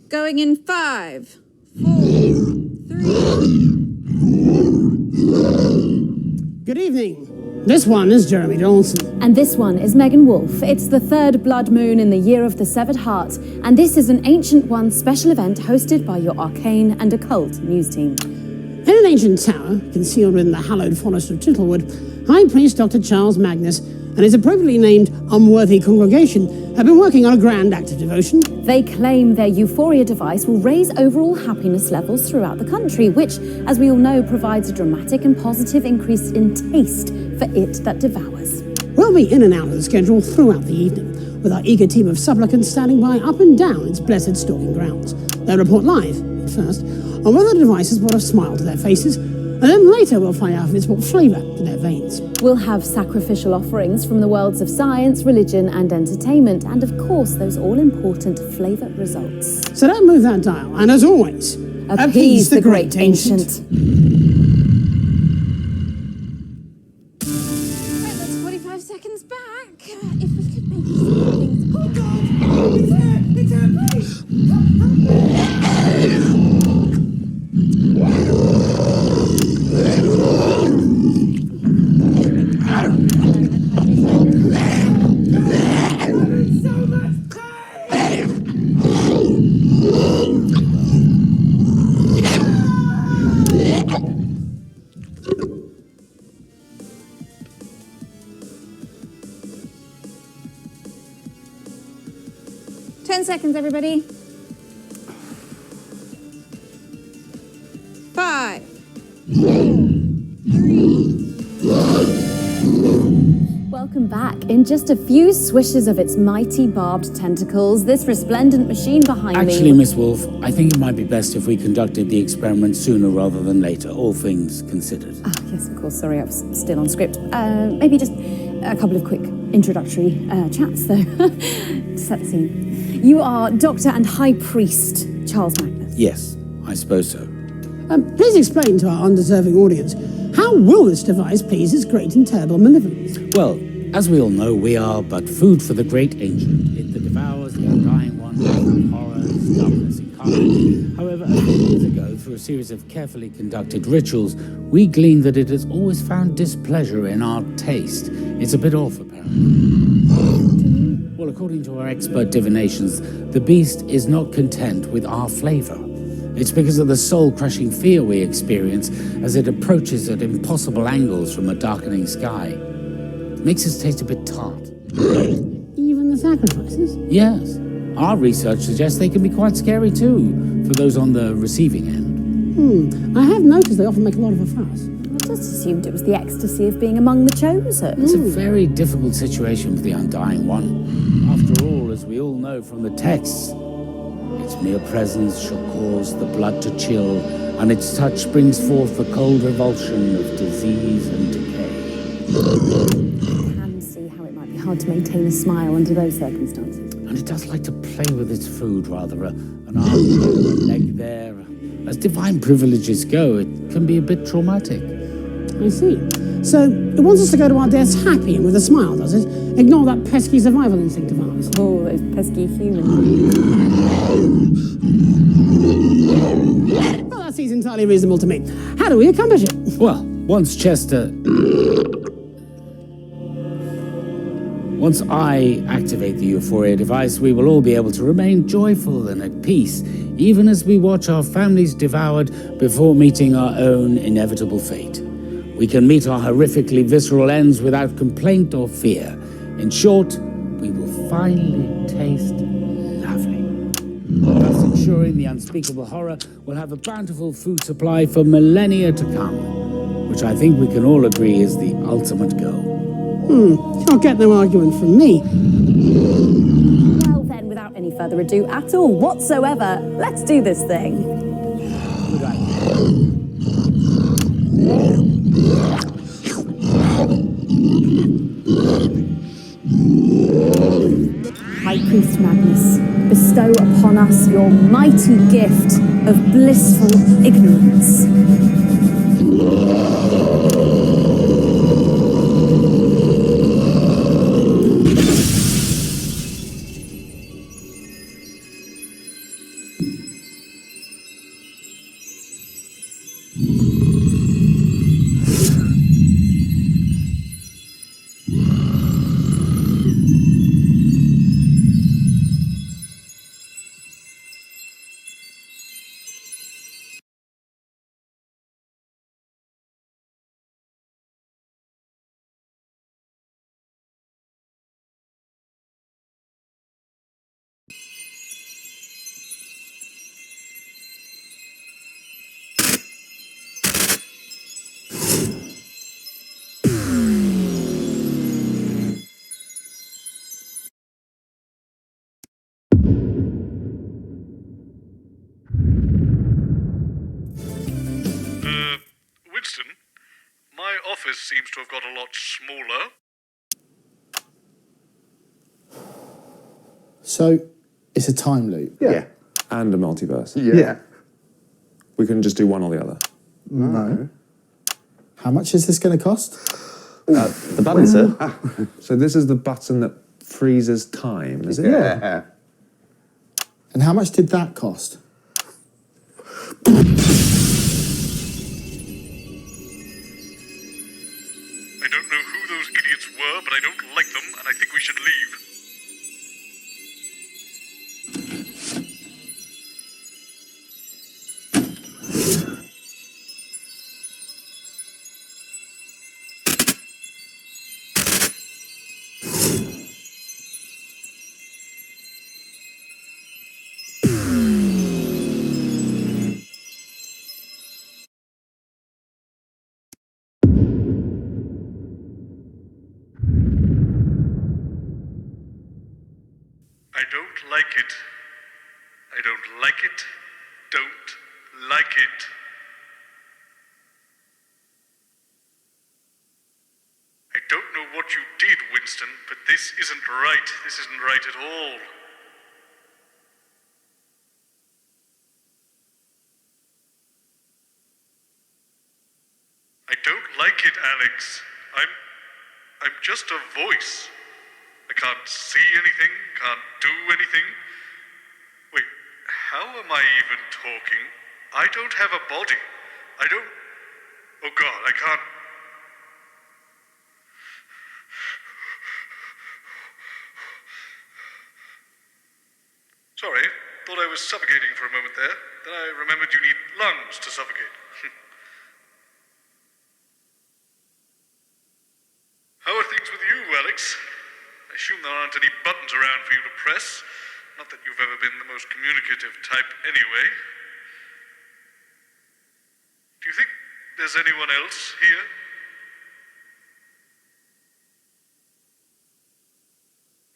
Going in 5, 4, 3. Good evening. This one is Jeremy Donaldson. And this one is Megan Wolfe. It's the third blood moon in the year of the severed heart, and this is an Ancient One special event hosted by your arcane and occult news team. In an ancient tower, concealed within the hallowed forest of Tittlewood, High Priest Dr. Charles Magnus and his appropriately named unworthy congregation have been working on a grand act of devotion. They claim their Euphoria device will raise overall happiness levels throughout the country, which, as we all know, provides a dramatic and positive increase in taste for it that devours. We'll be in and out of the schedule throughout the evening, with our eager team of supplicants standing by up and down its blessed stalking grounds. They'll report live, at first, on whether the device has brought a smile to their faces, and then later we'll find out if it's brought flavour to their veins. We'll have sacrificial offerings from the worlds of science, religion and entertainment, and of course those all-important flavour results. So don't move that dial, and as always, appease the great ancient. Right, that's 45 seconds back. If we could maybe see things. Oh, God! It's there! It's there! Please! Seconds, everybody. 5, 4, 3. Welcome back. In just a few swishes of its mighty barbed tentacles, this resplendent machine behind me... Actually, Miss Wolfe, I think it might be best if we conducted the experiment sooner rather than later, all things considered. Oh, yes, of course. Sorry, I was still on script. Maybe just a couple of quick introductory chats, though, to set the scene. You are Doctor and High Priest Charles Magnus. Yes, I suppose so. Please explain to our undeserving audience, how will this device please its great and terrible malevolence? Well, as we all know, we are but food for the great ancient. It that devours the undying one with horrors, darkness, and carnage. However, a few years ago, through a series of carefully conducted rituals, we gleaned that it has always found displeasure in our taste. It's a bit off, apparently. Well, according to our expert divinations, the beast is not content with our flavor. It's because of the soul-crushing fear we experience as it approaches at impossible angles from a darkening sky. It makes us taste a bit tart. Even the sacrifices? Yes. Our research suggests they can be quite scary too, for those on the receiving end. I have noticed they often make a lot of a fuss. I just assumed it was the ecstasy of being among the chosen. It's a very difficult situation for the Undying One. After all, as we all know from the texts, its mere presence shall cause the blood to chill, and its touch brings forth the cold revulsion of disease and decay. can see how it might be hard to maintain a smile under those circumstances. And it does like to play with its food, rather. An arm here, a leg there. As divine privileges go, it can be a bit traumatic. I see. So, it wants us to go to our deaths happy and with a smile, does it? Ignore that pesky survival instinct of ours. Oh, those pesky humans. Well, that seems entirely reasonable to me. How do we accomplish it? Well, once I activate the Euphoria device, we will all be able to remain joyful and at peace, even as we watch our families devoured before meeting our own inevitable fate. We can meet our horrifically visceral ends without complaint or fear. In short, we will finally taste lovely, thus ensuring the unspeakable horror will have a bountiful food supply for millennia to come, which I think we can all agree is the ultimate goal. You'll get no argument from me. Well then, without any further ado at all whatsoever, let's do this thing. Good idea. High Priest Magnus, bestow upon us your mighty gift of blissful ignorance. Winston, my office seems to have got a lot smaller. So, it's a time loop? Yeah. And a multiverse. Yeah. We can just do one or the other. No. How much is this going to cost? The button, sir. So this is the button that freezes time, is it? Yeah. And how much did that cost? I don't know who those idiots were, but I don't like them, and I think we should leave. I don't like it. I don't like it. Don't like it. I don't know what you did, Winston, but this isn't right. This isn't right at all. I don't like it, Alex. I'm just a voice. I can't see anything, can't do anything. Wait, how am I even talking? I don't have a body. I don't... Oh God, I can't... Sorry, thought I was suffocating for a moment there. Then I remembered you need lungs to suffocate. How are things with you, Alex? I assume there aren't any buttons around for you to press. Not that you've ever been the most communicative type anyway. Do you think there's anyone else here?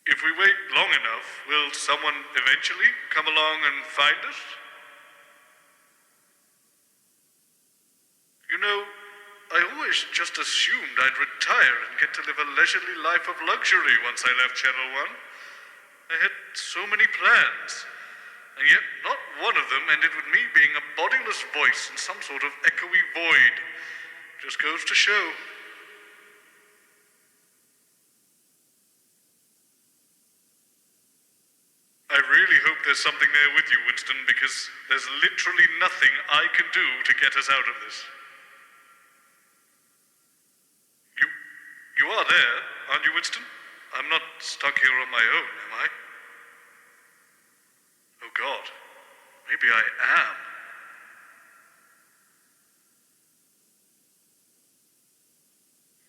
If we wait long enough, will someone eventually come along and find us? You know, I always English just assumed I'd retire and get to live a leisurely life of luxury once I left Channel 1. I had so many plans, and yet not one of them ended with me being a bodiless voice in some sort of echoey void. Just goes to show. I really hope there's something there with you, Winston, because there's literally nothing I can do to get us out of this. You are there, aren't you, Winston? I'm not stuck here on my own, am I? Oh God, maybe I am.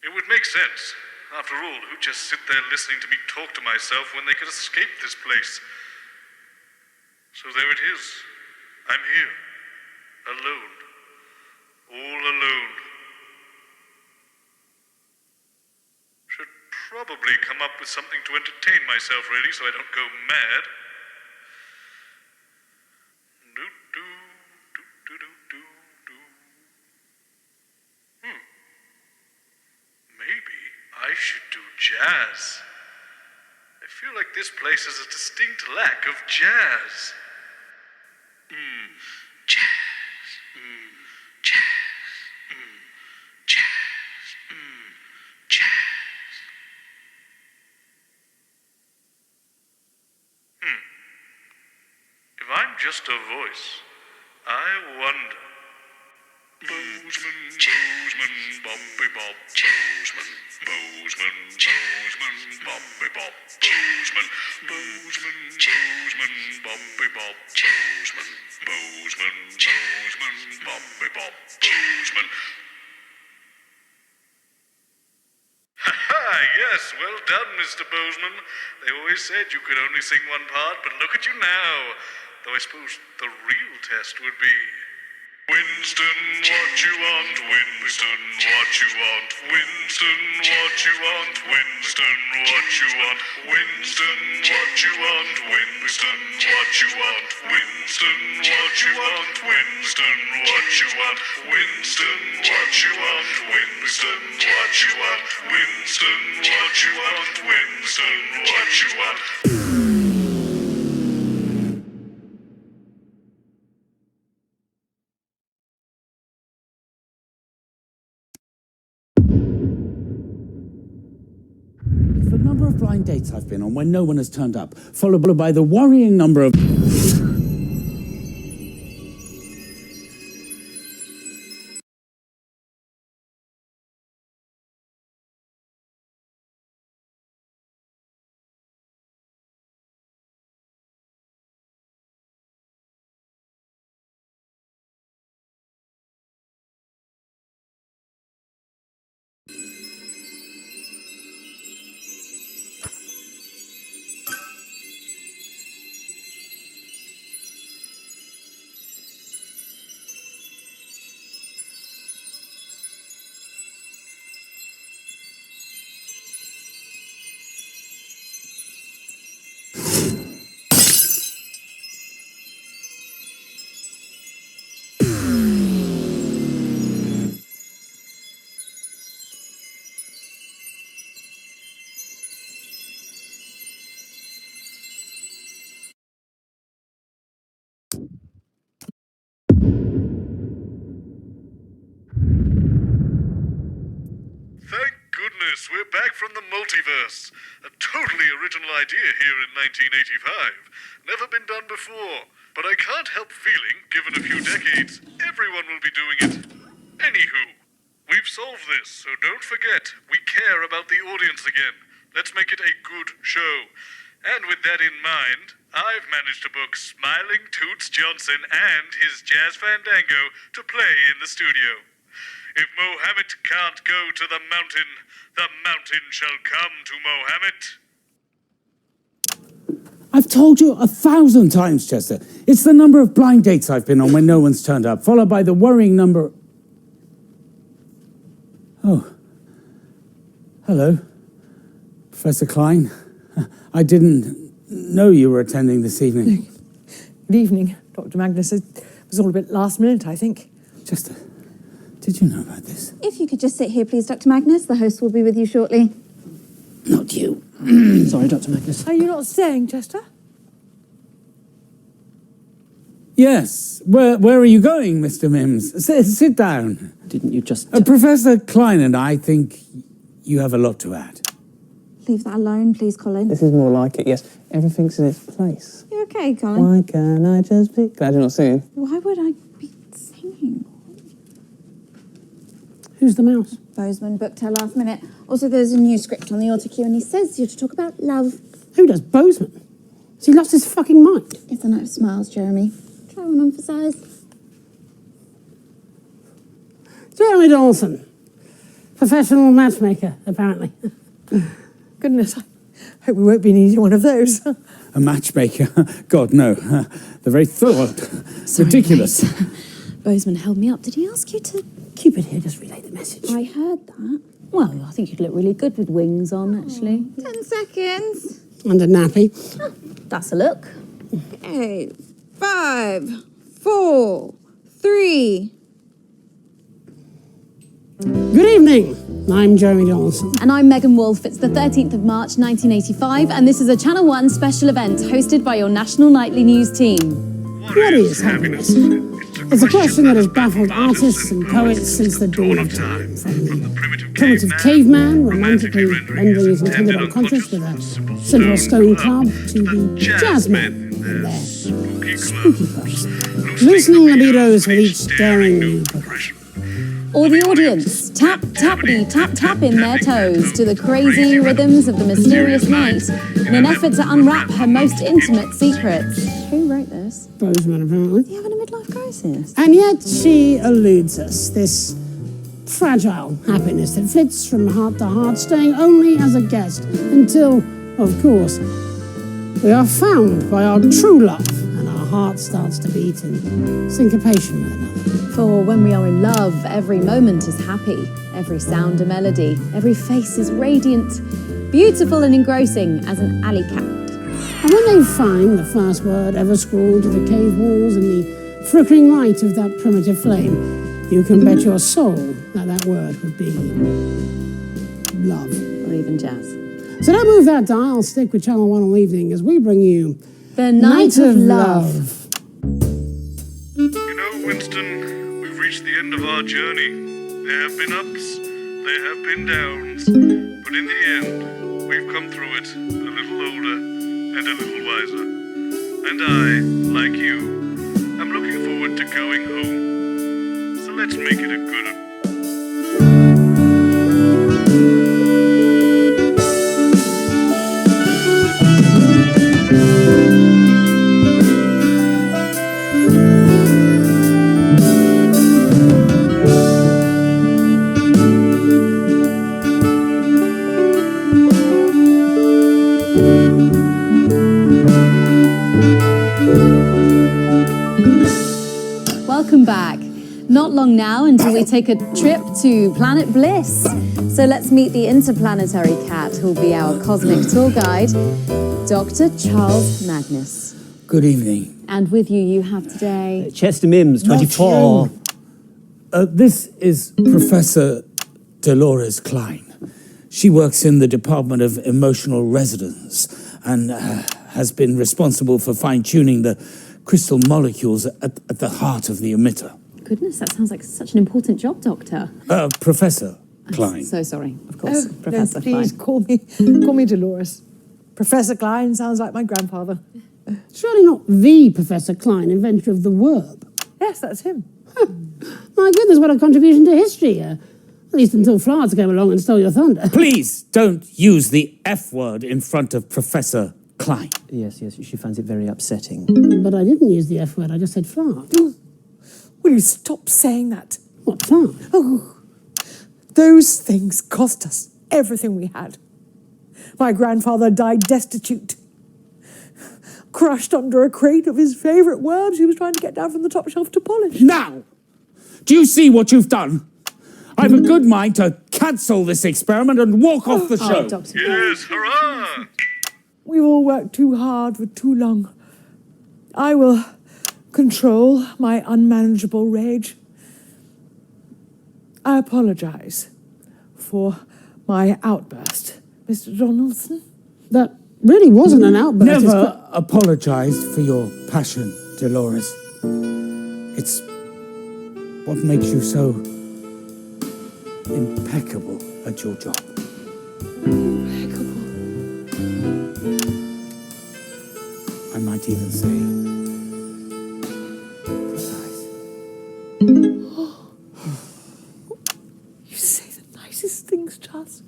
It would make sense. After all, who'd just sit there listening to me talk to myself when they could escape this place? So there it is. I'm here. Alone. All alone. Should probably come up with something to entertain myself, really, so I don't go mad. Maybe I should do jazz. I feel like this place has a distinct lack of jazz. Jazz. Jazz. Jazz. Jazz. If I'm just a voice, I wonder. Boseman, Boseman, Bobby Bob, Boseman, Boseman, Boseman, Bobby Bob, Boseman, Boseman, Boseman, Bobby Bob, Boseman, Boseman, Boseman, Bobby Bob, Boseman. Ha-ha, yes, well done, Mr. Boseman. They always said you could only sing one part, but look at you now. Though I suppose the real test would be... Winston, what you want? Winston, what you want? Winston, what you want? Winston, what you want? Winston, what you want? Winston, what you want? Winston, what you want? Winston, what you want? Winston, what you want? Winston, what you want? Winston, what you want? Winston, what you want? The number of blind dates I've been on when no one has turned up, followed by the worrying number of... Thank goodness we're back from the Multiverse. A totally original idea here in 1985. Never been done before. But I can't help feeling, given a few decades, everyone will be doing it. Anywho, we've solved this, so don't forget, we care about the audience again. Let's make it a good show. And with that in mind, I've managed to book Smiling Toots Johnson and his Jazz Fandango to play in the studio. If Mohammed can't go to the mountain shall come to Mohammed. I've told you 1,000 times, Chester. It's the number of blind dates I've been on when no one's turned up, followed by the worrying number... Oh. Hello, Professor Klein. I didn't know you were attending this evening. Good evening, Dr. Magnus. It was all a bit last minute, I think. Chester, did you know about this? If you could just sit here, please, Dr. Magnus. The host will be with you shortly. Not you. Sorry, Dr. Magnus. Are you not staying, Chester? Yes. Where are you going, Mr. Mims? Sit down. Didn't you just... Professor Klein and I think you have a lot to add. Leave that alone, please, Colin. This is more like it, yes. Everything's in its place. You okay, Colin? Why can't I just be... Glad you're not singing. Why would I be singing? Who's the mouse? Boseman booked her last minute. Also, there's a new script on the auto cue, and he says you're to talk about love. Who does Boseman? Has he lost his fucking mind? It's a night of smiles, Jeremy. Try one on for size. Jeremy Donaldson. Professional matchmaker, apparently. Goodness, I hope we won't be needing one of those. A matchmaker? God, no. They're very thought. Sorry, ridiculous. mate. Boseman held me up. Did he ask you to... Keep it here, just relay the message. I heard that. Well, I think you'd look really good with wings on, actually. 10 seconds. And a nappy. Oh, that's a look. Okay. 5, 4, 3. Good evening. I'm Jeremy Donaldson. And I'm Megan Wolfe. It's the 13th of March, 1985, and this is a Channel 1 special event hosted by your national nightly news team. What is happiness? It's a question that has baffled artists and poets since the dawn of time. From the primitive caveman, romantically rendering his intended unconscious with a simple stone club, to the jazzmen and their spooky pose, loosening libidos with each daring new progression. Or the audience, tap, tappity, tap, tap in their toes to the crazy rhythms of the mysterious night in an effort to unwrap her most intimate secrets. Who wrote this? Boseman, apparently. Is he having a midlife crisis? And yet she eludes us, this fragile happiness that flits from heart to heart, staying only as a guest until, of course, we are found by our true love and our heart starts to beat in syncopation with another. For when we are in love, every moment is happy, every sound a melody, every face is radiant, beautiful and engrossing as an alley cat. And when they find the first word ever scrawled to the cave walls in the flickering light of that primitive flame, you can bet your soul that that word would be love. Or even jazz. So don't move that dial, stick with Channel 1 all evening as we bring you The Night of Love. You know, Winston, we've reached the end of our journey. There have been ups, there have been downs, but in the end, we've come through it a little older and a little wiser. And I, like you, am looking forward to going home. So let's make it a good one. Welcome back. Not long now until we take a trip to Planet Bliss. So let's meet the interplanetary cat who'll be our cosmic tour guide, Dr. Charles Magnus. Good evening. And with you have today... Chester Mims, 24. This is Professor Dolores Klein. She works in the Department of Emotional Resonance and has been responsible for fine-tuning the crystal molecules at the heart of the emitter. Goodness, that sounds like such an important job, Doctor. Professor Klein. So sorry, of course, Oh, Professor no, please Klein. call me Dolores. Professor Klein sounds like my grandfather. Surely not the Professor Klein, inventor of the verb. Yes, that's him. My goodness, what a contribution to history. At least until Florence came along and stole your thunder. Please don't use the F word in front of Professor Klein. Yes, she finds it very upsetting. But I didn't use the F word, I just said fart. Will you stop saying that? What, fart? Oh, those things cost us everything we had. My grandfather died destitute, crushed under a crate of his favourite worms he was trying to get down from the top shelf to polish. Now, do you see what you've done? I've a good mind to cancel this experiment and walk off the show. Yes, hurrah! We've all worked too hard for too long. I will control my unmanageable rage. I apologise for my outburst, Mr. Donaldson. That really wasn't an outburst. Never apologise for your passion, Dolores. It's what makes you so impeccable at your job. Impeccable. I might even say precise. You say the nicest things, Charles.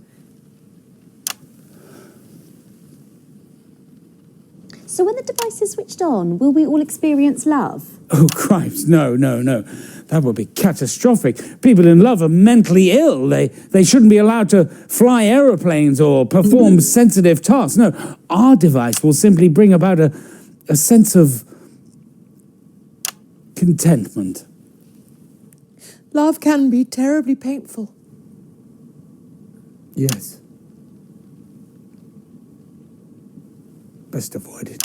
So when the device is switched on, will we all experience love? Oh, cripes, no. That would be catastrophic. People in love are mentally ill. They shouldn't be allowed to fly aeroplanes or perform sensitive tasks. No, our device will simply bring about a sense of contentment. Love can be terribly painful. Yes. Best avoid it.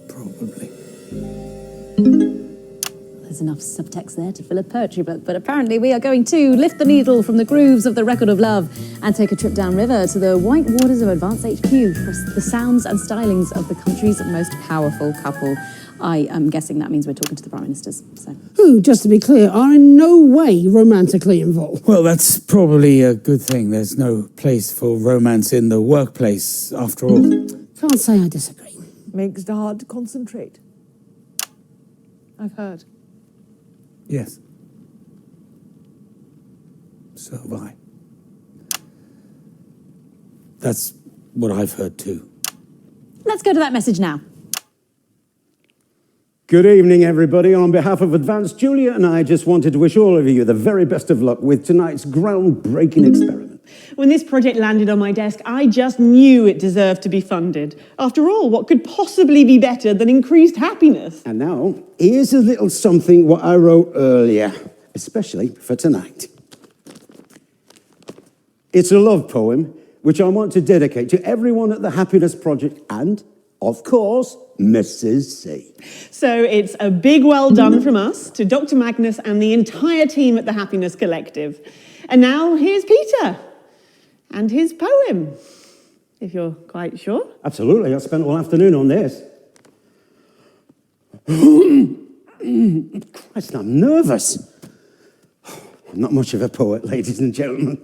Probably. There's enough subtext there to fill a poetry book, but apparently we are going to lift the needle from the grooves of the record of love and take a trip downriver to the white waters of Advanced HQ for the sounds and stylings of the country's most powerful couple. I am guessing that means we're talking to the Prime Ministers. So. Who, just to be clear, are in no way romantically involved. Well, that's probably a good thing. There's no place for romance in the workplace, after all. Can't say I disagree. Makes it hard to concentrate. I've heard. Yes. So have I. That's what I've heard too. Let's go to that message now. Good evening, everybody. On behalf of Advanced, Julia and I just wanted to wish all of you the very best of luck with tonight's groundbreaking experiment. When this project landed on my desk, I just knew it deserved to be funded. After all, what could possibly be better than increased happiness? And now, here's a little something what I wrote earlier, especially for tonight. It's a love poem, which I want to dedicate to everyone at the Happiness Project and, of course, Mrs. C. So it's a big well done from us to Dr. Magnus and the entire team at the Happiness Collective. And now here's Peter and his poem, if you're quite sure. Absolutely, I spent all afternoon on this. Christ, I'm nervous. I'm not much of a poet, ladies and gentlemen.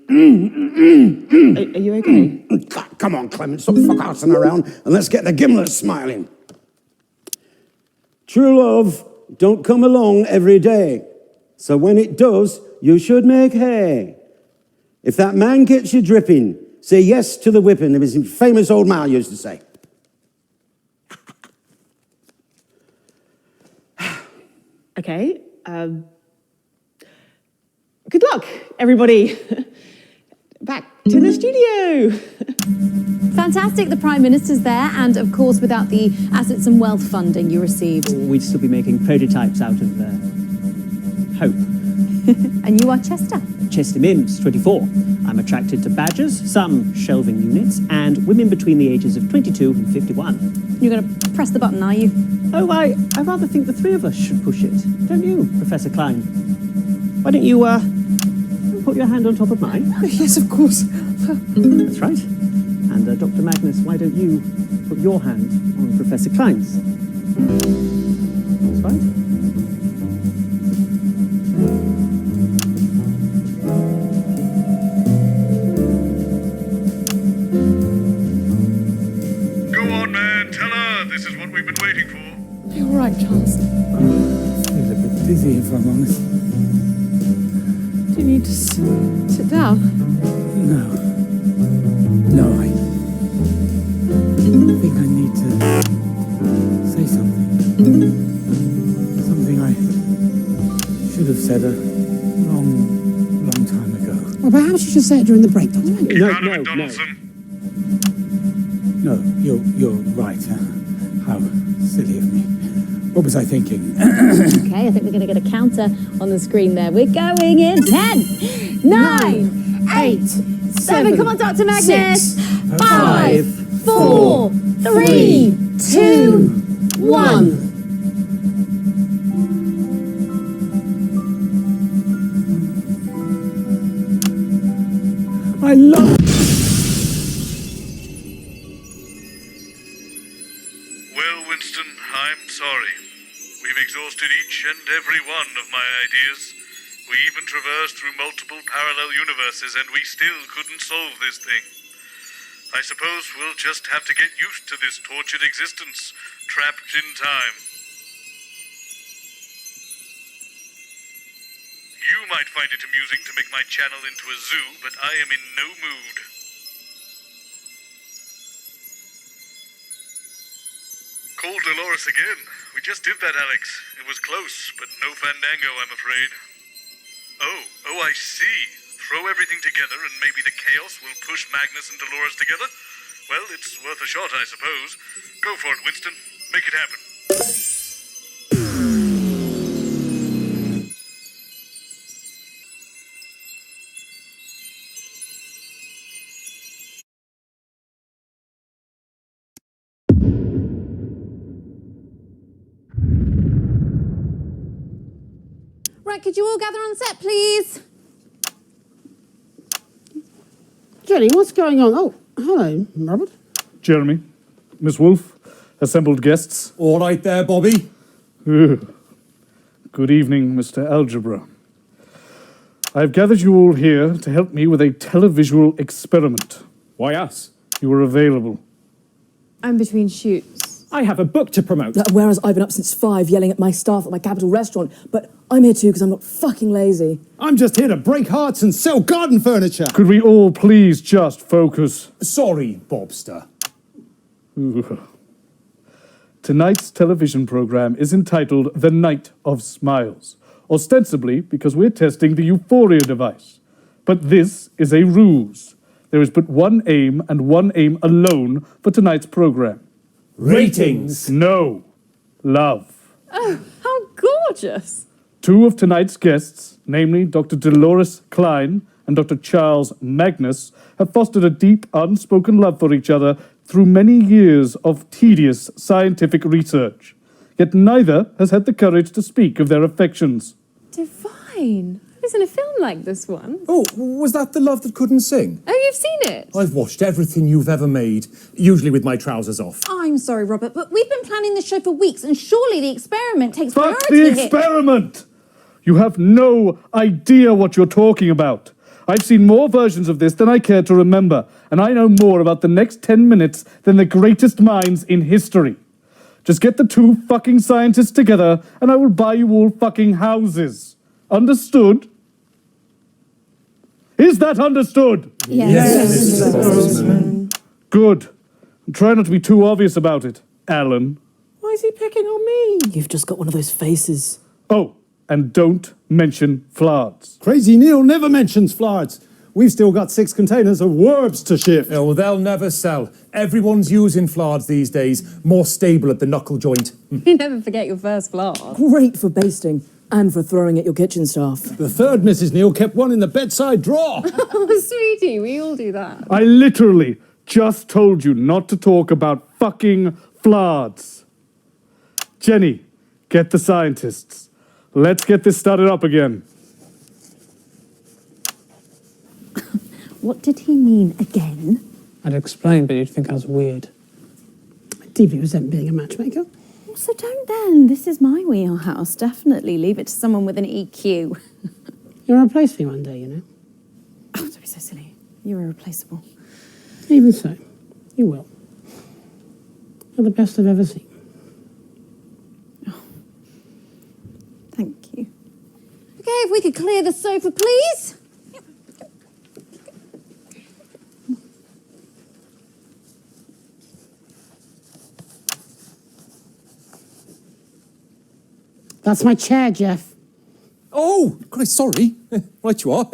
Are you okay? Come on, Clement, stop fuck-arsing around and let's get the gimlets smiling. True love don't come along every day, so when it does, you should make hay. If that man gets you dripping, say yes to the whipping, as his famous old man used to say. Okay. Good luck, everybody. Back to the studio. Fantastic, the Prime Minister's there, and of course, without the assets and wealth funding you received. We'd still be making prototypes out of hope. And you are Chester. Chester Mims, 24. I'm attracted to badgers, some shelving units, and women between the ages of 22 and 51. You're going to press the button, are you? Oh, I rather think the three of us should push it. Don't you, Professor Klein? Why don't you, put your hand on top of mine? Yes, of course. That's right. And Dr. Magnus, why don't you put your hand on Professor Klein's? That's right. Go on, man. Tell her. This is what we've been waiting for. You're right, Charles. I feel a bit dizzy, if I'm honest. Do you need to sit down? No, I think I need to say something. Something I should have said a long time ago. Well, perhaps you should say it during the break, Dr. Magnus. Donaldson. No, you're right. How silly of me. What was I thinking? Okay, I think we're going to get a counter on the screen there. We're going in 10, 9, 8, 7. Come on, Dr. Magnus. 5, 4, 3, 2, 1. I love... Well, Winston, I'm sorry. We've exhausted each and every one of my ideas. We even traversed through multiple parallel universes, and we still couldn't solve this thing. I suppose we'll just have to get used to this tortured existence, trapped in time. You might find it amusing to make my channel into a zoo, but I am in no mood. Call Dolores again. We just did that, Alex. It was close, but no fandango, I'm afraid. Oh, I see. Throw everything together and maybe the chaos will push Magnus and Dolores together? Well, it's worth a shot, I suppose. Go for it, Winston. Make it happen. Right, could you all gather on set, please? Jenny, what's going on? Oh, hello, Robert. Jeremy, Miss Wolfe, assembled guests. All right there, Bobby. Good evening, Mr. Algebra. I've gathered you all here to help me with a televisual experiment. Why us? You were available. I'm between shoots. I have a book to promote. Whereas I've been up since 5 yelling at my staff at my capital restaurant, but I'm here too because I'm not fucking lazy. I'm just here to break hearts and sell garden furniture. Could we all please just focus? Sorry, Bobster. Tonight's television program is entitled The Night of Smiles, ostensibly because we're testing the Euphoria device. But this is a ruse. There is but one aim and one aim alone for tonight's program. Ratings. No. Love. Oh, how gorgeous. 2 of tonight's guests, namely Dr. Dolores Klein and Dr. Charles Magnus, have fostered a deep, unspoken love for each other through many years of tedious scientific research. Yet neither has had the courage to speak of their affections. Divine. I was in a film like this one. Oh, was that The Love That Couldn't Sing? Oh, you've seen it? I've watched everything you've ever made, usually with my trousers off. I'm sorry, Robert, but we've been planning this show for weeks, and surely the experiment takes Fuck priority the here. experiment! You have no idea what you're talking about. I've seen more versions of this than I care to remember, and I know more about the next 10 minutes than the greatest minds in history. Just get the 2 fucking scientists together, and I will buy you all fucking houses. Understood? Is that understood? Yes, Mr. Boseman. Good. And try not to be too obvious about it, Alan. Why is he picking on me? You've just got one of those faces. Oh, and don't mention Flards. Crazy Neil never mentions Flards. We've still got 6 containers of Werbs to ship. Oh, they'll never sell. Everyone's using Flards these days. More stable at the knuckle joint. You never forget your first flart. Great for basting and for throwing at your kitchen staff. The third Mrs. Neil kept one in the bedside drawer. Oh, sweetie, we all do that. I literally just told you not to talk about fucking Flards. Jenny, get the scientists. Let's get this started up again. What did he mean again? I'd explain, but you'd think I was weird. I deeply resent being a matchmaker. So don't then. This is my wheelhouse. Definitely leave it to someone with an EQ. You'll replace me one day, you know. Oh, don't be so silly. You're irreplaceable. Even so, you will. You're the best I've ever seen. Thank you. Okay, if we could clear the sofa, please. That's my chair, Geoff. Oh, Christ, sorry. Right you are.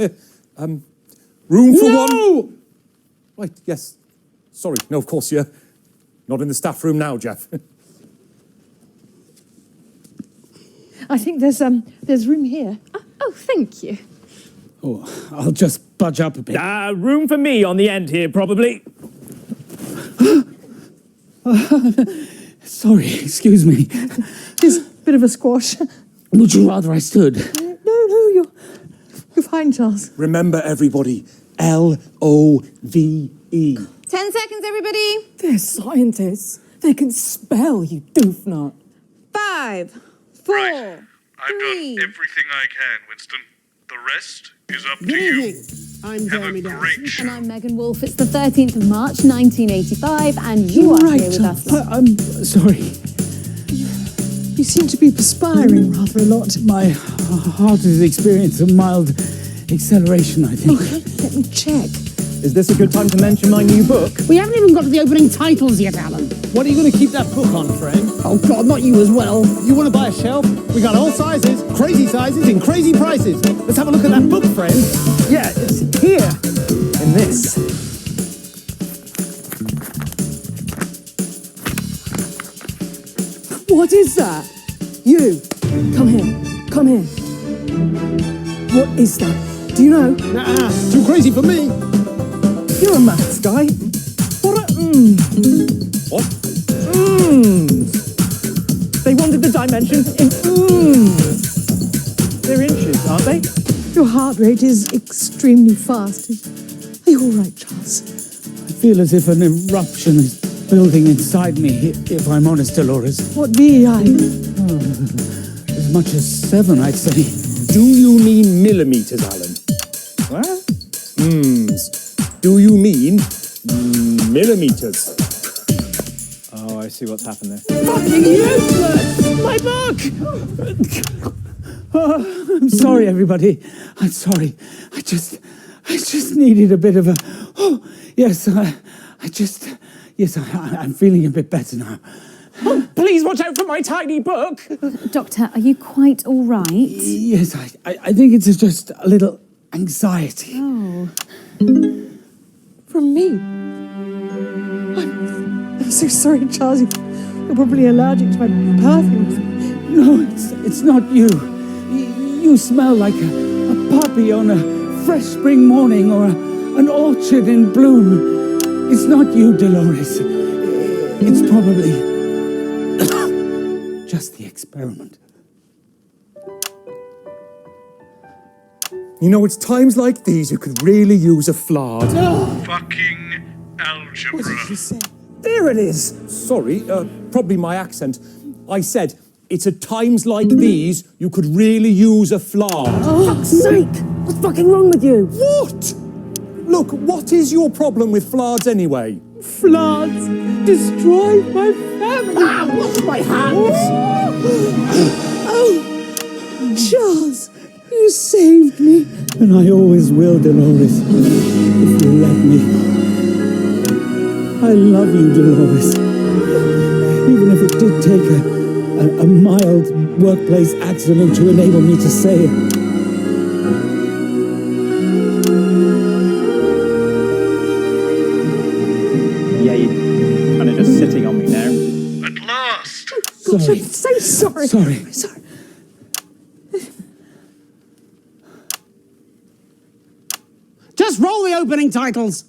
Room for one? Right, yes. Sorry. No, of course, you're not in the staff room now, Geoff. I think there's room here. Oh, thank you. Oh, I'll just budge up a bit. Room for me on the end here, probably. Sorry, excuse me. Just a bit of a squash. Would you rather I stood? No, you're fine, Charles. Remember, everybody, L-O-V-E. 10 seconds, everybody. They're scientists. They can spell, you doofnut. 5, 4, I've done everything I can, Winston. The rest is up to you. I'm Jeremy Donaldson. And I'm Megan Wolfe. It's the 13th of March, 1985, and you are here with us. I'm sorry. You seem to be perspiring rather a lot. My heart has experienced a mild acceleration, I think. Let me check. Is this a good time to mention my new book? We haven't even got to the opening titles yet, Alan. What are you going to keep that book on, friend? Oh, God, not you as well. You want to buy a shelf? We got all sizes, and crazy prices. Let's have a look at that book, friend. Yeah, it's here. In this. What is that? You. Come here. Come here. What is that? Do you know? Nah, too crazy for me. You're a maths guy. What are What? They wanted the dimension in They're inches, aren't they? Your heart rate is extremely fast. Are you all right, Charles? I feel as if an eruption is building inside me, if I'm honest, Dolores. What be I? As much as 7, I'd say. Do you mean millimeters, Alan? What? Do you mean millimeters? Oh, I see what's happened there. Fucking useless! My book! Oh, I'm sorry, everybody. I'm sorry. I just needed a bit of a... Oh, yes, Yes, I'm feeling a bit better now. Oh, please watch out for my tiny book. Doctor, are you quite all right? Yes, I think it's just a little anxiety. Oh. From me? I'm so sorry, Charles. You're probably allergic to my perfume. No, it's not you. You smell like a puppy on a fresh spring morning or an orchard in bloom. It's not you, Dolores. It's probably just the experiment. You know, it's times like these you could really use a flard. Fucking algebra. What did you say? There it is. Sorry, probably my accent. I said, it's at times like these you could really use a flard. Oh, fuck's sake! What's fucking wrong with you? What? Look, what is your problem with flards anyway? Floods destroy my family. Ah, wash my hands! Oh, Charles, you saved me. And I always will, Dolores, if you let me. I love you, Dolores. Even if it did take a mild workplace accident to enable me to say it. Yeah, you're kind of just sitting on me now. At last. Gosh, I'm so sorry. Sorry. Just roll the opening titles.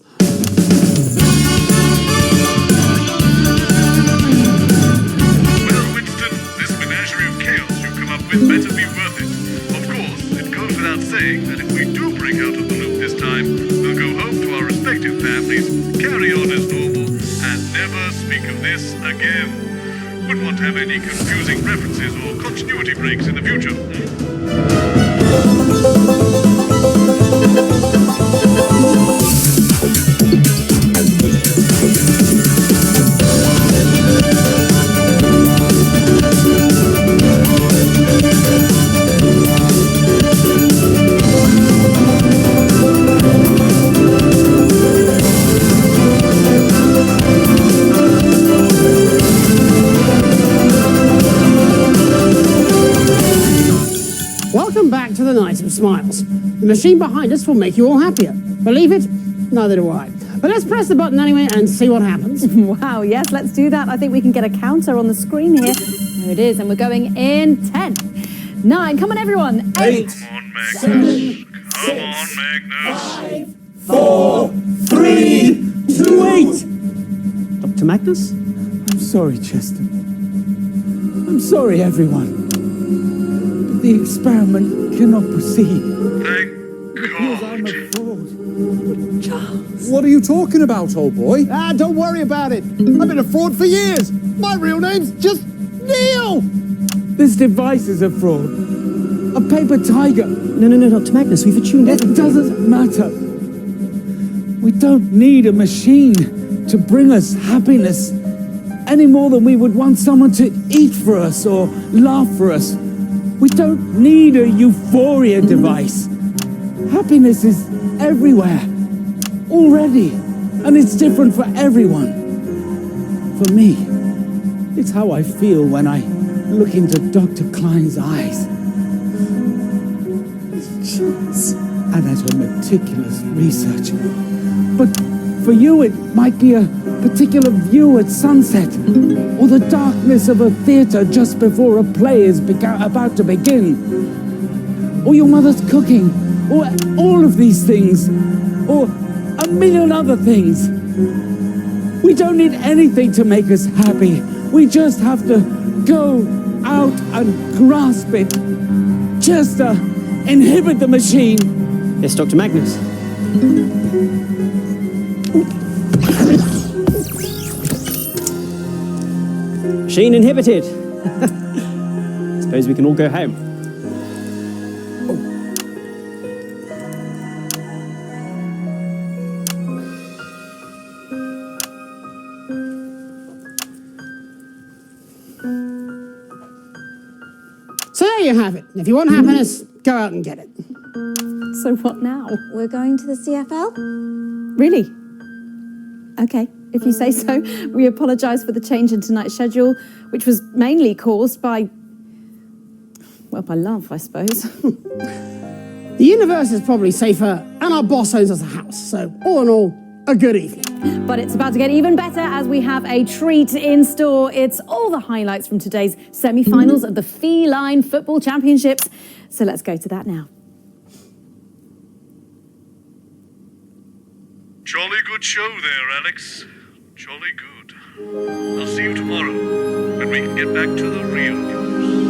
Well, Winston, this menagerie of chaos you've come up with better be worth it. Of course, it goes without saying that if we do break out of the loop this time, we'll go home to our respective families, carry on as normal, and never speak of this again. Wouldn't want to have any confusing references or continuity breaks in the future. Welcome back to the Night of Smiles. The machine behind us will make you all happier. Believe it? Neither do I. But let's press the button anyway and see what happens. Wow, yes, let's do that. I think we can get a counter on the screen here. There it is, and we're going in 10, 9, come on everyone, 8, Come on, Magnus. Come on, Magnus. 4, 3, 2, 8. Dr. Magnus? I'm sorry, Chester. I'm sorry, everyone. But the experiment cannot proceed. Thank God. I'm a fraud. Charles. What are you talking about, old boy? Don't worry about it. I've been a fraud for years. My real name's just Neil. This device is a fraud. A paper tiger. No, Dr. Magnus, we've attuned It everything. doesn't matter. We don't need a machine to bring us happiness any more than we would want someone to eat for us or laugh for us. We don't need a euphoria device. Happiness is everywhere, already, and it's different for everyone. For me, it's how I feel when I look into Dr. Klein's eyes. And at her meticulous research. But for you, it might be a particular view at sunset, or the darkness of a theatre just before a play is about to begin, or your mother's cooking, or all of these things, or a million other things. We don't need anything to make us happy. We just have to go out and grasp it. Just inhibit the machine. Yes, Dr. Magnus. Machine inhibited. Suppose we can all go home. So there you have it. If you want happiness, go out and get it. So what now? We're going to the CFL? Really? Okay, if you say so. We apologise for the change in tonight's schedule, which was mainly caused by, well, by love, I suppose. The universe is probably safer, and our boss owns us a house. So all in all, a good evening. But it's about to get even better as we have a treat in store. It's all the highlights from today's semi-finals of the Feline Football Championships. So let's go to that now. Jolly good show there, Alex. Jolly good. I'll see you tomorrow when we can get back to the real news.